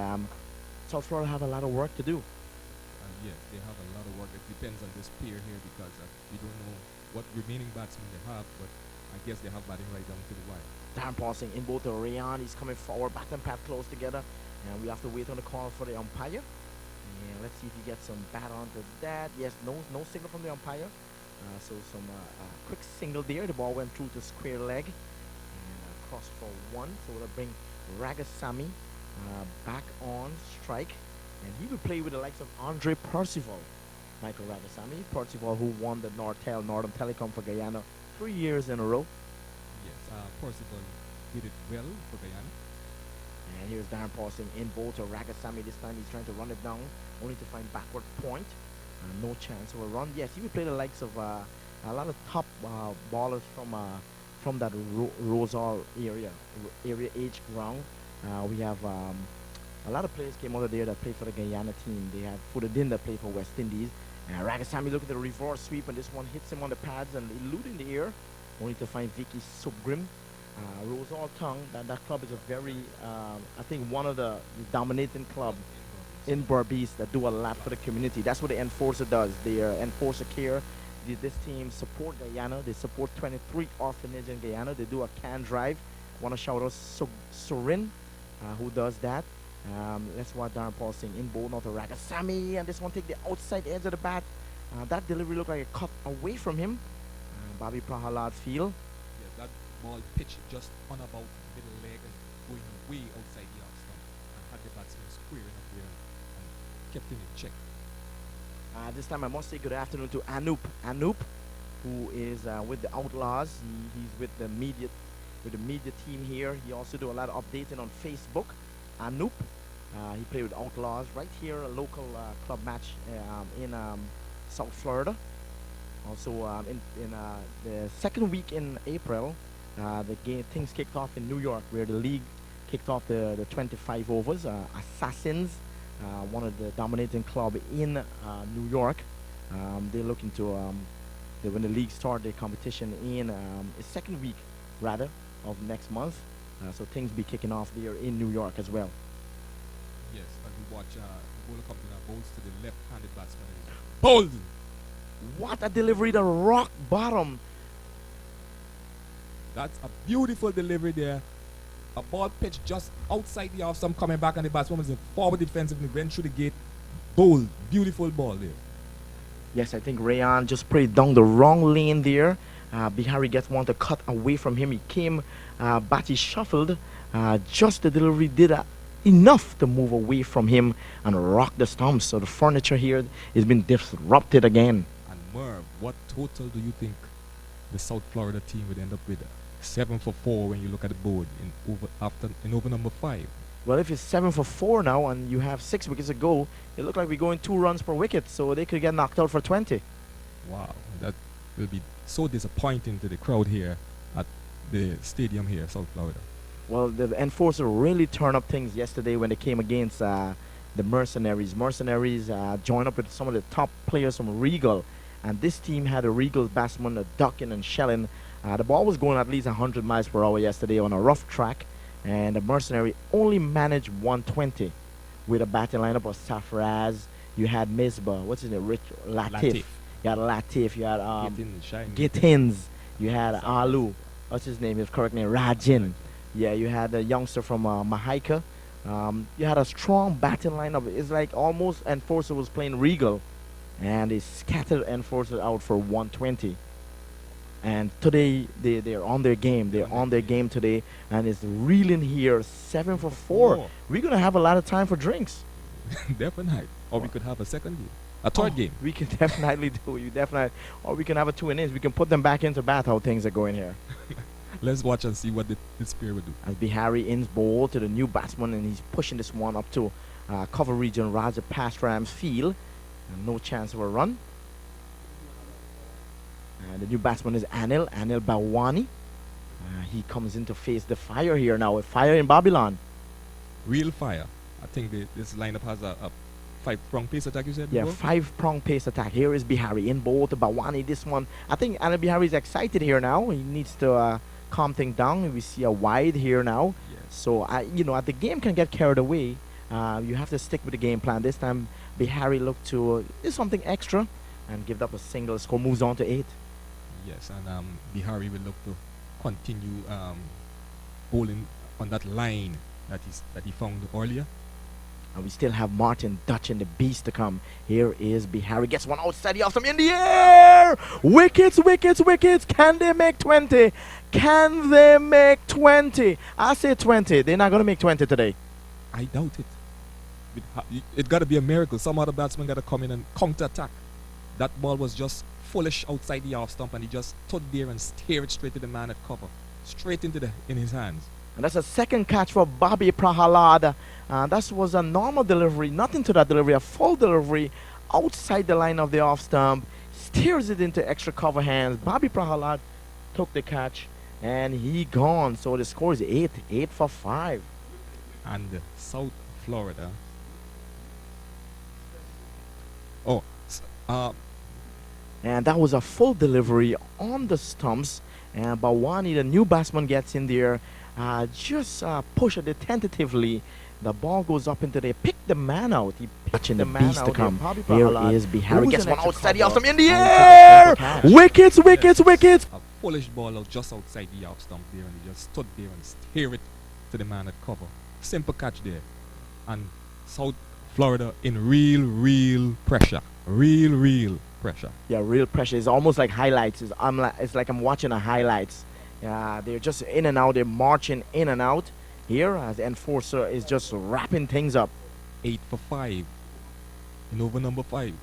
South Florida have a lot of work to do. Yes, they have a lot of work. It depends on this pair here because we don't know what remaining batsmen they have, but I guess they have batting right down to the wire. Darren Paul Singh in both the Rayon. He's coming forward, bat and pad close together, and we have to wait on the call for the umpire. And let's see if he gets some bat onto that. Yes, no signal from the umpire. So some quick single there. The ball went through the square leg and cross for 1. So we'll bring Ragasamy back on strike, and he will play with the likes of Andre Percival. Michael Ragasamy, Percival, who won the Nortel Northern Telecom for Guyana 3 years in a row. Yes, Percival did it well for Guyana. And here's Darren Paul Singh in bowl to Ragasamy. This time he's trying to run it down, only to find backward point. No chance of a run. Yes, he will play the likes of a lot of top ballers from that Rosal area H ground. We have a lot of players came out of there that played for the Guyana team. They have Fudadin that played for West Indies. And Ragasamy look at the reverse sweep, and this one hits him on the pads and eluding the air, only to find Vicky Subgrim. Rosal Tongue, that club is a very, I think one of the dominating club in Berbice that do a lot for the community. That's what the Enforcer does. The Enforcer care. This team support Guyana. They support 23 orphanage in Guyana. They do a can drive. Want to shout out Sorin, who does that. Let's watch Darren Paul Singh in bowl, not to Ragasamy, and this one take the outside edge of the bat. That delivery looked like a cut away from him. Bobby Prahalad field. Yeah, that ball pitched just on about middle leg and going way outside the off stump, and had the batsman squaring up there and kept him in check. This time I must say good afternoon to Anoop. Anoop, who is with the Outlaws. He's with the media team here. He also do a lot of updating on Facebook. Anoop, he played with Outlaws right here, a local club match in South Florida. Also, in the second week in April, things kicked off in New York, where the league kicked off the 25 overs. Assassins, one of the dominating club in New York, they're looking to when the league start their competition in the second week rather of next month. So things be kicking off there in New York as well. Yes, as we watch the bowler comes in and bowls to the left-handed batsman. Bowled! What a delivery to rock bottom. That's a beautiful delivery there. A ball pitched just outside the off stump, coming back, and the batsman was in forward defensive and went through the gate. Bowled. Beautiful ball there. Yes, I think Rayan just played down the wrong lane there. Bihari gets one to cut away from him. He came, Batty shuffled. Just the delivery did enough to move away from him and rock the stumps. So the furniture here has been disrupted again. And Merv, what total do you think the South Florida team would end up with? 7 for 4 when you look at the board in over number 5. Well, if it's 7 for 4 now and you have 6 wickets to go, it looks like we're going 2 runs per wicket, so they could get knocked out for 20. Wow, that will be so disappointing to the crowd here at the stadium here, South Florida. Well, the enforcer really turned up things yesterday when they came against the Mercenaries. Mercenaries joined up with some of the top players from Regal, and this team had a Regal batsman ducking and shelling. The ball was going at least 100 miles per hour yesterday on a rough track, and the Mercenary only managed 120 with a batting lineup of Safraz. You had Misbah, what's his name? Latif. You had Latif. You had Gittins. You had Alu. What's his name? His correct name, Rajin. Yeah, you had a youngster from Mahaika. You had a strong batting lineup. It's like almost Enforcer was playing Regal, and they scattered Enforcer out for 120. And today they're on their game. They're on their game today, and it's reeling here 7 for 4. We're gonna have a lot of time for drinks. Definitely. Or we could have a second game, a third game. We can definitely do. You definitely, or we can have a 2 innings. We can put them back into bat. How things are going here. Let's watch and see what this pair will do. As Bihari ins bowl to the new batsman, and he's pushing this one up to cover region Raja past Rams field. And no chance of a run. The new batsman is Anil Bawani. He comes in to face the fire here now. A fire in Babylon. Real fire. I think this lineup has a 5-prong pace attack, you said? Yeah, before? 5-prong pace attack. Here is Bihari in bowl to Bawani. This one, I think Anil Bihari is excited here now. He needs to calm things down. We see a wide here now. Yes. So, the game can get carried away. You have to stick with the game plan. This time, Bihari looked to do something extra and give up a single. Score moves on to 8. Yes, and Bihari will look to continue bowling on that line that he found earlier. And we still have Martin Dutch and the Beast to come. Here is Bihari. Gets one outside the off them in the air. Wickets, wickets, wickets. Can they make 20? Can they make 20? I say 20. They're not going to make 20 today. I doubt it. It got to be a miracle. Some other batsman got to come in and counter-attack. That ball was just foolish outside the off stump, and he just stood there and stared it straight to the man at cover. Straight in his hands. And that's a second catch for Bobby Prahalad. That was a normal delivery, nothing to that delivery, a full delivery outside the line of the off stump, steers it into extra cover hands. Bobby Prahalad took the catch, and he gone. So the score is 8 for 5. And South Florida. And that was a full delivery on the stumps. And Bawani, the new batsman, gets in there. Just push it tentatively. The ball goes up into there. Pick the man out. He pitching the Beast to come. Here is Bihari. Gets one outside the off stump in the air. Wickets, wickets, wickets. A foolish ball out just outside the off stump there, and he just stood there and stared it to the man at cover. Simple catch there. And South Florida in real pressure. Real pressure. Yeah, real pressure. It's almost like highlights. It's like I'm watching a highlights. They're just in and out. They're marching in and out. Here, as the enforcer is just wrapping things up. 8 for 5 in over number 5.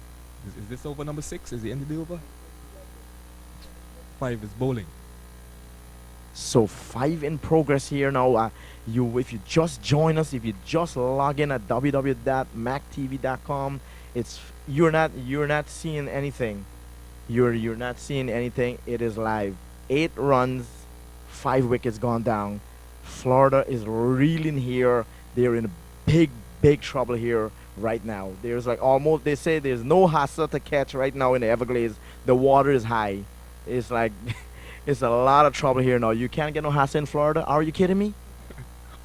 Is this over number 6? Is the end of the over? 5 is bowling. So 5 in progress here now. If you just join us, if you just log in at www.mactv.com, you're not seeing anything. You're not seeing anything. It is live. 8 runs, 5 wickets gone down. Florida is reeling here. They're in big trouble here right now. There's like almost, they say there's no hassa to catch right now in the Everglades. The water is high. It's like it's a lot of trouble here now. You can't get no hassa in Florida. Are you kidding me?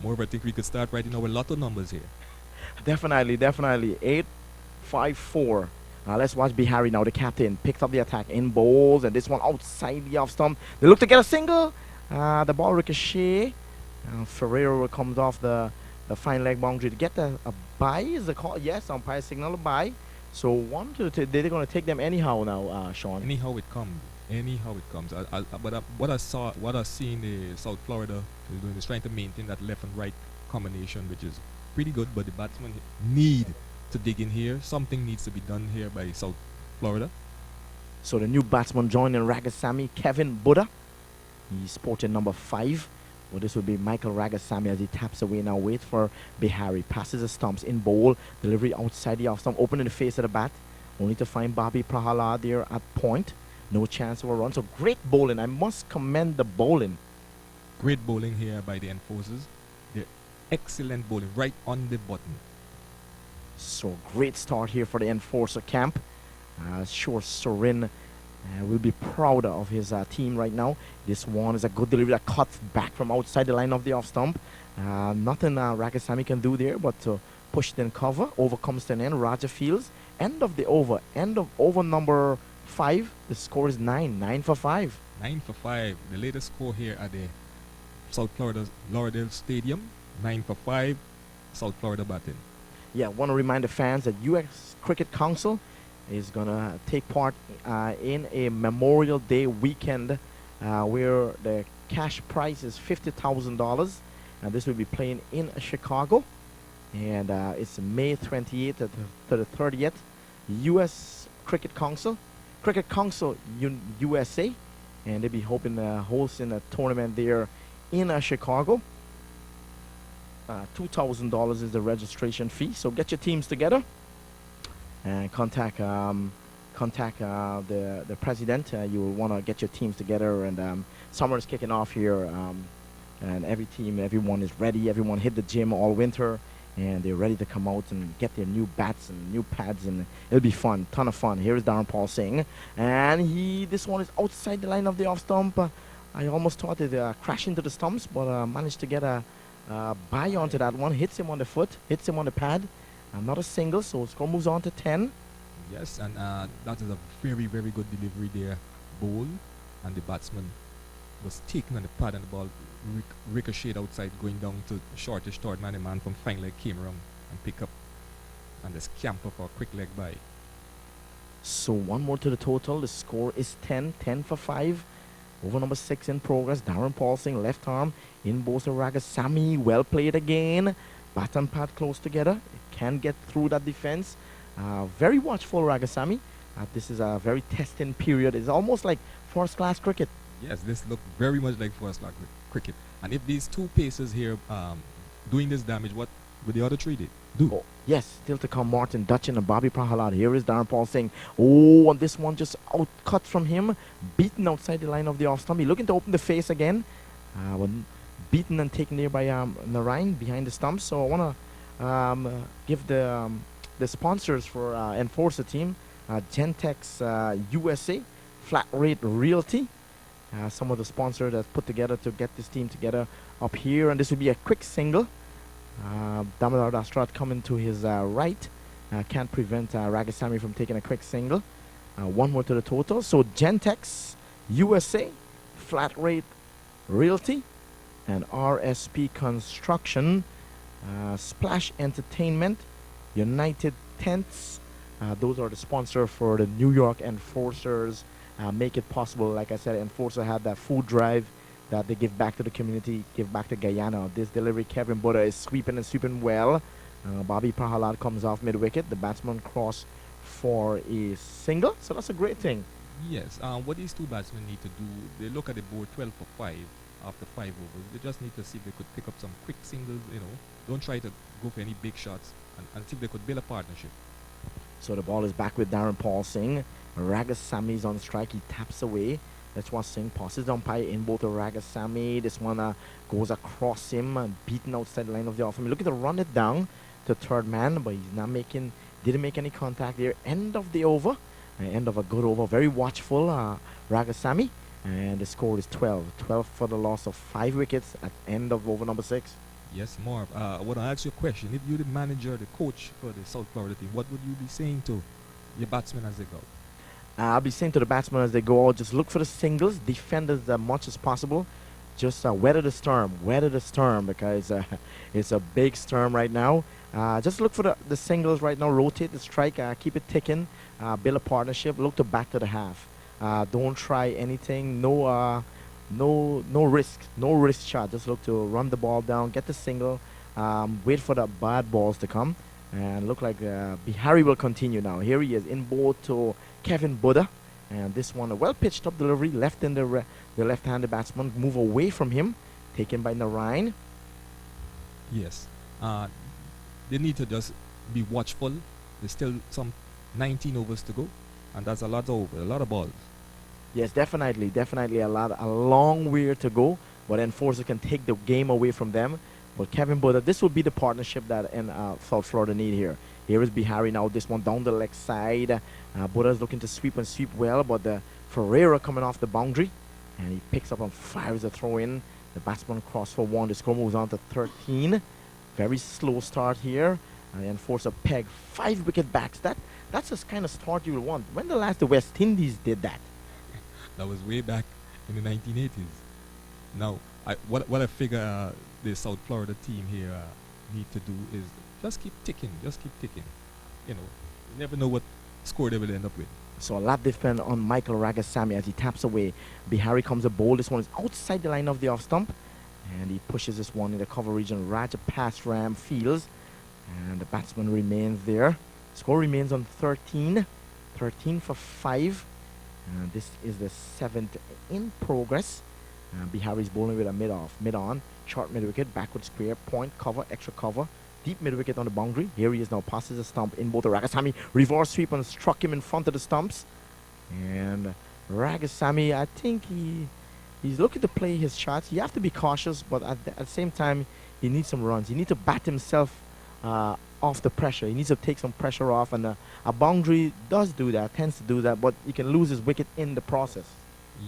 More, I think we could start writing our lotto numbers here. Definitely. 8-5-4. Let's watch Bihari now. The captain picks up the attack in bowls, and this one outside the off stump. They look to get a single. The ball ricochet. Ferreira comes off the fine leg boundary to get a bye. Is the call? Yes, umpire signal a bye. So 1, 2, 3. They're going to take them anyhow now, Sean. Anyhow it comes. What I see in the South Florida is doing is trying to maintain that left and right combination, which is pretty good. But the batsmen need to dig in here. Something needs to be done here by South Florida. So the new batsman joining Ragasamy, Kevin Buddha. He's sporting number 5. Well, this will be Michael Ragasamy as he taps away now. Wait for Bihari. Passes the stumps in bowl. Delivery outside the off stump. Opening the face of the bat. Only to find Bobby Prahalad there at point. No chance of a run. So great bowling. I must commend the bowling. Great bowling here by the enforcers. They're excellent bowling right on the button. So great start here for the enforcer camp. Sure Sorin will be proud of his team right now. This one is a good delivery that cuts back from outside the line of the off stump. Nothing Ragasamy can do there but to push it in cover. Over comes to an end. Raja fields. End of the over. End of over number 5. The score is 9. 9 for 5. 9 for 5. The latest score here at the South Florida Lauderdale Stadium. 9 for 5. South Florida batting. Yeah, I want to remind the fans that U.S. Cricket Council is going to take part in a Memorial Day weekend where the cash prize is $50,000. And this will be playing in Chicago. And it's May 28th to the 30th. U.S. Cricket Council USA. And they'll be hosting a tournament there in Chicago. $2,000 is the registration fee. So get your teams together and contact the president. You will want to get your teams together, and summer is kicking off here, and everyone is ready. Everyone hit the gym all winter, and they're ready to come out and get their new bats and new pads, and it'll be fun, ton of fun. Here is Darren Paul Singh, and this one is outside the line of the off stump. I almost thought it crashed into the stumps, but managed to get a bye onto that one. Hits him on the foot, hits him on the pad. Not a single, so score moves on to 10. Yes, and that is a very, very good delivery there. Bowl, and the batsman was taken on the pad, and the ball ricocheted outside, going down to shortish third man. The man from fine leg came around and pick up, and the scamper for a quick leg by. So 1 more to the total. The score is 10 for 5. Over number 6 in progress. Darren Paul Singh, left arm. In Bosa Ragasamy. Well played again. Bat and pad close together. It can get through that defense. Very watchful Ragasamy. This is a very testing period. It's almost like first class cricket. Yes, this looked very much like first class cricket. And if these two pacers here doing this damage, what would the other three do? Oh, yes, still to come Martin Dutchin and Bobby Prahalad. Here is Darren Paul Singh. Oh, and this one just cut from him. Beaten outside the line of the off stump. He's looking to open the face again. When beaten and taken there by Narayan behind the stump. So I want to give the sponsors for Enforcer team, Gentex USA, Flat Rate Realty. Some of the sponsors that's put together to get this team together up here. And this will be a quick single. Damodar Dastrat coming to his right. Can't prevent Ragasamy from taking a quick single. 1 more to the total. So Gentex USA, Flat Rate Realty, and RSP Construction, Splash Entertainment, United Tents. Those are the sponsors for the New York Enforcers. Make it possible. Like I said, Enforcer had that food drive that they give back to the community, give back to Guyana. This delivery, Kevin Buddha is sweeping and sweeping well. Bobby Prahalad comes off mid-wicket. The batsman crossed for a single, so that's a great thing. Yes. What these two batsmen need to do, they look at the board 12 for 5 after 5 overs. They just need to see if they could pick up some quick singles, Don't try to go for any big shots and see if they could build a partnership. So the ball is back with Darren Paul Singh. Ragasamy is on strike. He taps away. That's what Singh passes the umpire in both to Ragasamy. This one goes across him, beaten outside the line of the off. Looking to run it down to third man, but he's not didn't make any contact there. End of the over. End of a good over. Very watchful, Ragasamy. And the score is 12. 12 for the loss of 5 wickets at end of over number 6. Yes, Marv. I want to ask you a question. If you're the manager, the coach for the South Florida team, what would you be saying to your batsmen as they go? I'll be saying to the batsmen as they go out, just look for the singles, defend as much as possible. Just weather the storm because it's a big storm right now. Just look for the singles right now, rotate the strike, keep it ticking, build a partnership, look to back to the half. Don't try anything, no risk shot. Just look to run the ball down, get the single, wait for the bad balls to come, and look like Bihari will continue now. Here he is in ball to Kevin Buddha, and this one a well pitched up delivery, left in the left-handed batsman move away from him, taken by Narayan. Yes, they need to just be watchful. There's still some 19 overs to go, and that's a lot of balls. Yes, definitely a long way to go, but enforcer can take the game away from them. But Kevin Buddha, this will be the partnership that South Florida need here. Here is Bihari now, this one down the leg side. Buddha is looking to sweep well, but Ferreira coming off the boundary, and he picks up and fires a throw in. The batsman cross for 1. The score moves on to 13. Very slow start here. The enforcer peg 5 wicket backs. That's the kind of start you will want. When the last the West Indies did that? That was way back in the 1980s. Now, what I figure the South Florida team here need to do is just keep ticking. You never know what score they will end up with. So a lap defend on Michael Ragasamy as he taps away. Bihari comes a bowl. This one is outside the line of the off stump, and he pushes this one in the cover region. Raja pass Ram fields, and the batsman remains there. Score remains on 13. 13 for 5. This is the 7th in progress. Bihari's bowling with a mid-on, short mid-wicket, backward square, point, cover, extra cover, deep mid-wicket on the boundary. Here he is now, passes the stump in both. Ragasamy reverse sweep and struck him in front of the stumps. And Ragasamy, I think he's looking to play his shots. You have to be cautious, but at the same time, he needs some runs. He needs to bat himself off the pressure. He needs to take some pressure off, and a boundary tends to do that, but he can lose his wicket in the process.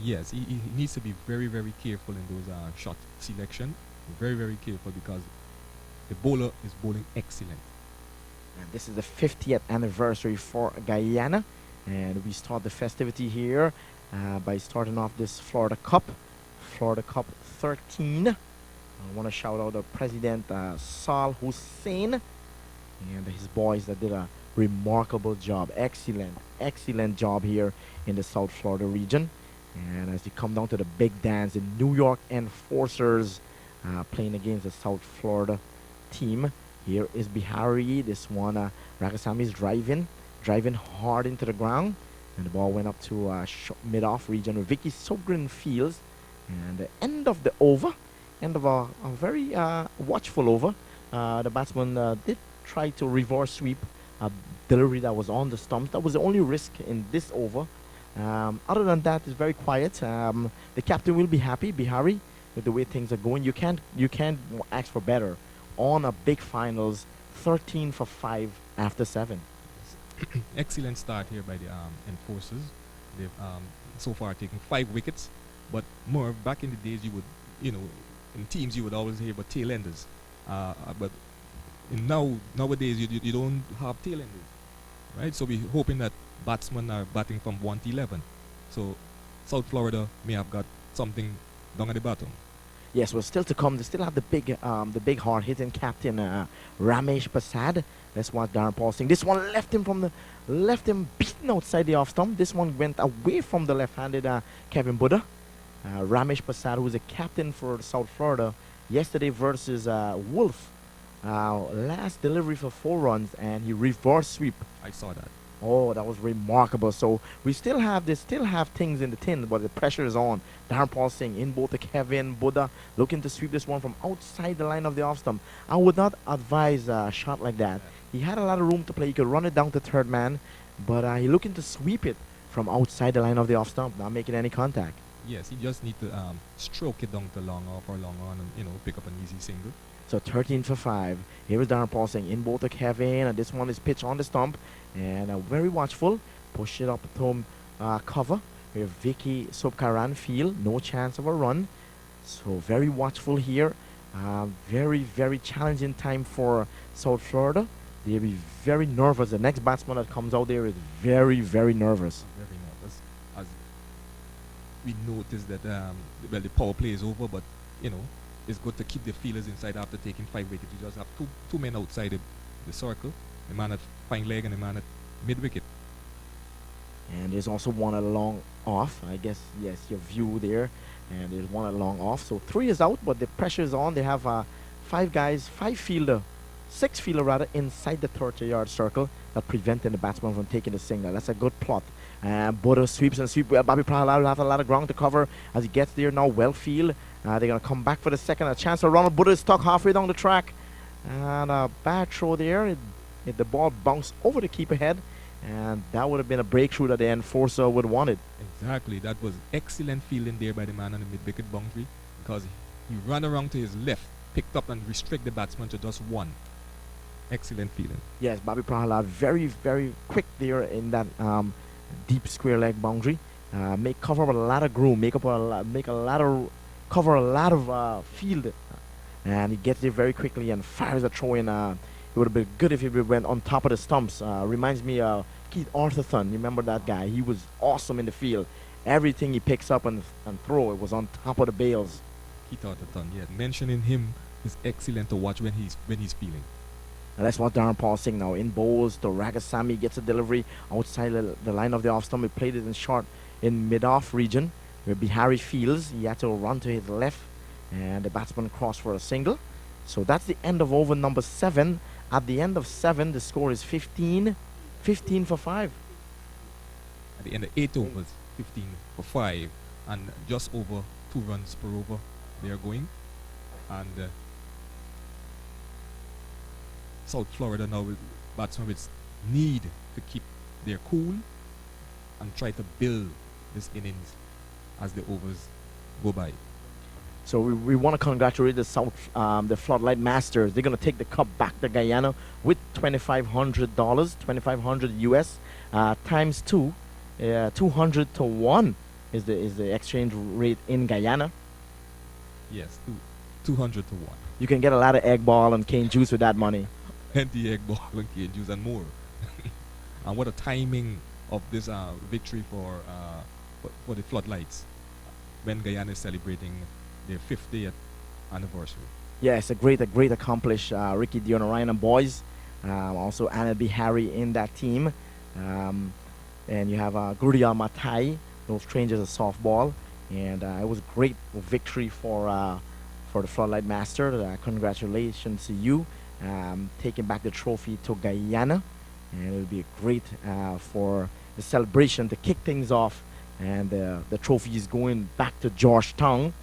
Yes, he needs to be very, very careful in those shot selection. Very, very careful because the bowler is bowling excellent. And this is the 50th anniversary for Guyana, and we start the festivity here by starting off this Florida Cup 13. I want to shout out the President Sal Hussein and his boys that did a remarkable job. Excellent job here in the South Florida region. And as you come down to the big dance, the New York Enforcers playing against the South Florida team. Here is Bihari. This one, Ragasamy is driving hard into the ground, and the ball went up to mid-off region with Vicky Sogren fields. And the end of the over, end of a very watchful over. The batsman did try to reverse sweep a delivery that was on the stump. That was the only risk in this over. Other than that, it's very quiet. The captain will be happy, Bihari, with the way things are going. You can't ask for better on a big finals. 13 for 5 after 7. Excellent start here by the enforcers. They've so far taken 5 wickets, but more back in the days in teams you would always hear about tail enders, but nowadays you don't have tail enders, right? So we're hoping that batsmen are batting from 1 to 11. So South Florida may have got something down at the bottom. Yes, well, still to come. They still have the big hard-hitting captain Ramesh Prasad. That's what Darren Paul Singh. This one left him beaten outside the off stump. This one went away from the left-handed Kevin Buddha. Ramesh Prasad, who is a captain for South Florida, yesterday versus Wolf. Last delivery for 4 runs, and he reverse sweep. I saw that. Oh, that was remarkable. So we still have things in the tin, but the pressure is on. Darren Paul Singh in both the Kevin Buddha looking to sweep this one from outside the line of the off stump. I would not advise a shot like that. He had a lot of room to play. He could run it down to third man, but he looking to sweep it from outside the line of the off stump, not making any contact. Yes, he just need to stroke it down to long off or long on and, you know, pick up an easy single. So 13 for 5. Here is Darren Paul Singh in both the Kevin, and this one is pitched on the stump. And very watchful. Push it up to cover. Where Vicky Subkaran field. No chance of a run. So very watchful here. Very, very challenging time for South Florida. They'll be very nervous. The next batsman that comes out there is very, very nervous. Very nervous. As we noticed that, well, the power play is over, but, you know, it's good to keep the fielders inside after taking 5 wickets. You just have two men outside the circle. The man at fine leg and the man at mid-wicket. And there's also one at long off. I guess, yes, your view there. And there's one at long off. So 3 is out, but the pressure is on. They have 6 fielder rather, inside the 30-yard circle that preventing the batsman from taking the single. That's a good plot. Buddha sweeps and sweeps. Bobby Prahalad will have a lot of ground to cover as he gets there now. Well field. They're going to come back for the second. A chance for Ronald Buddha is stuck halfway down the track. And a bad throw there. The ball bounced over the keeper head. And that would have been a breakthrough that the enforcer would have wanted. Exactly. That was excellent fielding there by the man on the mid-wicket boundary, because he ran around to his left, picked up and restrict the batsman to just 1. Excellent feeling. Yes, Bobby Prahalad very, very quick there in that deep square leg boundary. Cover up a lot of groom, cover a lot of field, and he gets there very quickly and fires a throw in. It would have been good if he went on top of the stumps. Reminds me of Keith Arthurton. You remember that guy? He was awesome in the field. Everything he picks up and throw, it was on top of the bales. Keith Arthurton, yeah. Mentioning him is excellent to watch when he's feeling. And that's what Darren Paul Singh now. In bowls, the Ragasamy gets a delivery outside the line of the off stump. He played it in short in mid-off region where Bihari fields. He had to run to his left and the batsman crossed for a single. So that's the end of over number 7. At the end of 7, the score is 15 for 5. At the end of 8 overs, 15 for 5, and just over 2 runs per over they are going. And South Florida now with batsmen which need to keep their cool and try to build this innings as the overs go by. So we want to congratulate the Floodlight Masters. They're going to take the cup back to Guyana with $2,500, $2,500 US, times 2, 200 to 1 is the exchange rate in Guyana. Yes, 200 to 1. You can get a lot of egg ball and cane juice with that money. Plenty egg ball and cane juice and more. And what a timing of this victory for the Floodlights when Guyana is celebrating their 50th anniversary. Yes, a great accomplished Ricky Dionarayan and boys. Also Anna Bihari in that team. And you have Gurial Matai, those strangers of softball. And it was a great victory for the Floodlight Master. Congratulations to you, taking back the trophy to Guyana. And it will be great for the celebration to kick things off. And the trophy is going back to Georgetown,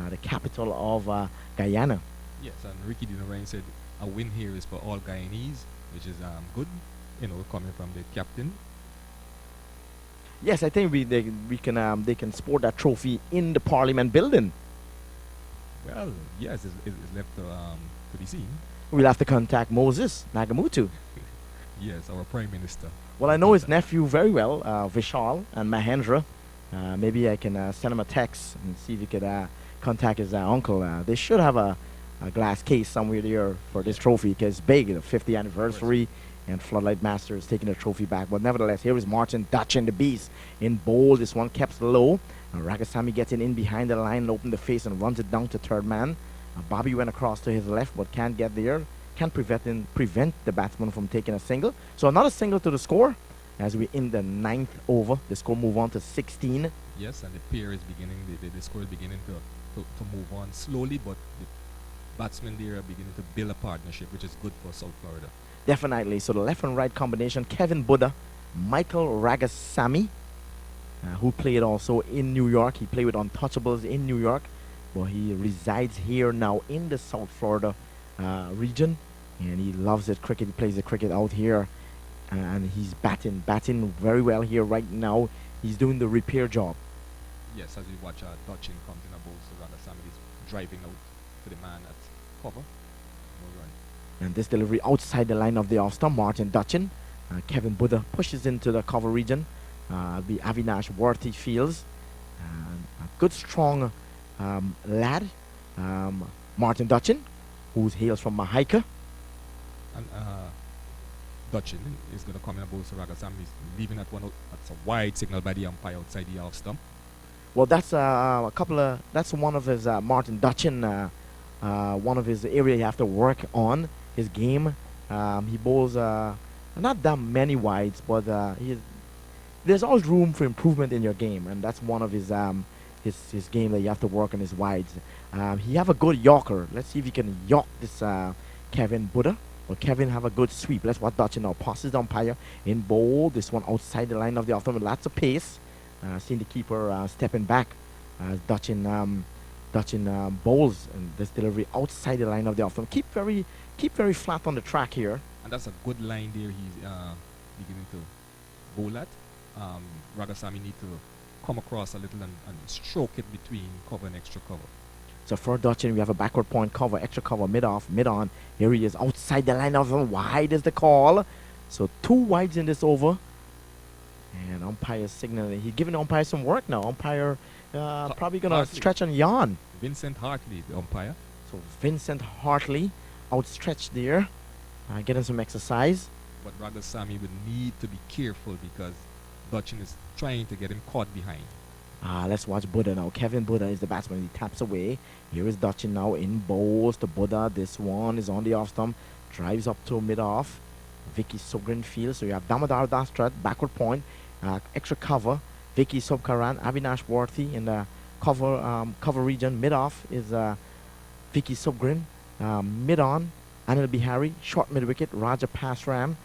the capital of Guyana. Yes, and Ricky Dionarayan said a win here is for all Guyanese, which is good, coming from the captain. Yes, I think they can sport that trophy in the Parliament building. Well, yes, it's left to be seen. We'll have to contact Moses Nagamutu. Yes, our Prime Minister. Well, I know his nephew very well, Vishal and Mahendra. Maybe I can send him a text and see if he could contact his uncle. They should have a glass case somewhere there for this trophy because it's big, the 50th anniversary, and Floodlight Masters taking the trophy back. But nevertheless, here is Martin Dutchin, the beast, in bold. This one kept low. Ragasamy gets in behind the line, open the face and runs it down to third man. Bobby went across to his left but can't get there. Can't prevent the batsman from taking a single. So another single to the score as we in the 9th over. The score move on to 16. Yes, and the pair is beginning, the score is beginning to move on slowly, but the batsmen there are beginning to build a partnership, which is good for South Florida. Definitely. So the left and right combination, Kevin Buddha Michael Ragasamy, who played also in New York. He played with Untouchables in New York, but he resides here now in the South Florida region, and he loves it. Cricket, he plays the cricket out here, and he's batting very well here right now. He's doing the repair job. Yes, as we watch Dutchin comes in a bowl, so rather somebody's driving out to the man at cover. No run. And this delivery outside the line of the off-stump, Martin Dutchin. Kevin Buddha pushes into the cover region. The Avinash Worthy fields. A good, strong lad, Martin Dutchin, who hails from Mahaika. And Dutchin is going to come in a bowl, so Ragasam is leaving at one. That's a wide signal by the umpire outside the off-stump. Well, that's that's one of his Martin Dutchin, one of his area you have to work on his game. He bowls not that many wides, but there's always room for improvement in your game, and that's one of his game that you have to work on his wides. He have a good Yorker. Let's see if he can York this Kevin Buddha. Well, Kevin have a good sweep. Let's watch Dutchin now. Passes the umpire in bowl. This one outside the line of the off-stump with lots of pace. Seeing the keeper stepping back as Dutchin bowls, and this delivery outside the line of the off-stump. Keep very flat on the track here. And that's a good line there. He's beginning to bowl at. Ragasamy need to come across a little and stroke it between cover and extra cover. So for Dutchin, we have a backward point cover, extra cover, mid-off, mid-on. Here he is outside the line of the wide is the call. So 2 wides in this over. And umpire signaling. He's giving the umpire some work now. Umpire probably going to stretch and yawn. Vincent Hartley, the umpire. So Vincent Hartley outstretched there. Getting some exercise. But Ragasamy would need to be careful because Dutchin is trying to get him caught behind. Let's watch Buddha now. Kevin Buddha is the batsman. He taps away. Here is Dutchin now in bowls to Buddha. This one is on the off stump. Drives up to mid-off. Vicky Sogrin field. So you have Damodar Dastrat, backward point. Extra cover. Vicky Subkaran, Avinash Worthy in the cover region. Mid-off is Vicky Subgrin. Mid-on, Anil Bihari. Short mid-wicket, Raja Pasram.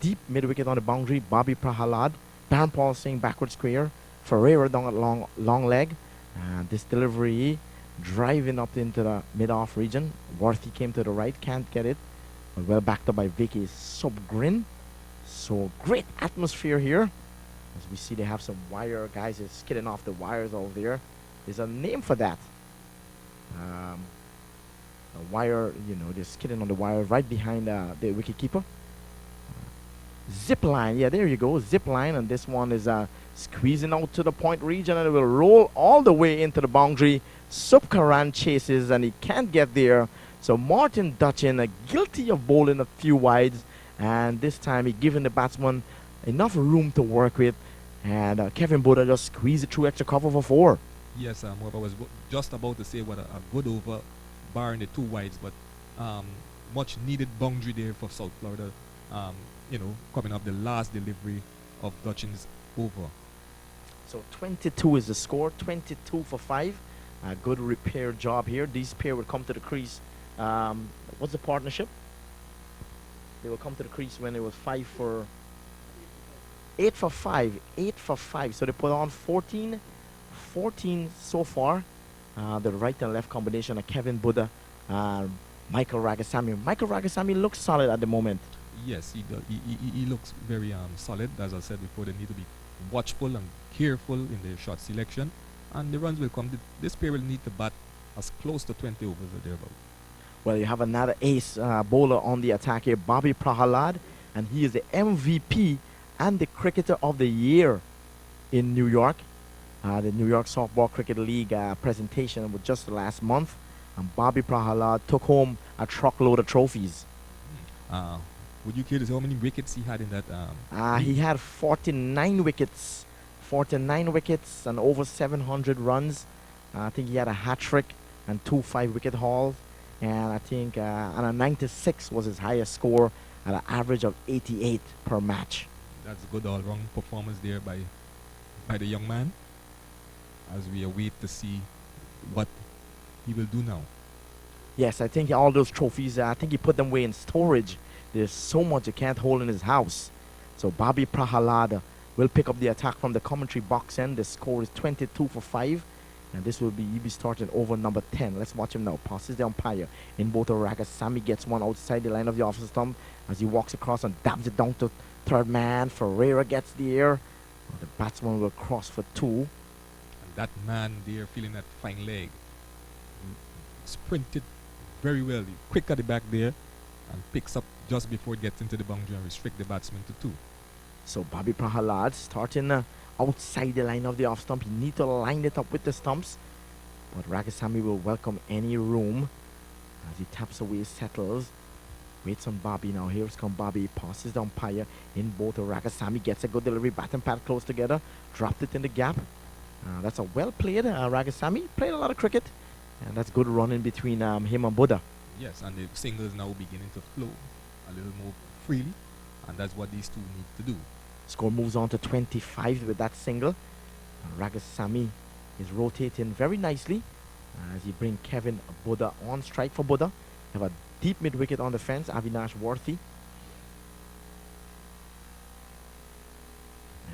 Deep mid-wicket on the boundary, Bobby Prahalad. Darren Paul Singh, backward square. Ferreira down at long leg. This delivery driving up into the mid-off region. Worthy came to the right, can't get it. But well backed up by Vicky Subgrin. So great atmosphere here. As we see, they have some wire guys is skidding off the wires over there. There's a name for that. A wire, they're skidding on the wire right behind the wicketkeeper. Zip line, yeah, there you go, zip line, and this one is squeezing out to the point region, and it will roll all the way into the boundary. Subkaran chases, and he can't get there. So Martin Dutchin, guilty of bowling a few wides, and this time he given the batsman enough room to work with, and Kevin Buddha just squeezed it through extra cover for 4. Yes, what I was just about to say, what a good over, barring the 2 wides, but much needed boundary there for South Florida. Coming up the last delivery of Dutchin's over. So 22 is the score, 22 for 5. A good repair job here. These pair will come to the crease. What's the partnership? They will come to the crease when it was 8 for 5. So they put on 14 so far. The right and left combination of Kevin Buddha, Michael Ragasamy. Michael Ragasamy looks solid at the moment. Yes, he looks very solid. As I said before, they need to be watchful and careful in their shot selection, and the runs will come. This pair will need to bat as close to 20 overs as thereabout. Well, you have another ace bowler on the attack here, Bobby Prahalad, and he is the MVP and the Cricketer of the Year in New York. The New York Softball Cricket League presentation was just last month, and Bobby Prahalad took home a truckload of trophies. Would you care to say how many wickets he had in that? He had 49 wickets. 49 wickets and over 700 runs. I think he had a hat trick and 2 5-wicket hauls. And I think and a 96 was his highest score at an average of 88 per match. That's a good all-round performance there by the young man, as we await to see what he will do now. Yes, I think all those trophies, I think he put them away in storage. There's so much you can't hold in his house. So Bobby Prahalad will pick up the attack from the commentary box end. The score is 22 for 5. And this will be starting over number 10. Let's watch him now. Passes the umpire. In both Raga. Sammy gets one outside the line of the officer stump as he walks across and dabs it down to third man. Ferreira gets the air. The batsman will cross for 2. And that man there feeling that fine leg. Sprinted very well. Quick at the back there and picks up just before it gets into the boundary and restrict the batsman to 2. So Bobby Prahalad starting outside the line of the off stump. You need to line it up with the stumps. But Ragasamy will welcome any room as he taps away, settles. Waits on Bobby now. Here's come Bobby. Passes the umpire in both. Ragasamy gets a good delivery. Bat and pad close together. Dropped it in the gap. That's a well played Ragasamy. Played a lot of cricket. And that's good running between him and Buddha. Yes, and the singles now beginning to flow a little more freely. And that's what these two need to do. Score moves on to 25 with that single. Ragasamy is rotating very nicely as he brings Kevin Buddha on strike for Buddha. Have a deep mid wicket on the fence. Avinash Worthy.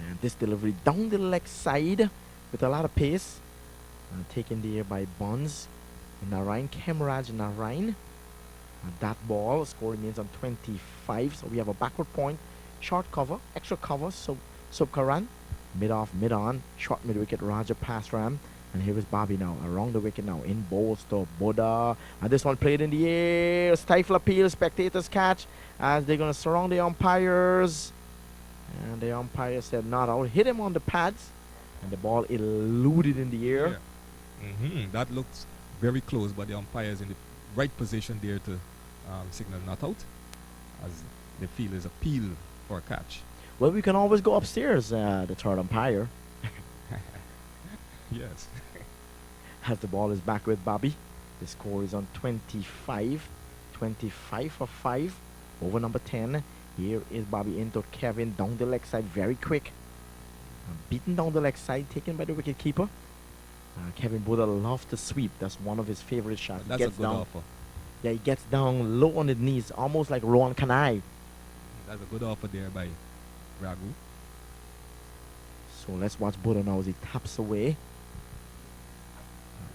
And this delivery down the leg side with a lot of pace. Taken there by Bonds. Narayan, Kemraj Narayan. That ball, score remains on 25. So we have a backward point. Short cover, extra cover, Subkaran. Mid off, mid on, short mid wicket, Raja Pasram. And here is Bobby now, around the wicket now, in bowls to Buddha. And this one played in the air, stifle appeal, spectators catch as they're going to surround the umpires. And the umpire said not out, hit him on the pads. And the ball eluded in the air. Yeah. That looks very close, but the umpire is in the right position there to signal not out as the field is appeal for a catch. Well, we can always go upstairs, the third umpire. Yes. As the ball is back with Bobby. The score is on 25. 25 for 5 over number 10. Here is Bobby into Kevin down the leg side, very quick. Beaten down the leg side, taken by the wicket keeper. Kevin Buddha loves to sweep. That's one of his favorite shots. That's he gets a good down. offer. Yeah, he gets down low on his knees, almost like Rohan Kanai. That's a good offer there by Raghu. So let's watch Buddha now as he taps away.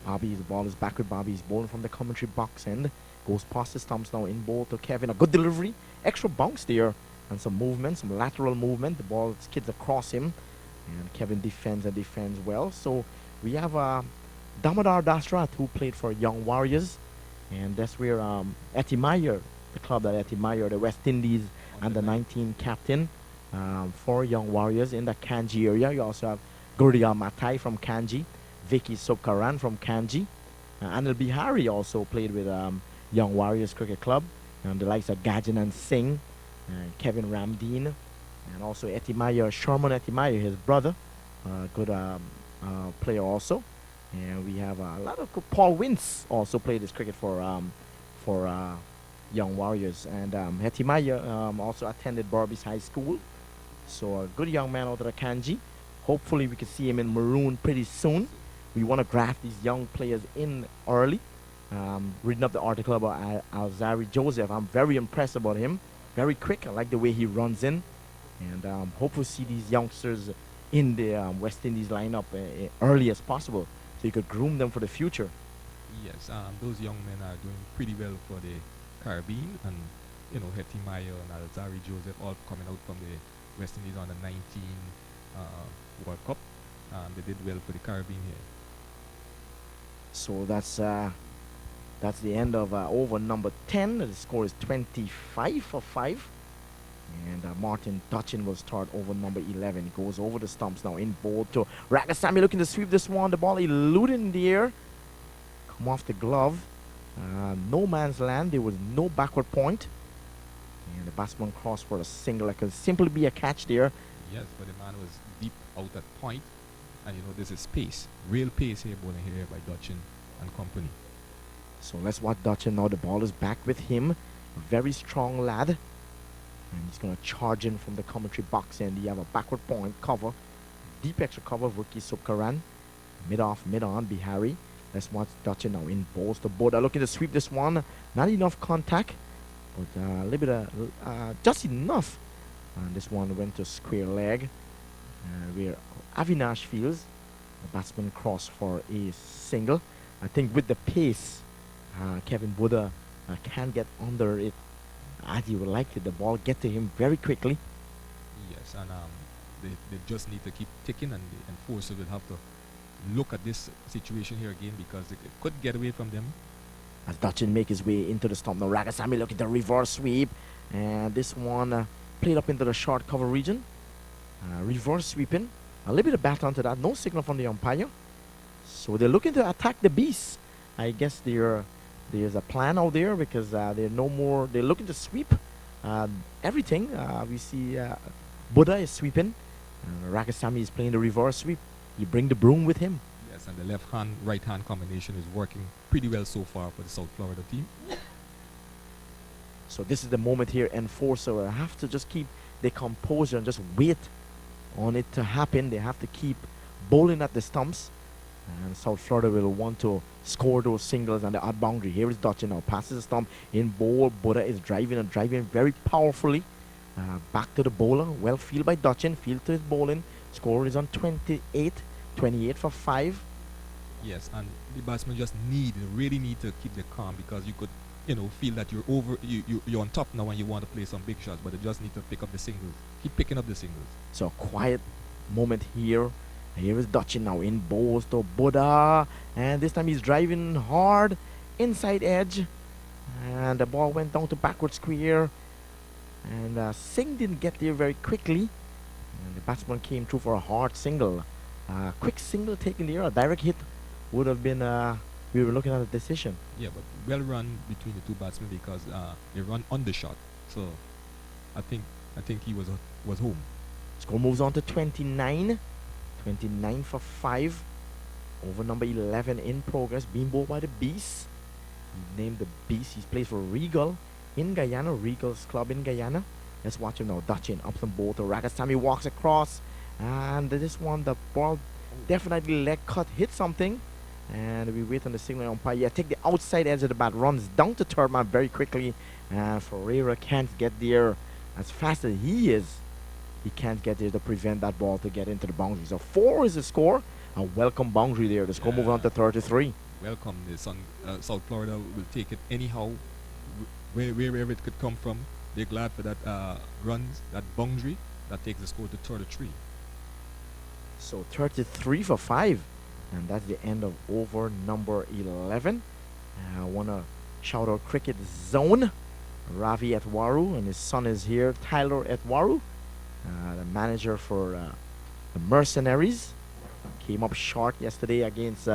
Bobby, the ball is back with Bobby. He's bowling from the commentary box end. Goes past the stumps now in bowl to Kevin. A good delivery. Extra bounce there. And some movement, some lateral movement. The ball skids across him. And Kevin defends and defends well. So we have Damodar Dasrat, who played for Young Warriors. And that's where Etty Meyer, the club that Etty Meyer, the West Indies under 19 captain for Young Warriors in the Kanji area. You also have Gurdia Matai from Kanji. Vicky Subkaran from Kanji. Anil Bihari also played with Young Warriors Cricket Club. And the likes of Gajanan Singh, Kevin Ramdeen, and also Etimeyer, Sharman Etimeyer, his brother. Good player also. And we have a lot of Paul Wince also played this cricket for Young Warriors. And Etimeyer also attended Barbies High School. So a good young man out of the Kanji. Hopefully we can see him in Maroon pretty soon. We want to graft these young players in early. Reading up the article about Alzari Joseph, I'm very impressed about him. Very quick. I like the way he runs in. And hopefully see these youngsters in the West Indies lineup early as possible, so you could groom them for the future. Yes, those young men are doing pretty well for the Caribbean, and you know, Hetty Meyer and Alzari Joseph all coming out from the West Indies on the 19 World Cup. They did well for the Caribbean here. So that's the end of over number 10. The score is 25 for 5. And Martin Dutchin will start over number 11. He goes over the stumps now in bowl to Ragasamy looking to sweep this one. The ball eluded in the air. Come off the glove. No man's land. There was no backward point. And the batsman crossed for a single. It could simply be a catch there. Yes, but the man was deep out at point. And you know, this is pace. Real pace here bowling here by Dutchin and company. So let's watch Dutchin now. The ball is back with him. A very strong lad. And he's going to charge in from the commentary box end. You have a backward point cover. Deep extra cover, Vicky Subkaran. Mid off, mid on, Bihari. Let's watch Dutchin now in bowls to Buddha. Looking to sweep this one. Not enough contact. But a little bit just enough And this one went to square leg. Where Avinash feels the batsman crossed for a single. I think with the pace, Kevin Buddha can get under it as he would like it. The ball get to him very quickly. Yes, and they just need to keep ticking, and the enforcer will have to look at this situation here again because it could get away from them. As Dachin make his way into the stump. Now Ragasamy looking to reverse sweep. And this one played up into the short cover region. Reverse sweeping. A little bit of bat onto that. No signal from the umpire. So they're looking to attack the beast. I guess there's a plan out there because they're looking to sweep everything. We see Buddha is sweeping. Ragasamy is playing the reverse sweep. He bring the broom with him. Yes, and the left hand, right hand combination is working pretty well so far for the South Florida team. So this is the moment here. Enforcer will have to just keep their composure and just wait on it to happen. They have to keep bowling at the stumps. And South Florida will want to score those singles on the odd boundary. Here is Dutchin now. Passes the stump in bowl. Buddha is driving very powerfully. Back to the bowler. Well fielded by Dutchin. Field to his bowling. Score is on 28. 28 for 5. Yes, and the batsmen just really need to keep the calm because you could, feel that you're on top now and you want to play some big shots, but they just need to pick up the singles. Keep picking up the singles. So a quiet moment here. Here is Dutchin now in bowls to Buddha, and this time he's driving hard inside edge, and the ball went down to backward square, and Singh didn't get there very quickly, and the batsman came through for a hard single. Quick single taken there, a direct hit would have been, we were looking at a decision. Yeah, but well run between the two batsmen because they run undershot. So I think he was home. Score moves on to 29. 29 for 5. Over number 11 in progress. Being bowled by the Beast. He named the Beast. He plays for Regal in Guyana. Regal's club in Guyana. Let's watch him now. Dutchin up some bowl to Ragasamy walks across. And this one, the ball definitely leg cut, hit something. And we wait on the signal umpire. Yeah, take the outside edge of the bat. Runs down to third man very quickly. And Ferreira can't get there as fast as he is. He can't get there to prevent that ball to get into the boundary. So 4 is the score. A welcome boundary there. The score moving on to 33. Welcome. The South Florida will take it anyhow, wherever it could come from. They're glad for that runs, that boundary that takes the score to 33. So 33 for 5. And that's the end of over number 11. I want to shout out Cricket Zone. Ravi Etwaru and his son is here. Tyler Etwaru, the manager for the Mercenaries. Came up short yesterday against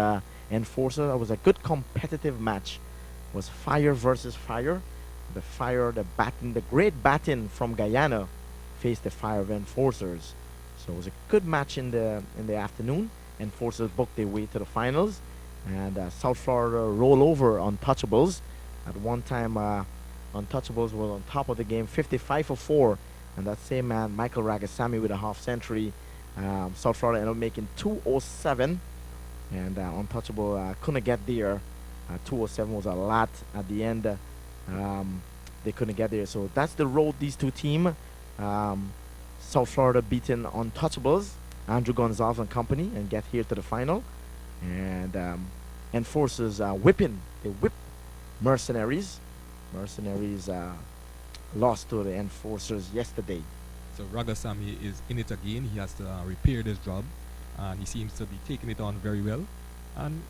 Enforcer. That was a good competitive match. It was fire versus fire. The fire, the great batting from Guyana faced the fire of Enforcers. So it was a good match in the afternoon. Enforcers booked their way to the finals, and South Florida roll over Untouchables. At one time, Untouchables was on top of the game, 55 for 4, and that same man, Michael Ragasamy, with a half century. South Florida ended up making 207, and Untouchable couldn't get there. 207 was a lot at the end. They couldn't get there, so that's the road these two teams. South Florida beating Untouchables, Andrew Gonzalez and company, and get here to the final. And Enforcers whipping. They whipped Mercenaries. Mercenaries lost to the Enforcers yesterday. So Ragasamy is in it again. He has to repair this job, and he seems to be taking it on very well. And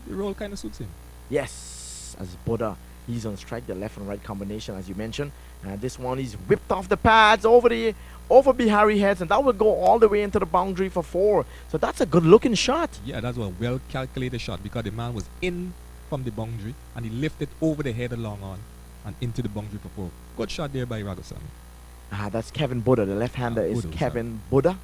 the role kind of suits him. Yes, as Buddha, he's on strike, the left and right combination, as you mentioned. And this one, he's whipped off the pads over Bihari heads, and that will go all the way into the boundary for 4. So that's a good looking shot. Yeah, that's a well calculated shot because the man was in from the boundary and he lifted over the head along on and into the boundary for 4. Good shot there by Ragasamy. That's Kevin Buddha. The left hander is Kevin Buddha,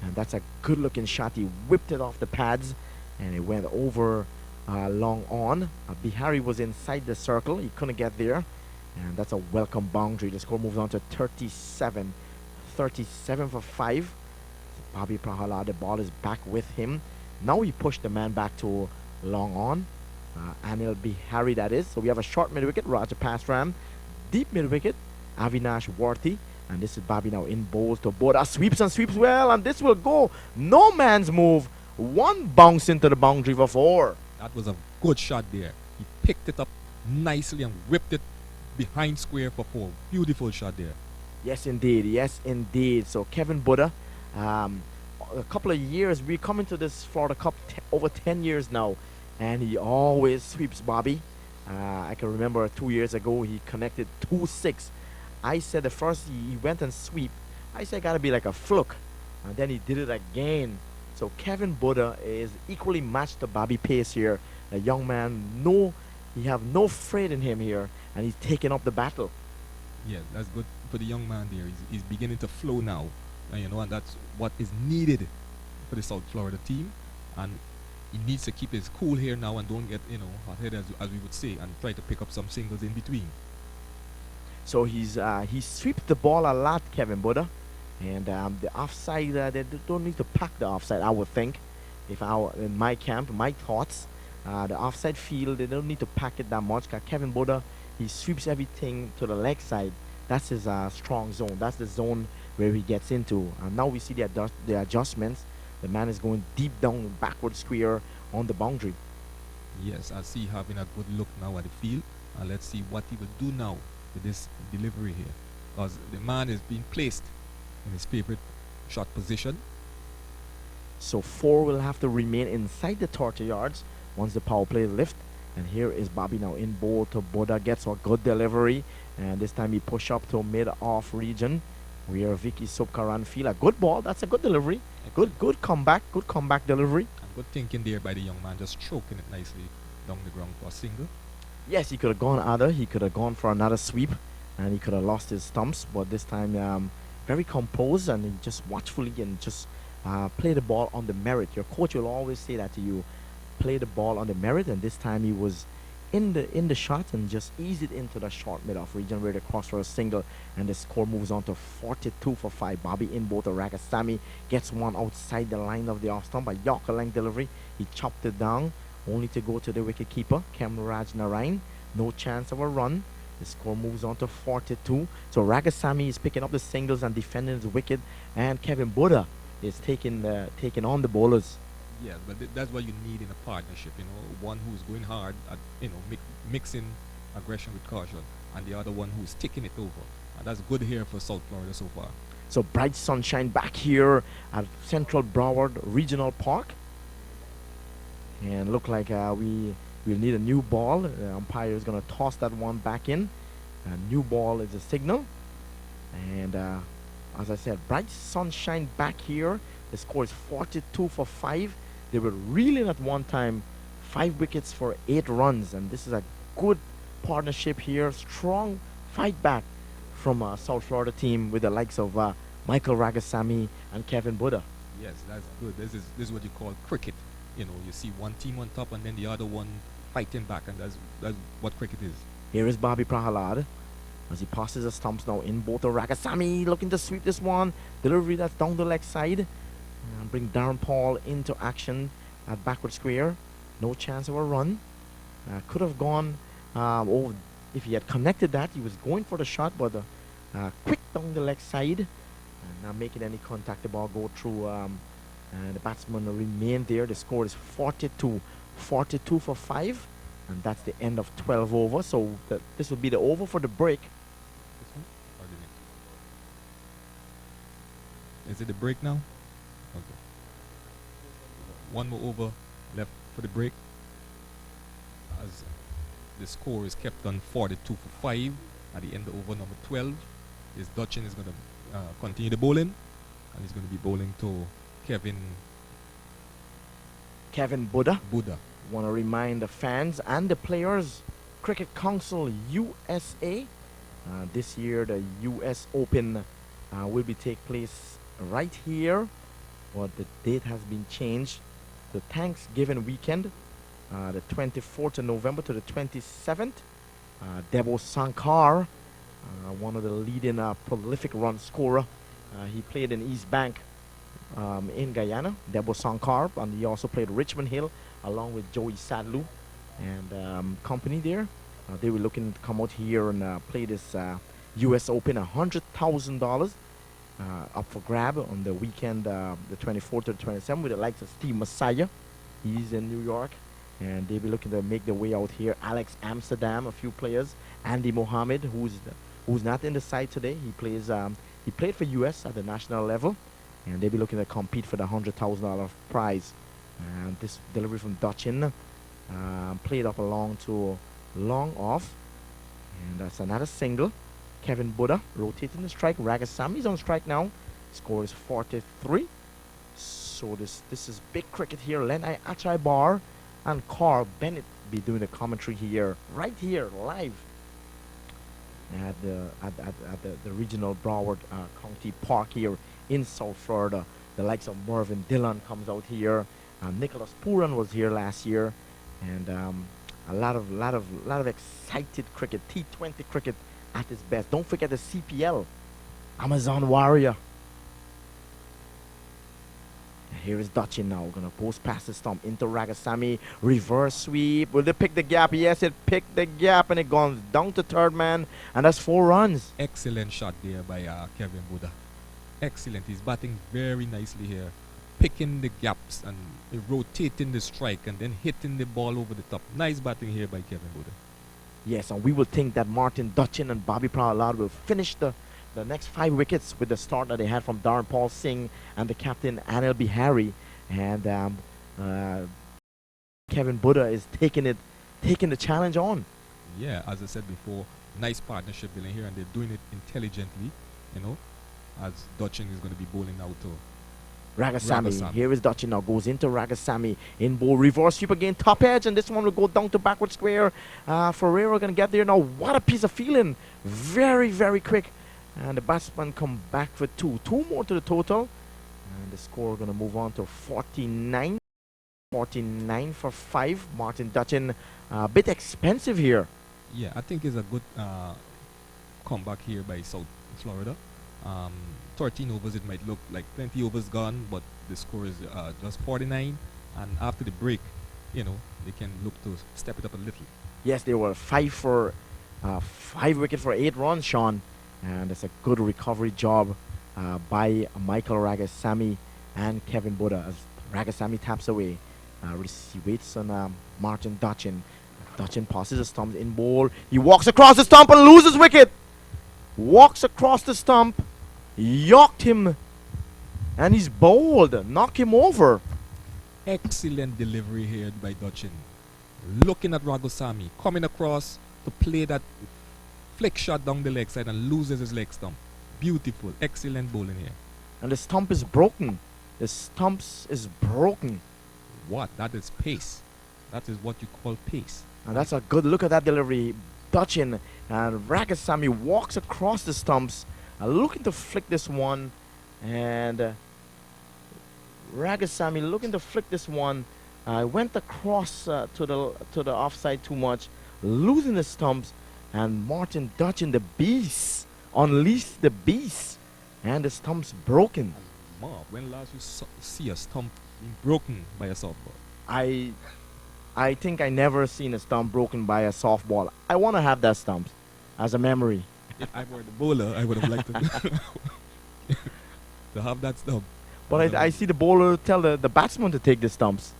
and that's a good looking shot. He whipped it off the pads and it went over long on. Bihari was inside the circle. He couldn't get there, and that's a welcome boundary. The score moves on to 37. 37 for 5. Bobby Prahalad, the ball is back with him. Now he pushed the man back to long on. Anil Bihari, that is. So we have a short mid wicket, Raja Pasram. Deep mid wicket, Avinash Worthy. And this is Bobby now in bowls to Boda. Sweeps and sweeps well, and this will go. No man's move. One bounce into the boundary for 4. That was a good shot there. He picked it up nicely and whipped it behind square for 4. Beautiful shot there. Yes, indeed. Yes, indeed. So Kevin Buddha, a couple of years, we come into this Florida Cup over 10 years now, and he always sweeps Bobby. I can remember 2 years ago, he connected 2-6. I said the first he went and sweep, I said gotta be like a fluke. And then he did it again. So Kevin Buddha is equally matched to Bobby Pace here. A young man, he have no afraid in him here, and he's taking up the battle. Yeah, that's good for the young man there. He's beginning to flow now, and and that's what is needed for the South Florida team. And he needs to keep his cool here now and don't get hot-headed as we would say, and try to pick up some singles in between. So he sweeps the ball a lot, Kevin Buddha, and the offside they don't need to pack the offside. I would think, if I were in my camp, my thoughts, the offside field they don't need to pack it that much. Cause Kevin Buddha, he sweeps everything to the leg side. That's his strong zone. That's the zone where he gets into. And now we see the adjustments. The man is going deep down backward square on the boundary. Yes, I see having a good look now at the field. And let's see what he will do now with this delivery here. Because the man is being placed in his favorite shot position. So 4 will have to remain inside the 30 yards once the power play lift. And here is Bobby now in bowl to Buddha, gets a good delivery, and this time he push up to mid-off region where Vicky Subkaran feel a good ball. That's a good delivery. Good comeback delivery. And good thinking there by the young man, just stroking it nicely down the ground for a single. Yes, he could have gone for another sweep, and he could have lost his stumps, but this time very composed, and he just watchfully and just play the ball on the merit. Your coach will always say that to you. Play the ball on the merit, and this time he was in the shot and just eased it into the short mid-off region where they cross for a single, and the score moves on to 42 for 5. Bobby in both. Ragasamy gets one outside the line of the off stump. A Yorker length delivery. He chopped it down only to go to the wicket keeper, Kamraj Narain. No chance of a run. The score moves on to 42. So Ragasamy is picking up the singles and defending his wicket, and Kevin Buddha is taking on the bowlers. Yeah, but that's what you need in a partnership, one who's going hard at, mixing aggression with caution, and the other one who's taking it over. And that's good here for South Florida so far. So bright sunshine back here at Central Broward Regional Park. And look like we'll need a new ball. The umpire is going to toss that one back in. A new ball is a signal. And as I said, bright sunshine back here. The score is 42 for 5. They were reeling at one time, 5 wickets for 8 runs, and this is a good partnership here. Strong fight back from South Florida team with the likes of Michael Ragasamy and Kevin Buddha. Yes, that's good. This is what you call cricket. You see one team on top and then the other one fighting back, and that's what cricket is. Here is Bobby Prahalad as he passes the stumps now in both. Ragasamy looking to sweep this one. Delivery that's down the leg side. And bring Darren Paul into action at backward square. No chance of a run. Could have gone over if he had connected that. He was going for the shot, but quick down the leg side. And not making any contact. The ball go through, and the batsman remained there. The score is 42 for 5. And that's the end of 12 over. So this will be the over for the break. This one? Or the next? Is it the break now? Okay. One more over left for the break, as the score is kept on 42 for 5 at the end of over number 12. His Dutchin is going to continue the bowling, and he's going to be bowling to Kevin Buddha. Want to remind the fans and the players, Cricket Council USA, this year the US Open will be take place right here. But the date has been changed to Thanksgiving weekend, the 24th of November to the 27th. Debo Sankar, one of the leading prolific run scorer. He played in East Bank in Guyana, Debo Sankar, and he also played Richmond Hill along with Joey Sadlu and company there. They were looking to come out here and play this. U.S. Open, $100,000 up for grab on the weekend, the 24th to the 27th, with the likes of Steve Messiah. He's in New York, and they'll be looking to make their way out here. Alex Amsterdam, a few players. Andy Mohammed, who's not in the side today. He plays. He played for U.S. at the national level, and they'll be looking to compete for the $100,000 prize. And this delivery from Dutchin, played up along to long off, and that's another single. Kevin Buddha rotating the strike. Ragasami's on strike now. Score is 43. So this is big cricket here. Lenai Achai Bar and Carl Bennett be doing the commentary here, right here, live at the regional Broward County Park here in South Florida. The likes of Mervyn Dillon comes out here. Nicholas Puran was here last year, and a lot of excited cricket, T20 cricket at its best. Don't forget the CPL, Amazon Warrior. Here is Dutchin now, gonna post past the stump into Ragasami, reverse sweep. Will they pick the gap? Yes, it picked the gap, and it goes down to third man, and that's 4 runs. Excellent shot there by Kevin Buddha. Excellent. He's batting very nicely here, picking the gaps and rotating the strike and then hitting the ball over the top. Nice batting here by Kevin Buddha. Yes, and we will think that Martin Dutchin and Bobby Pralad will finish the next 5 wickets with the start that they had from Darren Paul Singh and the captain Anil Bihari. And Kevin Buddha is taking the challenge on. Yeah, as I said before, nice partnership building here, and they're doing it intelligently, you know, as Dutchin is going to be bowling now to Ragasami. Here is Dutchin now, goes into Ragasami. In bowl, reverse sweep again, top edge, and this one will go down to backward square. Ferreira going to get there now. What a piece of feeling. Very, very quick. And the batsman come back for 2. 2 more to the total. And the score going to move on to 49. 49 for 5. Martin Dutchin, a bit expensive here. Yeah, I think it's a good comeback here by South Florida. 13 overs, it might look like 20 overs gone, but the score is just 49. And after the break, you know, they can look to step it up a little. Yes, they were 5 wicket for 8 runs, Sean. And it's a good recovery job by Michael Ragasami and Kevin Buddha as Ragasami taps away. He waits on Martin Dutchin. Dutchin passes the stump in bowl. He walks across the stump and loses wicket. Walks across the stump, yorked him, and he's bowled. Knock him over. Excellent delivery here by Dutchin. Looking at Ragasami, coming across to play that flick shot down the leg side and loses his leg stump. Beautiful, excellent bowling here. And the stump is broken. The stumps is broken. What? That is pace. That is what you call pace. And that's a good look at that delivery. Dutchin and Ragasami walks across the stumps, looking to flick this one. And Ragasami looking to flick this one. Went across to the offside too much, losing the stumps. And Martin Dutchin, the beast, unleashed the beast, and the stump's broken. Mark, when last you see a stump being broken by a softball? I think I never seen a stump broken by a softball. I want to have that stump as a memory. If I were the bowler, I would have liked to have that stump. But I see the bowler tell the batsman to take the stumps.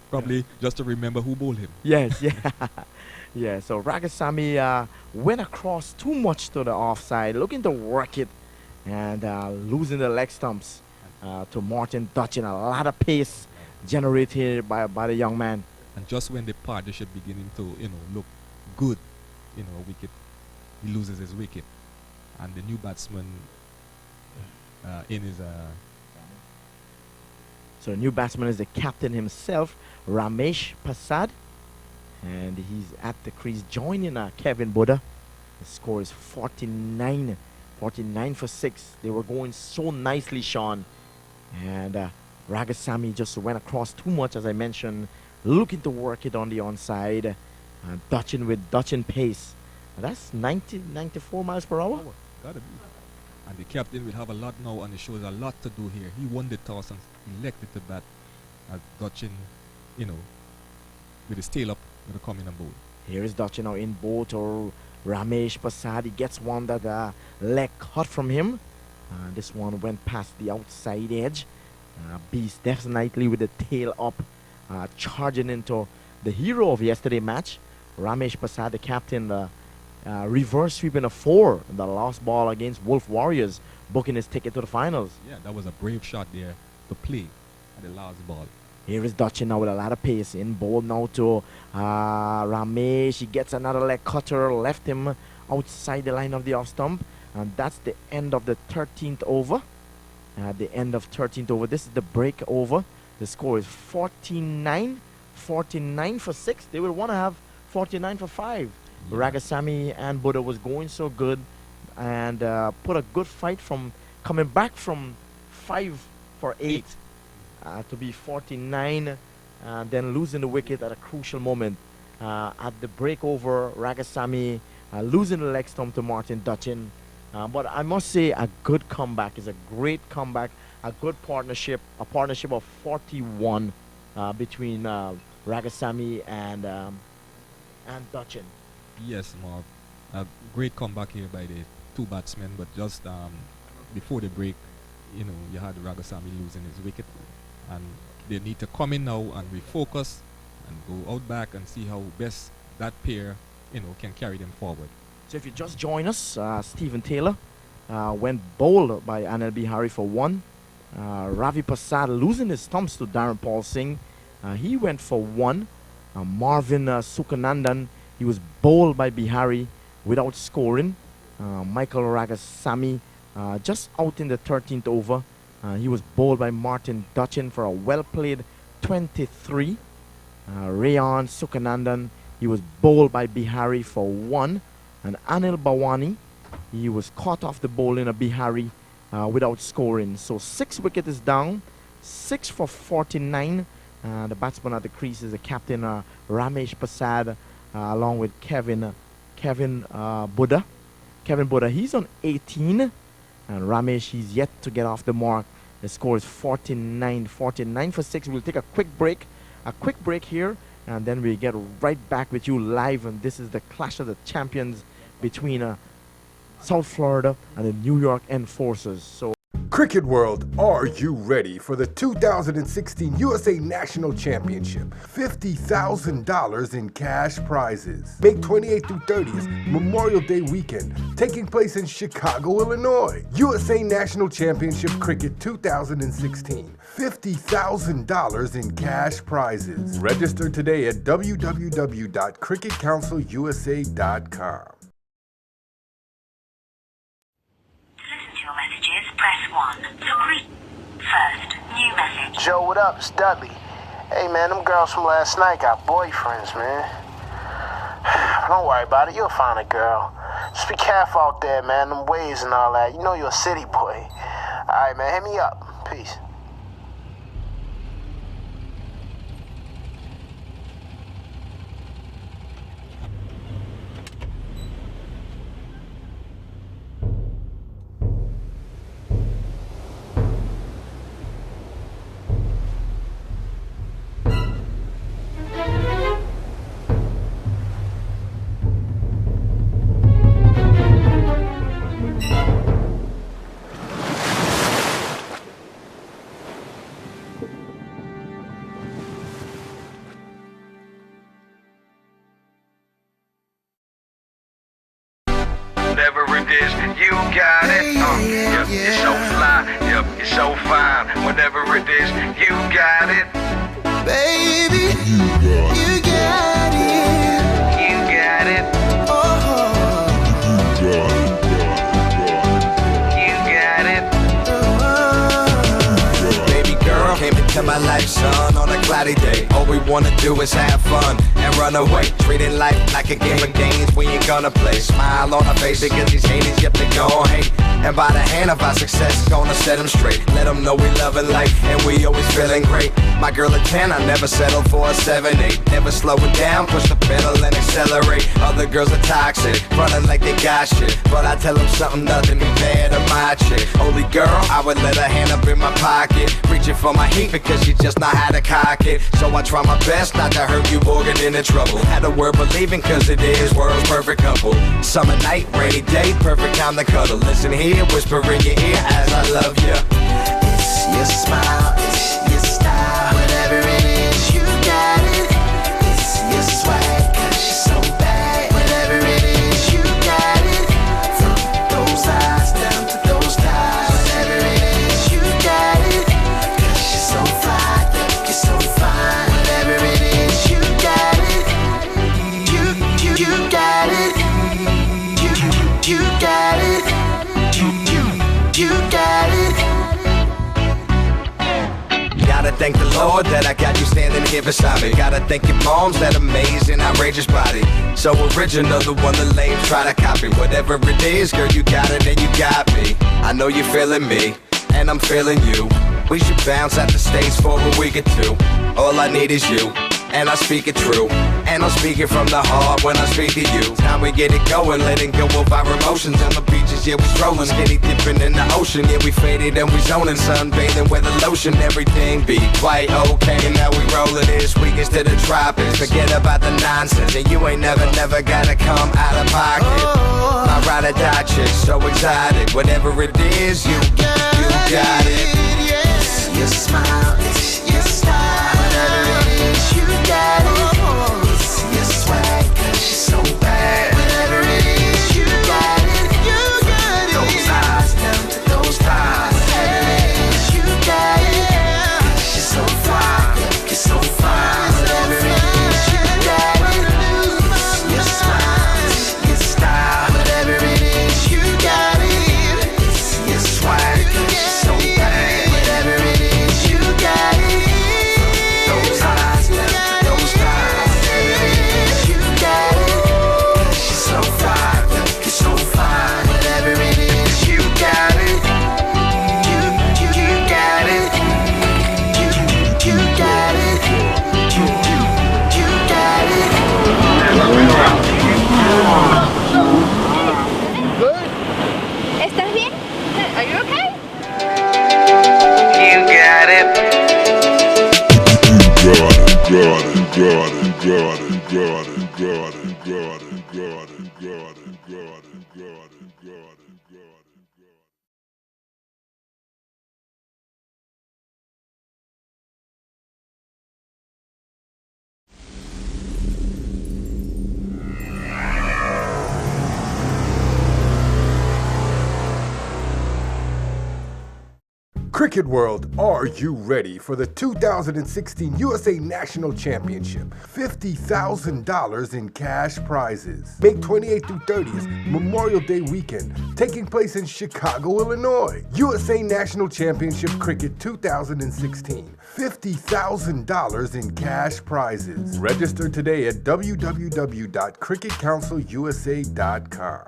Probably just to remember who bowled him. Yes, yeah. Yeah, so Ragasami went across too much to the offside, looking to work it, and losing the leg stumps to Martin Dutchin. A lot of pace generated by the young man. And just when the partnership beginning to, you know, look good, you know, wicket, he loses his wicket. And the new batsman in his... So the new batsman is the captain himself, Ramesh Prasad. And he's at the crease joining Kevin Buddha. The score is 49. 49 for 6. They were going so nicely, Sean. And Ragasami just went across too much, as I mentioned, looking to work it on the onside. Dutchin with Dutchin pace. And that's 94 miles per hour. Gotta be. And the captain will have a lot now, and it shows a lot to do here. He won the toss and elected to bat as Dutchin, you know, with his tail up, going to come in and bowl. Here is Dutchin now in both, or Ramesh Prasad. He gets one that leg cut from him. This one went past the outside edge. Beast definitely with the tail up, charging into the hero of yesterday's match, Ramesh Prasad, the captain, reverse sweeping a 4, the last ball against Wolf Warriors, booking his ticket to the finals. Yeah, that was a brave shot there to play at the last ball. Here is Dutchin now with a lot of pace. In ball now to Ramesh. He gets another leg cutter, left him outside the line of the off stump. And that's the end of the 13th over. The end of 13th over. This is the break over. The score is 49 for 6. They will want to have 49 for 5. Yeah. Ragasamy and Buddha was going so good and put a good fight from coming back from 5 for 8 to be 49, then losing the wicket at a crucial moment. At the break over, Ragasamy losing the leg stump to Martin Dutchin. But I must say, a good comeback is a great comeback, a good partnership, a partnership of 41 between Ragasamy and Dutchin. Yes, Marv. A great comeback here by the two batsmen, but just before the break, you know, you had Ragasamy losing his wicket, and they need to come in now and refocus and go out back and see how best that pair, you know, can carry them forward. So if you just join us, Stephen Taylor went bowled by Anil Bihari for 1. Ravi Prasad losing his stumps to Darren Paul Singh. He went for 1. Marvin Sukhanandan, he was bowled by Bihari without scoring. Michael Ragasamy just out in the 13th over. He was bowled by Martin Dutchin for a well-played 23. Rayan Sukhanandan, he was bowled by Bihari for 1. And Anil Bawani, he was caught off the bowling of Bihari without scoring. So 6 wickets is down, 6 for 49. The batsman at the crease is the captain Ramesh Prasad, along with Kevin Buddha. Kevin Buddha, he's on 18, and Ramesh, he's yet to get off the mark. The score is 49 for 6. We'll take a quick break here, and then we get right back with you live. And this is the clash of the champions between South Florida and the New York Enforcers. So, Cricket World, are you ready for the 2016 USA National Championship? $50,000 in cash prizes. May 28th through 30th, Memorial Day weekend, taking place in Chicago, Illinois. USA National Championship Cricket 2016. $50,000 in cash prizes. Register today at www.cricketcouncilusa.com. Press 1 to greet. First, new message. Joe, what up? It's Dudley. Hey, man, them girls from last night got boyfriends, man. Don't worry about it. You'll find a girl. Just be careful out there, man. Them waves and all that. You know you're a city boy. All right, man. Hit me up. Peace. Whatever it is, you got it. Yep, you're so fly. Yep, you're so fine. Whatever it is, you got it. Baby, you got it. You got it. You got it. Baby girl came into my life, son, on a cloudy day. All we wanna do is have fun and run away. Treating life like a game of games we ain't gonna play. Smile on our face because these haters, yep, they gon' hate. And by the hand of our success, gonna set them straight. Let them know we loving life and we always feeling great. My girl a 10, I never settle for a 7-8. Never slow it down, push the pedal and accelerate. Other girls are toxic, running like they got shit. But I tell them something, nothing compared to my chick. Holy girl, I would let her hand up in my pocket, reaching for my heat because she just not how to cock it. So I try my best not to hurt you or get into trouble. Had a word believing cause it is world's perfect couple. Summer night, rainy day, perfect time to cuddle. Listen here, whisper in your ear as I love you. It's your smile, it's your style. Whatever it is, you got it. It's your swag, cause you're so bad. Whatever it is, you got it. From those eyes down to those thighs. Whatever it is, you got it. Cause you're so fly, look, you're so fine. Whatever it is, you got it. You got it. You got it. You got it. Gotta thank the Lord that I got you standing here beside me. Gotta thank your moms, that amazing, outrageous body. So original, the one the lame try to copy. Whatever it is, girl, you got it and you got me. I know you're feeling me, and I'm feeling you. We should bounce out the States for a week or two. All I need is you, and I speak it true. And I'm speaking from the heart when I speak to you. Time we get it going, letting go of our emotions. On the beaches, yeah, we strolling, skinny dipping in the ocean. Yeah, we faded and we zoning, sunbathing with the lotion. Everything be quite okay. Now we rolling this weekends to the tropics. Forget about the nonsense, and you ain't never gotta come out of pocket. My ride or die chick, so exotic. Whatever it is, you got it. It's your smile, it's your style. Whatever it is, you got it. It's your swag, cause you're so bad. Whatever it is, you got it. Those eyes down to those thighs. Whatever it is, you got it. Cause you're so fly, look, you're so fine. Whatever it is, you got it. It's your smile, it's your style. Whatever it is, you got it. It's your swag, cause you're so bad. Whatever it is, you got it. Those eyes down to those thighs. Whatever it is, you got it. Cause you're so fly, look, you're so fine. Whatever it is, you got it. You got it. You got it. You got it. ¿Estás bien? Are you okay? You got it. Cricket World, are you ready for the 2016 USA National Championship? $50,000 in cash prizes. May 28th through 30th, Memorial Day weekend, taking place in Chicago, Illinois. USA National Championship Cricket 2016. $50,000 in cash prizes. Register today at www.cricketcouncilusa.com.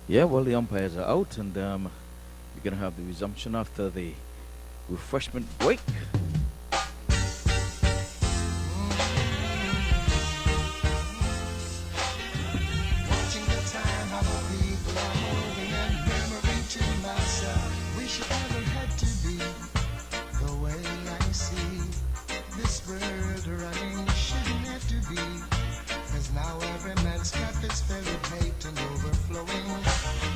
Yeah, well, the umpires are out, and we're going to have the resumption after the refreshment break. Watching the time, how the people are moving and murmuring to myself, wish it ever had to be the way I see this world running. Shouldn't have to be, 'cause now every man's cup is filled with hate and overflowing.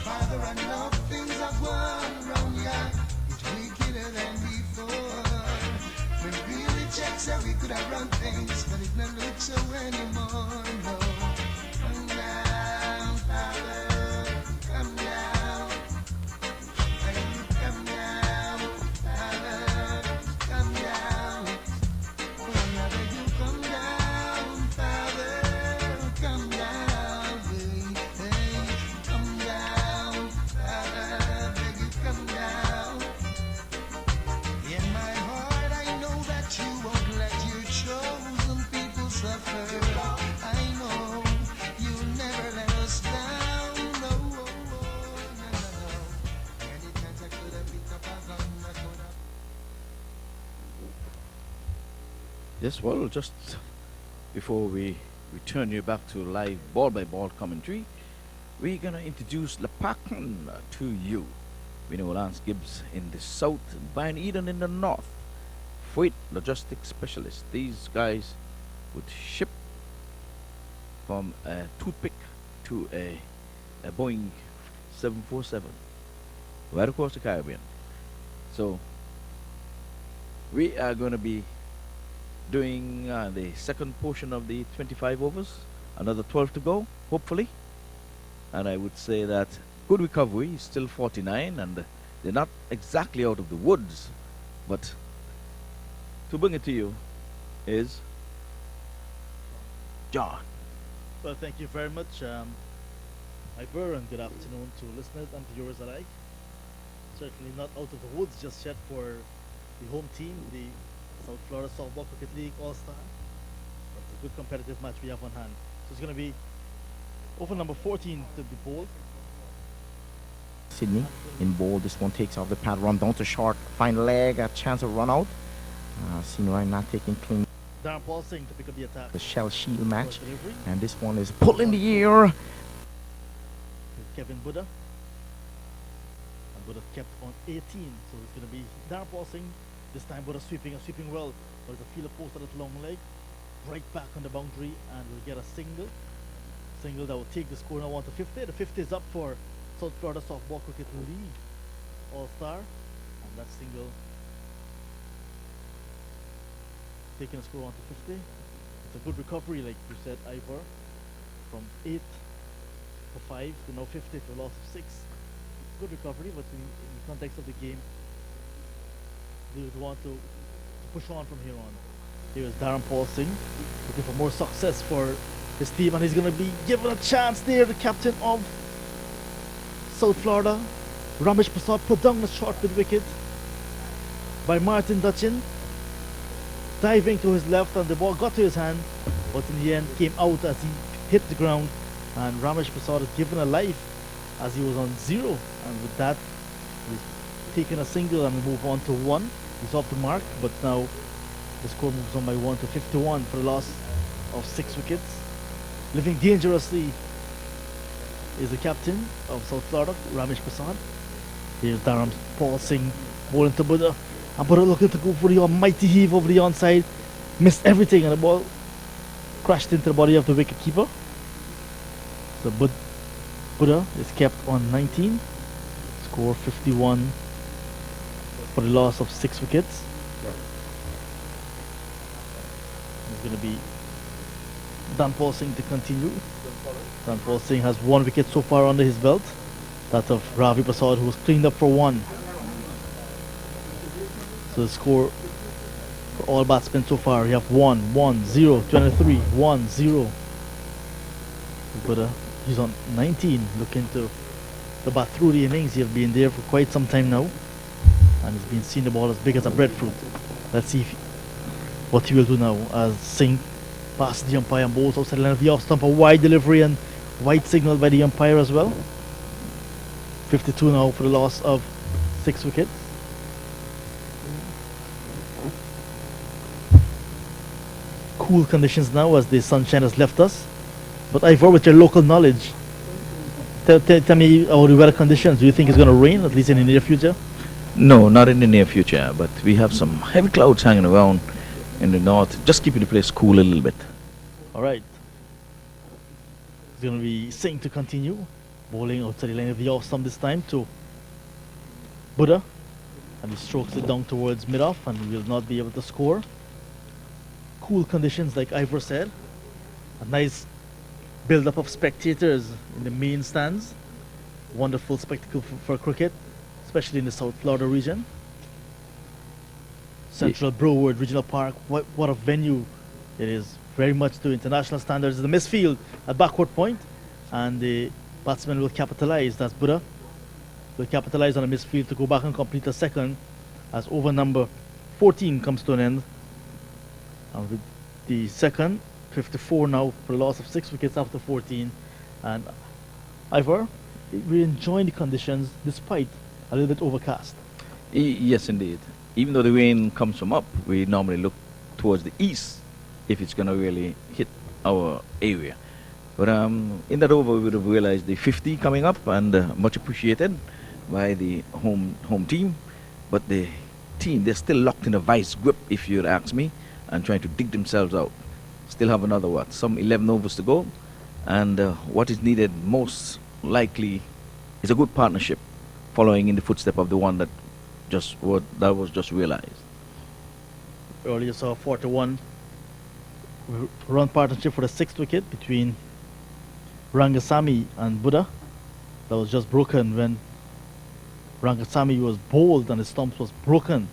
Father, I know things are going wrong, yeah. It's wickeder than before. When we reject, so we could have run things, but it don't look so anymore, no. Come down, Father, come down. Come down, Father, come down. Whenever you come down, Father, come Yes, well, just before we return you back to live ball-by-ball commentary, we're going to introduce Lepakan to you. We know Lance Gibbs in the south, Brian Eden in the north. Freight logistics specialist. These guys would ship from a toothpick to a Boeing 747 right across the Caribbean. So we are going to be doing the second portion of the 25 overs, another 12 to go, hopefully. And I would say that good recovery, still 49, and they're not exactly out of the woods, but to bring it to you is John. Well, thank you very much, Ivor, and good afternoon to listeners and viewers alike. Certainly not out of the woods just yet for the home team, the South Florida Softball Cricket League All-Star. But it's a good competitive match we have on hand. So it's going to be over number 14 to be bowled. Sydney in bowl. This one takes off the pad, run down to short, fine leg, a chance of run out. Seen right now taking clean. Darren Paul Singh to pick up the attack. The Shell Shield match. And this one is pulled in the air. Kevin Buddha. And Buddha kept on 18. So it's going to be Darren Paul Singh. This time Buddha sweeping and sweeping well. But it's a fielder post at that long leg. Right back on the boundary, and we'll get a single. Single that will take the score now on to 50. The 50 is up for South Florida Softball Cricket League All-Star. And that single taking a score on to 50. It's a good recovery, like you said, Ivor. From 8 to 5 to now 50 to a loss of 6. Good recovery, but in the context of the game, they would want to push on from here on. Here is Darren Paul Singh looking for more success for his team, and he's going to be given a chance there. The captain of South Florida, Ramesh Prasad, put down the short with wicket by Martin Dutchin. Diving to his left, and the ball got to his hand, but in the end came out as he hit the ground, and Ramesh Prasad is given a life as he was on 0, and with that he's taken a single and move on to 1. He's off the mark, but now the score moves on by 1 to 51 for the loss of 6 wickets. Living dangerously is the captain of South Florida, Ramesh Prasad. Here's Darren Paul Singh bowling to Buddha. And Buddha looking to go for the almighty heave over the onside. Missed everything, and the ball crashed into the body of the wicket keeper. So Buddha is kept on 19. Score 51 for the loss of 6 wickets. It's going to be Dan Paul Singh to continue. Dan Paul Singh has 1 wicket so far under his belt. That of Ravi Prasad, who was cleaned up for 1. So the score for all batsmen so far, you have 1, 1, 0, 23, 1, 0. But he's on 19, looking to bat through the innings. He's been there for quite some time now, and he's been seeing the ball as big as a breadfruit. Let's see what he will do now as Singh passes the umpire and bowls outside the line of the off stump. A wide delivery and wide signal by the umpire as well. 52 now for the loss of 6 wickets. Cool conditions now as the sunshine has left us. But Ivor, with your local knowledge, tell me about the weather conditions. Do you think it's going to rain, at least in the near future? No, not in the near future, but we have some heavy clouds hanging around in the north, just keeping the place cool a little bit. Alright. It's going to be Singh to continue. Bowling outside the line of the off stump this time to Buddha. And he strokes it down towards mid-off, and he will not be able to score. Cool conditions, like Ivor said. A nice build-up of spectators in the main stands. Wonderful spectacle for cricket, especially in the South Florida region. Central Broward Regional Park, what a venue it is. Very much to international standards. The misfield at backward point, and the batsman will capitalize. That's Buddha. Will capitalize on a misfield to go back and complete a second as over number 14 comes to an end. And with the second, 54 now for the loss of 6 wickets after 14. And Ivor, we're enjoying the conditions despite a little bit overcast. Yes, indeed. Even though the rain comes from up, we normally look towards the east if it's going to really hit our area. But in that over, we would have realized the 50 coming up, and much appreciated by the home team. But the team, they're still locked in a vice grip, if you'd ask me, and trying to dig themselves out. Still have another, some 11 overs to go. And what is needed most likely is a good partnership, following in the footstep of the one that was just realized. Earlier saw 4-1 run partnership for the 6th wicket between Rangasamy and Buddha. That was just broken when Rangasamy was bowled and the stumps was broken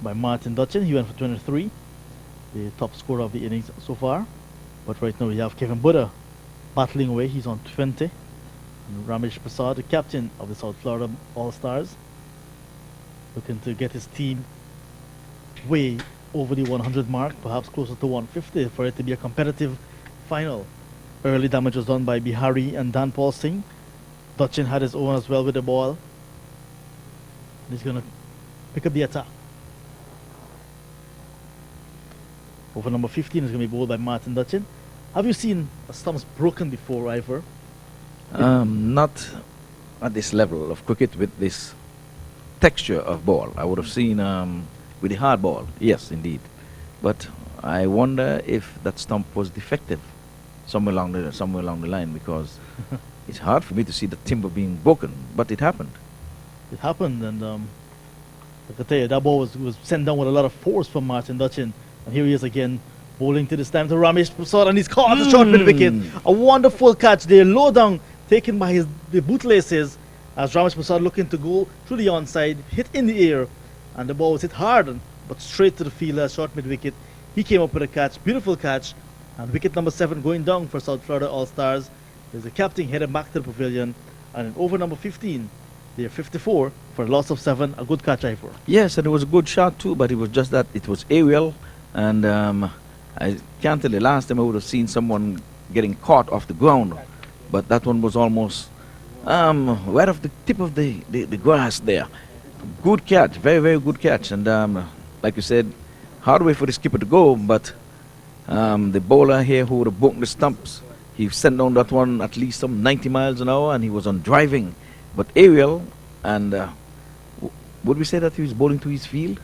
by Martin Dutchin. He went for 23, the top scorer of the innings so far. But right now we have Kevin Buddha battling away. He's on 20. And Ramesh Prasad, the captain of the South Florida All-Stars, looking to get his team way over the 100 mark, perhaps closer to 150 for it to be a competitive final. Early damage was done by Bihari and Dan Paul Singh. Dutchin had his own as well with the ball. He's going to pick up the attack. Over number 15 is going to be bowled by Martin Dutchin. Have you seen stumps broken before, Ivor? Not at this level of cricket with this texture of ball. I would have seen with the hard ball, yes, indeed. But I wonder if that stump was defective somewhere along the line, because it's hard for me to see the timber being broken, but it happened. It happened, and I can tell you, that ball was sent down with a lot of force from Martin Dutchin. And here he is again, bowling to this time to Ramesh Prasad, and he's caught the short mid wicket. A wonderful catch there, low down, taken by the bootlaces, as Ramesh Prasad looking to go through the onside, hit in the air, and the ball was hit hard, but straight to the fielder, short mid wicket. He came up with a catch, beautiful catch, and wicket number 7 going down for South Florida All-Stars. There's the captain headed back to the pavilion, and in over number 15, they're 54 for a loss of 7. A good catch, Ivor. Yes, and it was a good shot too, but it was just that it was aerial, and I can't tell you, last time I would have seen someone getting caught off the ground, but that one was almost right off the tip of the grass there. Good catch, very, very good catch, and like you said, hard way for the skipper to go, but the bowler here who would have broken the stumps, he sent down that one at least some 90 miles an hour, and he was on driving, but aerial, and would we say that he was bowling to his field?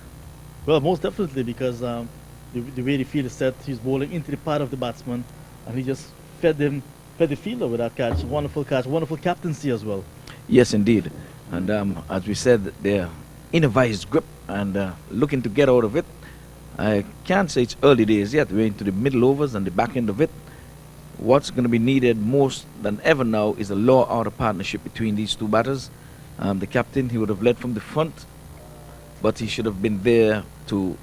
Well, most definitely, because the way the field is set, he's bowling into the pad of the batsman, and he just fed the fielder with that catch. Wonderful catch, wonderful captaincy as well. Yes, indeed. And as we said, they're in a vice grip and looking to get out of it. I can't say it's early days yet. We're into the middle overs and the back end of it. What's going to be needed most than ever now is a law-order partnership between these two batters. The captain, he would have led from the front, but he should have been there to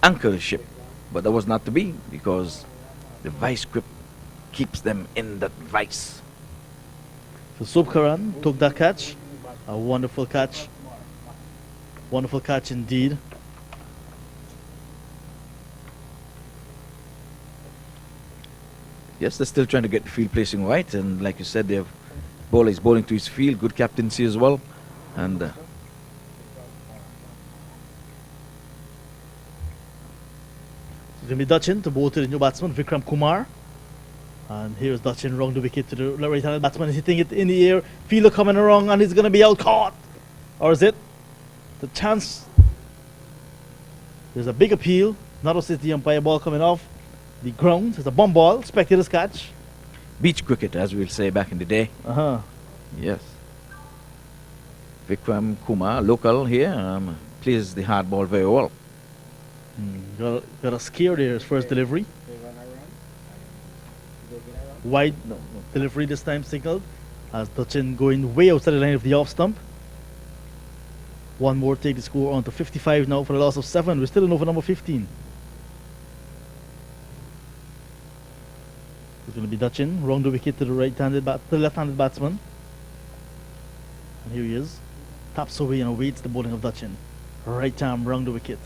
anchor the ship. But that was not to be, because the vice grip keeps them in that vice. So Subkaran took that catch. A wonderful catch. Wonderful catch indeed. Yes, they're still trying to get the field placing right, and like you said, they have bowler is bowling to his field, good captaincy as well, and it's going to be Dutchin to bowl to the new batsman, Vikram Kumar. And here's Dutchin round the wicket to the right-handed batsman, hitting it in the air. Fielder coming around, and he's going to be out caught. Or is it? The chance. There's a big appeal. Not only is the umpire ball coming off the ground. It's a bomb ball. Spectators catch. Beach cricket, as we'll say back in the day. Yes. Vikram Kumar, local here, plays the hard ball very well. Got a scare there, his first delivery. Wide delivery this time signaled, as Dutchin going way outside the line of the off stump. One more, take the score on to 55 now for a loss of 7. We're still in over number 15. It's going to be Dutchin, round the wicket to the left-handed batsman. And here he is. Taps away and awaits the bowling of Dutchin. Right arm round the wicket.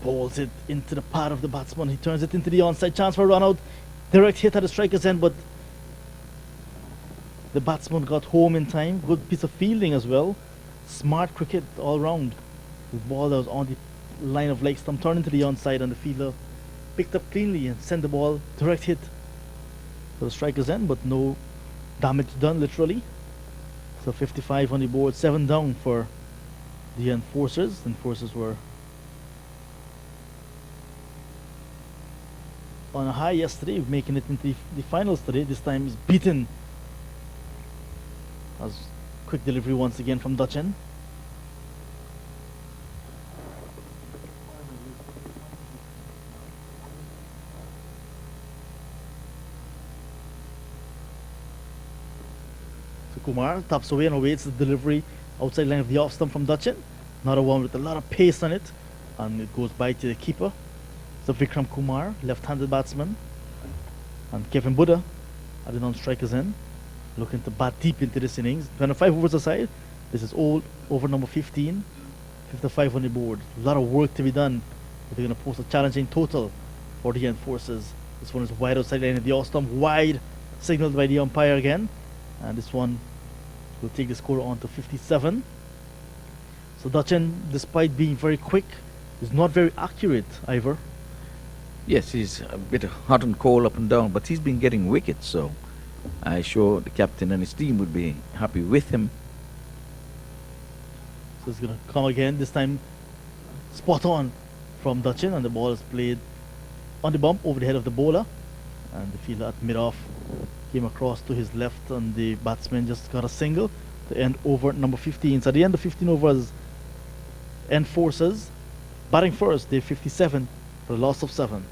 Bowls it into the pad of the batsman. He turns it into the onside. Chance for a run out. Direct hit at the striker's end, but the batsman got home in time. Good piece of fielding as well. Smart cricket all round. The ball that was on the line of leg stump, turned into the onside, and the fielder picked up cleanly and sent the ball direct hit to the striker's end, but no damage done, literally. So 55 on the board, 7 down for the enforcers. The enforcers were on a high yesterday, making it into the finals today. This time is beaten. As quick delivery once again from Dutchen. So Kumar taps away and awaits the delivery outside line of the off stump from Dutchen. Another one with a lot of pace on it, and it goes by to the keeper. So Vikram Kumar, left-handed batsman, and Kevin Buddha at the non-striker's end, looking to bat deep into this innings. 25 overs aside, this is all over number 15, 55 on the board. A lot of work to be done. They're going to post a challenging total for the enforcers. This one is wide outside line of the off stump, wide, signaled by the umpire again, and this one will take the score on to 57. So Dutchen, despite being very quick, is not very accurate, Ivor. Yes, he's a bit hot and cold up and down, but he's been getting wickets, so I'm sure the captain and his team would be happy with him. So it's going to come again, this time spot on from Dutchen, and the ball is played on the bump over the head of the bowler, and the fielder at mid-off came across to his left, and the batsman just got a single to end over number 15. So at the end of 15 overs, enforcers batting first, they're 57 for a loss of 7.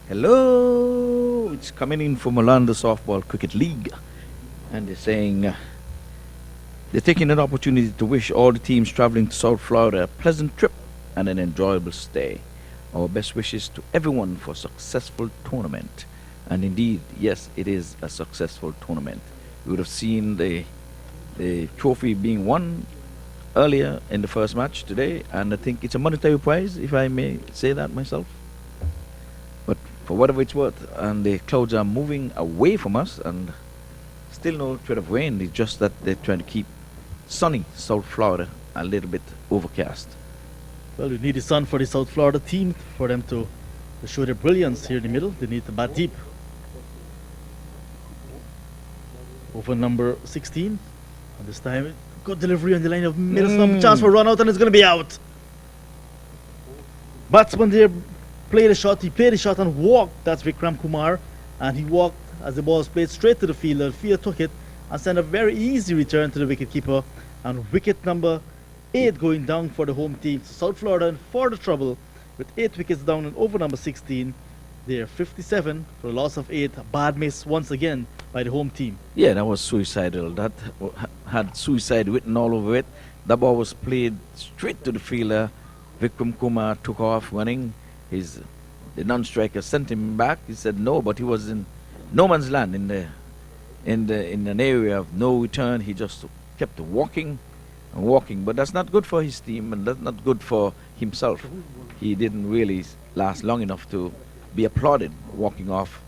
Hello, it's coming in from Orlando Softball Cricket League, and they're saying they're taking an opportunity to wish all the teams traveling to South Florida a pleasant trip and an enjoyable stay. Our best wishes to everyone for a successful tournament. And indeed, yes, it is a successful tournament. You would have seen the trophy being won earlier in the first match today, and I think it's a monetary prize, if I may say that myself. But for whatever it's worth, and the clouds are moving away from us, and still no threat of rain. It's just that they're trying to keep sunny South Florida a little bit overcast. Well, we need the sun for the South Florida team for them to show their brilliance here in the middle. They need to bat deep. Over number 16, and this time good delivery on the line of middle stump. Chance for run out, and it's going to be out. Batsman there played a shot. He played a shot and walked. That's Vikram Kumar, and he walked as the ball was played straight to the fielder. The fielder took it and sent a very easy return to the wicketkeeper, and wicket number 8 going down for the home team. So South Florida in further trouble with 8 wickets down and over number 16. They're 57 for a loss of 8. A bad miss once again by the home team. Yeah, that was suicidal. That had suicide written all over it. The ball was played straight to the fielder. Vikram Kumar took off running. The non-striker sent him back. He said no, but he was in no man's land in an area of no return. He just kept walking and walking. But that's not good for his team, and that's not good for himself. He didn't really last long enough to be applauded walking off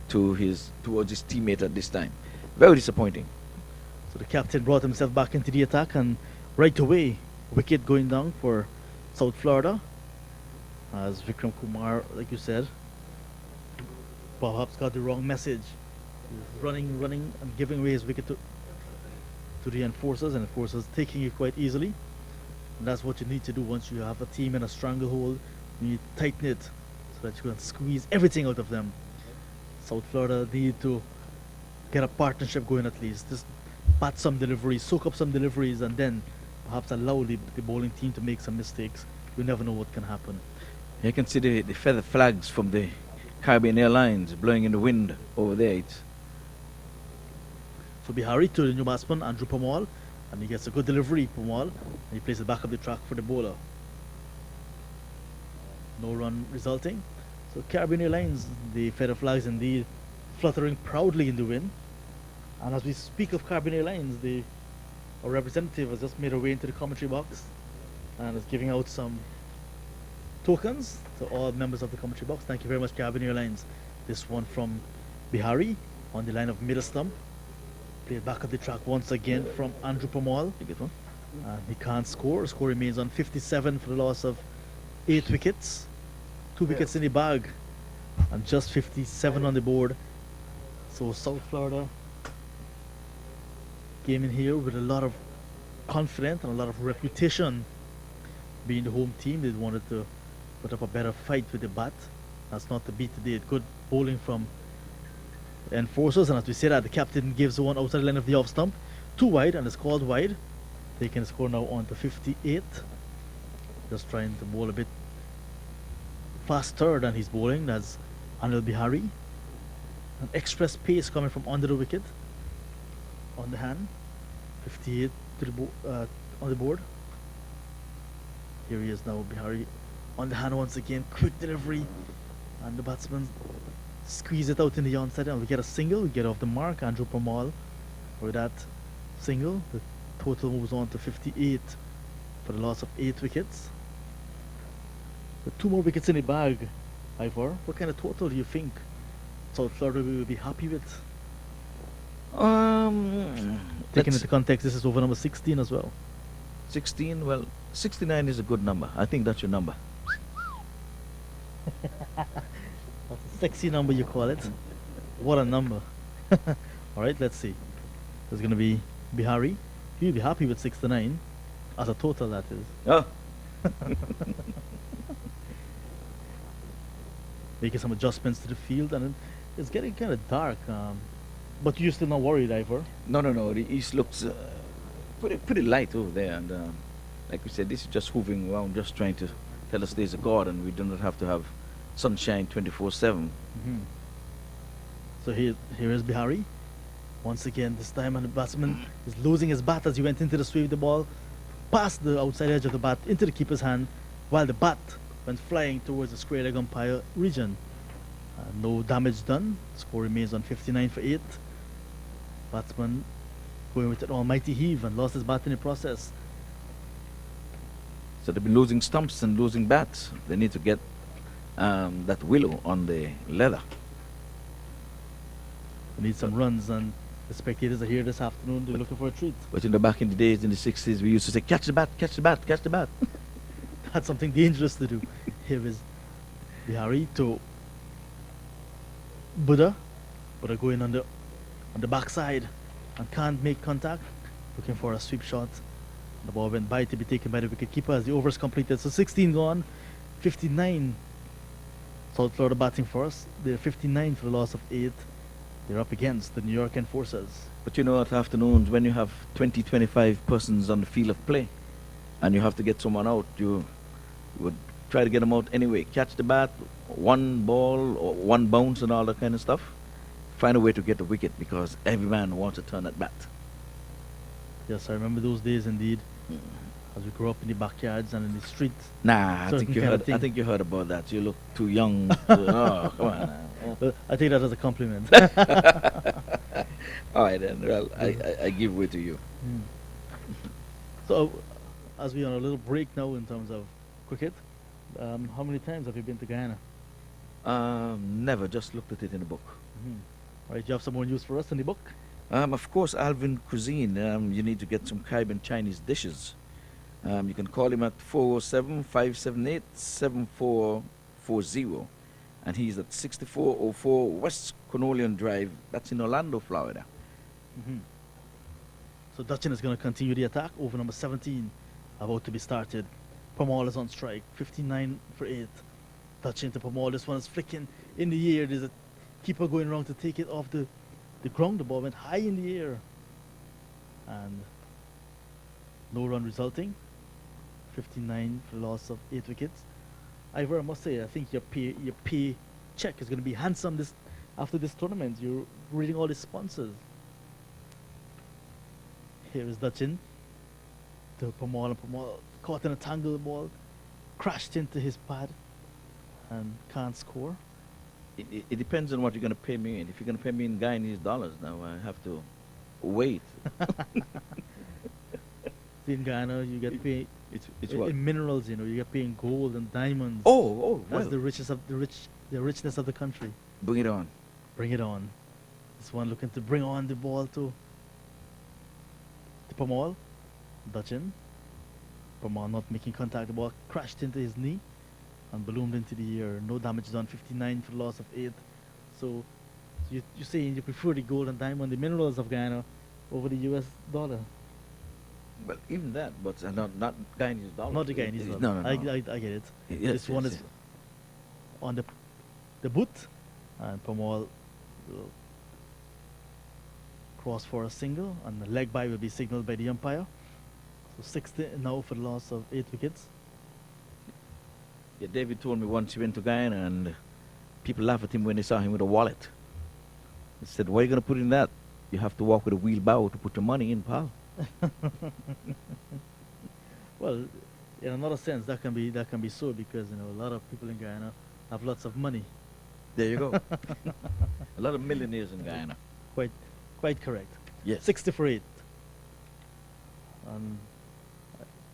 towards his teammate at this time. Very disappointing. So the captain brought himself back into the attack, and right away, wicket going down for South Florida. As Vikram Kumar, like you said, perhaps got the wrong message. He's running, and giving away his wicket to the enforcers, and enforcers taking it quite easily. And that's what you need to do once you have a team in a stranglehold. You need to tighten it so that you can squeeze everything out of them. South Florida need to get a partnership going at least. Just bat some deliveries, soak up some deliveries, and then perhaps allow the bowling team to make some mistakes. You never know what can happen. You can see the feather flags from the Caribbean Airlines blowing in the wind over there. So Bihari to the new batsman, Andrew Pamal, and he gets a good delivery, Pamal, and he plays it back up the track for the bowler. No run resulting. So Caribbean Airlines, the feather flags indeed fluttering proudly in the wind. And as we speak of Caribbean Airlines, our representative has just made her way into the commentary box and is giving out some tokens to all members of the commentary box. Thank you very much, Caribbean Airlines. This one from Bihari on the line of middle stump. Played back up the track once again from Andrew Pamal. He can't score. Score remains on 57 for the loss of 8 wickets, 2 wickets in the bag, and just 57 on the board. So South Florida came in here with a lot of confidence and a lot of reputation. Being the home team, they wanted to put up a better fight with the bat. That's not to beat today. Good bowling from the enforcers, and as we said, the captain gives one outside the line of the off stump, 2 wide, and it's called wide. They can score now on to 58. Just trying to bowl a bit faster than he's bowling. That's Anil Bihari. An express pace coming from under the wicket. On the hand. 58 to the on the board. Here he is now, Bihari. On the hand once again. Quick delivery. And the batsman squeeze it out in the onside. And we get a single. We get off the mark. Andrew Parmal with that single. The total moves on to 58 for the loss of 8 wickets. With 2 more wickets in the bag, Ivor, what kind of total do you think South Florida will be happy with? Taking into context, this is over number 16 as well. 16, well, 69 is a good number. I think that's your number. That's a sexy number, you call it. What a number. Alright, let's see. There's going to be Bihari. He'll be happy with 69 as a total, that is. Oh. Making some adjustments to the field, and it's getting kind of dark. But you're still not worried, Ivor? No. The east looks pretty light over there, and like we said, this is just hovering around, just trying to tell us there's a God, and we do not have to have sunshine 24/7. So here is Bihari. Once again, this time, and the batsman is losing his bat as he went into the sweep the ball past the outside edge of the bat into the keeper's hand, while the bat went flying towards the square leg umpire region. No damage done. Score remains on 59 for 8. Batsman going with an almighty heave and lost his bat in the process. So they've been losing stumps and losing bats. They need to get that willow on the leather. They need some runs, and the spectators are here this afternoon. They're looking for a treat. But in the back in the days, in the 60s, we used to say, catch the bat, catch the bat, catch the bat. That's something dangerous to do. Here is Bihari to Buddha going on the backside and can't make contact. Looking for a sweep shot. The ball went by to be taken by the wicket keeper as the over is completed. So 16 gone, 59. South Florida batting for us. They're 59 for the loss of 8. They're up against the New York Enforcers. But you know, at afternoons, when you have 20, 25 persons on the field of play and you have to get someone out, you would try to get them out anyway. Catch the bat, 1 ball or 1 bounce and all that kind of stuff. Find a way to get the wicket because every man wants to turn at bat. Yes, I remember those days indeed. As we grew up in the backyards and in the streets. Nah, I think you heard about that. You look too young. Oh, come on now. Well, I take that as a compliment. All right then. Well, I give way to you. So, as we're on a little break now in terms of cricket, how many times have you been to Guyana? Never. Just looked at it in the book. All right, you have some more news for us in the book? Of course, Alvin Cuisine. You need to get some Caribbean Chinese dishes. You can call him at 407-578-7440. And he's at 6404 West Cornelian Drive. That's in Orlando, Florida. So Dutchin is going to continue the attack. Over number 17, about to be started. Parmal is on strike. 59 for 8. Dutchin to Parmal. This one is flicking in the air. There's a keeper going around to take it off the ground. The ball went high in the air. And no run resulting. 59 for the loss of 8 wickets. Ivor, I must say, I think your pay check is going to be handsome after this tournament. You're reading all the sponsors. Here is Dutchin to Parmal, and Parmal caught in a tangled ball, crashed into his pad, and can't score. It depends on what you're going to pay me in. If you're going to pay me in Guyanese dollars, now I have to wait. In Guyana, you get paid. It's what? In minerals, you get paid in gold and diamonds. Oh, that's well. the richness of the country. Bring it on. Bring it on. This one looking to bring on the ball to Parmal. Dutchin. Parmal not making contact. The ball crashed into his knee. and ballooned into the air. No damage done. 59 for the loss of 8. So you're saying you prefer the gold and diamond, the minerals of Guyana, over the US dollar? Well, even that, but not Guyanese dollar. Not the Guyanese dollar. No, no, no. I get it. Yes, This one yes, is yes. on the boot, and Pamal will cross for a single, and the leg by will be signaled by the umpire. So 60 now for the loss of 8 wickets. Yeah, David told me once he went to Guyana and people laughed at him when they saw him with a wallet. He said, "Why are you going to put in that? You have to walk with a wheelbarrow to put your money in, pal." Well, in another sense, that can be so, because a lot of people in Guyana have lots of money. There you go. A lot of millionaires in Guyana. Quite correct. Yes. 60 for 8.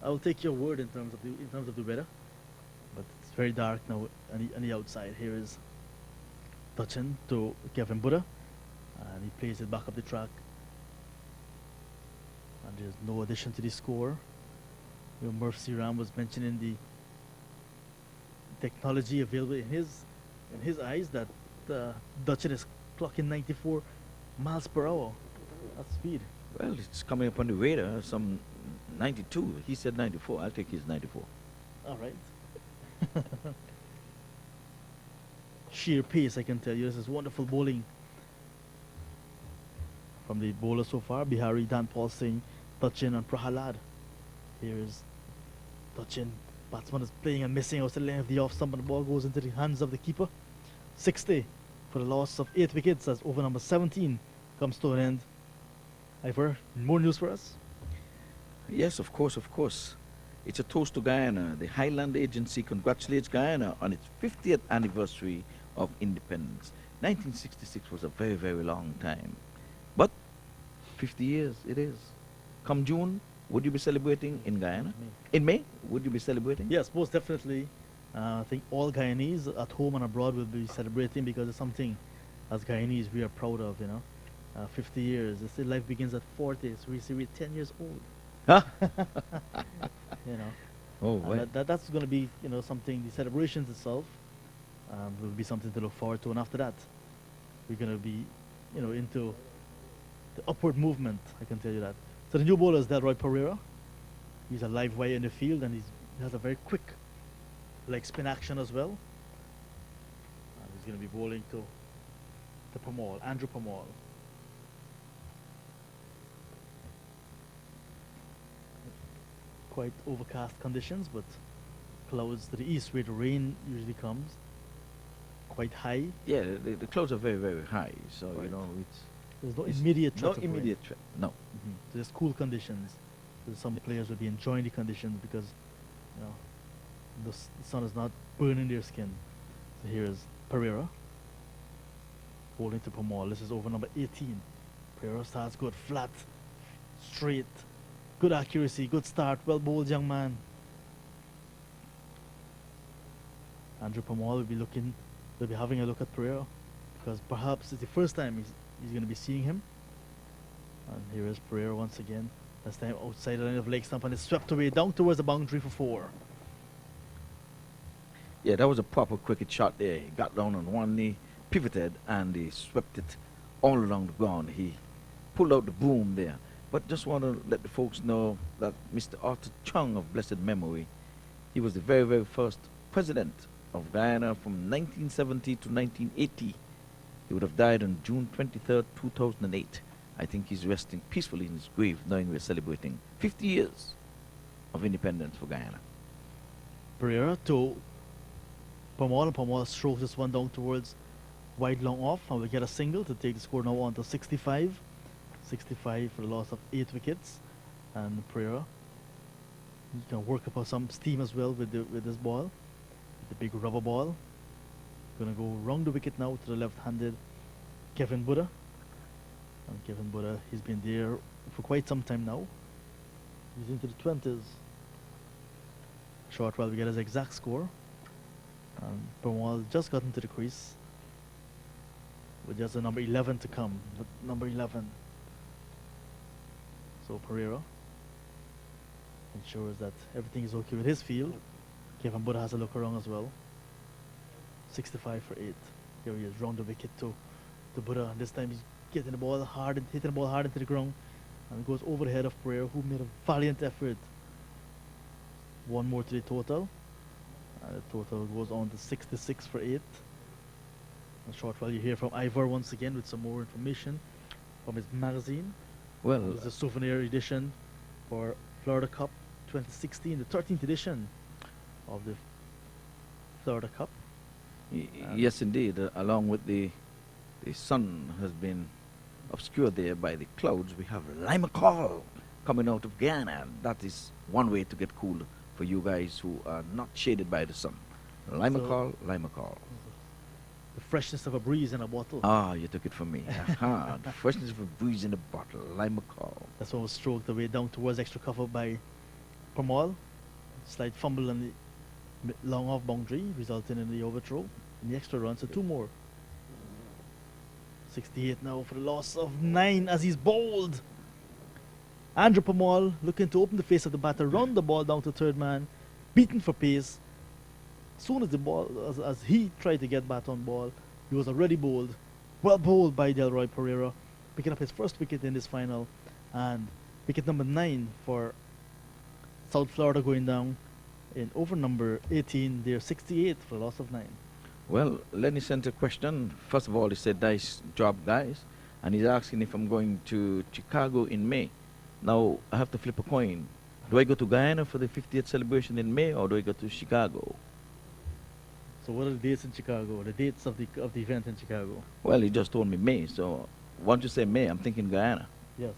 I'll take your word in terms of the weather, but it's very dark now on the outside. Here is touching to Kevin Buddha, and he plays it back up the track. And there's no addition to the score. Murph Ram was mentioning the technology available in his eyes, that Dutchin is clocking 94 miles per hour. That's speed. Well, it's coming up on the radar, some 92. He said 94. I'll take his 94. All right. Sheer pace, I can tell you. This is wonderful bowling from the bowler so far. Bihari, Dan Paul Singh, Dutchin and Prahalad. Here is Dutchin. Batsman is playing and missing outside the lane of the off stump, and the ball goes into the hands of the keeper. 60 for the loss of 8 wickets as over number 17 comes to an end. Ivor, more news for us? Yes, of course, of course. It's a toast to Guyana. The Highland Agency congratulates Guyana on its 50th anniversary of independence. 1966 was a very, very long time. But 50 years it is. Come June, would you be celebrating in Guyana? In May, would you be celebrating? Yes, most definitely. I think all Guyanese at home and abroad will be celebrating, because it's something as Guyanese we are proud of, 50 years. They say life begins at 40, so we say we're 10 years old. Huh? Oh, well. That's going to be, something, the celebrations itself will be something to look forward to. And after that, we're going to be, into the upward movement, I can tell you that. So the new bowler is Delroy Pereira. He's a live wire in the field, and he has a very quick leg spin action as well. And he's going to be bowling to Pamal, Andrew Pamal. Quite overcast conditions, but clouds to the east where the rain usually comes. Quite high. Yeah, the clouds are very, very high. So, Right. There's no immediate threat. No immediate threat. No. So there's cool conditions. So some players will be enjoying the conditions because, the sun is not burning their skin. So here is Pereira bowling to Pamal. This is over number 18. Pereira starts good, flat, straight, good accuracy, good start, well bowled, young man. Andrew Pamal will be having a look at Pereira, because perhaps it's the first time he's going to be seeing him. And here is Pereira once again. This time outside the line of leg stump, and it's swept away down towards the boundary for 4. Yeah, that was a proper cricket shot there. He got down on one knee, pivoted, and he swept it all along the ground. He pulled out the boom there. But just want to let the folks know that Mr. Arthur Chung of blessed memory, he was the very, very first president of Guyana from 1970 to 1980. He would have died on June 23rd, 2008. I think he's resting peacefully in his grave, knowing we're celebrating 50 years of independence for Guyana. Pereira to Pamal, and Pamal strokes this one down towards wide long off, and we get a single to take the score now on to 65. 65 for the loss of 8 wickets. And Pereira, he can work up some steam as well with this ball, the big rubber ball. Gonna go round the wicket now to the left-handed Kevin Buddha. And Kevin Buddha, he's been there for quite some time now. He's into the 20s. Short while we get his exact score. And Pamal just got into the crease with just a number 11 to come. Number 11. So Pereira ensures that everything is okay with his field. Kevin Buddha has a look around as well. 65 for 8. Here he is, round the wicket to Buddha. And this time he's getting the ball hard and hitting the ball hard into the ground. And it goes over the head of Pereira, who made a valiant effort. One more to the total. And the total goes on to 66 for 8. A short while you hear from Ivor once again with some more information from his magazine. Well, There's a souvenir edition for Florida Cup 2016, the 13th edition of the Florida Cup. Yes, indeed. Along with the sun has been obscured there by the clouds. We have Lima Call coming out of Guyana. That is one way to get cool for you guys who are not shaded by the sun. Lima Call, Lima Call. The freshness of a breeze in a bottle. Ah, you took it from me. Aha, the freshness of a breeze in a bottle. Lima Call. That's one was stroked away down towards extra cover by Pramal. Slight fumble on the long off boundary, resulting in the overthrow and the extra run. So 2 more. 68 now for the loss of 9 as he's bowled. Andrew Pramal looking to open the face of the batter, run the ball down to third man, beaten for pace. As soon as the ball, as he tried to get bat on ball, he was already bowled. Well bowled by Delroy Pereira, picking up his first wicket in this final, and wicket number 9 for South Florida going down in over number 18. They're 68 for a loss of 9. Well, Lenny sent a question. First of all, he said, nice job, guys. And he's asking if I'm going to Chicago in May. Now, I have to flip a coin. Do I go to Guyana for the 50th celebration in May, or do I go to Chicago? So what are the dates in Chicago? The dates of the event in Chicago? Well, he just told me May. So once you say May, I'm thinking Guyana. Yes.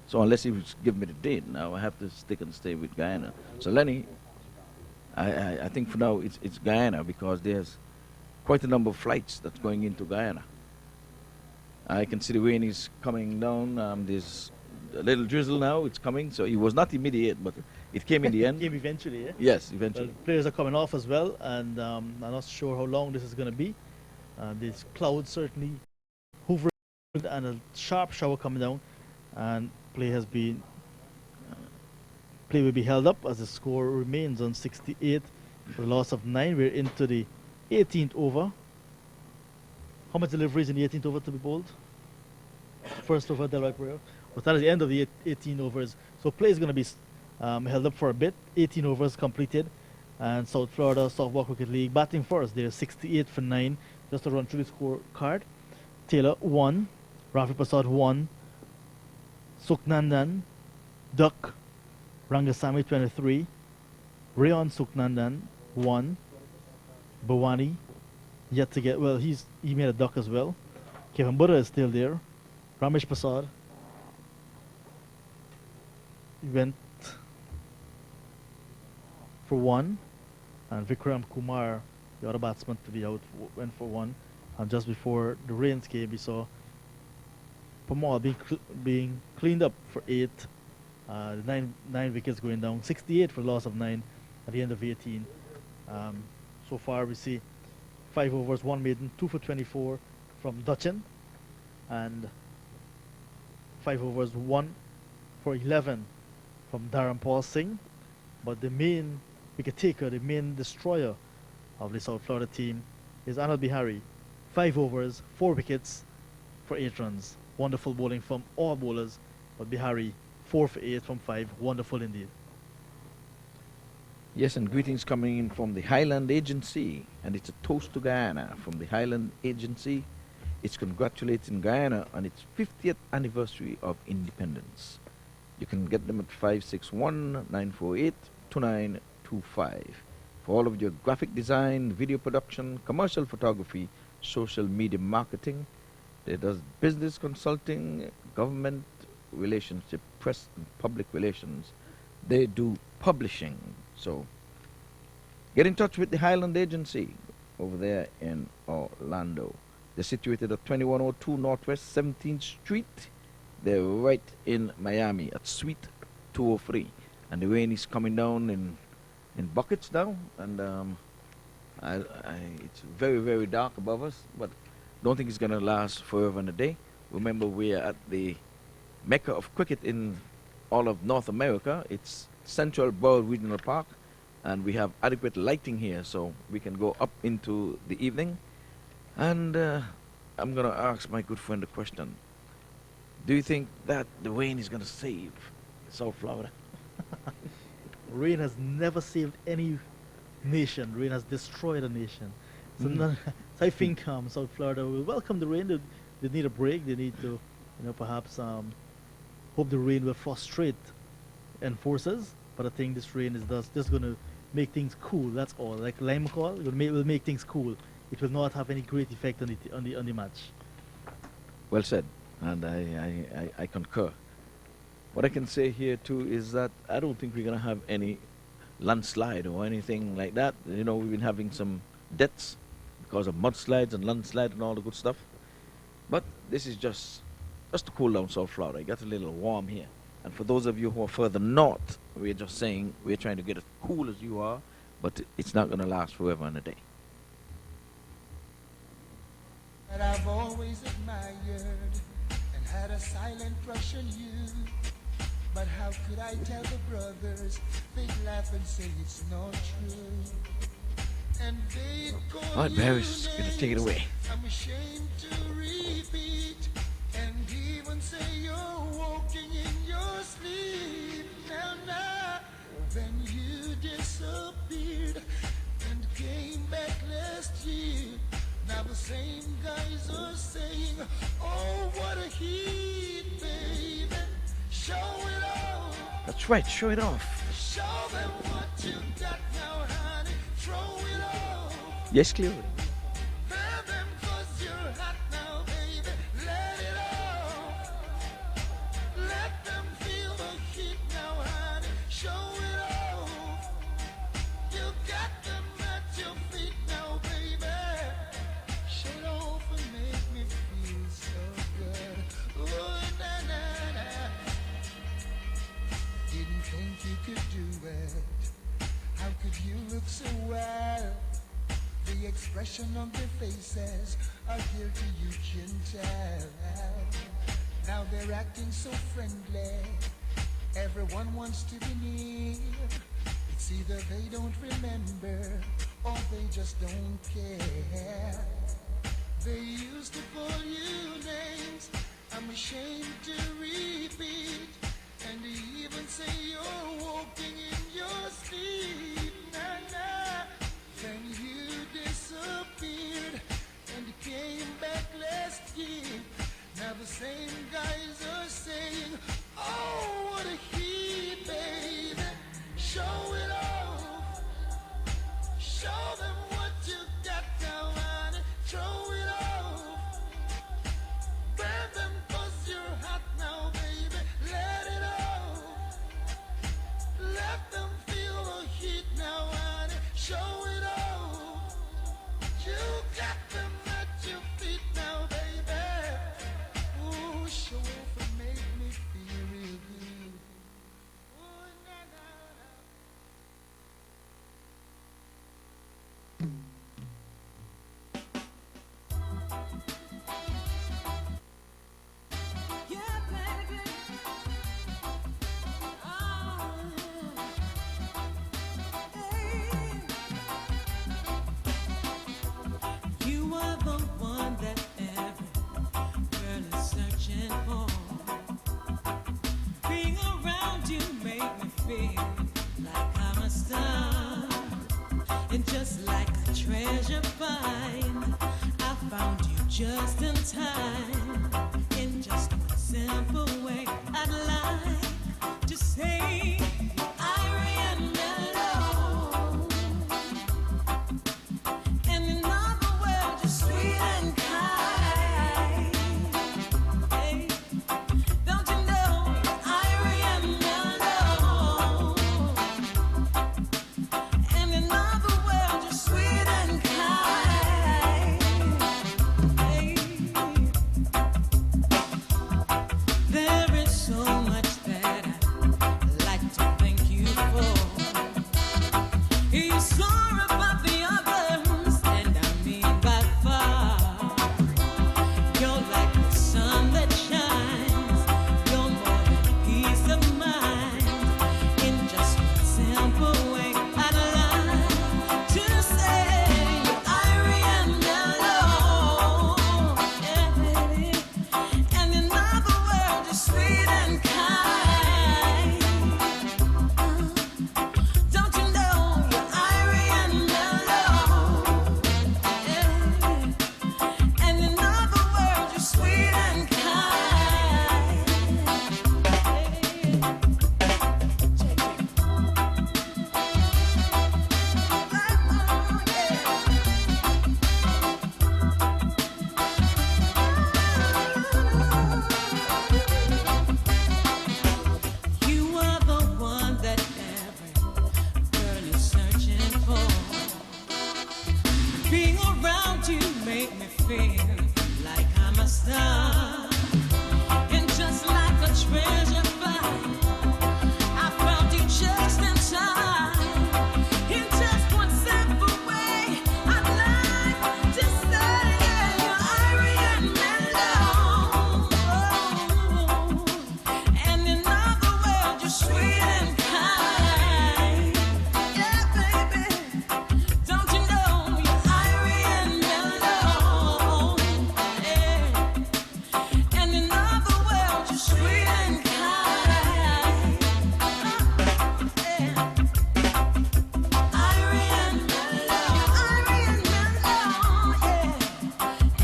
So unless he was give me the date, now I have to stick and stay with Guyana. So Lenny, I think for now it's Guyana, because there's quite a number of flights that's going into Guyana. I can see the rain is coming down. There's a little drizzle now. It's coming. So it was not immediate, but it came in the end. It came eventually, yeah? Yes, eventually. Well, players are coming off as well, and I'm not sure how long this is going to be. These clouds certainly hovering, and a sharp shower coming down, and play will be held up as the score remains on 68 for the loss of 9. We're into the 18th over. How much deliveries in the 18th over to be bowled? First over, Delroy Pereira. But that is the end of the 18 overs. So play is going to be held up for a bit. 18 overs completed. And South Florida Softball Cricket League batting first. They're 68 for 9. Just to run through the scorecard. Taylor 1. Rafi Prasad 1. Suknandan. Duck. Rangasamy 23. Rayon Suknandan 1. Bhawani yet to get, well, he made a duck as well. Kevin Buddha is still there. Ramesh Prasad went for 1, and Vikram Kumar, the other batsman to be out, went for 1. And just before the rains came, we saw Pamal being cleaned up for 8. 9 wickets going down. 68 for loss of 9 at the end of 18. So far we see 5 overs, 1 maiden, 2 for 24 from Dutchin, and 5 overs, 1 for 11 from Dharanpal Singh. But the main wicket taker, the main destroyer of the South Florida team is Anil Bihari. 5 overs, 4 wickets for 8 runs. Wonderful bowling from all bowlers, but Bihari 4 for 8 from 5. Wonderful indeed. Yes, and greetings coming in from the Highland Agency, and it's a toast to Guyana from the Highland Agency. It's congratulating Guyana on its 50th anniversary of independence. You can get them at 561-948-2925 for all of your graphic design, video production, commercial photography, social media marketing. They does business consulting, government relationship, press and public relations. They do publishing. So get in touch with the Highland Agency over there in Orlando. They're situated at 2102 Northwest 17th Street. They're right in Miami at Suite 203. And the rain is coming down in buckets now. And it's very, very dark above us. But don't think it's going to last forever and a day. Remember, we are at the Mecca of cricket in all of North America. It's Central Borough Regional Park. and we have adequate lighting here, so we can go up into the evening. And I'm gonna ask my good friend a question. Do you think that the rain is gonna save South Florida? Rain has never saved any nation. Rain has destroyed a nation. So, so I think South Florida will welcome the rain. They need a break. They need to, perhaps hope the rain will frustrate enforcers. But I think this rain is just going to make things cool. That's all. Like Lime Call, it will make things cool. It will not have any great effect on the match. Well said, and I concur. What I can say here too is that I don't think we're gonna have any landslide or anything like that. We've been having some deaths because of mudslides and landslides and all the good stuff. But this is just to cool down South Florida. It got a little warm here. And for those of you who are further north, we're just saying we're trying to get as cool as you are, but it's not gonna last forever and a day. That I've always admired and had a silent crush on you. But how could I tell the brothers? They'd laugh and say it's not true. And they'd call All right, Barry's gonna take it away. I'm ashamed to repeat and even say you're walking in your sleep. Now, then you disappeared and came back last year. Now the same guys are saying, oh, what a heat, baby. Show it off. That's right, show it off. Show them what you got now, honey. Throw it off. Yes, clearly. Grab them 'cause you're hot now, baby. Let it off. Let them feel the heat now, honey. Show it off. You got them at your feet now, baby. Show it off and make me feel so good. Ooh, na na na. Didn't think you could do it. How could you look so well? The expression on their faces are guilty, you can tell. Now they're acting so friendly. Everyone wants to be near. It's either they don't remember or they just don't care. They used to call you names I'm ashamed to repeat. And even say you're walking in your sleep. Nah, then you disappeared and came back last year. Now the same guys are saying, oh, what a heat, baby. Show it off. Show them what you got now, honey. Throw it off. Burn them 'cause you're hot now, baby. Let it off. Let them feel the heat now, honey. Show it off. You got them at your feet now, baby. Ooh, show off and make me feel real good. Ooh, na na na. You are the one that every girl is searching for. Being around you make me feel like I'm a star. And just like a treasure find, I found you just in time. In just one simple way, I'd like to say I am mellow. And in other words, you're sweet and kind. Hey, don't you know I am mellow? And in other words, you're sweet and kind. Hey, there is so much that sweet and kind. Yeah, baby. Don't you know you're irie and mellow? Yeah. And in other words, you're sweet and kind. Yeah. Irie and mellow, yeah.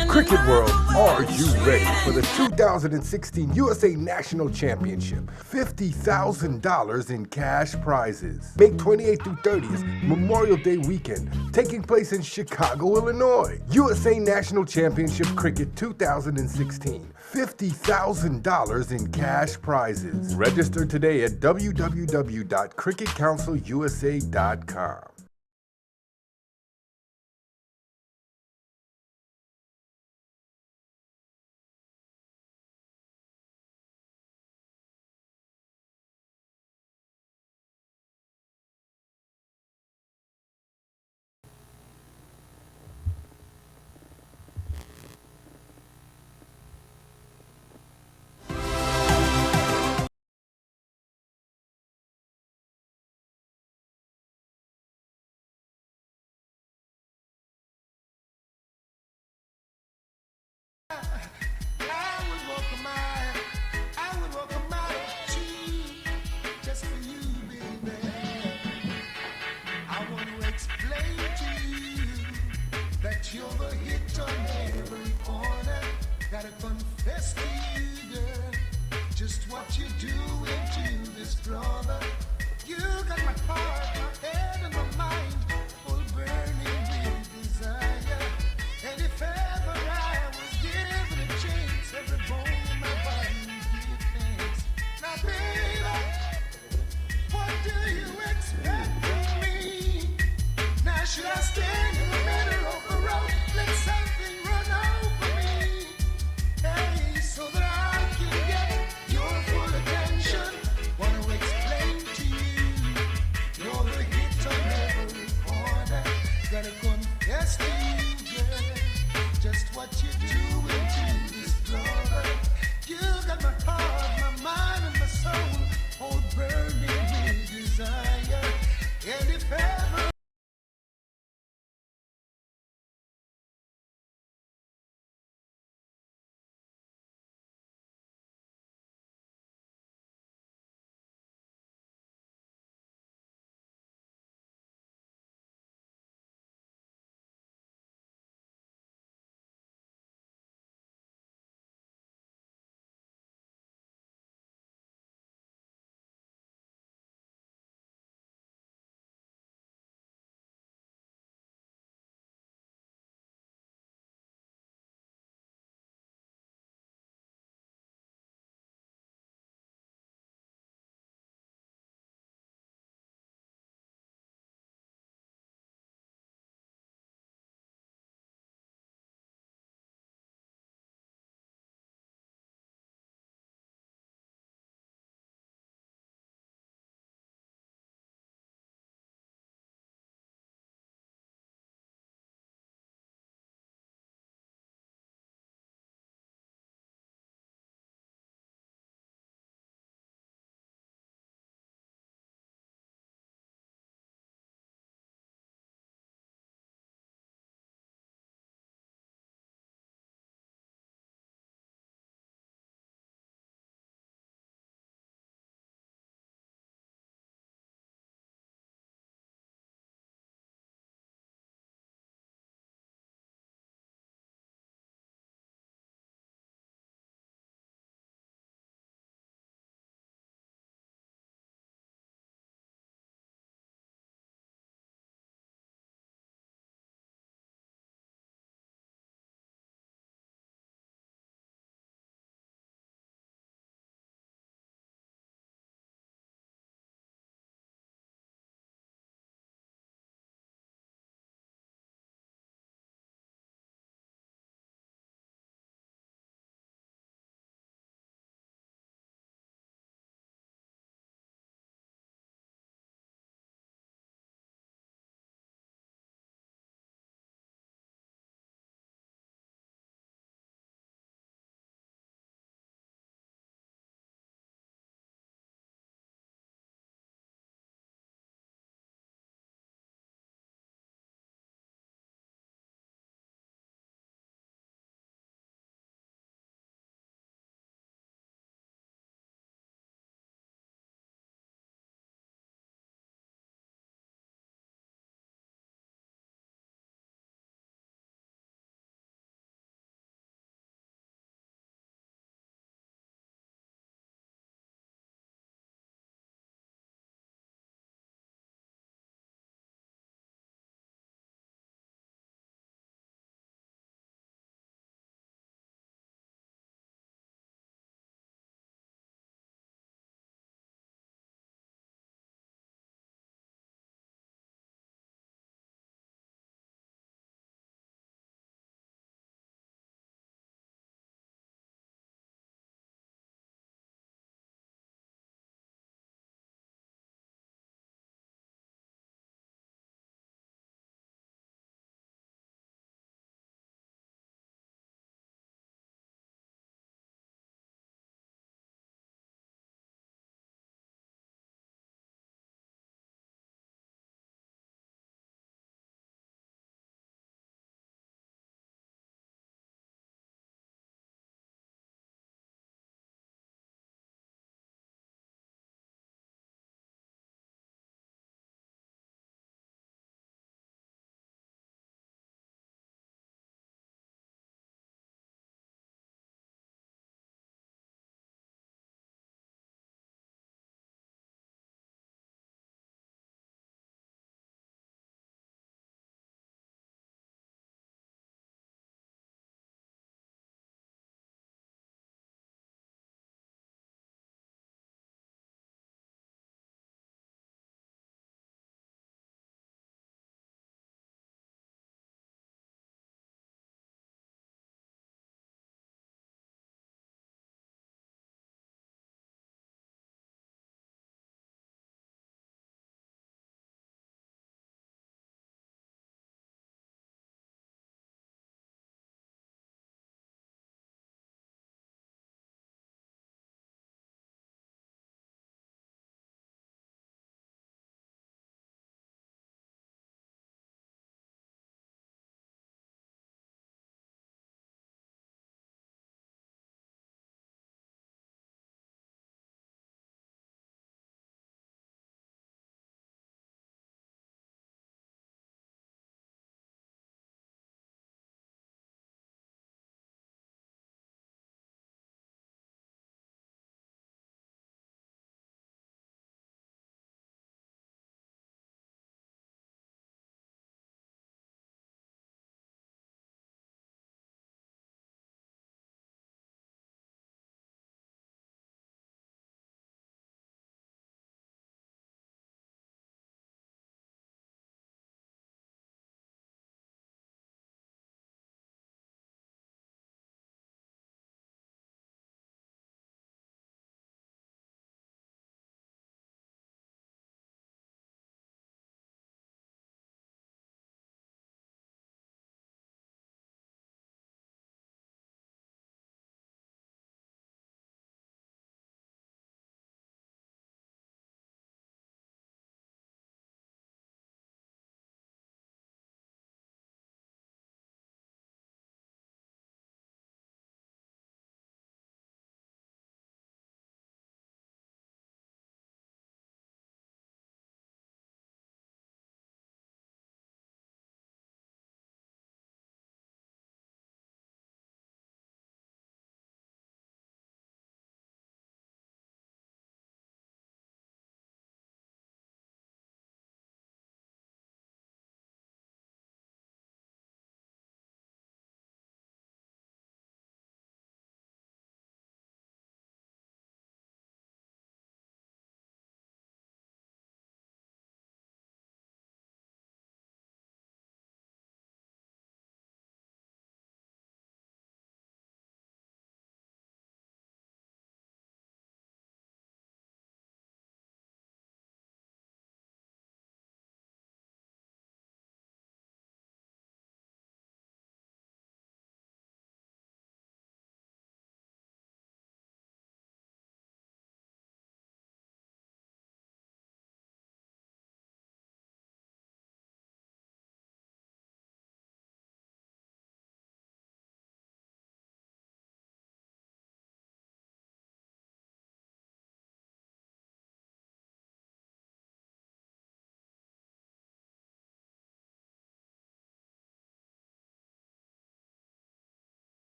And Cricket World, are you ready for the 2016 USA National Championship? $50,000 in cash prizes. May 28th through 30th, Memorial Day weekend, taking place in Chicago, Illinois. USA National Championship Cricket 2016. $50,000 in cash prizes. Register today at www.cricketcouncilusa.com.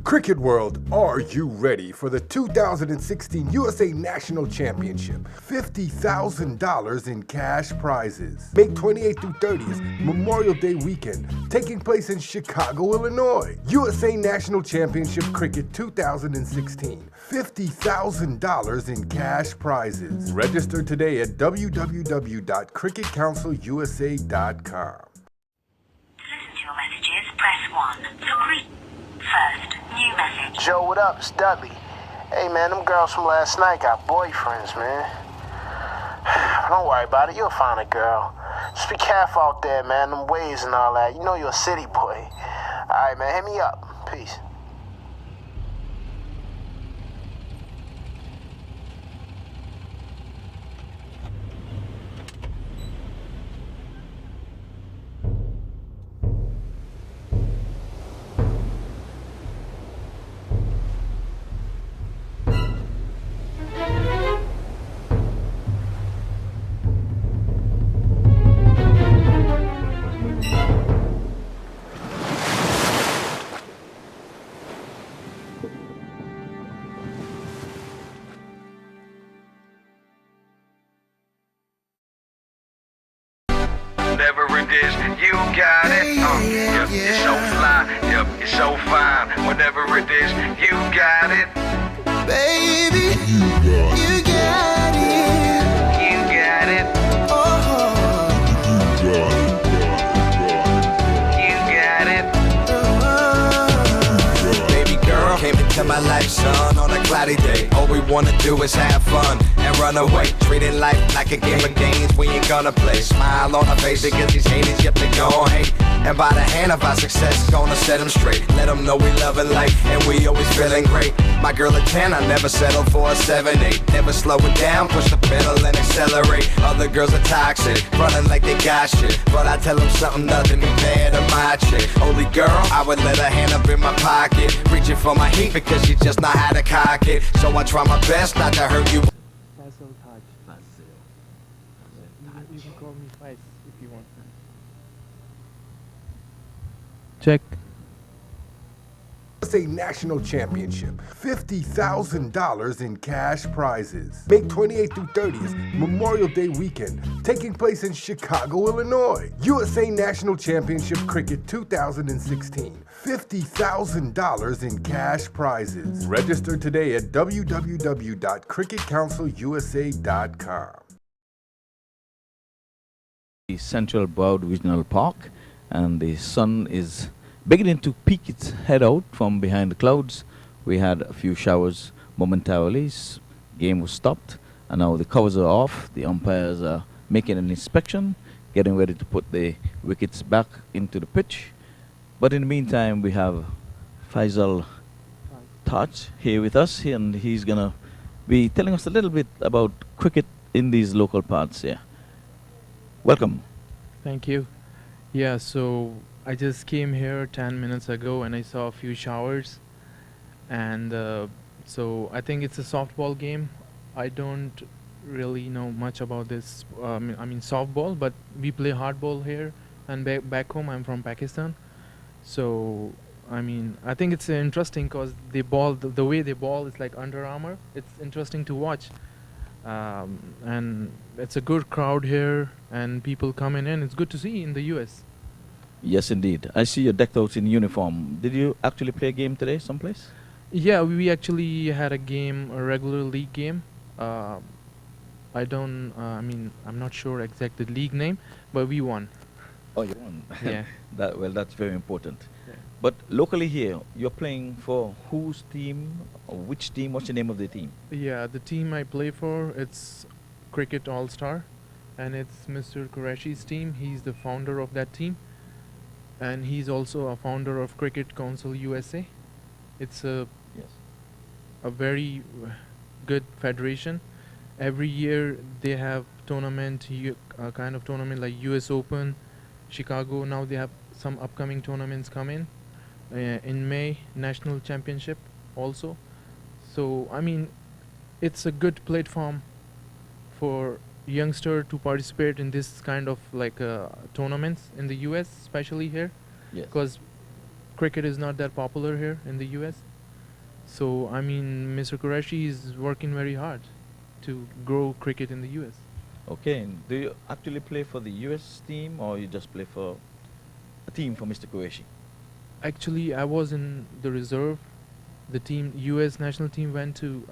Cricket World, are you ready for the 2016 USA National Championship? $50,000 in cash prizes. May 28th through 30th, Memorial Day weekend, taking place in Chicago, Illinois. USA National Championship Cricket 2016. $50,000 in cash prizes. Register today at www.cricketcouncilusa.com. Listen to your messages, press 1. For greet, first, new message. Joe, what up? It's Dudley. Hey, man, them girls from last night got boyfriends, man. Don't worry about it. You'll find a girl. Just be careful out there, man. Them waves and all that. You know you're a city boy. All right, man. Hit me up. Peace. Whatever it is, you got it. Yep, you're so fly. Yep, you're so fine. Whatever it is, you got it. Baby, you got it. You got it. You got it. Baby girl, came into my life, son, on a cloudy day. All we wanna do is have fun and run away. Treating life like a game of games we ain't gonna play. Smile on our face because these haters, yep, they gon' hate. And by the hand of our success, gonna set them straight. Let them know we loving life and we always feeling great. My girl a 10, I never settle for a 7-8. Never slow it down, push the pedal and accelerate. Other girls are toxic, running like they got shit. But I tell them something, nothing compared to my chick. Only girl, I would let her hand up in my pocket. Reaching for my heat because she just know how to cock it. So I try my best not to hurt you. Faisal Taj. You can call me Faiz if you want. Check. USA National Championship. $50,000 in cash prizes. May 28th through 30th, Memorial Day weekend, taking place in Chicago, Illinois. USA National Championship Cricket 2016. $50,000 in cash prizes. Register today at www.cricketcouncilusa.com. The Central Bow Regional Park, and the sun is beginning to peek its head out from behind the clouds. We had a few showers momentarily. Game was stopped, and now the covers are off. The umpires are making an inspection, getting ready to put the wickets back into the pitch. But in the meantime, we have Faisal Taj here with us, and he's gonna be telling us a little bit about cricket in these local parts here. Welcome. Thank you. Yeah, so I just came here 10 minutes ago and I saw a few showers. And so I think it's a softball game. I don't really know much about this. I mean softball, but we play hardball here. And back home, I'm from Pakistan. So, I mean, I think it's interesting because they ball, the way they ball is like Under Armour. It's interesting to watch. And it's a good crowd here and people coming in. It's good to see in the US. Yes, indeed. I see you decked out in uniform. Did you actually play a game today someplace? Yeah, we actually had a game, a regular league game. I mean, I'm not sure exact the league name, but we won. Oh, you won. Yeah. That's very important. Yeah. But locally here, you're playing for whose team, or which team, what's the name of the team? Yeah, the team I play for, it's Cricket All-Star, and it's Mr. Qureshi's team. He's the founder of that team, and he's also a founder of Cricket Council USA. It's a very good federation. Every year they have tournament, kind of tournament like US Open, Chicago. Now they have some upcoming tournaments coming in May, National Championship also. So I mean, it's a good platform for youngster to participate in this kind of like tournaments in the US, especially here, Yes. because cricket is not that popular here in the US. So I mean, Mr. Qureshi is working very hard to grow cricket in the U.S. Okay, and do you actually play for the US team or you just play for a team for Mr. Qureshi? Actually, I was in the reserve. The team, U.S. national team, went to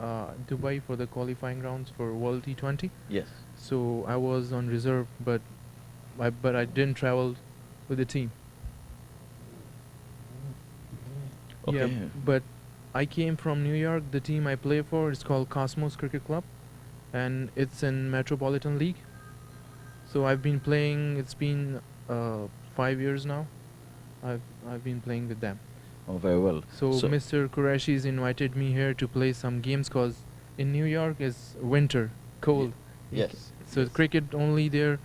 Dubai for the qualifying rounds for World T20. Yes. So I was on reserve, but I didn't travel with the team. Yeah, Okay. but I came from New York. The team I play for is called Cosmos Cricket Club, and it's in Metropolitan League. So I've been playing. It's been 5 years now. I've been playing with them. Oh, very well. So Mr. Qureshi's invited me here to play some games cause in New York is winter, cold. Yes. So yes. cricket only there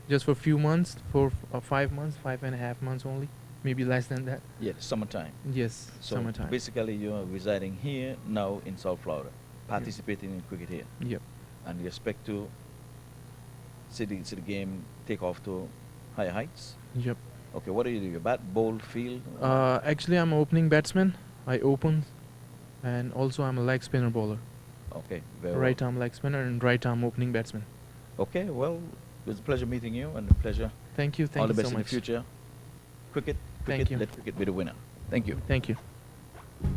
just for few months, for 5 months, 5.5 months only, maybe less than that. Yeah, summertime. Yes, So summertime. basically you're residing here now in South Florida, participating in cricket here. Yep. And you expect to see the game take off to higher heights? Yep. Okay, what do you do? You bat, bowl, field? Actually, I'm an opening batsman. I open, and also I'm a leg spinner bowler. Okay, very Right arm leg spinner and right arm opening batsman. Okay, well, it was a pleasure meeting you and a pleasure. Thank you. All Thank the you best so in much. the future. Cricket, Thank you. let cricket be the winner. Thank you. Thank you.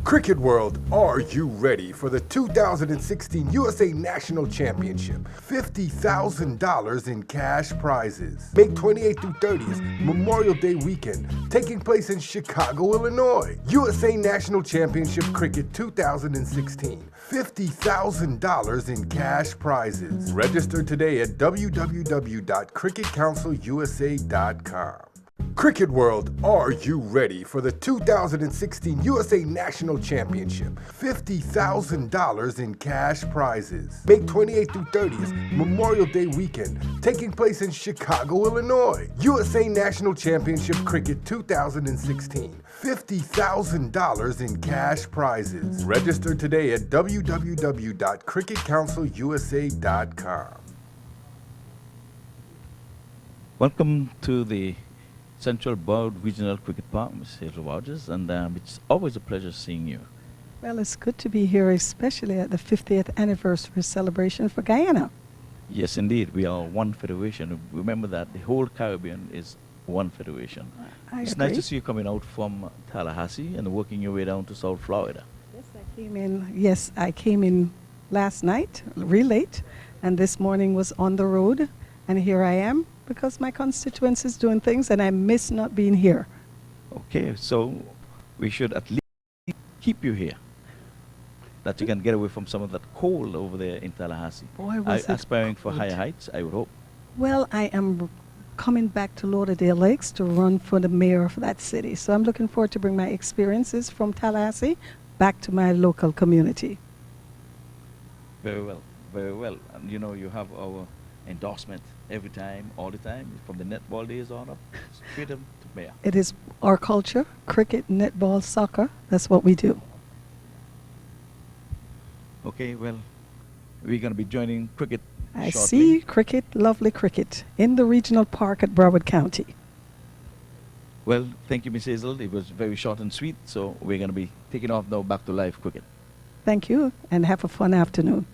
Cricket World, are you ready for the 2016 USA National Championship? $50,000 in cash prizes. May 28th through 30th, Memorial Day weekend, taking place in Chicago, Illinois. USA National Championship Cricket 2016. $50,000 in cash prizes. Register today at www.cricketcouncilusa.com. Cricket World, are you ready for the 2016 USA National Championship? $50,000 in cash prizes. May 28th through 30th, Memorial Day weekend, taking place in Chicago, Illinois. USA National Championship Cricket 2016. $50,000 in cash prizes. Register today at www.cricketcouncilusa.com. Welcome to the Central Board Regional Cricket Park, Ms. Hazel Rogers, and it's always a pleasure seeing you. Well, it's good to be here, especially at the 50th anniversary celebration for Guyana. Yes, indeed. We are one federation. Remember that the whole Caribbean is one federation. It's agree. nice to see you coming out from Tallahassee and working your way down to South Florida. Yes, I came in last night, real late, and this morning was on the road, and here I am because my constituency is doing things and I miss not being here. Okay, so we should at least keep you here, that you can get away from some of that cold over there in Tallahassee. Boy, was it aspiring for cold. higher heights, I would hope. Well, I am coming back to Lauderdale Lakes to run for the mayor of that city. So I'm looking forward to bring my experiences from Tallahassee back to my local community. Very well, very well. And you know, you have our endorsement every time, all the time, from the netball days on up, freedom to mayor. It is our culture, cricket, netball, soccer. That's what we do. Okay, well, we're going to be joining cricket I shortly. see cricket, lovely cricket, in the regional park at Broward County. Well, thank you, Miss Hazel. It was very short and sweet, so we're going to be taking off now back to live cricket. Thank you, and have a fun afternoon.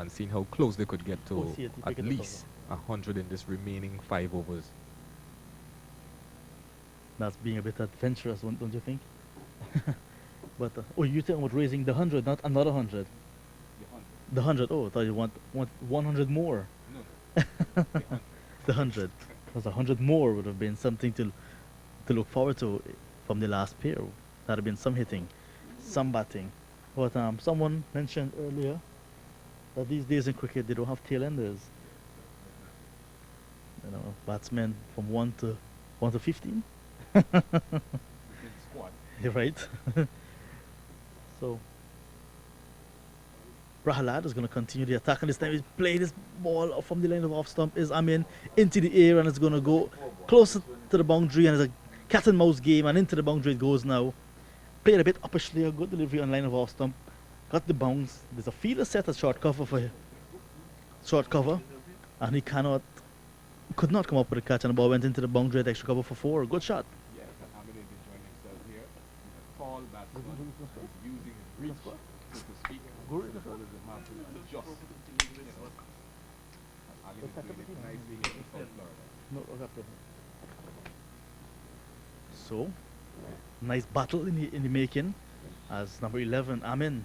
and seeing how close they could get to Oh, see it, you at pick it up least 100 in this remaining 5 overs. That's being a bit adventurous, don't you think? But oh, you're talking about raising the 100, not another 100. The 100. Oh, I thought you want 100 more. No. The 100. Because 100 more would have been something to look forward to from the last pair. That'd have been some hitting, some batting. But someone mentioned earlier that these days in cricket they don't have tail enders. You know, batsmen from 1 to 15. You're right. So Prahalad is going to continue the attack, and this time he's playing this ball from the line of off stump. Is into the air, and it's going to go closer to the boundary, and it's a cat and mouse game, and into the boundary it goes now. Played a bit uppishly, a good delivery on line of off stump. Got the bounce. There's a fielder set at short cover for him. Short cover, and he could not come up with a catch, and the ball went into the boundary at extra cover for 4. Good shot. Yes, and Hamid is enjoying himself here. He's a tall batsman. He's using his reach, so to speak. Ball is a man to adjust. Hamid is doing it nicely here in South Florida. So, nice battle in the making as number 11, Amin,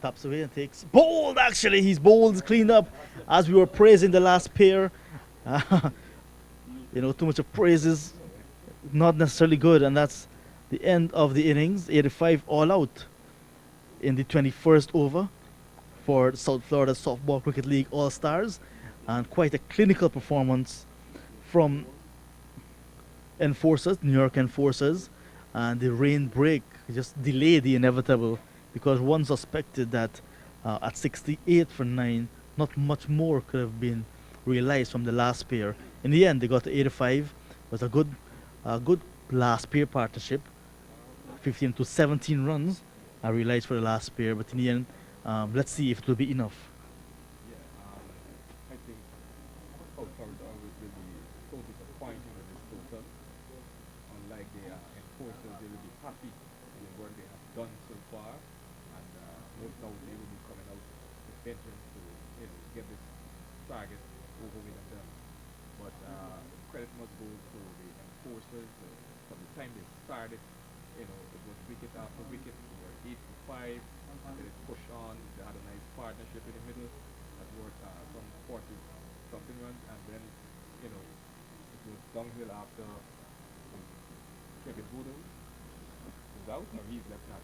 taps away and takes bowled. Actually, he's bowled cleaned up as we were praising the last pair. You know, too much of praise is not necessarily good, and that's the end of the innings. 85 all out in the 21st over for the South Florida Softball Cricket League All Stars, and quite a clinical performance from enforcers, New York enforcers, and the rain break just delayed the inevitable, because one suspected that at 68 for 9, not much more could have been realized from the last pair. In the end, they got to 85. It was a good last pair partnership, 15 to 17 runs I realized for the last pair, but in the end, let's see if it will be enough. I think South Florida will be so disappointing with this total. Unlike the enforcers, they will be happy with the work they have done so far, and most now they will be coming out with vengeance to get this target over with and done. But credit must go to the enforcers. From the time they started, it was wicket after wicket. They were 8 to 5, and they push on. They had a nice partnership in the middle that worked some 40 something runs, and then it was downhill after Kevin Boodle was out, or he's left now.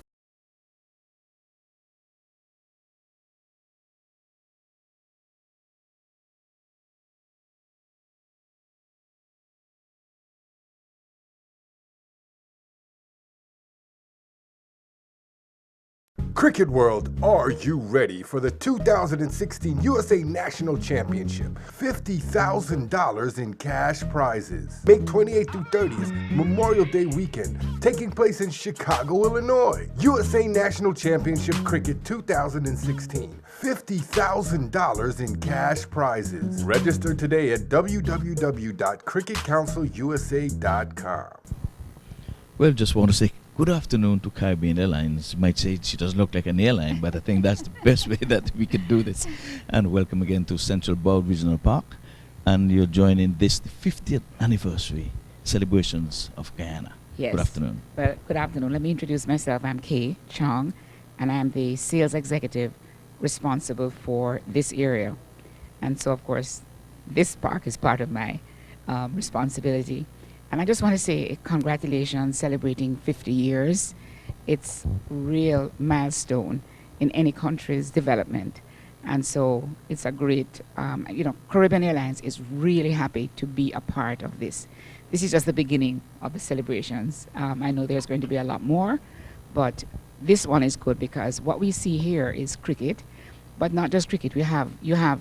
Cricket World, are you ready for the 2016 USA National Championship? $50,000 in cash prizes. May 28th through 30th, Memorial Day weekend, taking place in Chicago, Illinois. USA National Championship Cricket 2016. $50,000 in cash prizes. Register today at www.cricketcouncilusa.com. Well, just want to say good afternoon to Caribbean Airlines. You might say she doesn't look like an airline, but I think that's the best way that we could do this. And welcome again to Central Bound Regional Park. And you're joining this, the 50th anniversary celebrations of Guyana. Yes. Good afternoon. Well, good afternoon. Let me introduce myself. I'm Kay Chong, and I'm the sales executive responsible for this area. And so, of course, this park is part of my responsibility. And I just want to say congratulations, celebrating 50 years. It's real milestone in any country's development. And so it's a great, Caribbean Airlines is really happy to be a part of this. This is just the beginning of the celebrations. I know there's going to be a lot more, but this one is good because what we see here is cricket, but not just cricket. You have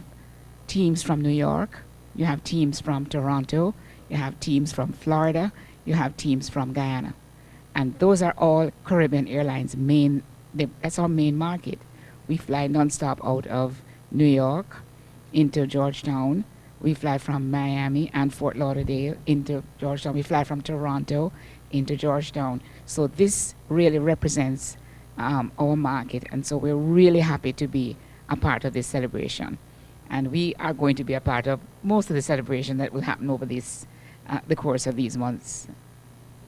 teams from New York, you have teams from Toronto, you have teams from Florida, you have teams from Guyana. And those are all Caribbean Airlines that's our main market. We fly nonstop out of New York into Georgetown. We fly from Miami and Fort Lauderdale into Georgetown. We fly from Toronto into Georgetown. So this really represents our market. And so we're really happy to be a part of this celebration. And we are going to be a part of most of the celebration that will happen over the course of these months.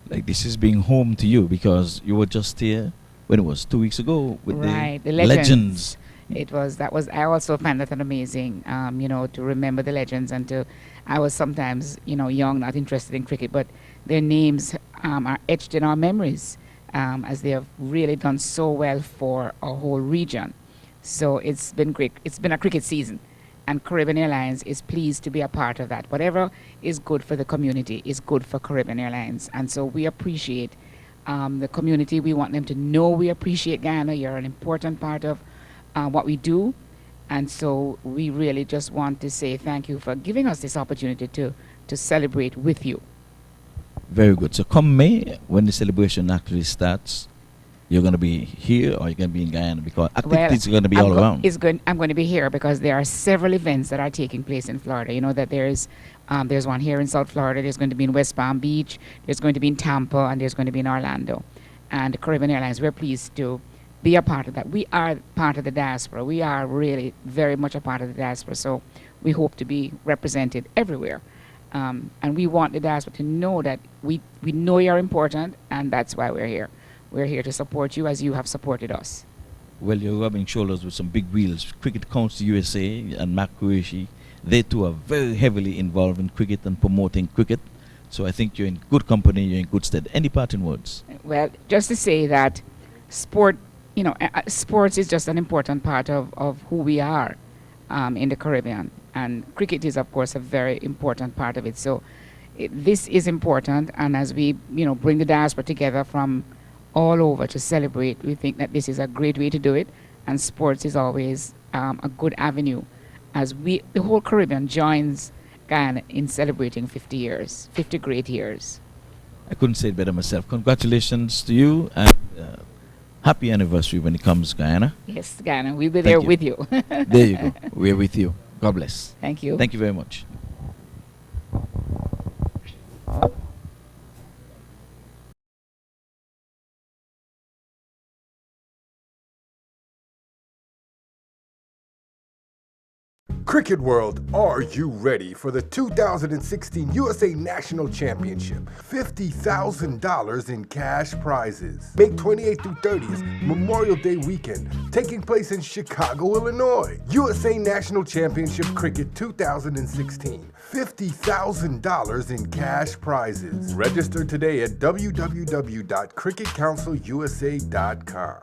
Like this is being home to you because you were just here when it was 2 weeks ago with Right, the the legends. I also find that an amazing, to remember the legends and I was sometimes, young, not interested in cricket, but their names are etched in our memories as they have really done so well for our whole region. So it's been great. It's been a cricket season, and Caribbean Airlines is pleased to be a part of that. Whatever is good for the community is good for Caribbean Airlines, and so we appreciate the community. We want them to know we appreciate Guyana. You're an important part of what we do. And so we really just want to say thank you for giving us this opportunity to celebrate with you. Very good. So come May, when the celebration actually starts, you're going to be here or you're going to be in Guyana because activities are going to be all around. I'm going to be here because there are several events that are taking place in Florida. You know that there's one here in South Florida. There's going to be in West Palm Beach. There's going to be in Tampa, and there's going to be in Orlando. And Caribbean Airlines, we're pleased to be a part of that. We are part of the diaspora. We are really very much a part of the diaspora. So we hope to be represented everywhere. And we want the diaspora to know that we know you're important, and that's why we're here. We're here to support you as you have supported us. Well, you're rubbing shoulders with some big wheels. Cricket Council USA and Mac Qureshi, they too are very heavily involved in cricket and promoting cricket. So I think you're in good company, you're in good stead. Any parting words? Well, just to say that sports is just an important part of who we are in the Caribbean. And cricket is, of course, a very important part of it. So this is important. And as we, bring the diaspora together from all over to celebrate, we think that this is a great way to do it. And sports is always a good avenue as the whole Caribbean joins Guyana in celebrating 50 years, 50 great years. I couldn't say it better myself. Congratulations to you and happy anniversary when it comes, Guyana. Yes, Guyana, we'll be there with you. There you go. We're with you. God bless. Thank you. Thank you very much. Cricket World, are you ready for the 2016 USA National Championship? $50,000 in cash prizes. May 28th through 30th, Memorial Day weekend, taking place in Chicago, Illinois. USA National Championship Cricket 2016. $50,000 in cash prizes. Register today at www.cricketcouncilusa.com.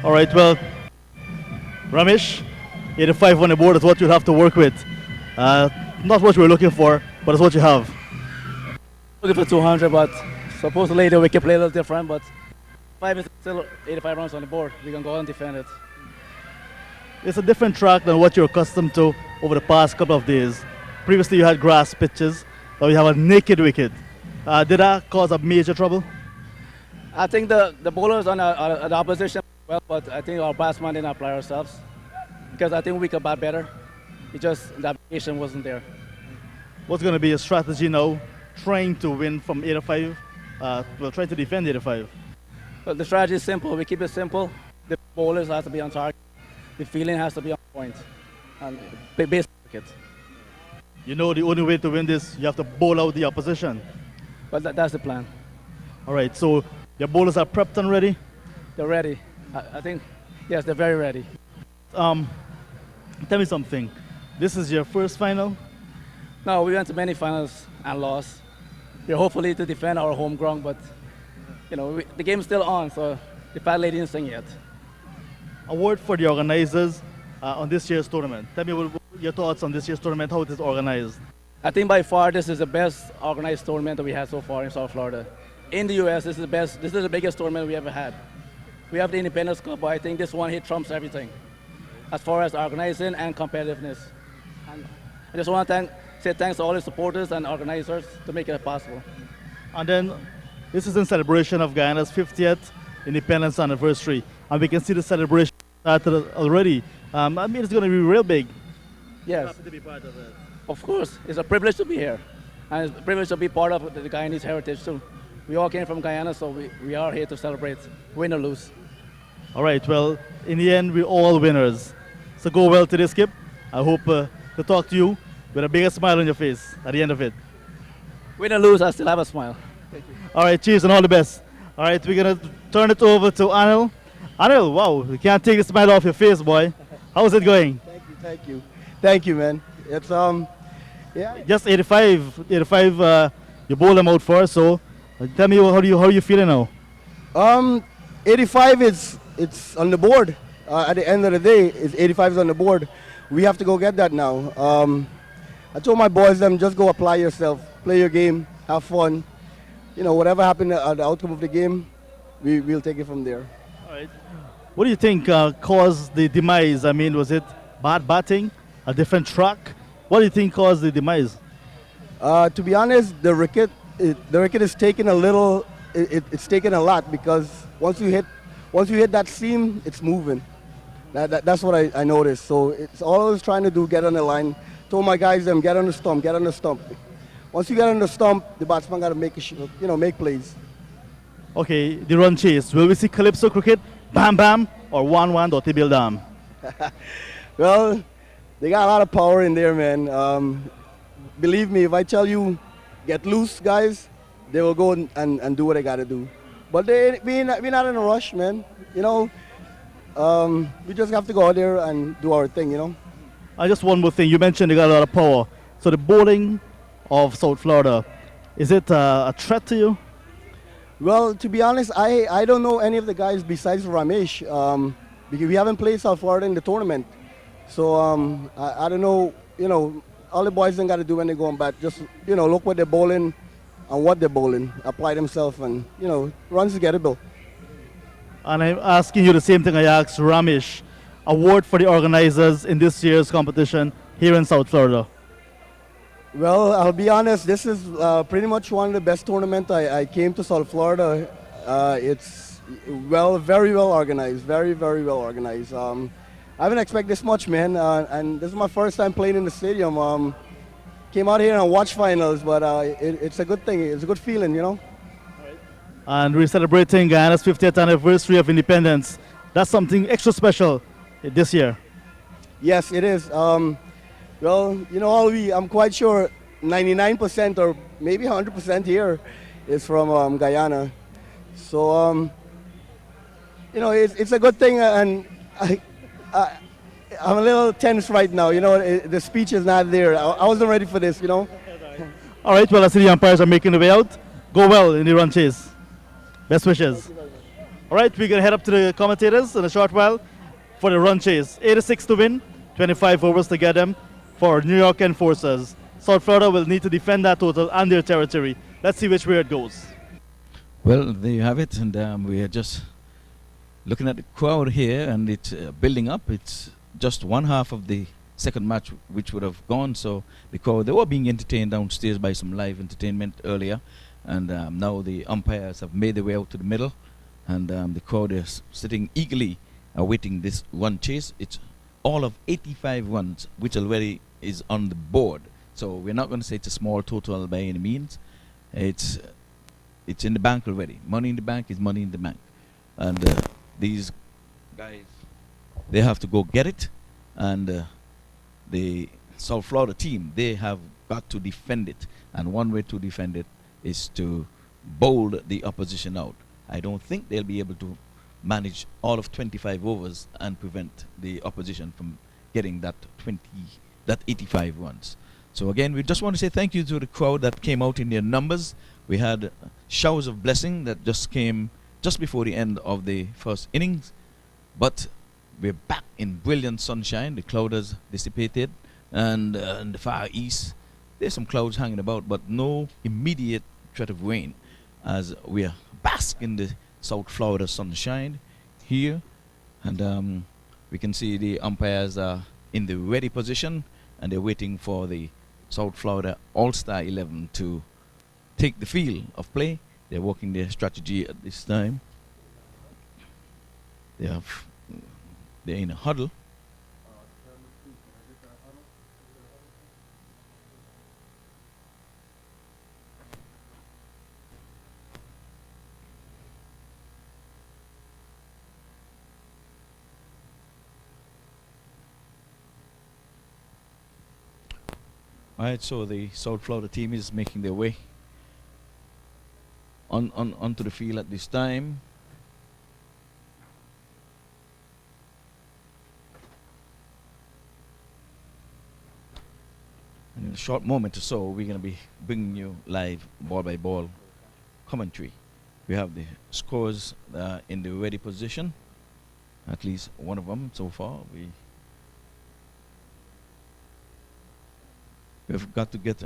All right, well, Ramesh, 85 on the board is what you have to work with. Not what we're looking for, but it's what you have. Looking for 200, but supposedly the wicket play a little different, but 5 is still 85 runs on the board. We can go and defend it. It's a different track than what you're accustomed to over the past couple of days. Previously you had grass pitches, now you have a naked wicket. Did that cause a major trouble? I think the bowlers on the opposition well, but I think our batsmen didn't apply ourselves because I think we could bat better. It just the application wasn't there. What's going to be a strategy now, trying to win from 85, trying to defend 85? But the strategy is simple. We keep it simple. The bowlers have to be on target. The fielding has to be on point. And base wicket. You know the only way to win this, you have to bowl out the opposition. But that's the plan. All right, so your bowlers are prepped and ready? They're ready. I think, yes, they're very ready. Tell me something. This is your first final? No, we went to many finals and lost. We're hopefully to defend our home ground, but you know the game's still on, so the fat lady didn't sing yet. A word for the organizers on this year's tournament. Tell me what your thoughts on this year's tournament, how it is organized. I think by far this is the best organized tournament that we had so far in South Florida. In the U.S., this is the best. This is the biggest tournament we ever had. We have the Independence Cup, but I think this one here trumps everything as far as organizing and competitiveness. And I just want to say thanks to all the supporters and organizers to make it possible. And then this is in celebration of Guyana's 50th independence anniversary. And we can see the celebration started already. I mean, it's going to be real big. Yes. Happy to be part of it. Of course. It's a privilege to be here. And it's a privilege to be part of the Guyanese heritage too. We all came from Guyana, so we are here to celebrate, win or lose. All right, well, in the end, we're all winners. So go well today, Skip. I hope to talk to you with a bigger smile on your face at the end of it. Win or lose, I still have a smile. Thank you. All right, cheers and all the best. All right, we're going to turn it over to Anil. Anil, wow, you can't take the smile off your face, boy. How's it going? Thank you. Thank you, man. It's, yeah. Just 85, you bowled them out first, so tell me how are you feeling now? 85 it's on the board. At the end of the day, 85 is on the board. We have to go get that now. I told my boys, just go apply yourself, play your game, have fun. You know, whatever happened at the outcome of the game, we'll take it from there. All right. What do you think caused the demise? I mean, was it bad batting, a different track? What do you think caused the demise? To be honest, the wicket is taking a little. It's taking a lot because once you hit that seam, it's moving. That's what I noticed. So it's all I was trying to do, get on the line. Told my guys, get on the stump, get on the stump. Once you get on the stump, the batsman got to make plays. Okay, the run chase. Will we see Calypso cricket, bam bam, or 1-1 or Tibil Dam? Well, they got a lot of power in there, man. Believe me, if I tell you, get loose, guys, they will go and do what they got to do. But we're not in a rush, man. You know, we just have to go out there and do our thing, you know. Just one more thing. You mentioned they got a lot of power. So the bowling of South Florida, is it a threat to you? Well, to be honest, I don't know any of the guys besides Ramesh because we haven't played South Florida in the tournament. So I don't know, you know, all the boys don't got to do when they go on bat. Just, you know, look what they're bowling and what they're bowling, apply themselves and, you know, runs gettable. And I'm asking you the same thing I asked Ramesh. Award for the organizers in this year's competition here in South Florida. Well, I'll be honest, this is pretty much one of the best tournaments I came to South Florida. It's very well organized, very well organized. I haven't expected this much, man, and this is my first time playing in the stadium. Came out here and watched finals, but it's a good thing. It's a good feeling, you know. And we're celebrating Guyana's 50th anniversary of independence. That's something extra special this year. Yes, it is. Well, you know, I'm quite sure 99% or maybe 100% here is from Guyana. So, you know, it's a good thing, and I'm a little tense right now. You know, the speech is not there. I wasn't ready for this, you know. All right, well, I see the umpires are making the way out. Go well in the run chase. Best wishes. All All right, we're going to head up to the commentators in a short while for the run chase. 86 to win, 25 overs to get them for New York Enforcers. South Florida will need to defend that total and their territory. Let's see which way it goes. Well, there you have it, and we are just looking at the crowd here, and it's building up. It's just one half of the second match which would have gone, so because they were being entertained downstairs by some live entertainment earlier, and now the umpires have made their way out to the middle, and the crowd is sitting eagerly awaiting this run chase. It's all of 85 runs which already is on the board, so we're not going to say it's a small total by any means. It's in the bank already. Money in the bank is money in the bank, and these guys, they have to go get it, and the South Florida team, they have got to defend it, and one way to defend it is to bowl the opposition out. I don't think they'll be able to manage all of 25 overs and prevent the opposition from getting that 85 runs. So again, we just want to say thank you to the crowd that came out in their numbers. We had showers of blessing that just came just before the end of the first innings, but we're back in brilliant sunshine. The cloud has dissipated, and in the far east there's some clouds hanging about, but no immediate threat of rain, as we are bask in the South Florida sunshine here. And we can see the umpires are in the ready position, and they're waiting for the South Florida All-Star 11 to take the field of play. They're working their strategy at this time. They're in a huddle. Alright, so the South Florida team is making their way onto the field at this time. And in a short moment or so, we're going to be bringing you live ball by ball commentary. We have the scores in the ready position, at least one of them so far. We've got to get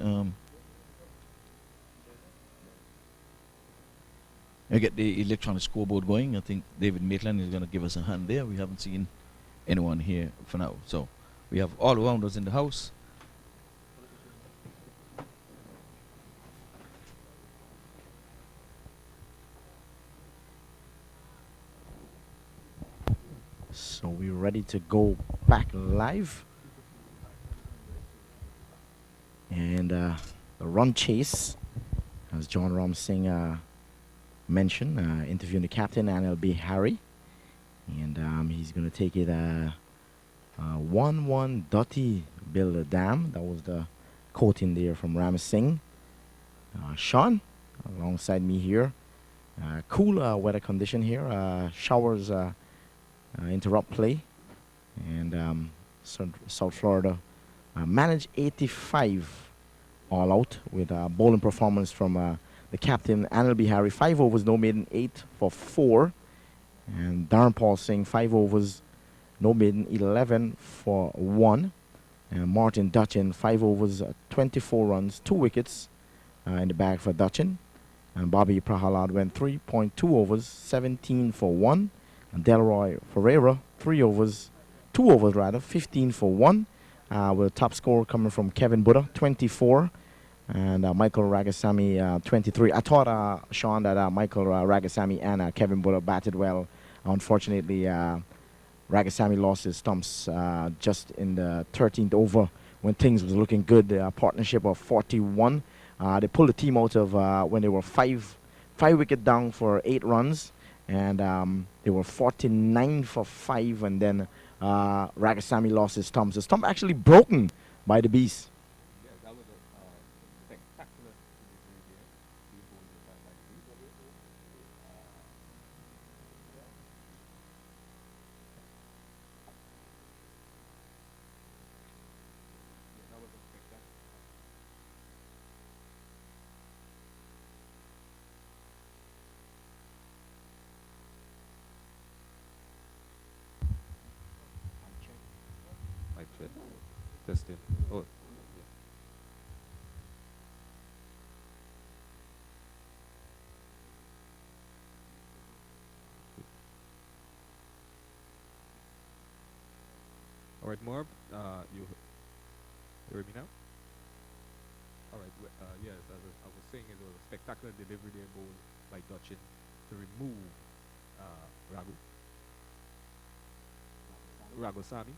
the electronic scoreboard going. I think David Maitland is going to give us a hand there. We haven't seen anyone here for now, so we have all around us in the house. So we're ready to go back live. And the run chase, as John Ramsing mentioned, interviewing the captain, NLB Harry. And he's going to take it 1-1 Dotty Bill Dam. That was the quote in there from Ramsing. Sean, alongside me here. Cool weather condition here. Showers interrupt play. And South Florida managed 85 all out with a bowling performance from the captain, NLB Harry. 5 overs, no maiden, 8 for 4. And Darren Paul Singh, 5 overs, no maiden, 11 for 1. And Martin Dutchin, 5 overs, 24 runs, 2 wickets in the bag for Dutchin. And Bobby Prahalad went 3.2 overs, 17 for 1. And Delroy Ferreira, 2 overs, 15 for 1. With top score coming from Kevin Buddha, 24. And Michael Ragasamy, 23. I thought, Sean, that Michael Ragasamy and Kevin Buddha batted well. Unfortunately, Ragasamy lost his stumps just in the 13th over when things was looking good. A partnership of 41. They pulled the team out of when they were 5 wicket down for 8 runs. And they were 49 for 5. And then Ragasamy lost his stump. The stump actually broken by the Beast. Testing. Oh. All right, Marv, you hear me now? All right, yes, as I was saying, it was a spectacular delivery there bowl by Dutchin to remove Ragosami.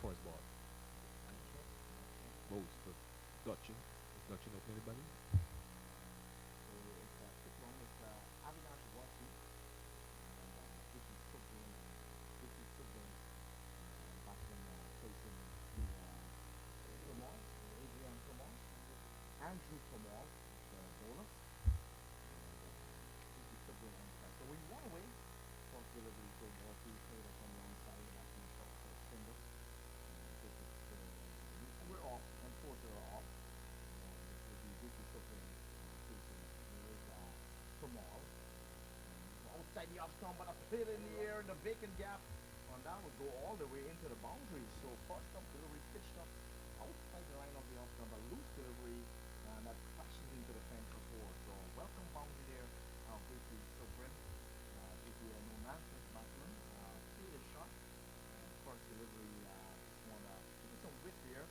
First ball. Bowls for Dutchin. Is Dutchin open anybody? Andrew Kamal, the bowler. So we won away. First delivery to Walty, played us on the onside about the shot for Tinder. We're off, and fourth are off. This will be Vicky Supreme facing Mirza Kamal. Outside the off stump, but a pit in the air, the vacant gap. And that would go all the way into the boundary. So first up delivery pitched up outside the line of the off stump, a loose delivery. And that crashes into the fence before. So welcome boundary there, Vicky Supreme. Vicky a no nonsense batsman. Played a shot. First delivery, just want to give it some width here.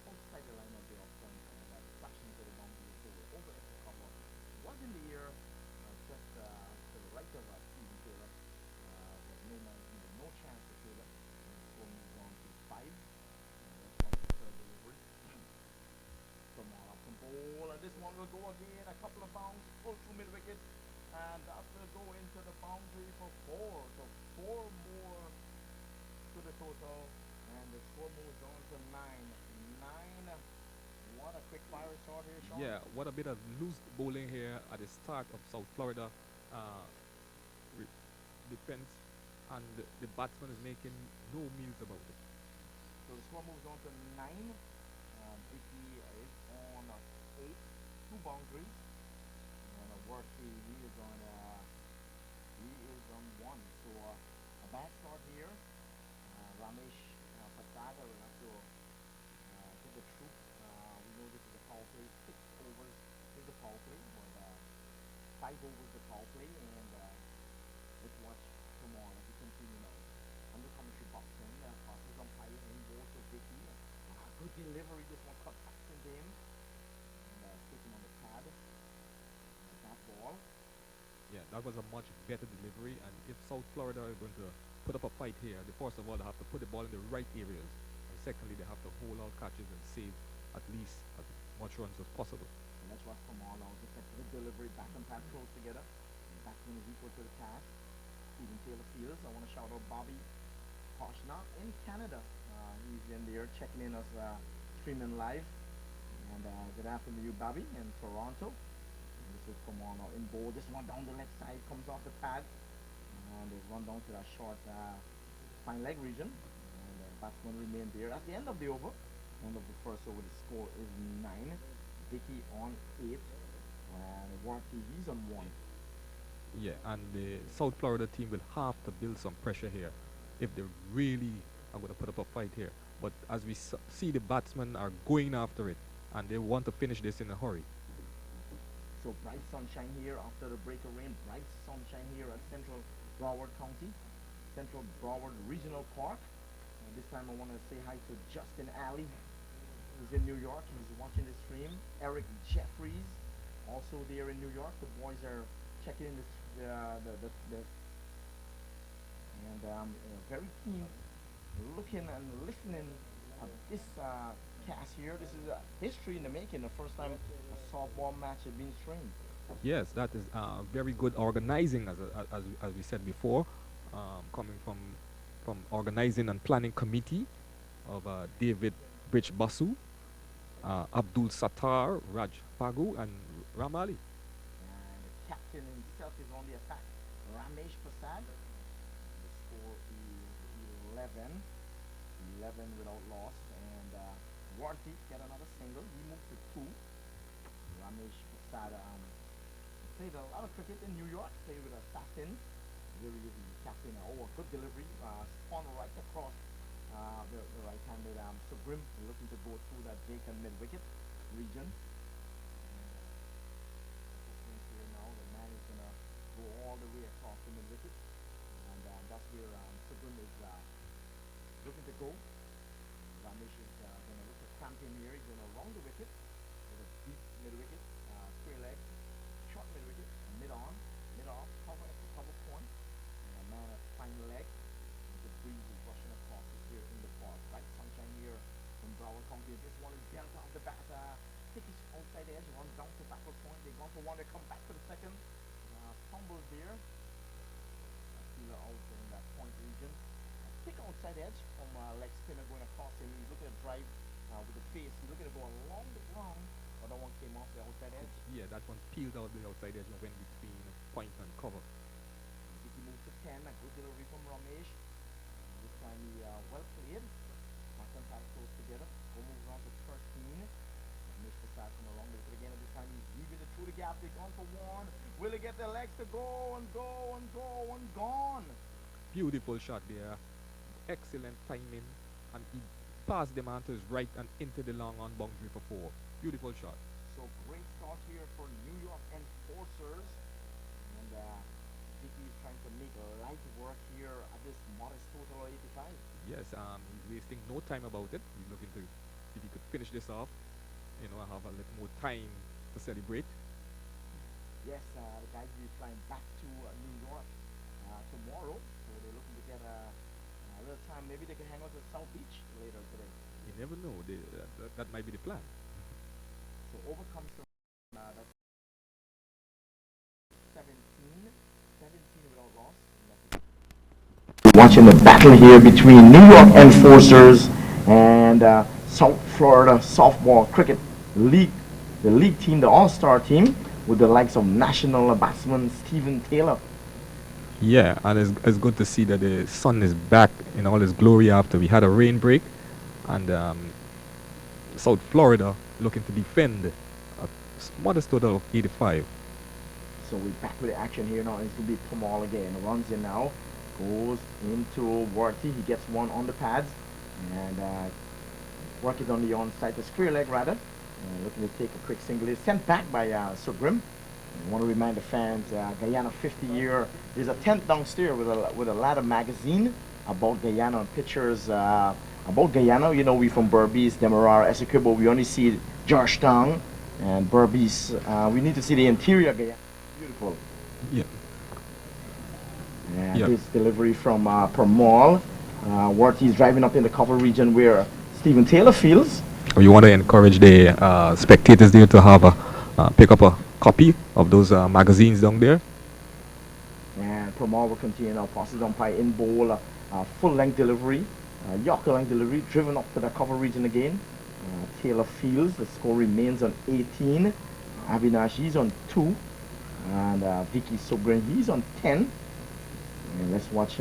Outside the line of the off stump, and that crashed into the boundary before. Over at the cover. Was in the air, just to the right of Stephen Taylor. But no chance to Taylor. And the score moves on to 5. And that's what the third delivery. From bowl, and this one will go again, a couple of bounds, full through mid wicket, and that will go into the boundary for 4. So 4 more to the total, and the score moves on to 9. 9. What a quick fire shot here, Sean. Yeah, what a bit of loose bowling here at the start of South Florida. Depends, and the batsman is making no meals about it. So the score moves on to 9. Vicky is on 8, 2 boundaries, and Worthy he is on 1. So a bad start here. Ramesh Prasad will have to take the troop. We know this is a power play. 6 overs is the power play, but 5 overs the power play, and let's watch tomorrow as we continue now. Under commentary boxing, passes umpire in goal to Vicky. Good delivery, this one cut back into him. And taking on the pad. That ball. Yeah, that was a much better delivery, and if South Florida are going to put up a fight here, they first of all they have to put the ball in the right areas, and secondly they have to hold all catches and save at least as much runs as possible. And let's watch Kamal now. Just a good delivery, back and pad close together. The batsman is equal to the pass. Stephen Taylor fields. I want to shout out Bobby Poshna in Canada. He's in there checking in us streaming live. And good afternoon to you, Bobby, in Toronto. And this is Kamal now in bowl. This one down the left side comes off the pad. And they run down to that short fine leg region. And the batsman remained there at the end of the over. End of the first over, the score is 9. Vicky on 8. And Worthy, he's on 1. Yeah, and the South Florida team will have to build some pressure here if they really are going to put up a fight here. But as we see, the batsmen are going after it, and they want to finish this in a hurry. So bright sunshine here after the break of rain. Bright sunshine here at Central Broward County, Central Broward Regional Park. And this time I want to say hi to Justin Alley, who's in New York. He's watching the stream. Eric Jeffries, also there in New York. The boys are checking in and very keen, looking and listening at this cast here. This is history in the making. The first time a softball match has been streamed. Yes, that is very good organizing, as we said before, coming from organizing and planning committee of David Rich Basu, Abdul Sattar, Raj Pagu, and Ramali. And the captain himself is on the attack, Ramesh Prasad. The score is 11. 11 without loss. And Warty get another single. He moved to 2. Ramesh Prasad played a lot of cricket in New York. Played with a Satin. Here he is, the captain. Oh, a good delivery. Spun right across the right-handed Subrim, looking to go through that vacant mid-wicket region. Here now, the man is going to go all the way across the mid-wicket. And that's where Subrim is looking to go. Ramesh is going to look at campaign here. He's going to round the wicket with a deep mid-wicket, square leg, short mid-wicket, mid-on, mid-off, cover at the cover point. And a man at fine leg. The breeze is rushing across here in the park. Right, sunshine here from Broward County. This one is dealt off the bat. Tickish outside edge, runs down to backward point. They gone for one, they come back for the second. Fumbles there. Fielder out in that point region. Thick outside edge from leg spinner going across him. He's looking at drive with the face. He's looking to go along the ground. But that one came off the outside edge. Yeah, that one peeled out the outside edge and went between point and cover. He moves to 10. A good delivery from Ramesh. This time he well played. Martin had close together. Go moves on to 13. Ramesh Prasad come along with it again. This time he's weaving it through the gap. They're gone for one. Will he get their legs to go and go and go and gone? Beautiful shot there. Excellent timing. And he passed the man to his right and into the long on boundary for 4. Beautiful shot. So great start here for New York Enforcers. And Vicky is trying to make light work here at this modest total of 85. Yes, he's wasting no time about it. He's looking to, if he could finish this off, have a little more time to celebrate. Yes, the guys will be flying back to New York tomorrow. So they're looking to get a little time. Maybe they can hang out at South Beach later today. You never know. That might be the plan. So over comes the 17 without loss. Watching the battle here between New York Enforcers and South Florida Softball Cricket League, the league team, the all-star team, with the likes of national batsman Stephen Taylor. Yeah, and it's good to see that the sun is back in all its glory after we had a rain break. And South Florida looking to defend a modest total of 85. So we're back with the action here now. It's going to be Pamal again. Runs in now. Goes into Warty. He gets one on the pads. And Warty on the onside, the square leg rather. Looking to take a quick single. He's sent back by Subrim. I want to remind the fans, Guyana 50 year. There's a tent downstairs with a ladder magazine about Guyana and pictures about Guyana. You know, we from Berbice, Demerara, Essequibo. We only see Georgetown and Berbice. We need to see the interior Guyana. Beautiful. Yeah. And this delivery from Permal. Warty's driving up in the cover region where Stephen Taylor fields. We want to encourage the spectators there to have pick up a copy of those magazines down there. And Permal will continue now. Passes umpire in bowl. Full-length delivery. Yorker-length delivery. Driven up to the cover region again. Taylor fields. The score remains on 18. Avinash, he's on 2. And Vicky Sobrin, he's on 10. And let's watch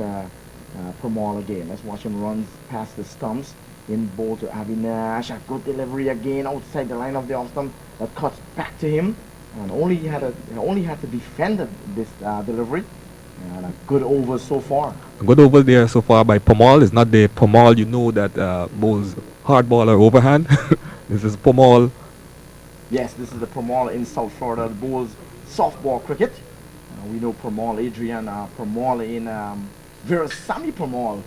Permal again. Let's watch him run past the stumps. In bowl to Avinash. A good delivery again outside the line of the off stump. That cuts back to him. And only had to defend this delivery. And a good over so far. A good over there so far by Pamal. It's not the Pamal that bowls hard ball or overhand. This is Pamal. Yes, this is the Pamal in South Florida. Bowls softball cricket. We know Pamal, Adrian Pamal in Virasamy Pamal,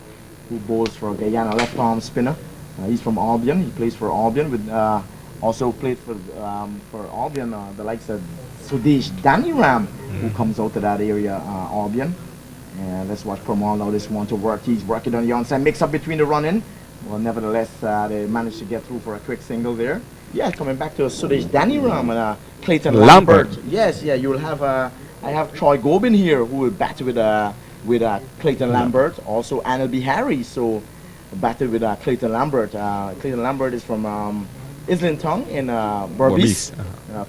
who bowls for Guyana, left arm spinner. He's from Albion. He plays for Albion. With also played for Albion. The likes of Sudesh Daniram, who comes out to that area, Albion. And let's watch Pamal now. This one to work. He's working on the onside. Mix up between the run-in. Well, nevertheless, they managed to get through for a quick single there. Yeah, coming back to Sudesh Daniram and Clayton Lambert. Yes, yeah, you'll have I have Troy Gobin here who will bat with Clayton Lambert. Also Anil Bihari, so batted with Clayton Lambert. Clayton Lambert is from Islington in Berbice.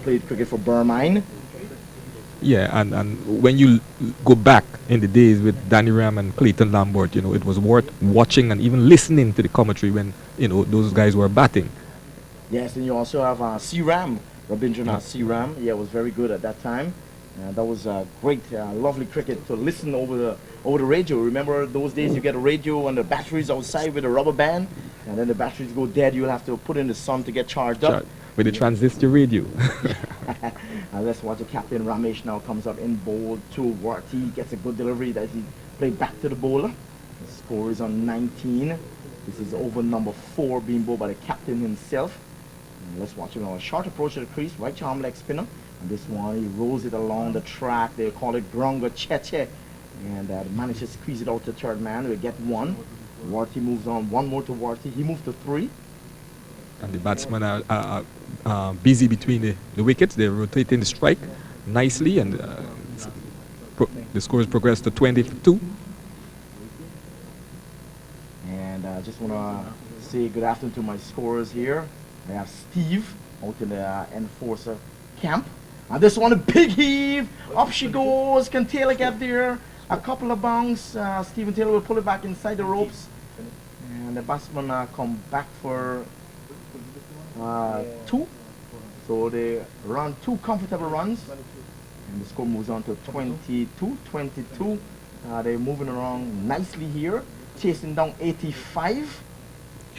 Played cricket for Burmine. Yeah, and when you go back in the days with Danny Ram and Clayton Lambert, it was worth watching and even listening to the commentary when, those guys were batting. Yes, and you also have C-Ram, Rabindranath C-Ram. Yeah, was very good at that time. That was great, lovely cricket to listen over the radio. Remember those days you get a radio and the batteries outside with a rubber band, and then the batteries go dead. You'll have to put in the sun to get charged up. With the transistor radio. Let's watch the captain. Ramesh now comes up in bowl to Warty. Gets a good delivery that he played back to the bowler. The score is on 19. This is over number 4 being bowled by the captain himself. And let's watch him now. A short approach to the crease, right arm leg spinner. And this one, he rolls it along the track. They call it Gronga Cheche. And manages to squeeze it out to third man. We get 1. Warty moves on. 1 more to Warty. He moves to 3. And the batsmen are busy between the wickets. They're rotating the strike nicely, and the score has progressed to 22. And I just want to say good afternoon to my scorers here. I have Steve out in the enforcer camp. And this one, a big heave. Up she goes. Can Taylor get there? A couple of bounce. Stephen Taylor will pull it back inside the ropes. And the batsmen come back for 2. So they run 2 comfortable runs. And the score moves on to 22. They're moving around nicely here. Chasing down 85.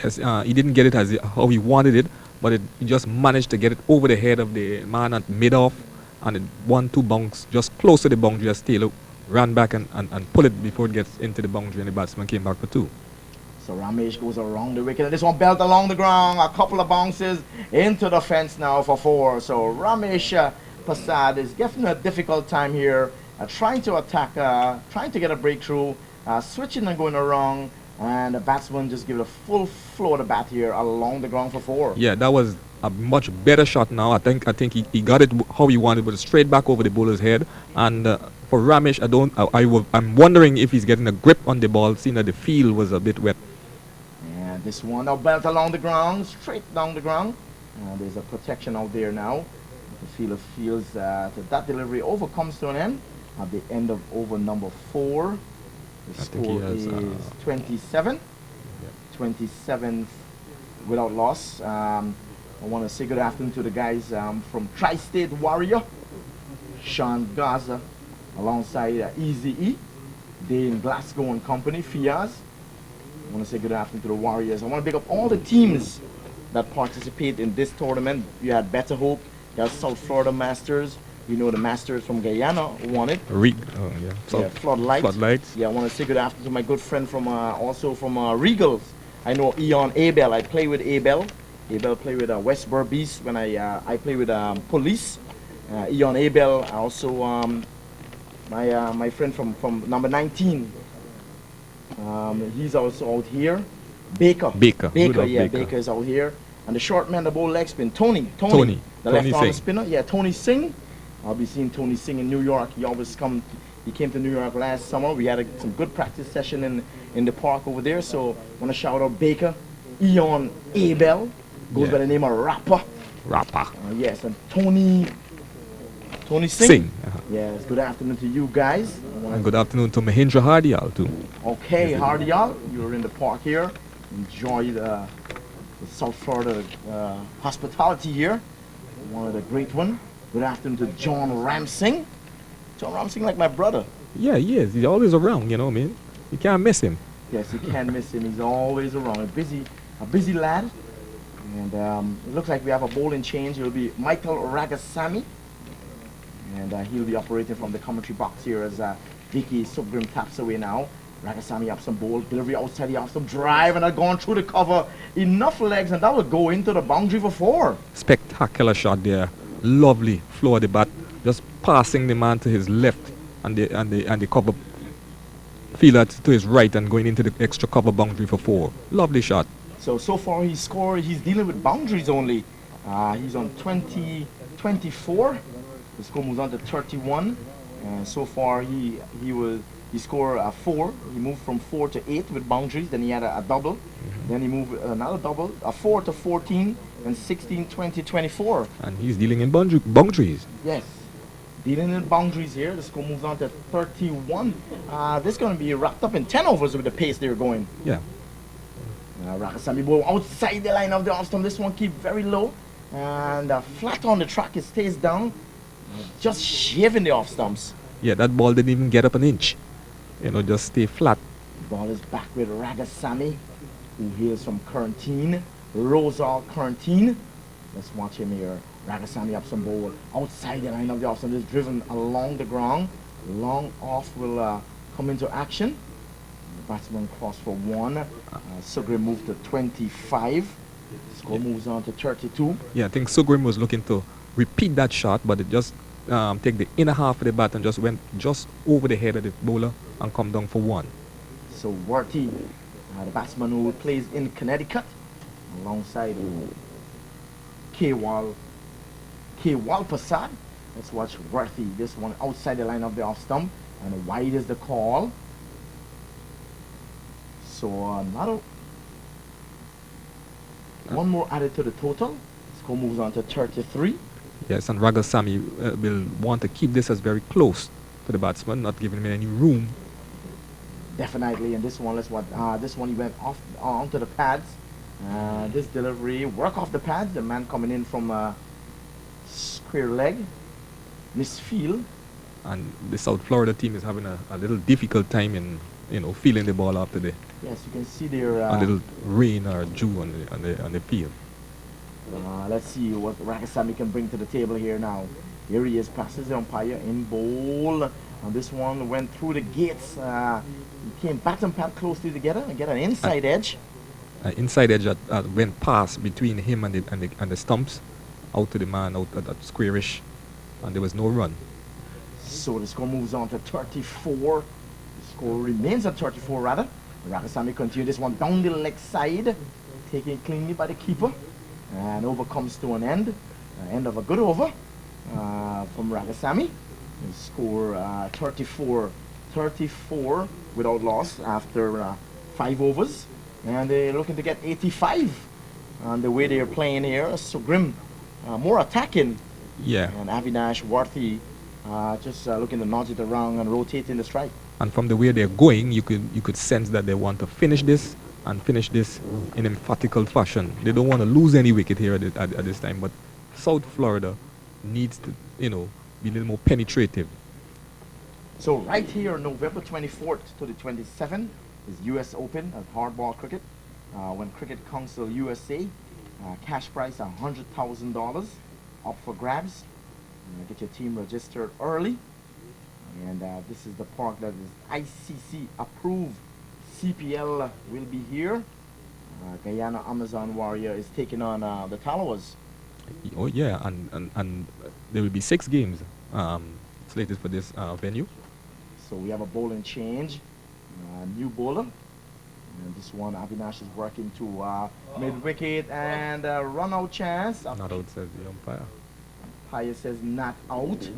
Yes, he didn't get it how he wanted it, but he just managed to get it over the head of the man at mid-off, and it 1-2 bounce just close to the boundary as Taylor ran back and pull it before it gets into the boundary, and the batsman came back for 2. So Ramesh goes around the wicket, and this one belt along the ground. A couple of bounces into the fence now for 4. So Ramesh Prasad is getting a difficult time here, trying to attack, trying to get a breakthrough, switching and going around. And the batsman just give it a full flow of the bat here along the ground for 4. Yeah, that was a much better shot now. I think he got it how he wanted, but straight back over the bowler's head. And for Ramesh, I'm wondering if he's getting a grip on the ball, seeing that the field was a bit wet. And this one now belt along the ground, straight down the ground. There's a protection out there now. The fielder feels that delivery over comes to an end at the end of over number 4. The score is 27. 27 without loss. I want to say good afternoon to the guys from Tri-State Warrior, Sean Gaza, alongside Easy E, Dane Glasgow and Company, Fiaz. I want to say good afternoon to the Warriors. I want to pick up all the teams that participate in this tournament. You had Better Hope, you had South Florida Masters. You know the Masters from Guyana won it. Floodlights. Yeah, I want to say good afternoon to my good friend from also from Regals. I know Eon Abel. I play with Abel. Abel play with West Berbice when I play with Police. Eon Abel. Also my friend from number 19. He's also out here. Baker. Baker is out here. And the short man, the bowl leg spin, Tony. The left arm spinner. Yeah, Tony Singh. I'll be seeing Tony Singh in New York. He came to New York last summer. We had some good practice session in the park over there. So I want to shout out Baker. Eon Abel goes by the name of Rapper. Yes, and Tony Singh. Yes, good afternoon to you guys. And good afternoon to Mahindra Hardial too. Okay, Hardial, you're in the park here. Enjoy the South Florida hospitality here. One of the great one. Good afternoon to John Ramsing. John Ramsing like my brother. Yeah, he is. He's always around, man. You can't miss him. Yes, you can't miss him. He's always around. A busy lad. And it looks like we have a bowling change. It'll be Michael Ragasamy. And he'll be operating from the commentary box here as Vicky Subgrim taps away now. Ragasamy up some bowl, delivery outside, he up some drive, and gone through the cover. Enough legs, and that will go into the boundary for 4. Spectacular shot there. Lovely flow of the bat, just passing the man to his left, and the cover fielder to his right, and going into the extra cover boundary for 4. Lovely shot. So far he's dealing with boundaries only. He's on 24. The score moves on to 31. And so far he scored 4. He moved from 4 to 8 with boundaries. Then he had a double. Then he moved another double, a 4 to 14, and 16, 20, 24. And he's dealing in boundaries. Yes. Dealing in boundaries here. The score moves on to 31. This is going to be wrapped up in 10 overs with the pace they're going. Yeah. Rakasami ball outside the line of the off stump. This one keep very low. And flat on the track, it stays down. Just shaving the off stumps. Yeah, that ball didn't even get up an inch. You know, just stay flat. Ball is back with Ragasami, who hails from Currentine. Rosal Currentine. Let's watch him here. Ragasami up some ball outside the line of the off stump. Is driven along the ground. Long off will come into action. The batsman cross for 1. Sugrim moved to 25. Score moves on to 32. Yeah, I think Sugrim was looking to repeat that shot, but it just take the inner half of the bat and just went just over the head of the bowler and come down for 1. So Worthy, the batsman who plays in Connecticut, alongside Kewal Prasad. Let's watch Worthy. This one outside the line of the off stump, and wide is the call. So one more added to the total. Score moves on to 33. Yes, and Ragasami will want to keep this as very close to the batsman, not giving him any room. Definitely, and this one, this one he went off onto the pads. This delivery, work off the pads. The man coming in from square leg, misfield. And the South Florida team is having a little difficult time in, feeling the ball after the Yes, you can see there a little rain or dew on the field. Let's see what Ragasami can bring to the table here now. Here he is, passes the umpire in bowl. And this one went through the gates. He came bat and pad closely together and get an inside edge. Inside edge that went past between him and the stumps, out to the man out at that squarish, and there was no run. So the score moves on to 34. The score remains at 34 rather. Ragasami continues this one down the leg side, taken cleanly by the keeper, and over comes to an end. End of a good over from Ragasami. The score 34 without loss after 5 overs, and they're looking to get 85 on the way they're playing here. So Grim more attacking, yeah, and Avinash Worthy just looking to nudge it around and rotating the strike. And from the way they're going, you could sense that they want to finish this in emphatical fashion. They don't want to lose any wicket here at this time, but South Florida needs to be a little more penetrative. So right here, November 24th to the 27th is U.S. Open at hardball cricket. When Cricket Council USA, cash prize $100,000 up for grabs. Get your team registered early. And this is the park that is ICC approved. CPL will be here. Guyana Amazon Warrior is taking on the Tallowers. Oh yeah, and there will be 6 games slated for this venue. So we have a bowling change, new bowler. And this one, Avinash is working to mid-wicket and run out chance. Not out, says the umpire. Umpire says not out.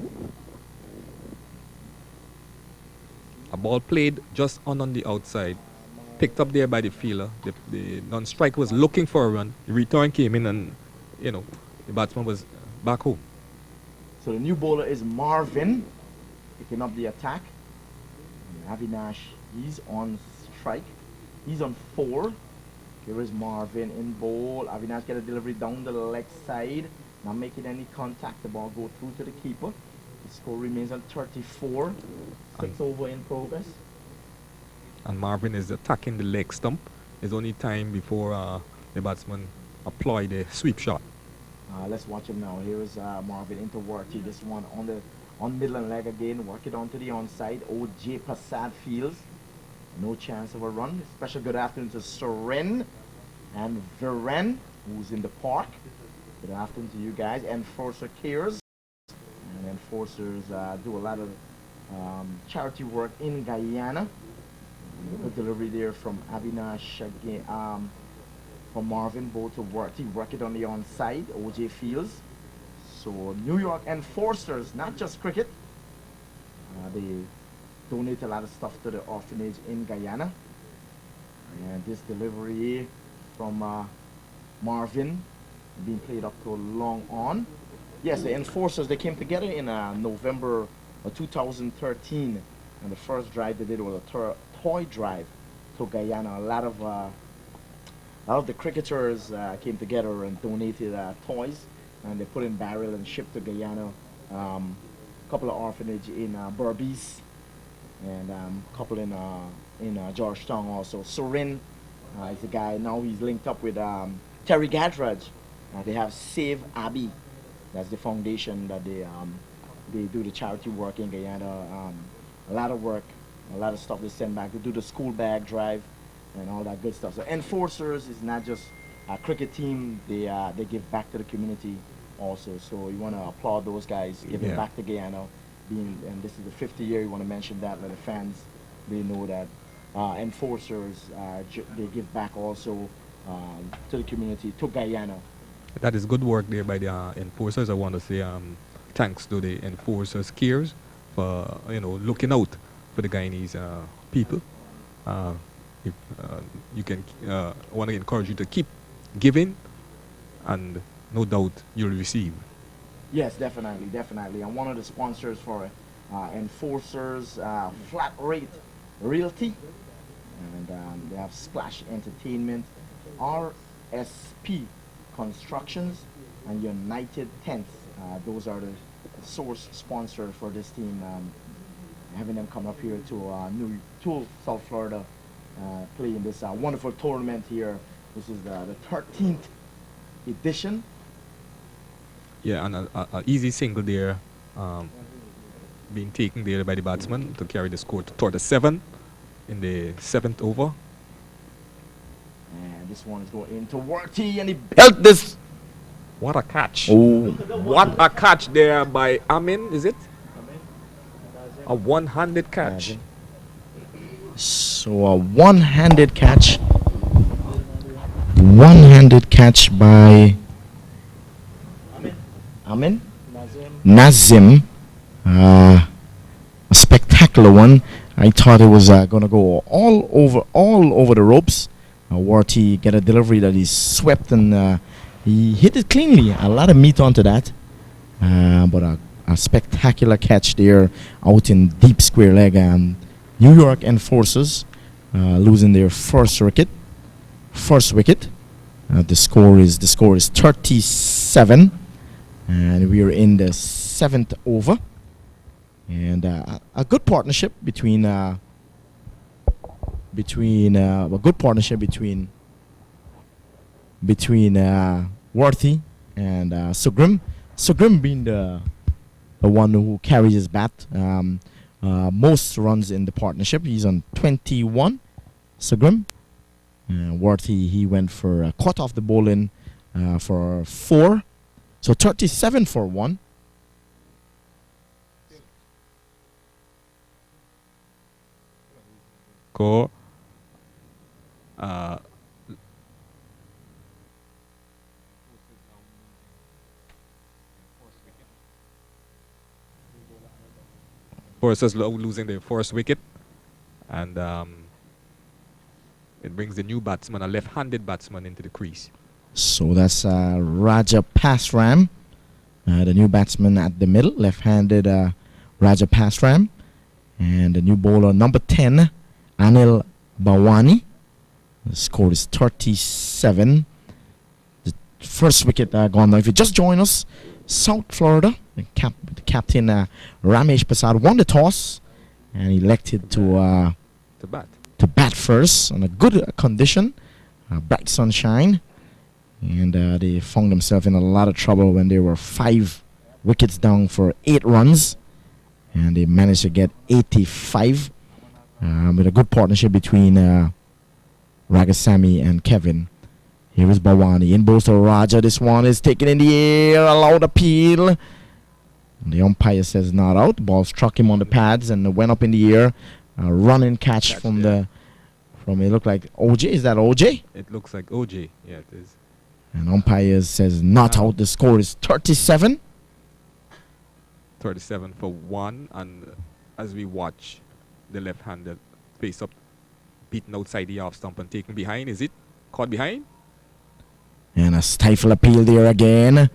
A ball played just on the outside, picked up there by the fielder. The non-striker was looking for a run. The return came in and, the batsman was back home. So the new bowler is Marvin, picking up the attack. And Avinash, he's on strike. He's on 4. Here is Marvin in bowl. Avinash get a delivery down the leg side. Not making any contact. The ball go through to the keeper. The score remains at 34. 6 over in progress. And Marvin is attacking the leg stump. There's only time before the batsman apply the sweep shot. Let's watch him now. Here is Marvin into Worthy. This one on middle and leg again. Work it onto the onside. O.J. Prasad fields. No chance of a run. Special good afternoon to Soren and Viren, who's in the park. Good afternoon to you guys. Enforcer cares. And enforcers do a lot of charity work in Guyana. Good delivery there from Avinash again. From Marvin, both to Worthy. Work it on the onside. O.J. Fields. So New York enforcers, not just cricket. They donate a lot of stuff to the orphanage in Guyana. And this delivery from Marvin being played up to long on. Yes, the enforcers, they came together in November of 2013, and the first drive they did was a toy drive to Guyana. A lot of the cricketers came together and donated toys, and they put in barrel and shipped to Guyana. A couple of orphanage in Berbice, and a couple in Georgetown also. Sorin is the guy. Now he's linked up with Terry Gadraj. They have Save Abbey. That's the foundation that they do the charity work in Guyana. A lot of work, a lot of stuff they send back. They do the school bag drive and all that good stuff. So enforcers is not just a cricket team. They give back to the community also. So you want to applaud those guys giving back to Guyana. And this is the 50th year. You want to mention that, let the fans they know that enforcers they give back also to the community, to Guyana. That is good work there by the enforcers. I want to say thanks to the enforcers cares for looking out for the Guyanese people. If you can, I want to encourage you to keep giving, and no doubt you'll receive. Yes, definitely. And one of the sponsors for enforcers, Flat Rate Realty, and they have Splash Entertainment, RSP Constructions, and United Tents. Those are the source sponsors for this team. Having them come up here to South Florida, play in this wonderful tournament here. This is the 13th edition. Yeah, and a easy single there, being taken there by the batsman to carry the score to 37 in the 7th over. And this one is going into Worthy, and he built this. What a catch! Oh, what a catch there by Amin, is it? A one-handed catch. So a one-handed catch. One-handed catch by Amin Nazim. A spectacular one. I thought it was going to go all over the ropes. Worthy get a delivery that he swept, and he hit it cleanly. A lot of meat onto that, but a spectacular catch there out in deep square leg. New York enforcers losing their first wicket. The score is 37, and we are in the 7th over. And a good partnership between Worthy and Sugrim. Sugrim being the one who carries his bat most runs in the partnership. He's on 21. Sugrim. Worthy, he went for cut off the bowling for 4. So 37 for 1. Go. Forces losing their first wicket, and it brings the new batsman, a left-handed batsman, into the crease. So that's Raja Pasram, the new batsman at the middle, left-handed Raja Pasram, and the new bowler number 10, Anil Bawani. The score is 37. The first wicket gone now. If you just join us, South Florida, the captain Ramesh Prasad won the toss and elected to bat first on a good condition, bright sunshine, and they found themselves in a lot of trouble when they were 5 wickets down for 8 runs, and they managed to get 85 with a good partnership between Ragasamy and Kevin. Here is Bawani in bowls to Raja. This one is taken in the air, allowed appeal. And the umpire says not out. The ball struck him on the pads and went up in the air. A running catch from it looked like OJ. Is that OJ? It looks like OJ. Yeah, it is. And umpire says not out. The score is 37. 37 for 1. And as we watch the left-handed face up, beaten outside the off stump and taken behind. Is it caught behind? And a stifle appeal there again.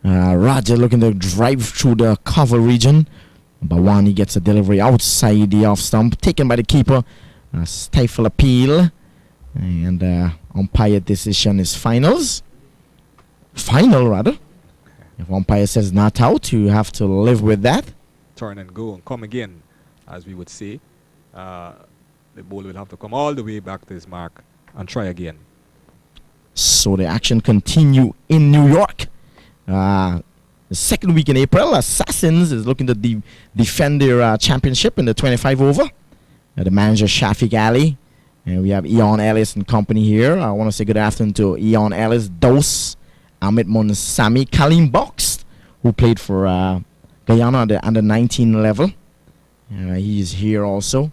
Raja looking to drive through the cover region. Bawani gets a delivery outside the off stump, taken by the keeper. Stifle appeal. And umpire decision is finals. Final, rather. If umpire says not out, you have to live with that. Turn and go and come again, as we would say. The ball will have to come all the way back to his mark and try again. So the action continue in New York. The second week in April, Assassins is looking to defend their championship in the 25 over. The manager Shafiq Ali. And we have Eon Ellis and company here. I want to say good afternoon to Eon Ellis, Dos, Amit Monsami, Kalim Box, who played for Guyana at the under 19 level. He is here also.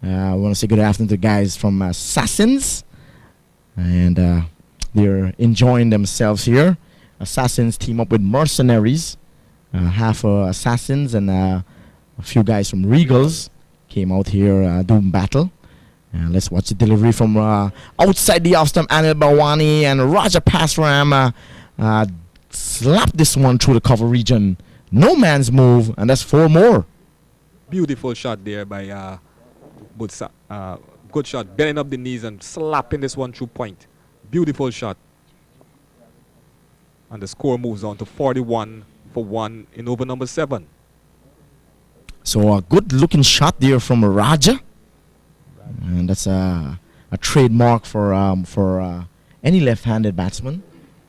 I want to say good afternoon to guys from Assassins. And they're enjoying themselves here. Assassins team up with Mercenaries. Half Assassins and a few guys from Regals came out here doing battle. Let's watch the delivery from outside the off stump. Anil Bawani and Raja Pasram slap this one through the cover region. No man's move, and that's 4 more. Beautiful shot there by Budsa. Good shot, bending up the knees and slapping this one through point. Beautiful shot. And the score moves on to 41 for 1 in over number 7. So a good looking shot there from Raja. And that's a trademark for any left-handed batsman.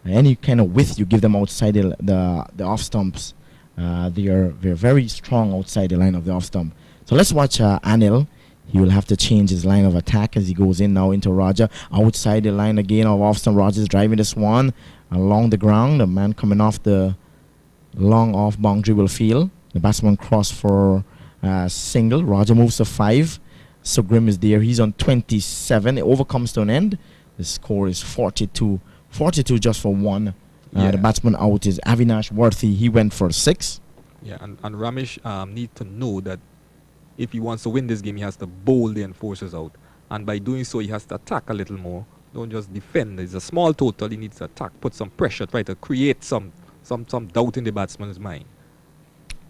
Any kind of width you give them outside the off stumps, they're very strong outside the line of the off stump. So let's watch Anil. He will have to change his line of attack as he goes in now into Raja. Outside the line again of off stump. Raja's driving this one along the ground. The man coming off the long off boundary will feel. The batsman cross for single. Raja moves to 5. So Grim is there. He's on 27. It overcomes to an end. The score is 42. 42 just for 1. The batsman out is Avinash Worthy. He went for 6. Yeah, and Ramesh needs to know that if he wants to win this game, he has to bowl the enforcers out. And by doing so, he has to attack a little more. Don't just defend. It's a small total. He needs to attack, put some pressure, try to create some doubt in the batsman's mind.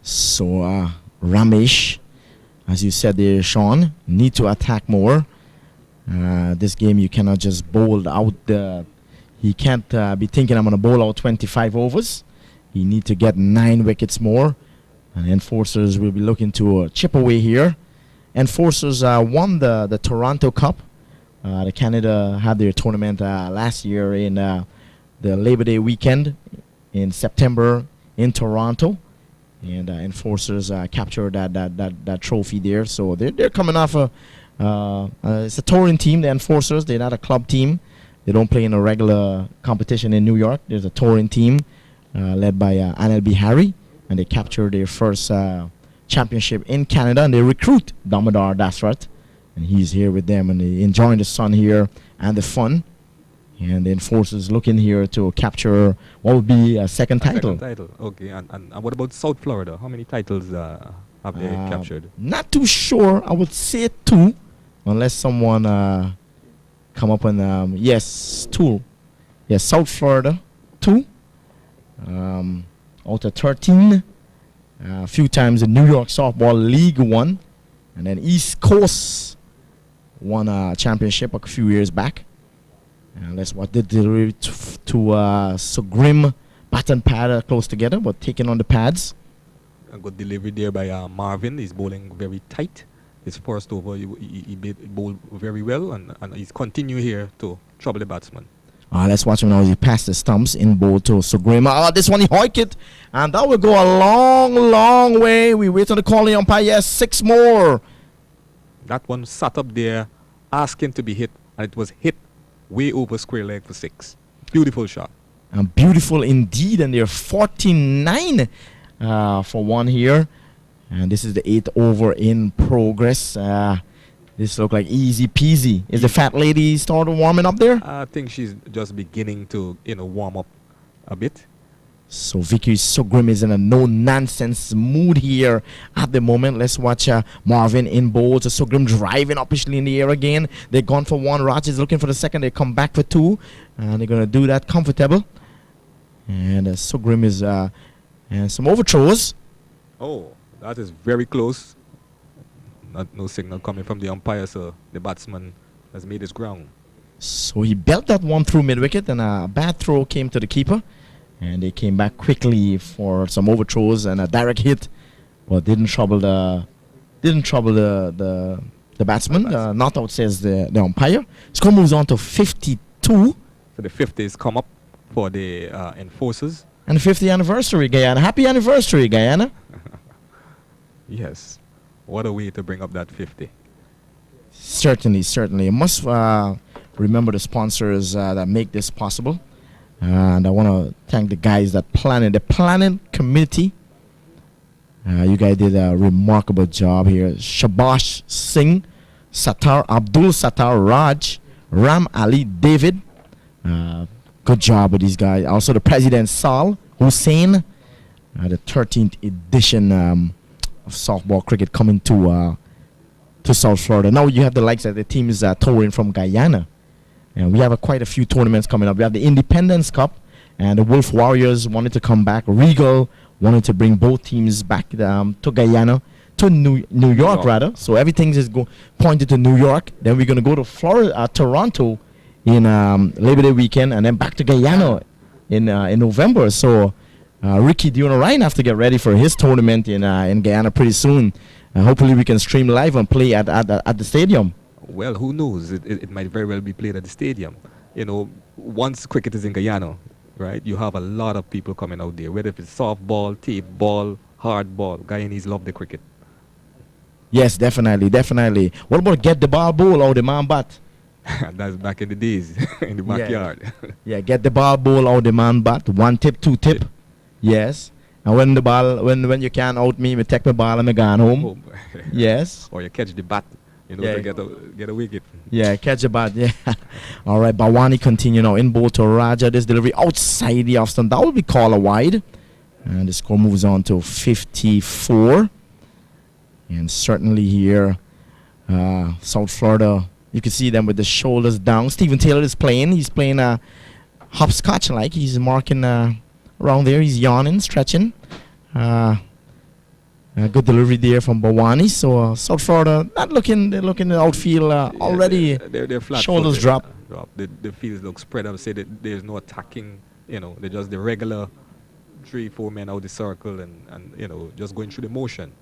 So Ramesh, as you said there, Sean, need to attack more. This game you cannot just bowl out he can't be thinking I'm going to bowl out 25 overs. He need to get 9 wickets more. And Enforcers will be looking to chip away here. Enforcers won the Toronto Cup. The Canada had their tournament last year in the Labor Day weekend in September in Toronto. And Enforcers captured that trophy there. So they're coming off it's a touring team, the Enforcers. They're not a club team. They don't play in a regular competition in New York. There's a touring team led by Anil Bihari. And they captured their first championship in Canada. And they recruit Damodar Dasrat. And he's here with them. And they're enjoying the sun here and the fun. And the Enforcers looking here to capture what would be a second title. Second title, okay. And what about South Florida? How many titles have they captured? Not too sure. I would say 2, unless someone come up and yes, 2. Yes, South Florida 2. Out of 13. A few times the New York Softball League won, and then East Coast won a championship a few years back. Let's what did delivery to Sugrim bat and pad close together, but taking on the pads. A good delivery there by Marvin. He's bowling very tight. His first over, he bowled very well, and he's continue here to trouble the batsman. Let's watch him now as he passed the stumps in bowl to Sugrim. This one he hoiked it, and that will go a long, long way. We wait on the calling umpire. Yes, 6 more. That one sat up there, asking to be hit, and it was hit way over square leg for 6. Beautiful shot. Beautiful indeed, and they're 49 for 1 here. And this is the 8th over in progress. This look like easy peasy. Is the fat lady started warming up there? I think she's just beginning to, warm up a bit. So Vicky Sugrim is in a no-nonsense mood here at the moment. Let's watch Marvin in bowl. So Sugrim driving upishly in the air again. They're gone for 1. Raj is looking for the second. They come back for 2. And they're going to do that comfortable. And Sugrim is and some overthrows. Oh, that is very close. No signal coming from the umpire, so the batsman has made his ground. So he belt that one through mid-wicket, and a bad throw came to the keeper. And they came back quickly for some overthrows and a direct hit, but didn't trouble the batsman. Not out, says the umpire. Score moves on to 52. So the 50s come up for the enforcers. And the 50th anniversary, Guyana. Happy anniversary, Guyana. Yes. What a way to bring up that 50. Certainly. You must remember the sponsors that make this possible. And I want to thank the guys that planned the planning committee. You guys did a remarkable job here. Shabash Singh, Sattar Abdul Sattar Raj, Ram Ali David. Good job with these guys. Also the president Sal Hussein. The 13th edition of softball cricket coming to South Florida. Now you have the likes of the teams touring from Guyana. And we have quite a few tournaments coming up. We have the Independence Cup, and the Wolf Warriors wanted to come back. Regal wanted to bring both teams back to Guyana, to New York rather. So everything is pointed to New York. Then we're going to go to Florida, Toronto in Labor Day weekend, and then back to Guyana in November. So Ricky Ryan have to get ready for his tournament in Guyana pretty soon. Hopefully we can stream live and play at the stadium. Well, who knows? It might very well be played at the stadium. You know, once cricket is in Guyana, right, you have a lot of people coming out there, whether it's softball, tape ball, hardball. Guyanese love the cricket. Yes, definitely. What about get the ball bowl out the man bat? That's back in the days, in the backyard. Yeah, get the ball bowl out the man bat. 1 tip, 2 tip. Yes. And when the ball, when you can't out me take my ball and I gone home. Yes. Or you catch the bat. You know, to get a wicket. Yeah, catch a bat, yeah. All right, Bawani continue now. In ball to Raja. This delivery outside the off stump. That will be called a wide. And the score moves on to 54. And certainly here, South Florida, you can see them with the shoulders down. Stephen Taylor is playing. He's playing hopscotch like. He's marking around there. He's yawning, stretching. Good delivery there from Bawani. So South Florida not looking. They're looking at outfield already. They're flat. Shoulders drop. The fields look spread. I would say that there's no attacking. You know, they're just the regular 3-4 men out the circle and you know just going through the motion.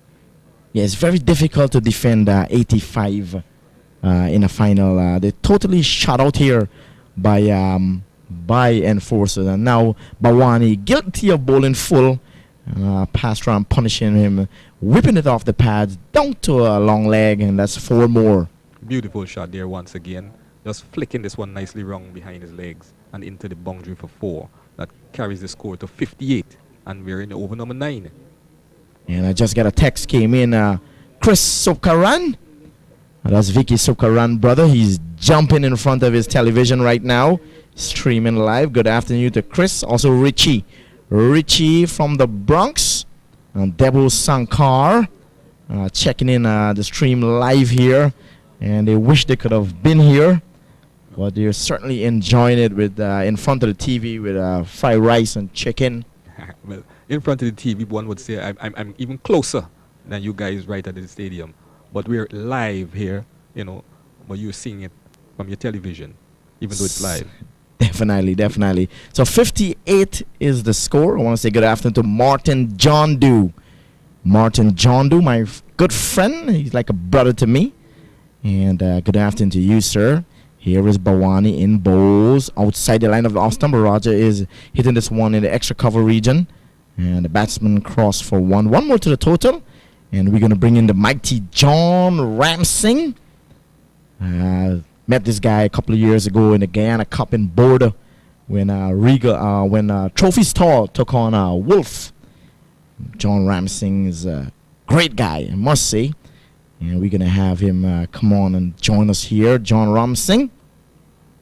Yeah, it's very difficult to defend 85 in a final. They're totally shut out here by enforcers. And now Bawani guilty of bowling full. Passed around punishing him, whipping it off the pads down to a long leg, and that's 4 more. Beautiful shot there once again. Just flicking this one nicely wrong behind his legs and into the boundary for 4. That carries the score to 58, and we're in over number 9. And I just got a text came in. Chris Sukaran. That's Vicky Sukaran, brother. He's jumping in front of his television right now, streaming live. Good afternoon to Chris. Also Richie from the Bronx, and Debu Sankar checking in the stream live here, and they wish they could have been here, but they're certainly enjoying it with in front of the TV with fried rice and chicken. Well, in front of the TV, one would say I'm even closer than you guys right at the stadium, but we're live here, you know, but you're seeing it from your television, even though it's live. Definitely. So 58 is the score. I want to say good afternoon to Martin John Doe. Martin John Doe, my good friend. He's like a brother to me. And good afternoon to you, sir. Here is Bawani in bowls outside the line of the off stump. Roger is hitting this one in the extra cover region. And the batsman cross for 1. 1 more to the total. And we're going to bring in the mighty John Ramsing. Met this guy a couple of years ago in the Guyana Cup in Border when Trophy Stall took on Wolf. John Ramsing is a great guy, I must say. And we're going to have him come on and join us here. John Ramsing.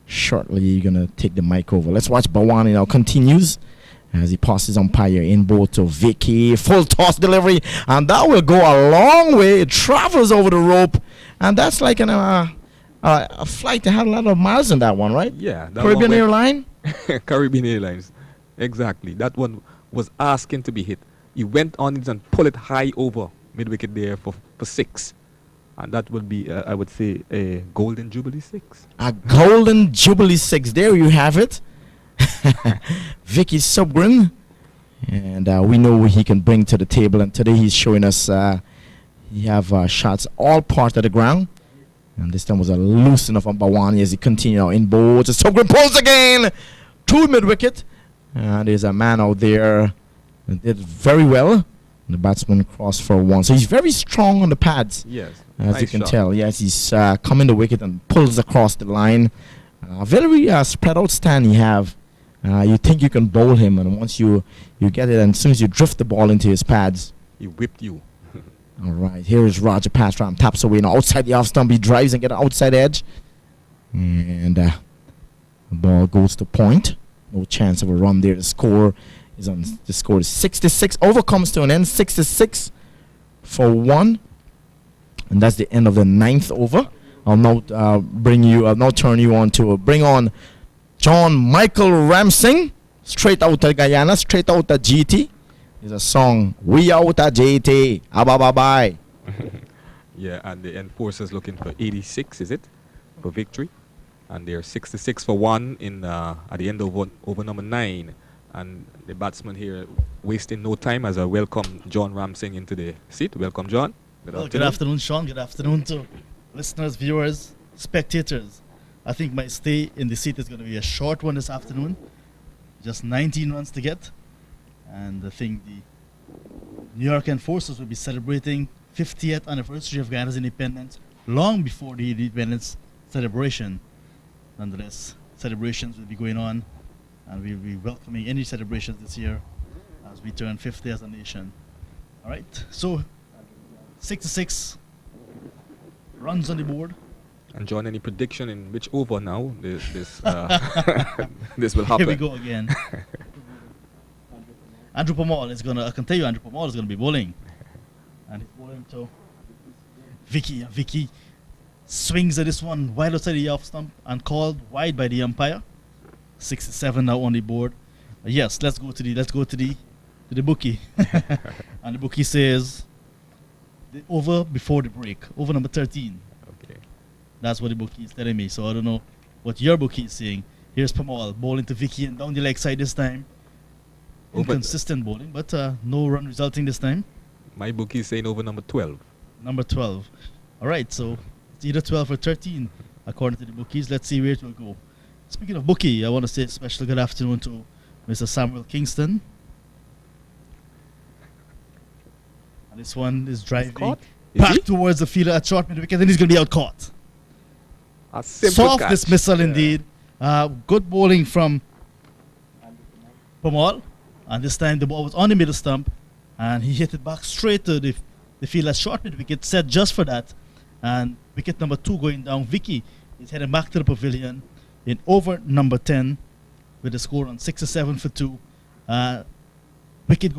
Shortly, you're going to take the mic over. Let's watch Bawani now continues as he passes umpire in bowl to Vicky. Full toss delivery. And that will go a long way. It travels over the rope. And that's like a flight that had a lot of miles in that one, right? Yeah. Caribbean Airlines? Caribbean Airlines. Exactly. That one was asking to be hit. He went on it and pulled it high over mid-wicket there for 6. And that would be, I would say, a golden jubilee 6. A golden jubilee 6. There you have it. Vicky Subgren. And we know what he can bring to the table. And today he's showing us he have shots all part of the ground. And this time was a loose enough on Bawani as he continued in boards. Subgren pulls again to mid-wicket. And there's a man out there that did very well. The batsman crossed for 1. So he's very strong on the pads. Yes. As nice you can shot. tell. Yes, he's coming the wicket and pulls across the line. Very spread out stand he have. You think you can bowl him, and once you get it, and as soon as you drift the ball into his pads. He whipped you. All right, here is Roger Pastram. Taps away now outside the off stump. He drives and get an outside edge. And the ball goes to point. No chance of a run there. The score is 66. Over comes to an end. 66 for 1. And that's the end of the 9th over. I'll now turn you on to bring on John Michael Ramsing, straight out of Guyana, straight out of GT. There's a song, We Out of GT, bye. Yeah, and the enforcers looking for 86, is it, for victory? And they're 66 for 1 in at the end of over number 9. And the batsman here wasting no time as I welcome John Ramsing into the seat. Welcome, John. Good afternoon, Sean. Good afternoon to listeners, viewers, spectators. I think my stay in the seat is going to be a short one this afternoon. Just 19 runs to get. And I think the New York Enforcers will be celebrating 50th anniversary of Guyana's independence long before the independence celebration. Nonetheless, celebrations will be going on, and we'll be welcoming any celebrations this year as we turn 50 as a nation. All right, so 66 runs on the board. And John, any prediction in which over now this this will happen? Here we go again. Andrew Pamal is gonna. I can tell you, Andrew Pamal is gonna be bowling, and he's bowling to Vicky. Vicky swings at this one wide outside the off stump and called wide by the umpire. 67 now on the board. Yes, let's go to the bookie, and the bookie says the over before the break, over number 13. Okay, that's what the bookie is telling me. So I don't know what your bookie is saying. Here's Pamal bowling to Vicky and down the leg side this time. Inconsistent bowling, but no run resulting this time. My bookie is saying over number 12. Number 12. All right, so it's either 12 or 13 according to the bookies. Let's see where it will go. Speaking of bookie, I want to say a special good afternoon to Mr. Samuel Kingston. And this one is driving back towards the fielder at short mid-wicket, and he's going to be out caught. A simple Soft catch. dismissal indeed. Good bowling from Pamal. And this time the ball was on the middle stump, and he hit it back straight to the fielder's short mid-wicket, set just for that. And wicket number 2 going down. Vicky is heading back to the pavilion in over number 10 with a score on 67 for 2. Wicket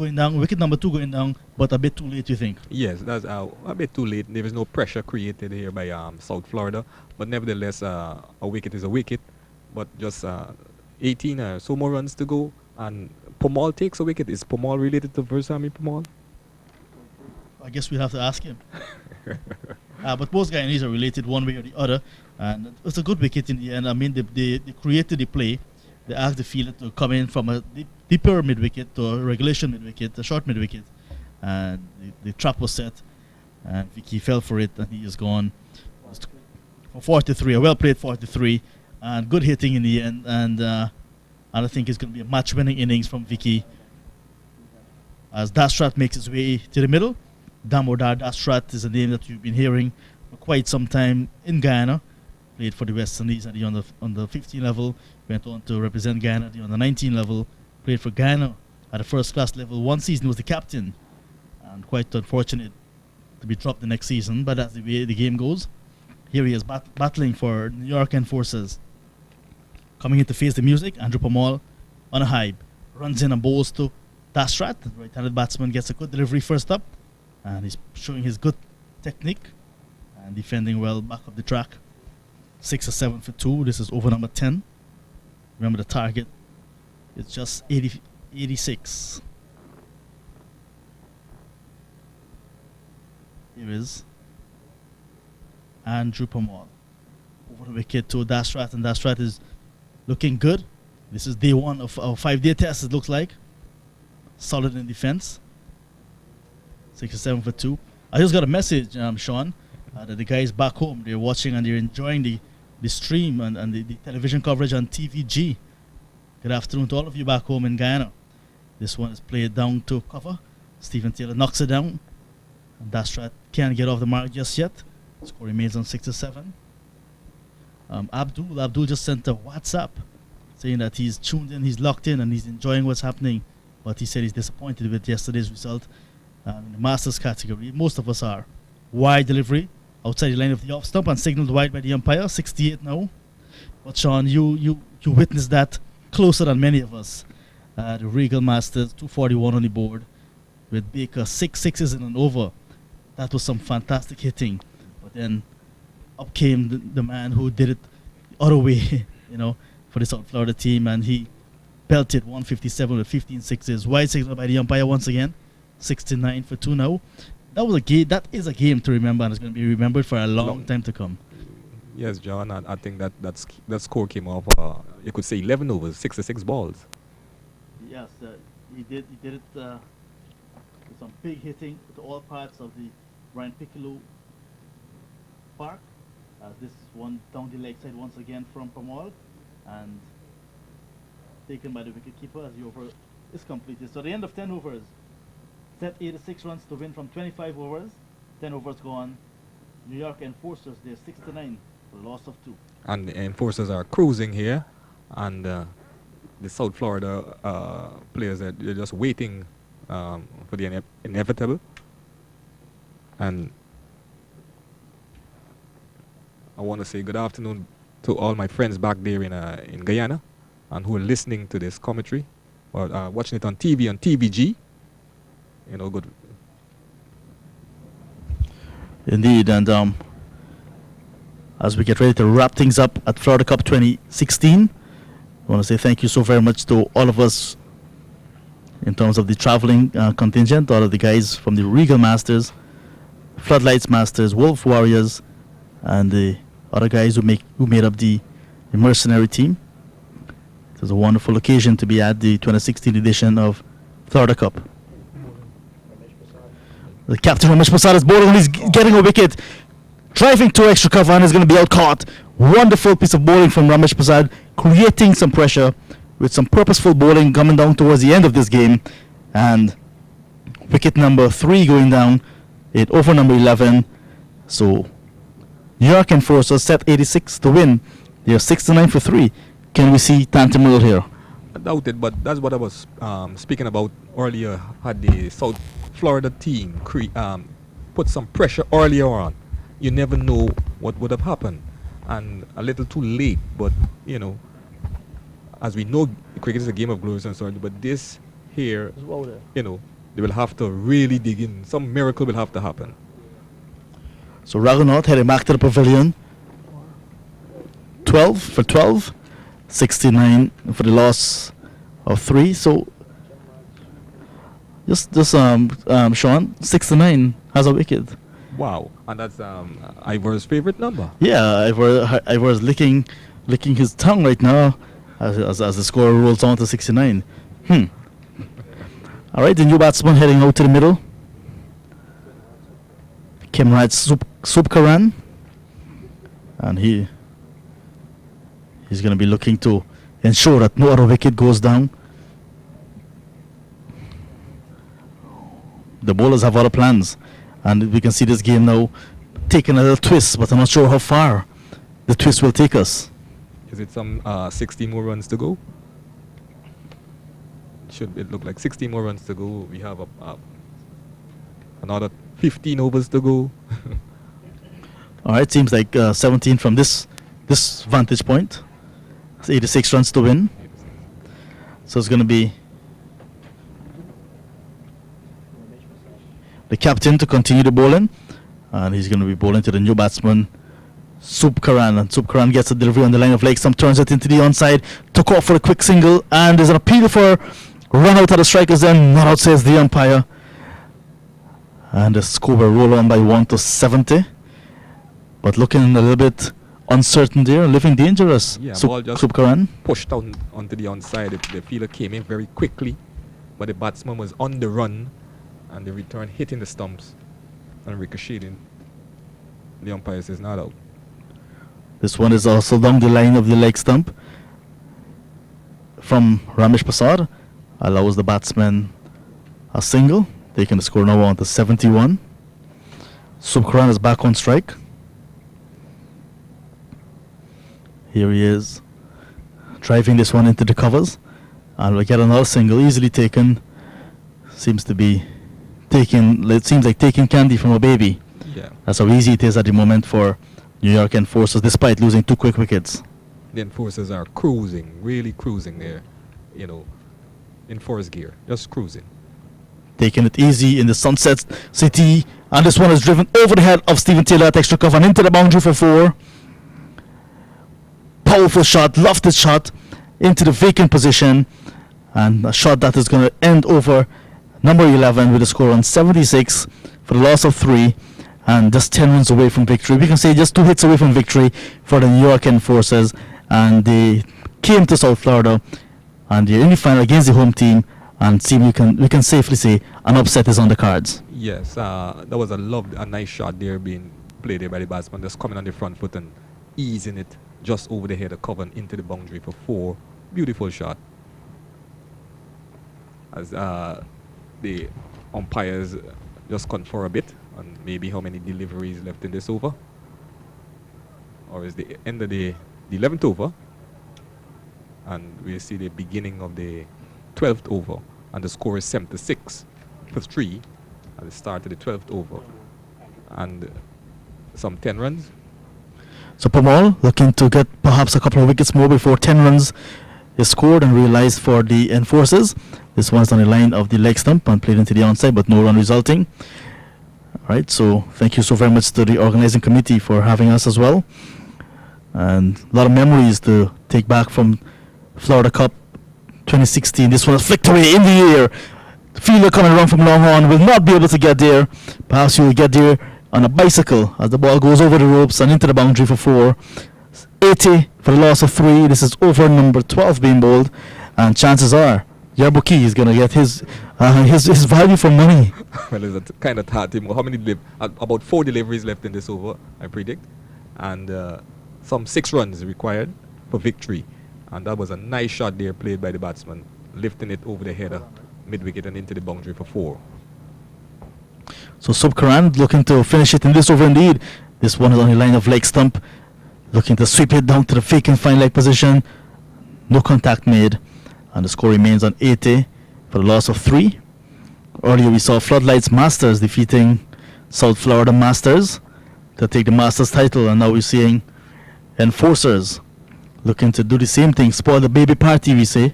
number 2 going down, but a bit too late, you think? Yes, that's a bit too late. There is no pressure created here by South Florida, but nevertheless, a wicket is a wicket. But just 18 or so more runs to go, and Pamal takes a wicket. Is Pamal related to Versami Pamal? I guess we'll have to ask him. But both Guyanese are related one way or the other, and it's a good wicket in the end. I mean, they created the play. They asked the fielder to come in from a deeper mid-wicket to a regulation mid-wicket, a short mid-wicket, and the trap was set, and Vicky fell for it, and he is gone for 43. A well-played 43, and good hitting in the end, and I think it's going to be a match-winning innings from Vicky as Dastrat makes his way to the middle. Damodar Dastrat is a name that you've been hearing for quite some time in Guyana. Played for the West Indies at the under 15 level. Went on to represent Guyana at the under 19 level. Played for Guyana at the first class level. One season was the captain, and quite unfortunate to be dropped the next season. But that's the way the game goes. Here he is battling for New York Enforcers. Coming in to face the music, Andrew Pamal on a high. Runs in and bowls to Dastrat. The right-handed batsman gets a good delivery first up. And he's showing his good technique and defending well back of the track. 6 or 7 for 2. This is over number 10. Remember the target. It's just 86. Here is Andrew Pamal. Over the wicket to Dastrat, and Dastrat is looking good. This is day one of our 5-day test, it looks like. Solid in defense. 67 for 2. I just got a message, Sean, that the guys back home, they're watching and they're enjoying the stream and the television coverage on TVG. Good afternoon to all of you back home in Guyana. This one is played down to cover. Stephen Taylor knocks it down. And Dastrat can't get off the mark just yet. Score remains on 67. Abdul just sent a WhatsApp saying that he's tuned in, he's locked in, and he's enjoying what's happening. But he said he's disappointed with yesterday's result in the Masters category. Most of us are. Wide delivery outside the line of the off stump and signaled wide by the umpire. 68 now. But Sean, you witnessed that closer than many of us. The Regal Masters, 241 on the board, with Baker 6 sixes in an over. That was some fantastic hitting. But then up came the man who did it the other way, for the South Florida team, and he belted 157 with 15 sixes. Wide signal by the umpire once again. 69 for 2 now. That was a game. That is a game to remember, and it's going to be remembered for a long time to come. Yes, John, I think that score came off, you could say 11 overs, 66 balls. Yes, he did it with some big hitting to all parts of the Brian Piccolo Park. This one down the leg side once again from Pamal, and taken by the wicketkeeper as the over is completed. So the end of 10 overs. Set 86 runs to win from 25 overs. 10 overs gone. New York Enforcers, they're 6-9 for a loss of 2. And the Enforcers are cruising here, and the South Florida players, they're just waiting for the inevitable. And I want to say good afternoon to all my friends back there in Guyana, and who are listening to this commentary or watching it on TV, on TVG. Good. Indeed, and as we get ready to wrap things up at Florida Cup 2016, I want to say thank you so very much to all of us in terms of the traveling contingent, all of the guys from the Regal Masters, Floodlights Masters, Wolf Warriors, and the other guys who made up the mercenary team. It was a wonderful occasion to be at the 2016 edition of Florida Cup. The captain Ramesh Prasad is bowling, and he's getting a wicket. Driving to extra cover and is going to be out caught. Wonderful piece of bowling from Ramesh Prasad, creating some pressure with some purposeful bowling coming down towards the end of this game. And wicket number 3 going down, over number 11. So New York Enforcers set 86 to win. They're 6-9 for 3. Can we see Tantamil here? I doubt it, but that's what I was speaking about earlier. Had the South Florida team put some pressure earlier on, you never know what would have happened. And a little too late, but as we know, cricket is a game of glories and sorrows, but this here, they will have to really dig in. Some miracle will have to happen. So Raghunath heading back to the pavilion. 12 for 12, 69 for the loss of 3. So just Sean, 69 has a wicket. Wow, and that's Ivor's favorite number. Yeah, Ivor's licking his tongue right now as the score rolls on to 69. All right, the new batsman heading out to the middle. Kimraj Subkaran, and he's going to be looking to ensure that no other wicket goes down. The bowlers have other plans, and we can see this game now taking a little twist, but I'm not sure how far the twist will take us. Is it some 60 more runs to go? Should it look like 60 more runs to go? We have another 15 overs to go. All right, seems like 17 from this vantage point. It's 86 runs to win. So it's going to be the captain to continue the bowling, and he's going to be bowling to the new batsman Subkaran, and Subkaran gets a delivery on the line of leg stump, turns it into the onside, took off for a quick single, and there's an appeal for run out of the strikers then, not out says the umpire. And the score will roll on by 1-70. But looking a little bit uncertain there, living dangerous. Yeah, Sup- ball just Supkaran. pushed down onto the onside. The fielder came in very quickly, but the batsman was on the run, and the return hitting the stumps and ricocheting. The umpire says not out. This one is also down the line of the leg stump from Ramesh Prasad. Allows the batsman a single, taking the score now on to 71. Subkaran is back on strike. Here he is, driving this one into the covers, and we get another single easily taken. Seems to be taking, it seems like taking candy from a baby. Yeah. That's how easy it is at the moment for New York Enforcers, despite losing 2 quick wickets. The Enforcers are cruising, really cruising there, you know, in force gear, just cruising. Taking it easy in the Sunset City, and this one is driven over the head of Stephen Taylor at extra cover and into the boundary for 4. Powerful shot, lofted shot into the vacant position, and a shot that is going to end over number 11 with a score on 76 for the loss of 3, and just 10 runs away from victory. We can say just 2 hits away from victory for the New York Enforcers, and they came to South Florida and they're in the final against the home team, and we can safely say an upset is on the cards. Yes, that was a nice shot there being played there by the batsman, just coming on the front foot and easing it just over the head of cover and into the boundary for 4. Beautiful shot. As the umpires just confer a bit on maybe how many deliveries left in this over, or is the end of the 11th over, and we see the beginning of the 12th over, and the score is 76 for 3 at the start of the 12th over, and some 10 runs. So Pamal looking to get perhaps a couple of wickets more before 10 runs is scored and realized for the Enforcers. This one's on the line of the leg stump and played into the onside, but no run resulting. Alright, so thank you so very much to the organizing committee for having us as well. And a lot of memories to take back from Florida Cup 2016. This one is flicked away in the air. The fielder coming around from long on will not be able to get there. Perhaps he will get there on a bicycle as the ball goes over the ropes and into the boundary for 4. 80 for the loss of 3. This is over number 12 being bowled, and chances are Yarbuki is going to get his value for money. Well, it's a kind of hard team. How many about 4 deliveries left in this over, I predict, and some 6 runs required for victory. And that was a nice shot there played by the batsman, lifting it over the header, mid-wicket and into the boundary for 4. So Subkaran looking to finish it in this over indeed. This one is on the line of leg stump, looking to sweep it down to the vacant fine leg position. No contact made, and the score remains on 80 for the loss of 3. Earlier we saw Floodlights Masters defeating South Florida Masters to take the Masters title, and now we're seeing Enforcers looking to do the same thing, spoil the baby party, we say.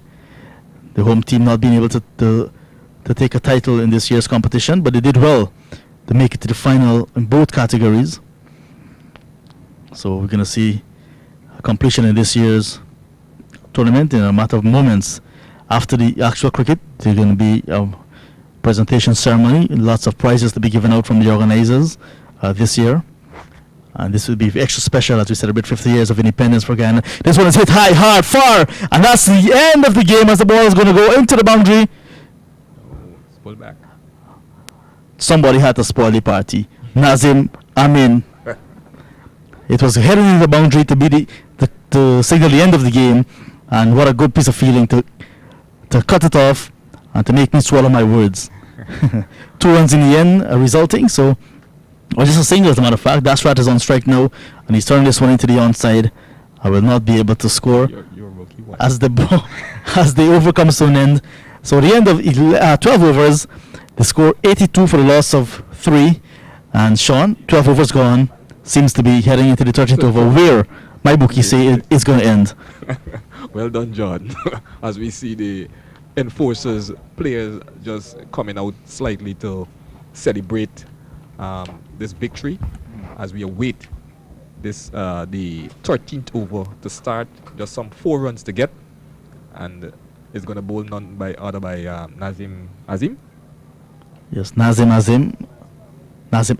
The home team not being able to take a title in this year's competition, but they did well to make it to the final in both categories. So we're going to see a completion in this year's tournament in a matter of moments. After the actual cricket, there's going to be a presentation ceremony, lots of prizes to be given out from the organizers this year. And this will be extra special as we celebrate 50 years of independence for Guyana. This one is hit high, hard, far, and that's the end of the game as the ball is going to go into the boundary. Pull back. Somebody had to spoil the party. Nazim Amin. It was heading in the boundary to be to signal the end of the game, and what a good piece of feeling to cut it off and to make me swallow my words. 2 runs in the end resulting, so or just a single as a matter of fact. Dashrat is on strike now, and he's turning this one into the onside. I will not be able to score as the ball as the over comes to an end. So the end of 12 overs, the score 82 for the loss of 3, and Sean, 12 overs gone, seems to be heading into the 13th over, where my bookie say it's going to end. Well done, John. As we see the Enforcers players just coming out slightly to celebrate this victory as we await this the 13th over to start. Just some 4 runs to get, and is going to bowl none by other by Nazim Azim. Yes, Nazim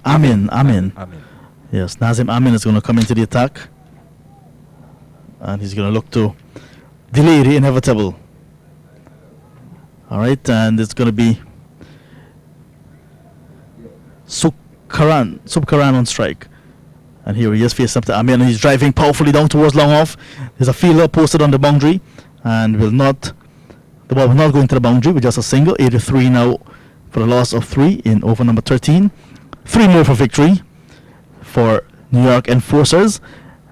Amin. Yes, Nazim Amin is going to come into the attack. And he's going to look to delay the inevitable. All right, and it's going to be Subkaran on strike. And here he is facing up to Amin, and he's driving powerfully down towards long off. There's a fielder posted on the boundary, and the ball will not go into the boundary with just a single. 83 now for the loss of 3 in over number 13. 3 more for victory for New York Enforcers,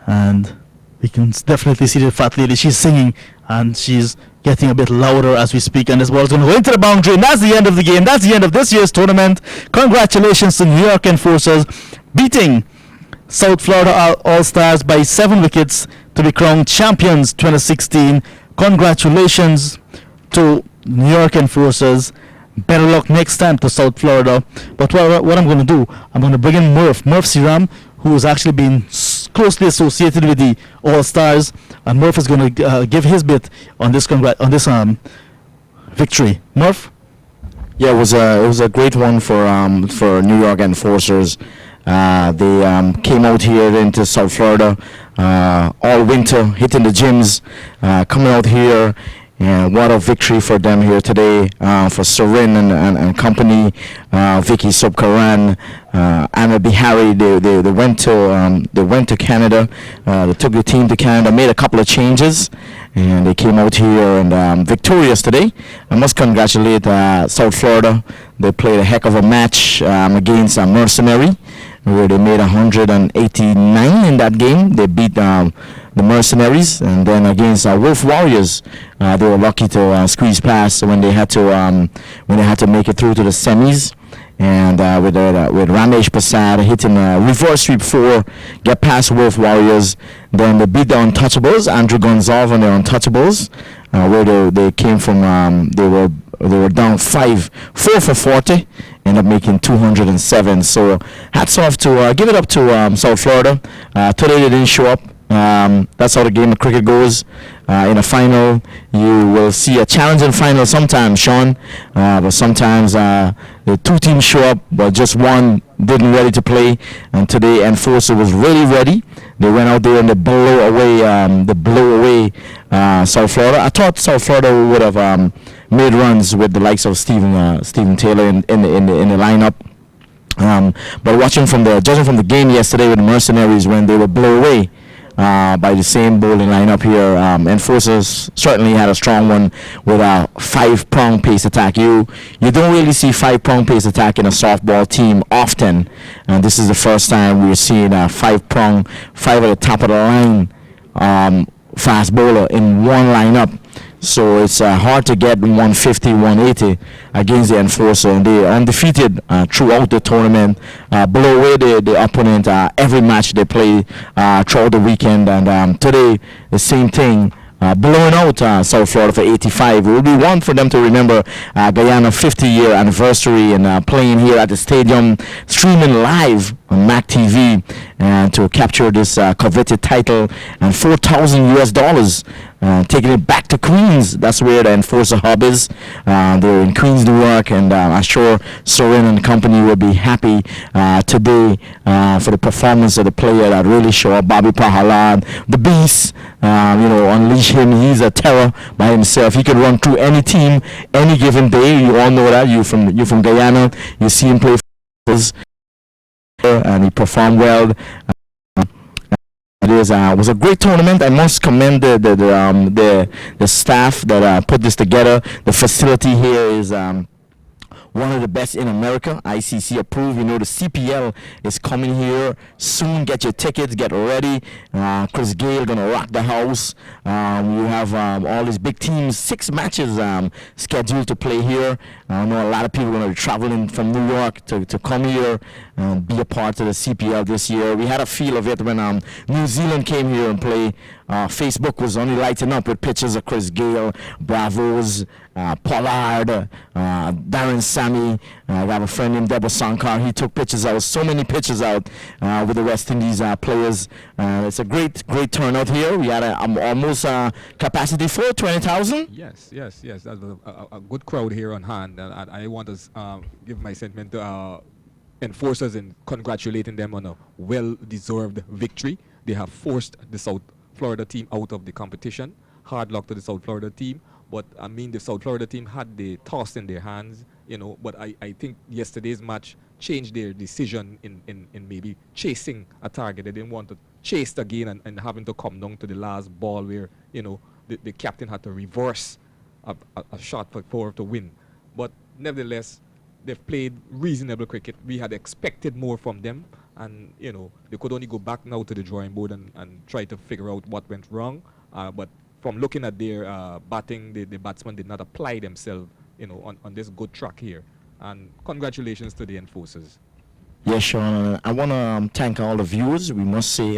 and we can definitely see the fat lady. She's singing, and she's getting a bit louder as we speak, and this ball is going to go into the boundary, and that's the end of the game. That's the end of this year's tournament. Congratulations to New York Enforcers beating South Florida All-Stars by 7 wickets to be crowned champions 2016. Congratulations to New York Enforcers. Better luck next time to South Florida. But what I'm going to do, I'm going to bring in Murph Siram, who has actually been closely associated with the All-Stars, and Murph is going to give his bit on this victory. Murph? Yeah, it was a great one for New York Enforcers. They came out here into South Florida all winter, hitting the gyms, coming out here. And what a victory for them here today, for Sorin and company, Vicky Subkaran, Anna Bihari. They went to Canada. They took the team to Canada, made a couple of changes, and they came out here and victorious today. I must congratulate South Florida. They played a heck of a match against Mercenary, where they made 189 in that game. They beat the Mercenaries, and then against Wolf Warriors, they were lucky to squeeze past when they had to make it through to the semis. And with Ramesh Prasad hitting a reverse sweep 4, get past Wolf Warriors. Then they beat the Untouchables, Andrew Gonzalez and the Untouchables, where they came from. They were down 4 for 40, ended up making 207. So hats off to give it up to South Florida. Today they didn't show up. That's how the game of cricket goes. In a final, you will see a challenging final sometimes, Sean, but sometimes the 2 teams show up, but just one didn't ready to play. And today, Enforcer was really ready. They went out there and they blow away South Florida. I thought South Florida would have made runs with the likes of Stephen Taylor in the lineup. But judging from the game yesterday with the Mercenaries, when they were blown away by the same bowling lineup here, Enforcers certainly had a strong one with a 5-prong pace attack. You don't really see 5-prong pace attack in a softball team often, and this is the first time we're seeing a 5-prong, 5 at the top of the line fast bowler in one lineup. So it's hard to get 150, 180 against the Enforcer, and they are undefeated throughout the tournament. Blow away the opponent every match they play throughout the weekend, and today the same thing. Blowing out South Florida for 85. It will be one for them to remember. Guyana 50-year anniversary, and playing here at the stadium, streaming live on Mac TV, and to capture this coveted title and $4,000 taking it back to Queens. That's where the Enforcer hub is. They're in Queens, New York, and I'm sure Soren and company will be happy today for the performance of the player that really show up. Bobby Prahalad, the beast. Unleash him. He's a terror by himself. He can run through any team any given day. You all know that. You're from Guyana. You see him play for us, and he performed well. It was a great tournament. I must commend the staff that put this together. The facility here is one of the best in America, ICC approved. The CPL is coming here soon. Get your tickets, get ready. Chris Gale gonna rock the house. You have all these big teams, 6 matches scheduled to play here. I know a lot of people are gonna be traveling from New York to come here and be a part of the CPL this year. We had a feel of it when New Zealand came here and played Facebook was only lighting up with pictures of Chris Gale, Bravos, Pollard, Darren Sammy. I have a friend named Debo Sankar. He took pictures out, so many pictures out with the West Indies players. It's a great turnout here. We had almost capacity for 20,000. Yes. That was a good crowd here on hand. And I want to give my sentiment to enforcers and congratulating them on a well-deserved victory. They have forced the South Florida team out of the competition. Hard luck to the South Florida team. But, I mean, the South Florida team had the toss in their hands, but I think yesterday's match changed their decision in maybe chasing a target. They didn't want to chase again and having to come down to the last ball where, the captain had to reverse a shot for 4 to win. But nevertheless, they've played reasonable cricket. We had expected more from them, and they could only go back now to the drawing board and try to figure out what went wrong. But from looking at their batting, the batsmen did not apply themselves, on this good track here. And congratulations to the enforcers. Yes, Sean. I want to thank all the viewers. We must say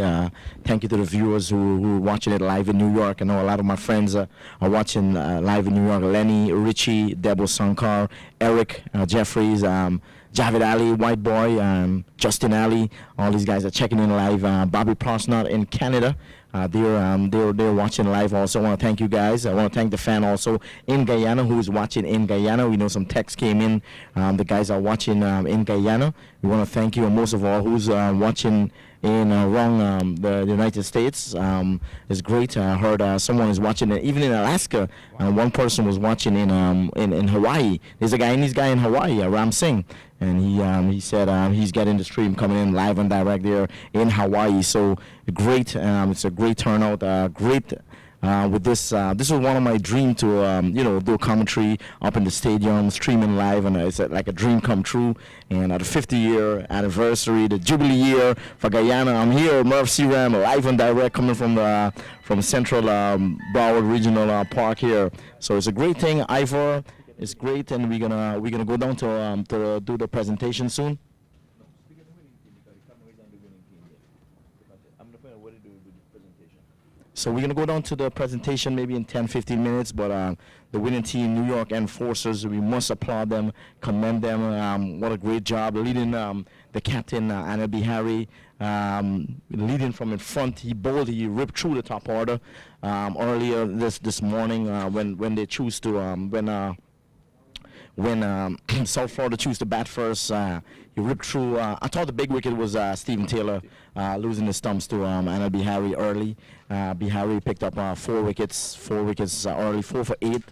thank you to the viewers who are watching it live in New York. I know a lot of my friends are watching live in New York. Lenny, Richie, Debo Sankar, Eric, Jeffries, Javid Ali, White Boy, Justin Ali. All these guys are checking in live. Bobby Parsnott in Canada. They're watching live also. I want to thank you guys. I want to thank the fan also in Guyana who is watching in Guyana. We know some texts came in. The guys are watching in Guyana. We want to thank you, and most of all, who's watching in the United States. It's great. I heard someone is watching it even in Alaska. One person was watching in Hawaii. There's a Guyanese guy in Hawaii, Ram Singh, and he said he's getting the stream coming in live and direct there in Hawaii. So great. It's a great turnout. Great. With this is one of my dreams to do a commentary up in the stadium, streaming live, and it's like a dream come true. And at the 50-year anniversary, the Jubilee year for Guyana, I'm here, Merv C. Ram, live and direct, coming from Central Broward Regional Park here. So it's a great thing, Ivor. It's great, and we're gonna go down to do the presentation soon. So we're going to go down to the presentation maybe in 10-15 minutes, but the winning team, New York Enforcers, we must applaud them, commend them. What a great job leading the captain, Anil Bihari, leading from in front. He bowled, he ripped through the top order earlier this morning when they choose to, when South Florida chose to bat first. He ripped through. I thought the big wicket was Stephen Taylor losing the stumps to Anil Bihari early. Bihari picked up 4 wickets early, 4 for 8.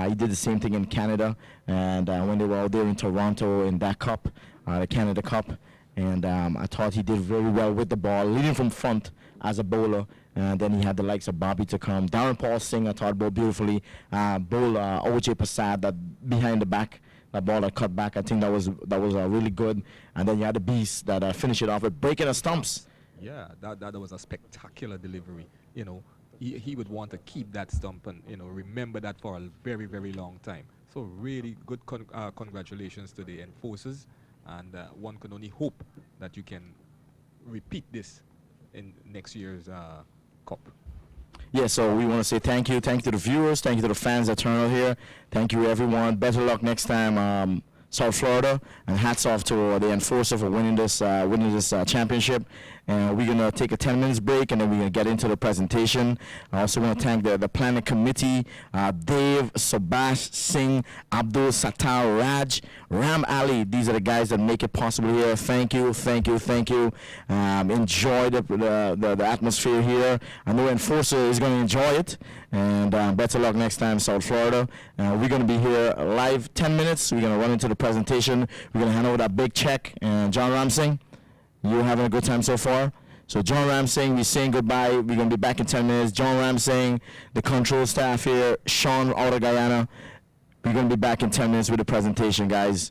He did the same thing in Canada, and when they were out there in Toronto in that cup, the Canada Cup, and I thought he did very well with the ball, leading from front as a bowler. And then he had the likes of Bobby to come. Darren Paul Singh, I thought, bowled beautifully. O.J. Prasad, that behind the back, that ball that cut back, I think that was really good. And then you had the Beast that finished it off with breaking the stumps. Yeah, that was a spectacular delivery. He would want to keep that stump and remember that for a very, very long time. So really good congratulations to the enforcers, and one can only hope that you can repeat this in next year's Cup. Yeah, so we want to say thank you to the viewers, thank you to the fans that turn out here, thank you everyone. Better luck next time, South Florida, and hats off to the enforcer for winning this championship. And we're gonna take a 10 minutes break, and then we're gonna get into the presentation. I also want to thank the planning committee, Dave, Subhash Singh, Abdul Sattar, Raj, Ram Ali. These are the guys that make it possible here. Thank you. Enjoy the atmosphere here. I know enforcer is gonna enjoy it, and better luck next time, South Florida. We're gonna be here live 10 minutes. We're gonna run into the presentation. We're gonna hand over that big check. And John Ramsing, you're having a good time so far? So John Ramsing, we're saying goodbye. We're going to be back in 10 minutes. John Ramsing, the control staff here, Sean out of Guyana. We're going to be back in 10 minutes with the presentation, guys.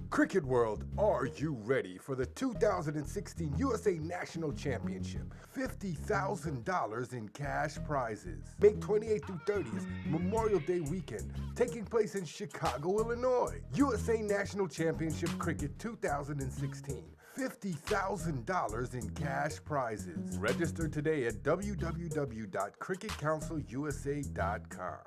Cricket World, are you ready for the 2016 USA National Championship? $50,000 in cash prizes. May 28th through 30th, Memorial Day weekend, taking place in Chicago, Illinois. USA National Championship Cricket 2016. $50,000 in cash prizes. Register today at www.cricketcouncilusa.com.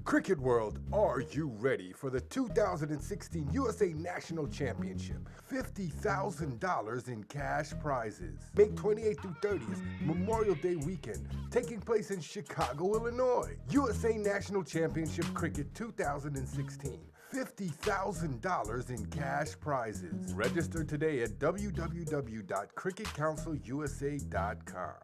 Cricket World, are you ready for the 2016 USA National Championship? $50,000 in cash prizes. May 28th through 30th, Memorial Day weekend, taking place in Chicago, Illinois. USA National Championship Cricket 2016. $50,000 in cash prizes. Register today at www.cricketcouncilusa.com.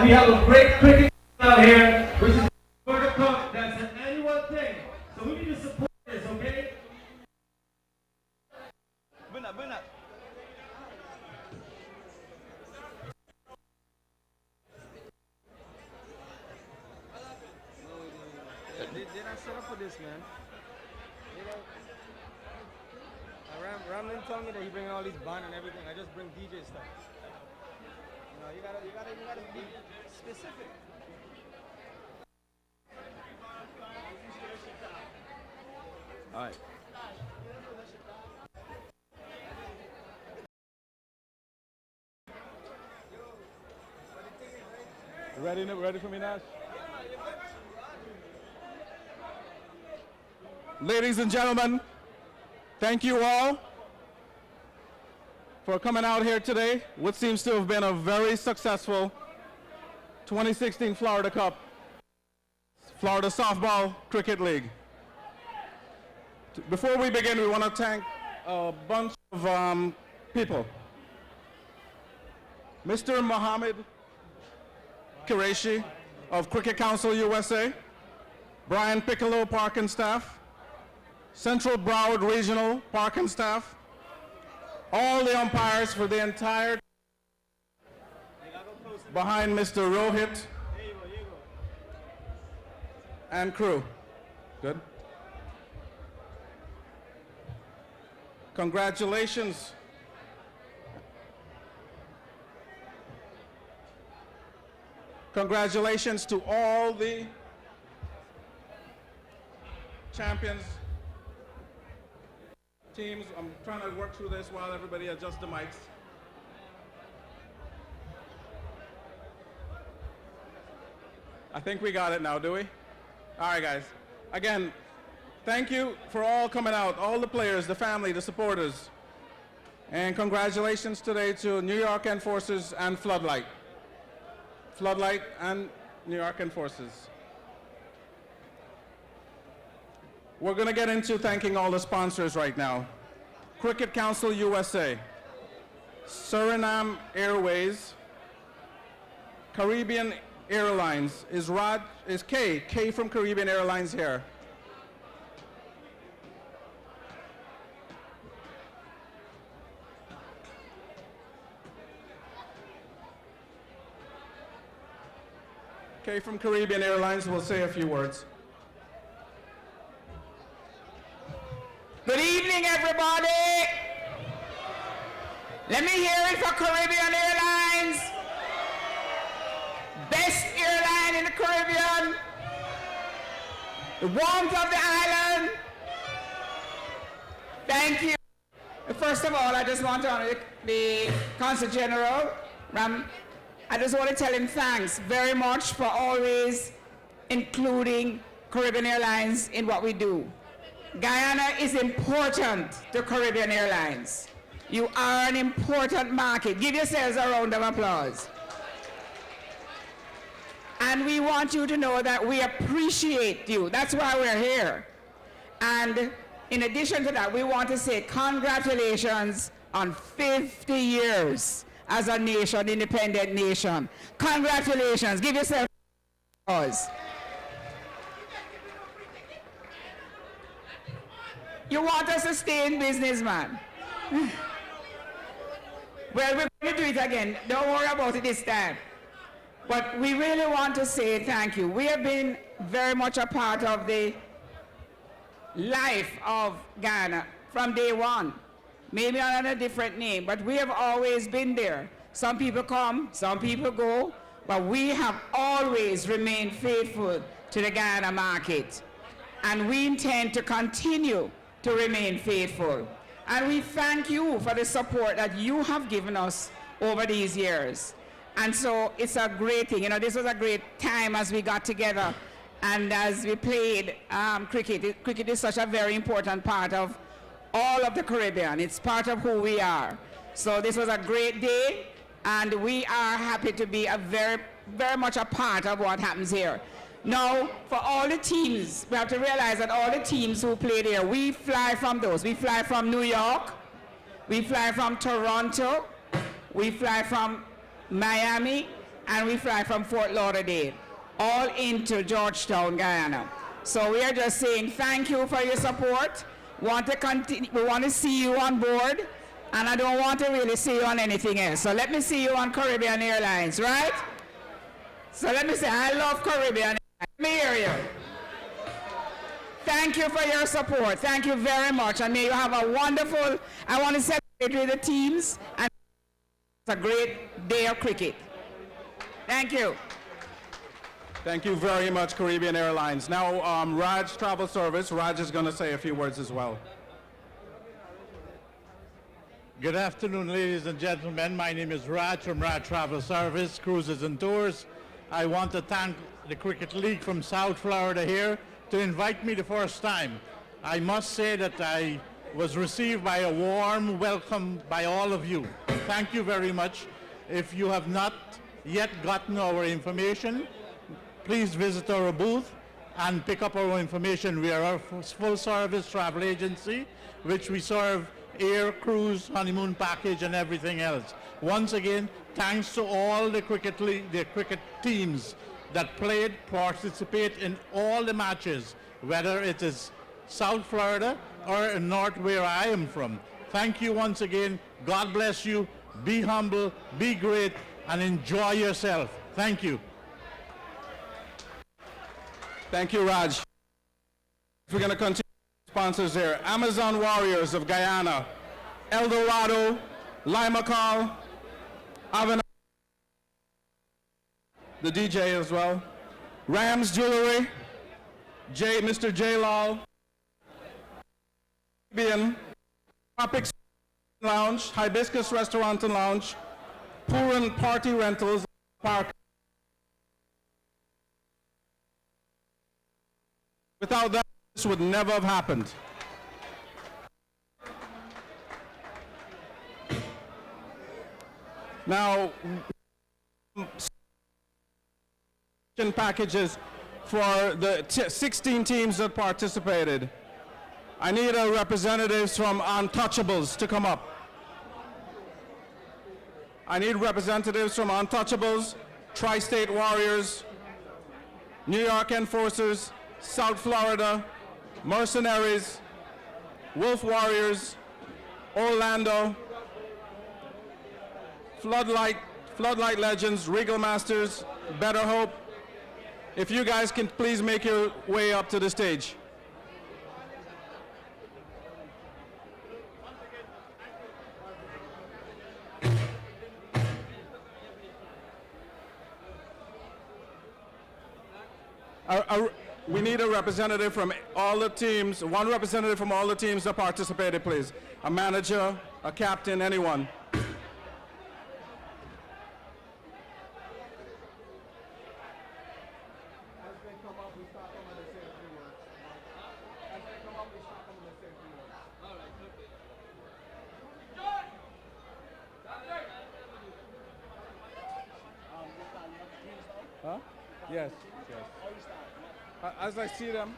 we have a great cricket out here, which is Florida Cup. That's an annual thing. So we need to support this, okay? They're not set up for this, man. Ramlin told me that he bringing all these band and everything. I just bring DJ stuff. You know, you gotta be specific. All right. Ready for me, Nash? Ladies and gentlemen, thank you all for coming out here today. What seems to have been a very successful 2016 Florida Cup, Florida Softball Cricket League. Before we begin, we want to thank a bunch of people. Mr. Mohammed Qureshi of Cricket Council USA, Brian Piccolo, Park and staff, Central Broward Regional Park and staff, all the umpires for the entire behind Mr. Rohit and crew. Good. Congratulations. Congratulations to all the champions teams. I'm trying to work through this while everybody adjusts the mics. I think we got it now, do we? All right, guys. Again, thank you for all coming out, all the players, the family, the supporters. And congratulations today to New York Enforcers and Floodlight. Floodlight and New York Enforcers. We're going to get into thanking all the sponsors right now. Cricket Council USA, Suriname Airways, Caribbean Airlines. Is Kay from Caribbean Airlines here? Kay from Caribbean Airlines will say a few words. Good evening, everybody. Let me hear it for Caribbean Airlines. Best airline in the Caribbean. The warmth of the island. Thank you. First of all, I just want to honor the Consul General. I just want to tell him thanks very much for always including Caribbean Airlines in what we do. Guyana is important to Caribbean Airlines. You are an important market. Give yourselves a round of applause. And we want you to know that we appreciate you. That's why we're here. And in addition to that, we want to say congratulations on 50 years as a nation, independent nation. Congratulations. Give yourself applause. You want us to stay in business, man? Well, we're going to do it again. Don't worry about it this time. But we really want to say thank you. We have been very much a part of the life of Guyana from day one. Maybe under a different name, but we have always been there. Some people come, some people go, but we have always remained faithful to the Guyana market. And we intend to continue to remain faithful. And we thank you for the support that you have given us over these years. And so it's a great thing. You know, this was a great time as we got together and as we played cricket. Cricket is such a very important part of all of the Caribbean. It's part of who we are. So this was a great day, and we are happy to be very much a part of what happens here. Now, for all the teams, we have to realize that all the teams who play there, we fly from those. We fly from New York, we fly from Toronto, we fly from Miami, and we fly from Fort Lauderdale, all into Georgetown, Guyana. So we are just saying thank you for your support. Want to continue, we want to see you on board, and I don't want to really see you on anything else. So let me see you on Caribbean Airlines, right? So let me say, I love Caribbean Airlines. Let me hear you. Thank you for your support. Thank you very much. And may you have a wonderful, I want to celebrate with the teams, and it's a great day of cricket. Thank you. Thank you very much, Caribbean Airlines. Now, Raj Travel Service. Raj is going to say a few words as well. Good afternoon, ladies and gentlemen. My name is Raj from Raj Travel Service, Cruises and Tours. I want to thank the Cricket League from South Florida here to invite me the first time. I must say that I was received by a warm welcome by all of you. Thank you very much. If you have not yet gotten our information, please visit our booth and pick up our information. We are a full-service travel agency, which we serve air, cruise, honeymoon package, and everything else. Once again, thanks to all the cricket league, the cricket teams that participate in all the matches, whether it is South Florida or North, where I am from. Thank you once again. God bless you. Be humble, be great, and enjoy yourself. Thank you. Thank you, Raj. We're going to continue with sponsors here. Amazon Warriors of Guyana, El Dorado, Limacal, Avena, the DJ as well, Rams Jewelry, Mr. J. Lal, Tropics Lounge, Hibiscus Restaurant and Lounge, Puran Party Rentals, Park. Without that, this would never have happened. Now, packages for the 16 teams that participated. I need representatives from Untouchables to come up. I need representatives from Untouchables, Tri-State Warriors, New York Enforcers, South Florida, Mercenaries, Wolf Warriors, Orlando, Floodlight Legends, Regal Masters, Better Hope. If you guys can please make your way up to the stage. We need a representative from all the teams, one representative from all the teams that participated, please. A manager, a captain, anyone. Huh? Yes, yes. As I see them.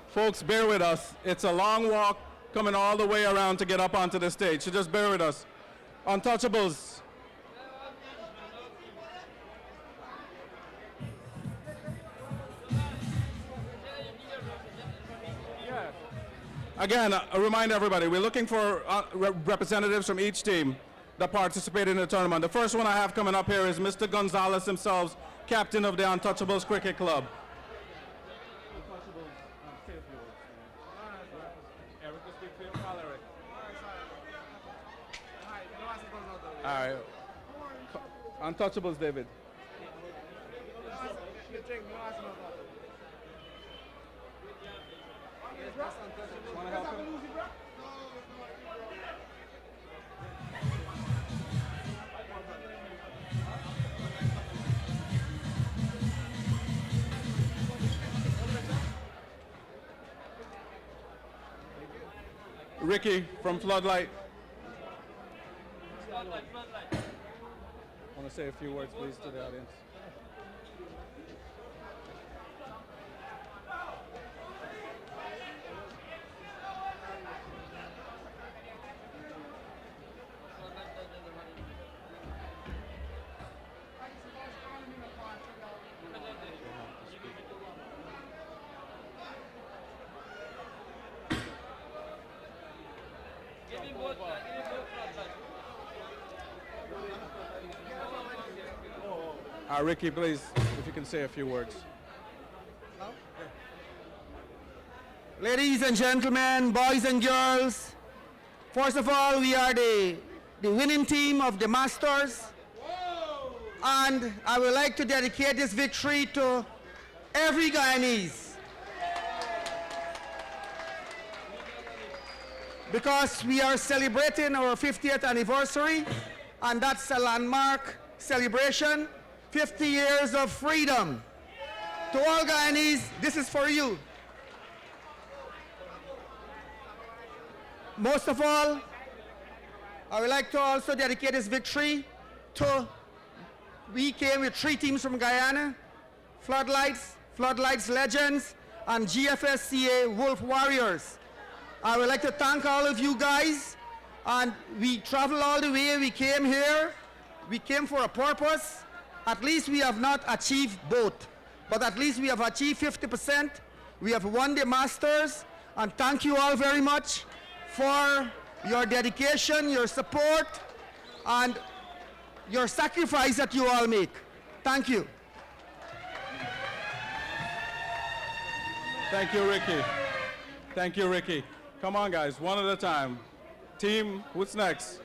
Folks, bear with us. It's a long walk coming all the way around to get up onto the stage, so just bear with us. Untouchables. Again, remind everybody, we're looking for representatives from each team that participated in the tournament. The first one I have coming up here is Mr. Gonzalez himself, captain of the Untouchables Cricket Club. All right. Untouchables, David. Wanna help him? Ricky from Floodlight. I want to say a few words, please, to the audience. Ricky, please, if you can say a few words. Ladies and gentlemen, boys and girls, first of all, we are the winning team of the Masters. And I would like to dedicate this victory to every Guyanese. Because we are celebrating our 50th anniversary, and that's a landmark celebration, 50 years of freedom. To all Guyanese, this is for you. Most of all, I would like to also dedicate this victory to, we came with 3 teams from Guyana, Floodlights, Floodlights Legends, and GFSCA Wolf Warriors. I would like to thank all of you guys, and we traveled all the way, we came here, we came for a purpose. At least we have not achieved both, but at least we have achieved 50%. We have won the Masters, and thank you all very much for your dedication, your support, and your sacrifice that you all make. Thank you. Thank you, Ricky. Thank you, Ricky. Come on, guys, one at a time. Team, what's next?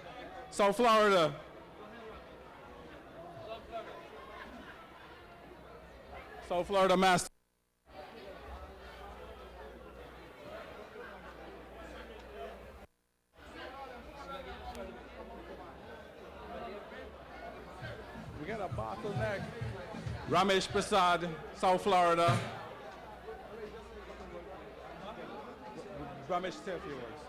South Florida. South Florida Masters. We got a bottleneck. Ramesh Prasad, South Florida. Ramesh, say a few words.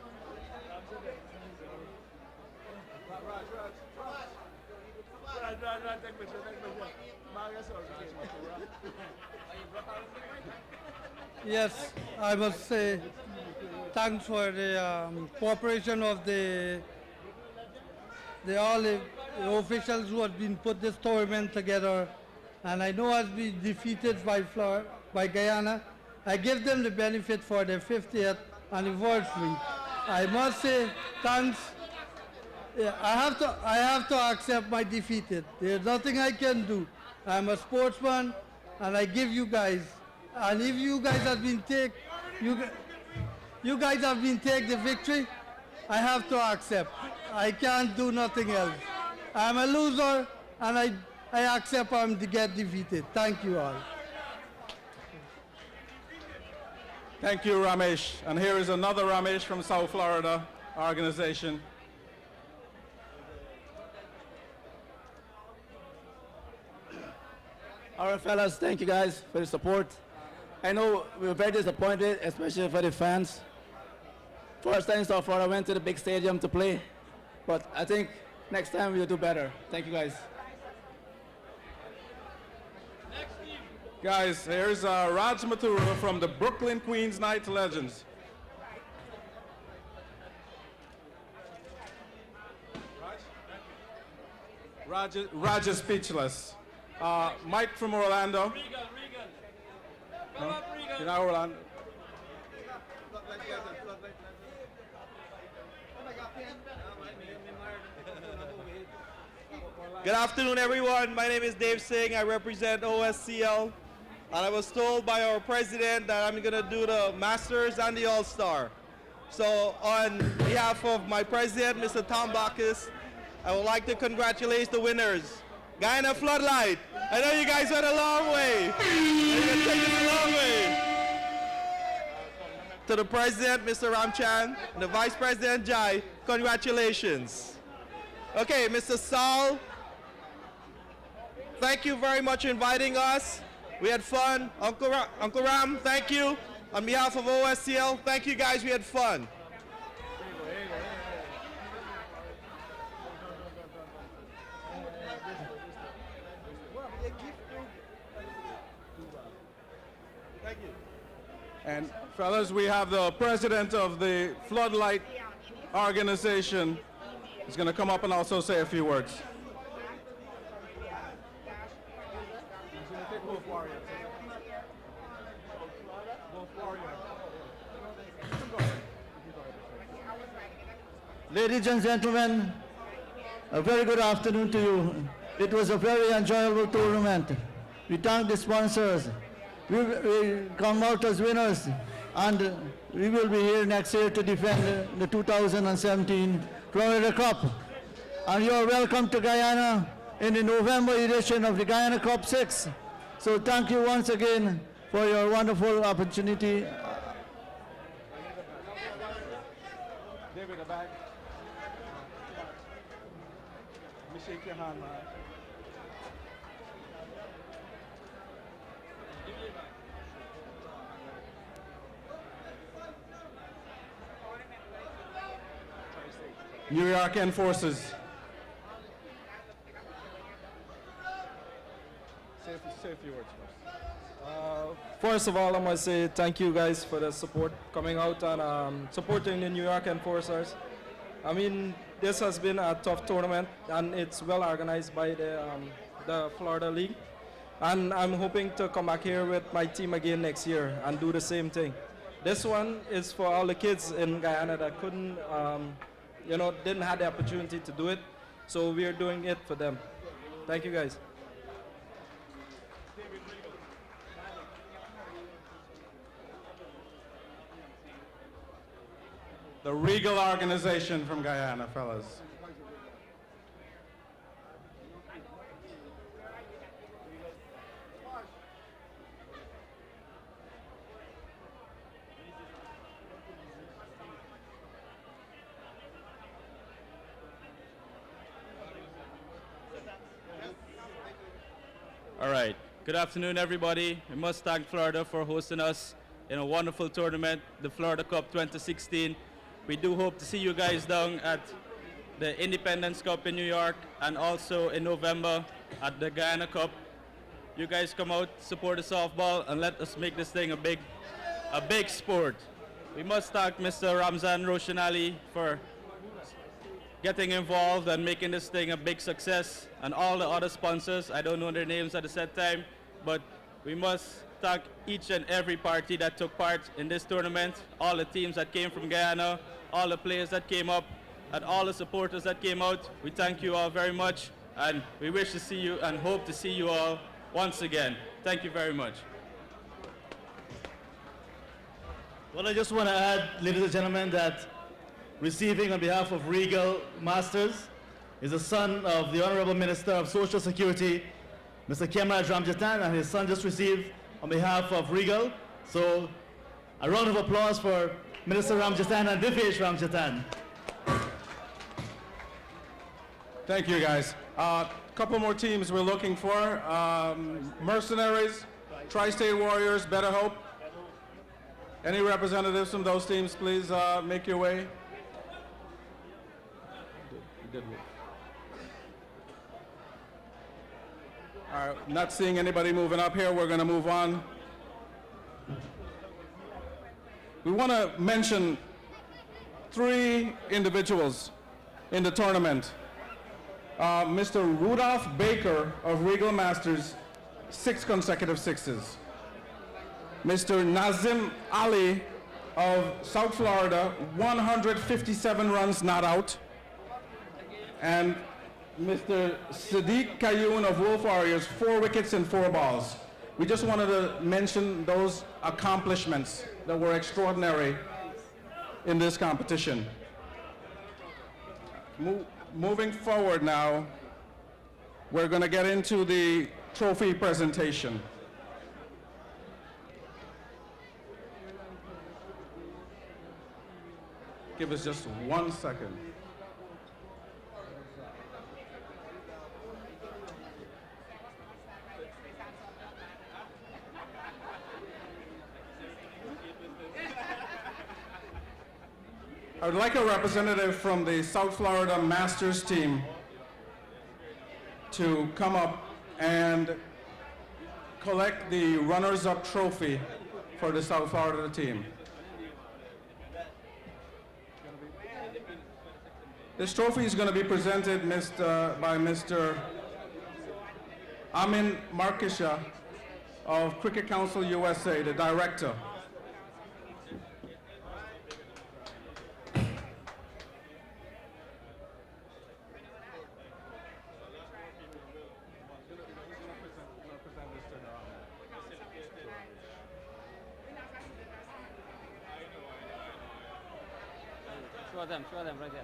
Yes, I must say thanks for the cooperation of all the officials who have been put this tournament together, and I know has been defeated by Guyana. I give them the benefit for their 50th anniversary. I must say thanks. Yeah, I have to accept my defeated. There's nothing I can do. I'm a sportsman, and I give you guys. And if you guys have been you guys have been take the victory, I have to accept. I can't do nothing else. I'm a loser, and I accept I'm to get defeated. Thank you all. Thank you, Ramesh. And here is another Ramesh from South Florida organization. All right, fellas, thank you guys for the support. I know we were very disappointed, especially for the fans. First time South Florida went to the big stadium to play, but I think next time we'll do better. Thank you, guys. Guys, here's Raj Mathura from the Brooklyn Queens Knights Legends. Raj is speechless. Mike from Orlando. Regan. You're not Orlando. Good afternoon, everyone. My name is Dave Singh. I represent OSCL. And I was told by our president that I'm going to do the Masters and the All-Star. So on behalf of my president, Mr. Tom Bacchus, I would like to congratulate the winners. Guyana Floodlight. I know you guys went a long way. You're going to take this a long way. To the president, Mr. Ramchan, and the vice president, Jai, congratulations. Okay, Mr. Saul, thank you very much for inviting us. We had fun. Uncle Ram, thank you. On behalf of OSCL, thank you guys, we had fun. Thank you. And fellas, we have the president of the Floodlight organization. He's going to come up and also say a few words. Ladies and gentlemen, a very good afternoon to you. It was a very enjoyable tournament. We thank the sponsors. We come out as winners, and we will be here next year to defend the 2017 Florida Cup. And you are welcome to Guyana in the November edition of the Guyana Cup 6. So thank you once again for your wonderful opportunity. David, the back. Let me shake your hand, man. New York Enforcers. Say a few words first. First of all, I must say thank you guys for the support coming out and supporting the New York Enforcers. I mean, this has been a tough tournament and it's well organized by the Florida League. And I'm hoping to come back here with my team again next year and do the same thing. This one is for all the kids in Guyana that couldn't, didn't have the opportunity to do it. So we're doing it for them. Thank you guys. The Regal organization from Guyana, fellas. All right. Good afternoon, everybody. We must thank Florida for hosting us in a wonderful tournament, the Florida Cup 2016. We do hope to see you guys down at the Independence Cup in New York and also in November at the Guyana Cup. You guys come out, support the softball, and let us make this thing a big sport. We must thank Mr. Ramzan Roshan Ali for getting involved and making this thing a big success, and all the other sponsors. I don't know their names at the set time, but we must thank each and every party that took part in this tournament, all the teams that came from Guyana, all the players that came up, and all the supporters that came out. We thank you all very much, and we wish to see you and hope to see you all once again. Thank you very much. Well, I just want to add, ladies and gentlemen, that receiving on behalf of Regal Masters is the son of the Honorable Minister of Social Security, Mr. Kemraj Ramjatan, and his son just received on behalf of Regal. So a round of applause for Minister Ramjatan and Divesh Ramjatan. Thank you, guys. Couple more teams we're looking for. Mercenaries, Tri-State Warriors, Better Hope. Any representatives from those teams, please make your way. All right, not seeing anybody moving up here. We're going to move on. We want to mention 3 individuals in the tournament. Mr. Rudolph Baker of Regal Masters, 6 consecutive sixes. Mr. Nazim Ali of South Florida, 157 runs not out. And Mr. Sadiq Kayoun of Wolf Warriors, 4 wickets and 4 balls. We just wanted to mention those accomplishments that were extraordinary in this competition. Moving forward now, we're going to get into the trophy presentation. Give us just 1 second. I would like a representative from the South Florida Masters team to come up and collect the runners-up trophy for the South Florida team. This trophy is going to be presented by Mr. Amin Markisha of Cricket Council USA, the director. Show them right there.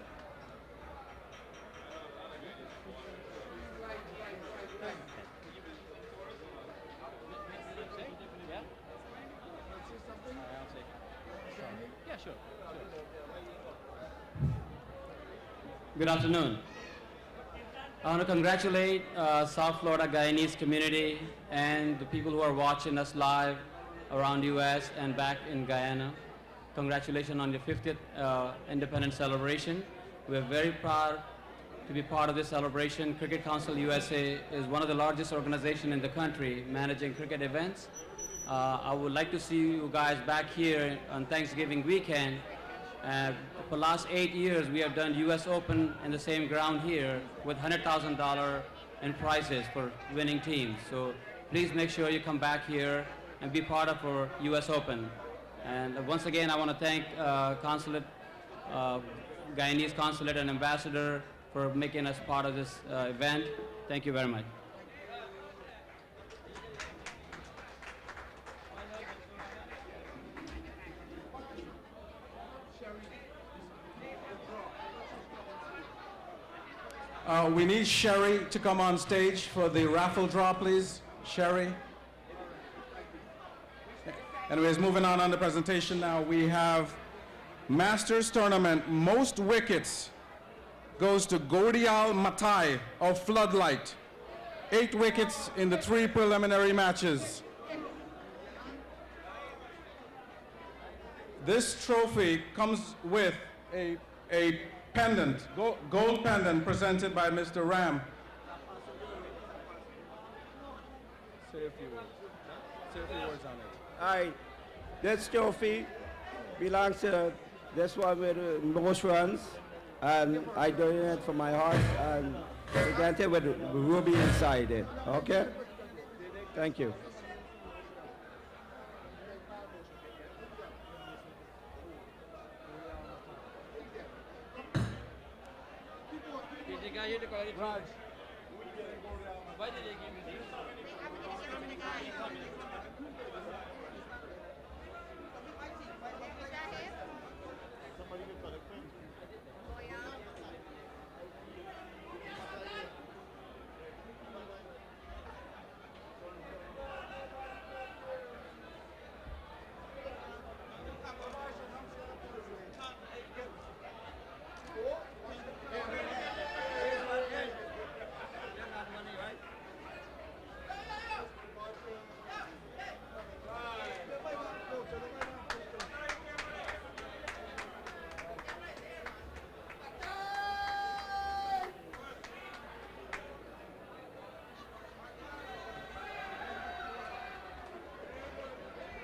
Yeah? Yeah, sure. Good afternoon. I want to congratulate South Florida Guyanese community and the people who are watching us live around U.S. and back in Guyana. Congratulations on your 50th independence celebration. We're very proud to be part of this celebration. Cricket Council USA is one of the largest organizations in the country managing cricket events. I would like to see you guys back here on Thanksgiving weekend. For the last 8 years, we have done U.S. Open in the same ground here with $100,000 in prizes for winning teams. So please make sure you come back here and be part of our U.S. Open. And once again, I want to thank Consulate, Guyanese Consulate and Ambassador for making us part of this event. Thank you very much. We need Sherry to come on stage for the raffle draw, please. Sherry. Anyways, moving on the presentation now, we have Masters Tournament. Most wickets goes to Gordial Matai of Floodlight. 8 wickets in the 3 preliminary matches. This trophy comes with a pendant, gold pendant presented by Mr. Ram. Say a few words. Say a few words on it. All right, this trophy belongs to this one with the most runs, and I donate it from my heart, and present it with ruby inside it. Okay? Thank you. Raj. Why did they give you this?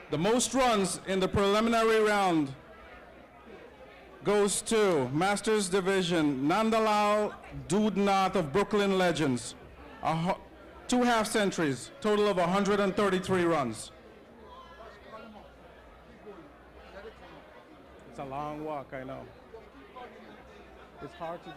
The most runs in the preliminary round goes to Masters Division, Nandalal Dudnath of Brooklyn Legends. 2 half centuries, total of 133 runs. It's a long walk, I know. It's hard to...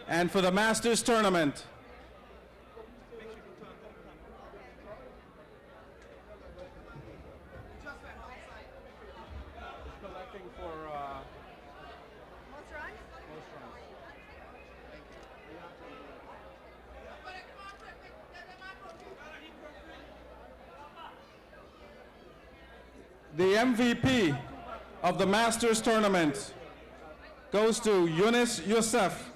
And for the Masters Tournament, collecting for most runs. The MVP of the Masters Tournament goes to Yunus Youssef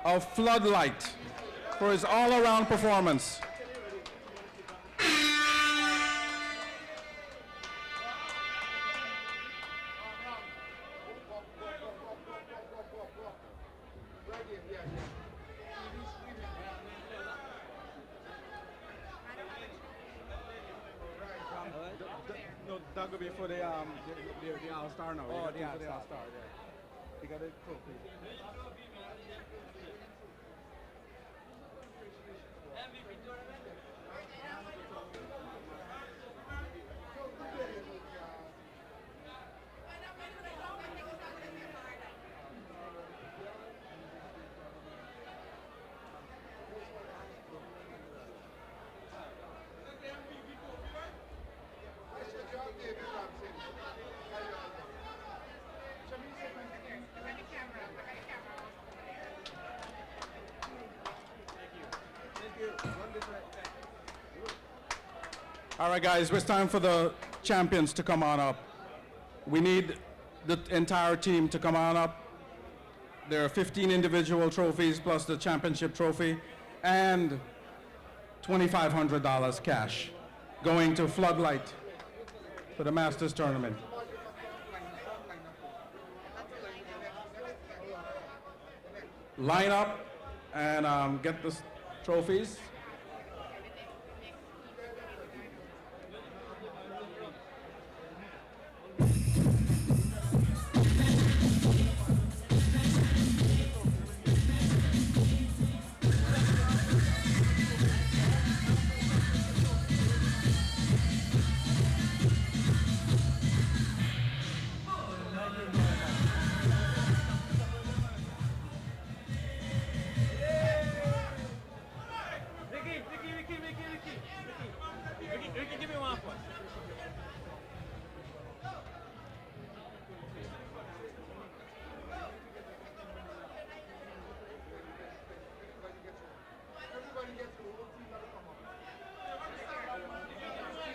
of Floodlight for his all-around performance. No, that would be for the All-Star now. Oh, the All-Star, yeah. You got it? Cool, please. All right, guys, it's time for the champions to come on up. We need the entire team to come on up. There are 15 individual trophies plus the championship trophy and $2,500 cash going to Floodlight for the Masters tournament. Line up and get the trophies.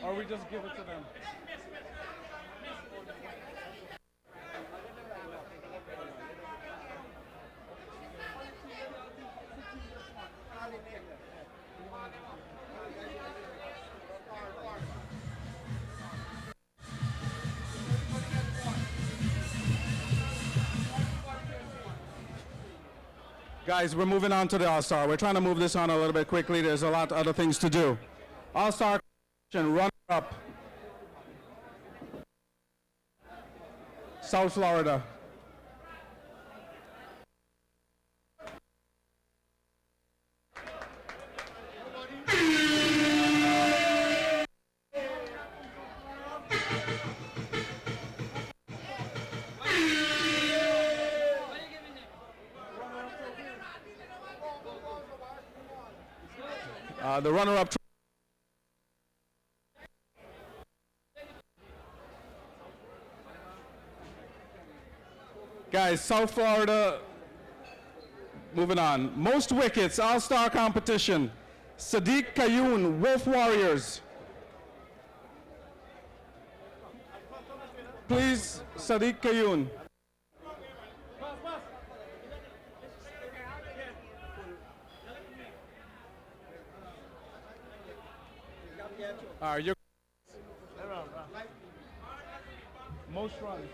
Or we just give it to them. Guys, we're moving on to the All-Star. We're trying to move this on a little bit quickly. There's a lot of other things to do. All-Star runner-up. South Florida. The runner-up. Guys, South Florida, moving on. Most wickets, All-Star competition. Sadiq Kayoun, Wolf Warriors. Please, Sadiq Kayoun. All right, you're most runs.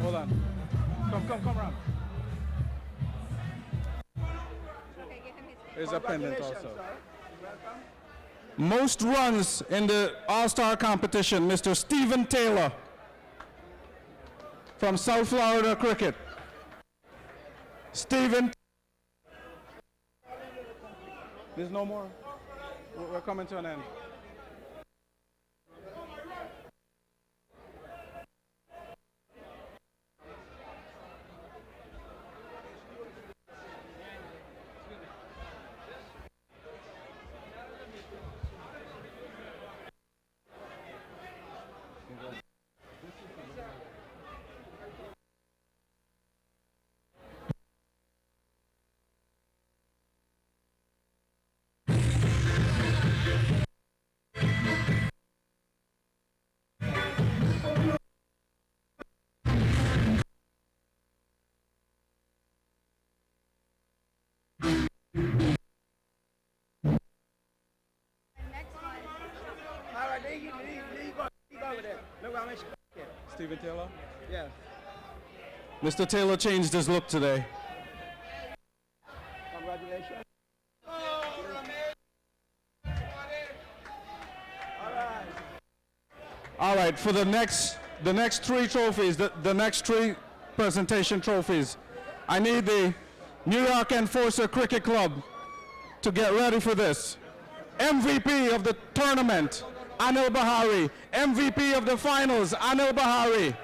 Hold on. Come around. There's a pendant also. Most runs in the All-Star competition, Mr. Stephen Taylor from South Florida Cricket. Stephen. There's no more. We're coming to an end. Stephen Taylor? Yes. Mr. Taylor changed his look today. Congratulations. All right, for the next three trophies, the next three presentation trophies, I need the New York Enforcer Cricket Club to get ready for this. MVP of the tournament, Anil Bahari. MVP of the finals, Anil Bahari.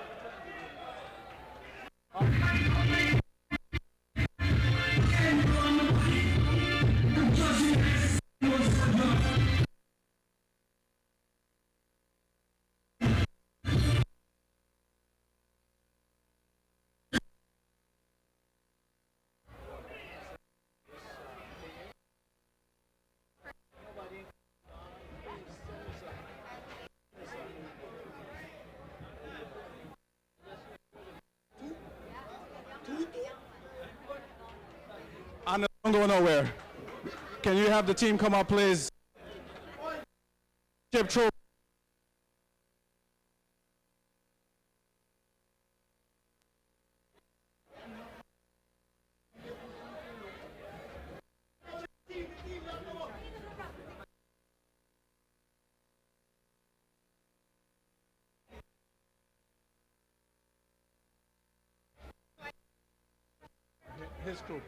Don't go nowhere. Can you have the team come up, please? Chip throw. His group.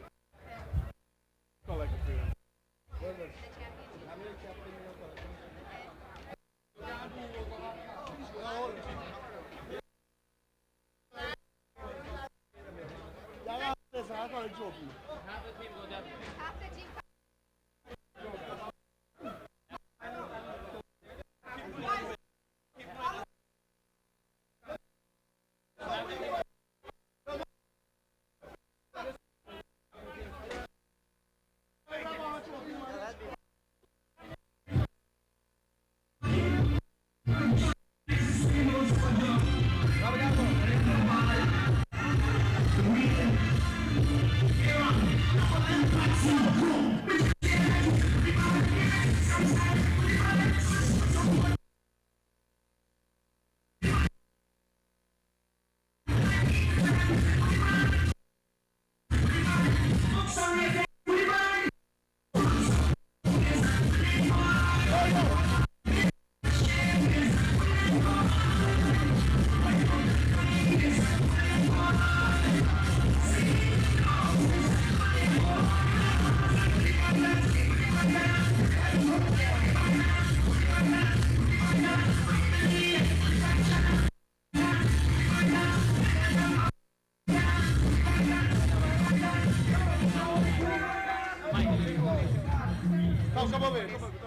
Come over here. Come over.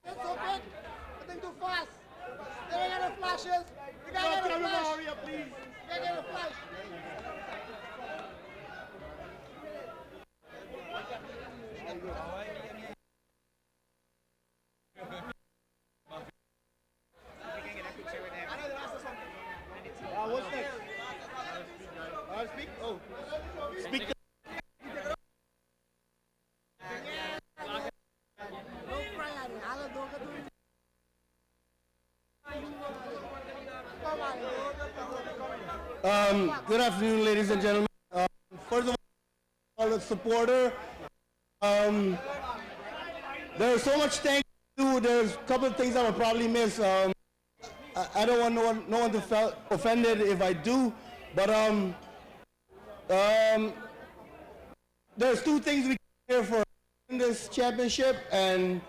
It's so big. I think too fast. They don't get the flashes. You gotta get the flash. Hurry up, please. You gotta get the flash. What's next? Speak. Oh, speak. Good afternoon, ladies and gentlemen. First of all the supporter. There's so much thank you. There's a couple of things I will probably miss. I don't want no one to feel offended if I do, but there's two things we care for in this championship and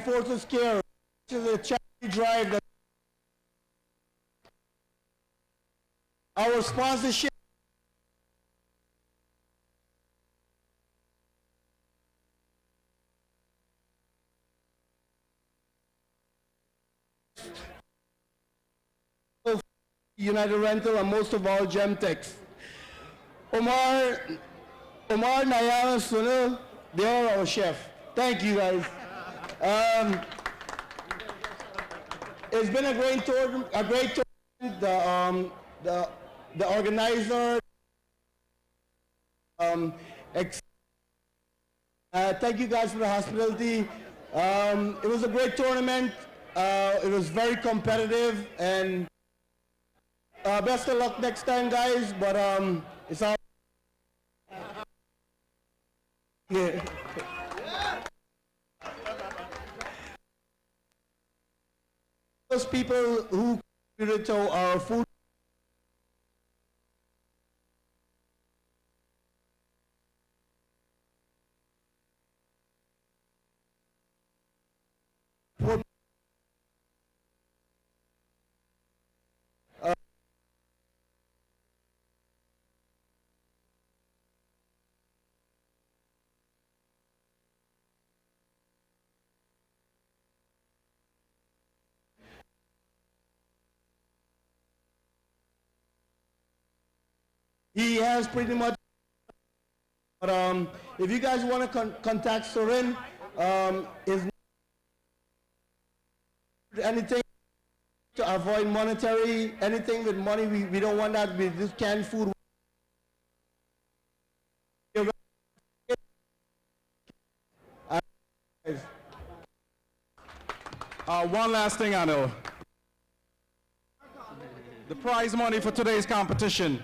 Forces Care, which is a charity drive that our sponsorship. United Rental and most of all Gemtex. Omar, Nayana, Sunil, they are our chef. Thank you guys. It's been a great tournament. The organizer. Thank you guys for the hospitality. It was a great tournament. It was very competitive and. Best of luck next time, guys, but it's all. Yeah. Those people who contributed to our food. He has pretty much, but if you guys want to contact Sorin, is anything to avoid monetary, anything with money, we don't want that with this canned food. One last thing I know. The prize money for today's competition,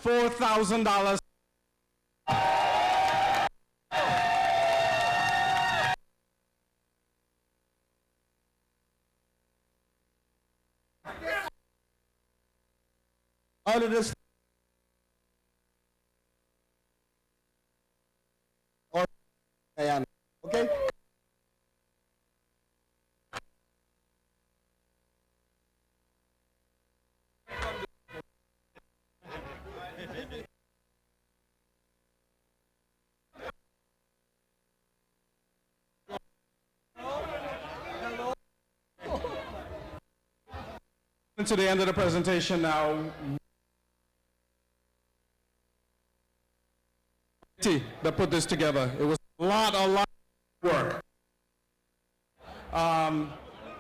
$4,000. All of this. Or Guyana. Okay? To the end of the presentation now. That put this together. It was a lot of work.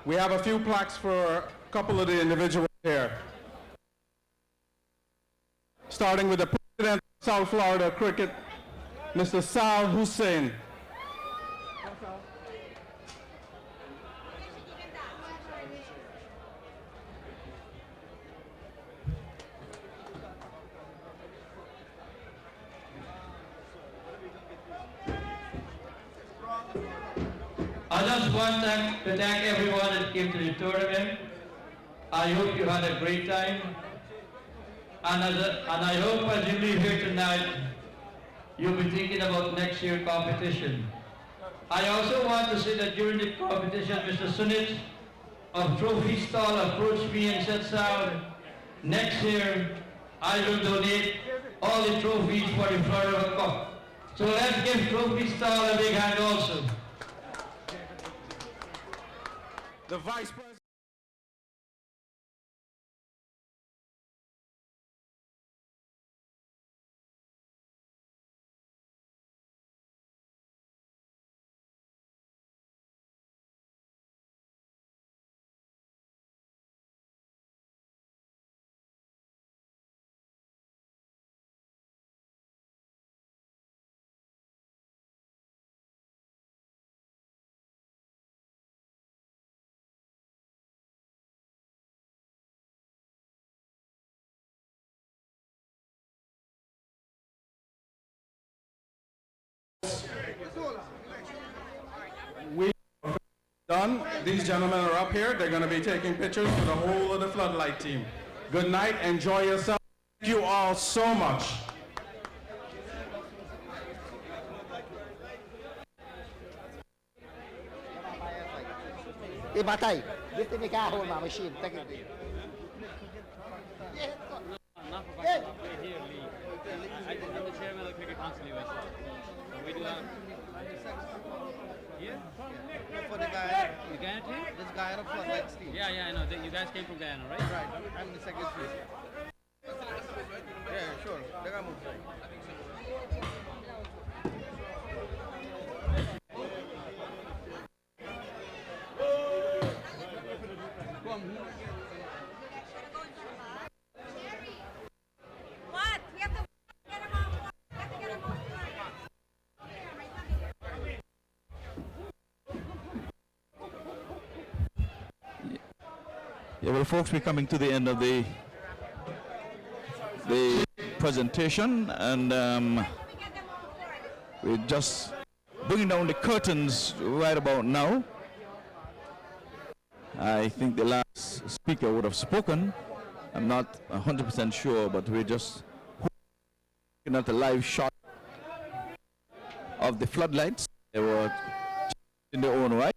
We have a few plaques for a couple of the individuals here. Starting with the president of South Florida Cricket, Mr. Sal Hussein. I just want to thank everyone that came to the tournament. I hope you had a great time. And I hope as you leave here tonight, you'll be thinking about next year's competition. I also want to say that during the competition, Mr. Sunit of Trophy Stall approached me and said, Sal, next year I will donate all the trophies for the Florida Cup. So let's give Trophy Stall a big hand also. The Vice President. We are done. These gentlemen are up here. They're going to be taking pictures for the whole of the Floodlight team. Good night. Enjoy yourself. Thank you all so much. Hey, Batai, this thing I hold my machine. Take it. I'm the chairman of the Cricket Council US. So we do that. Yeah? For the Guyana. The Guyana team? This Guyana Floodlights team. Yeah, I know. You guys came from Guyana, right? Right. I'm the secretary. Yeah, sure. They got moved. Yeah, well, folks, we're coming to the end of the presentation, and we're just bringing down the curtains right about now. I think the last speaker would have spoken. I'm not 100% sure, but we're just looking at a live shot of the floodlights. They were in their own right.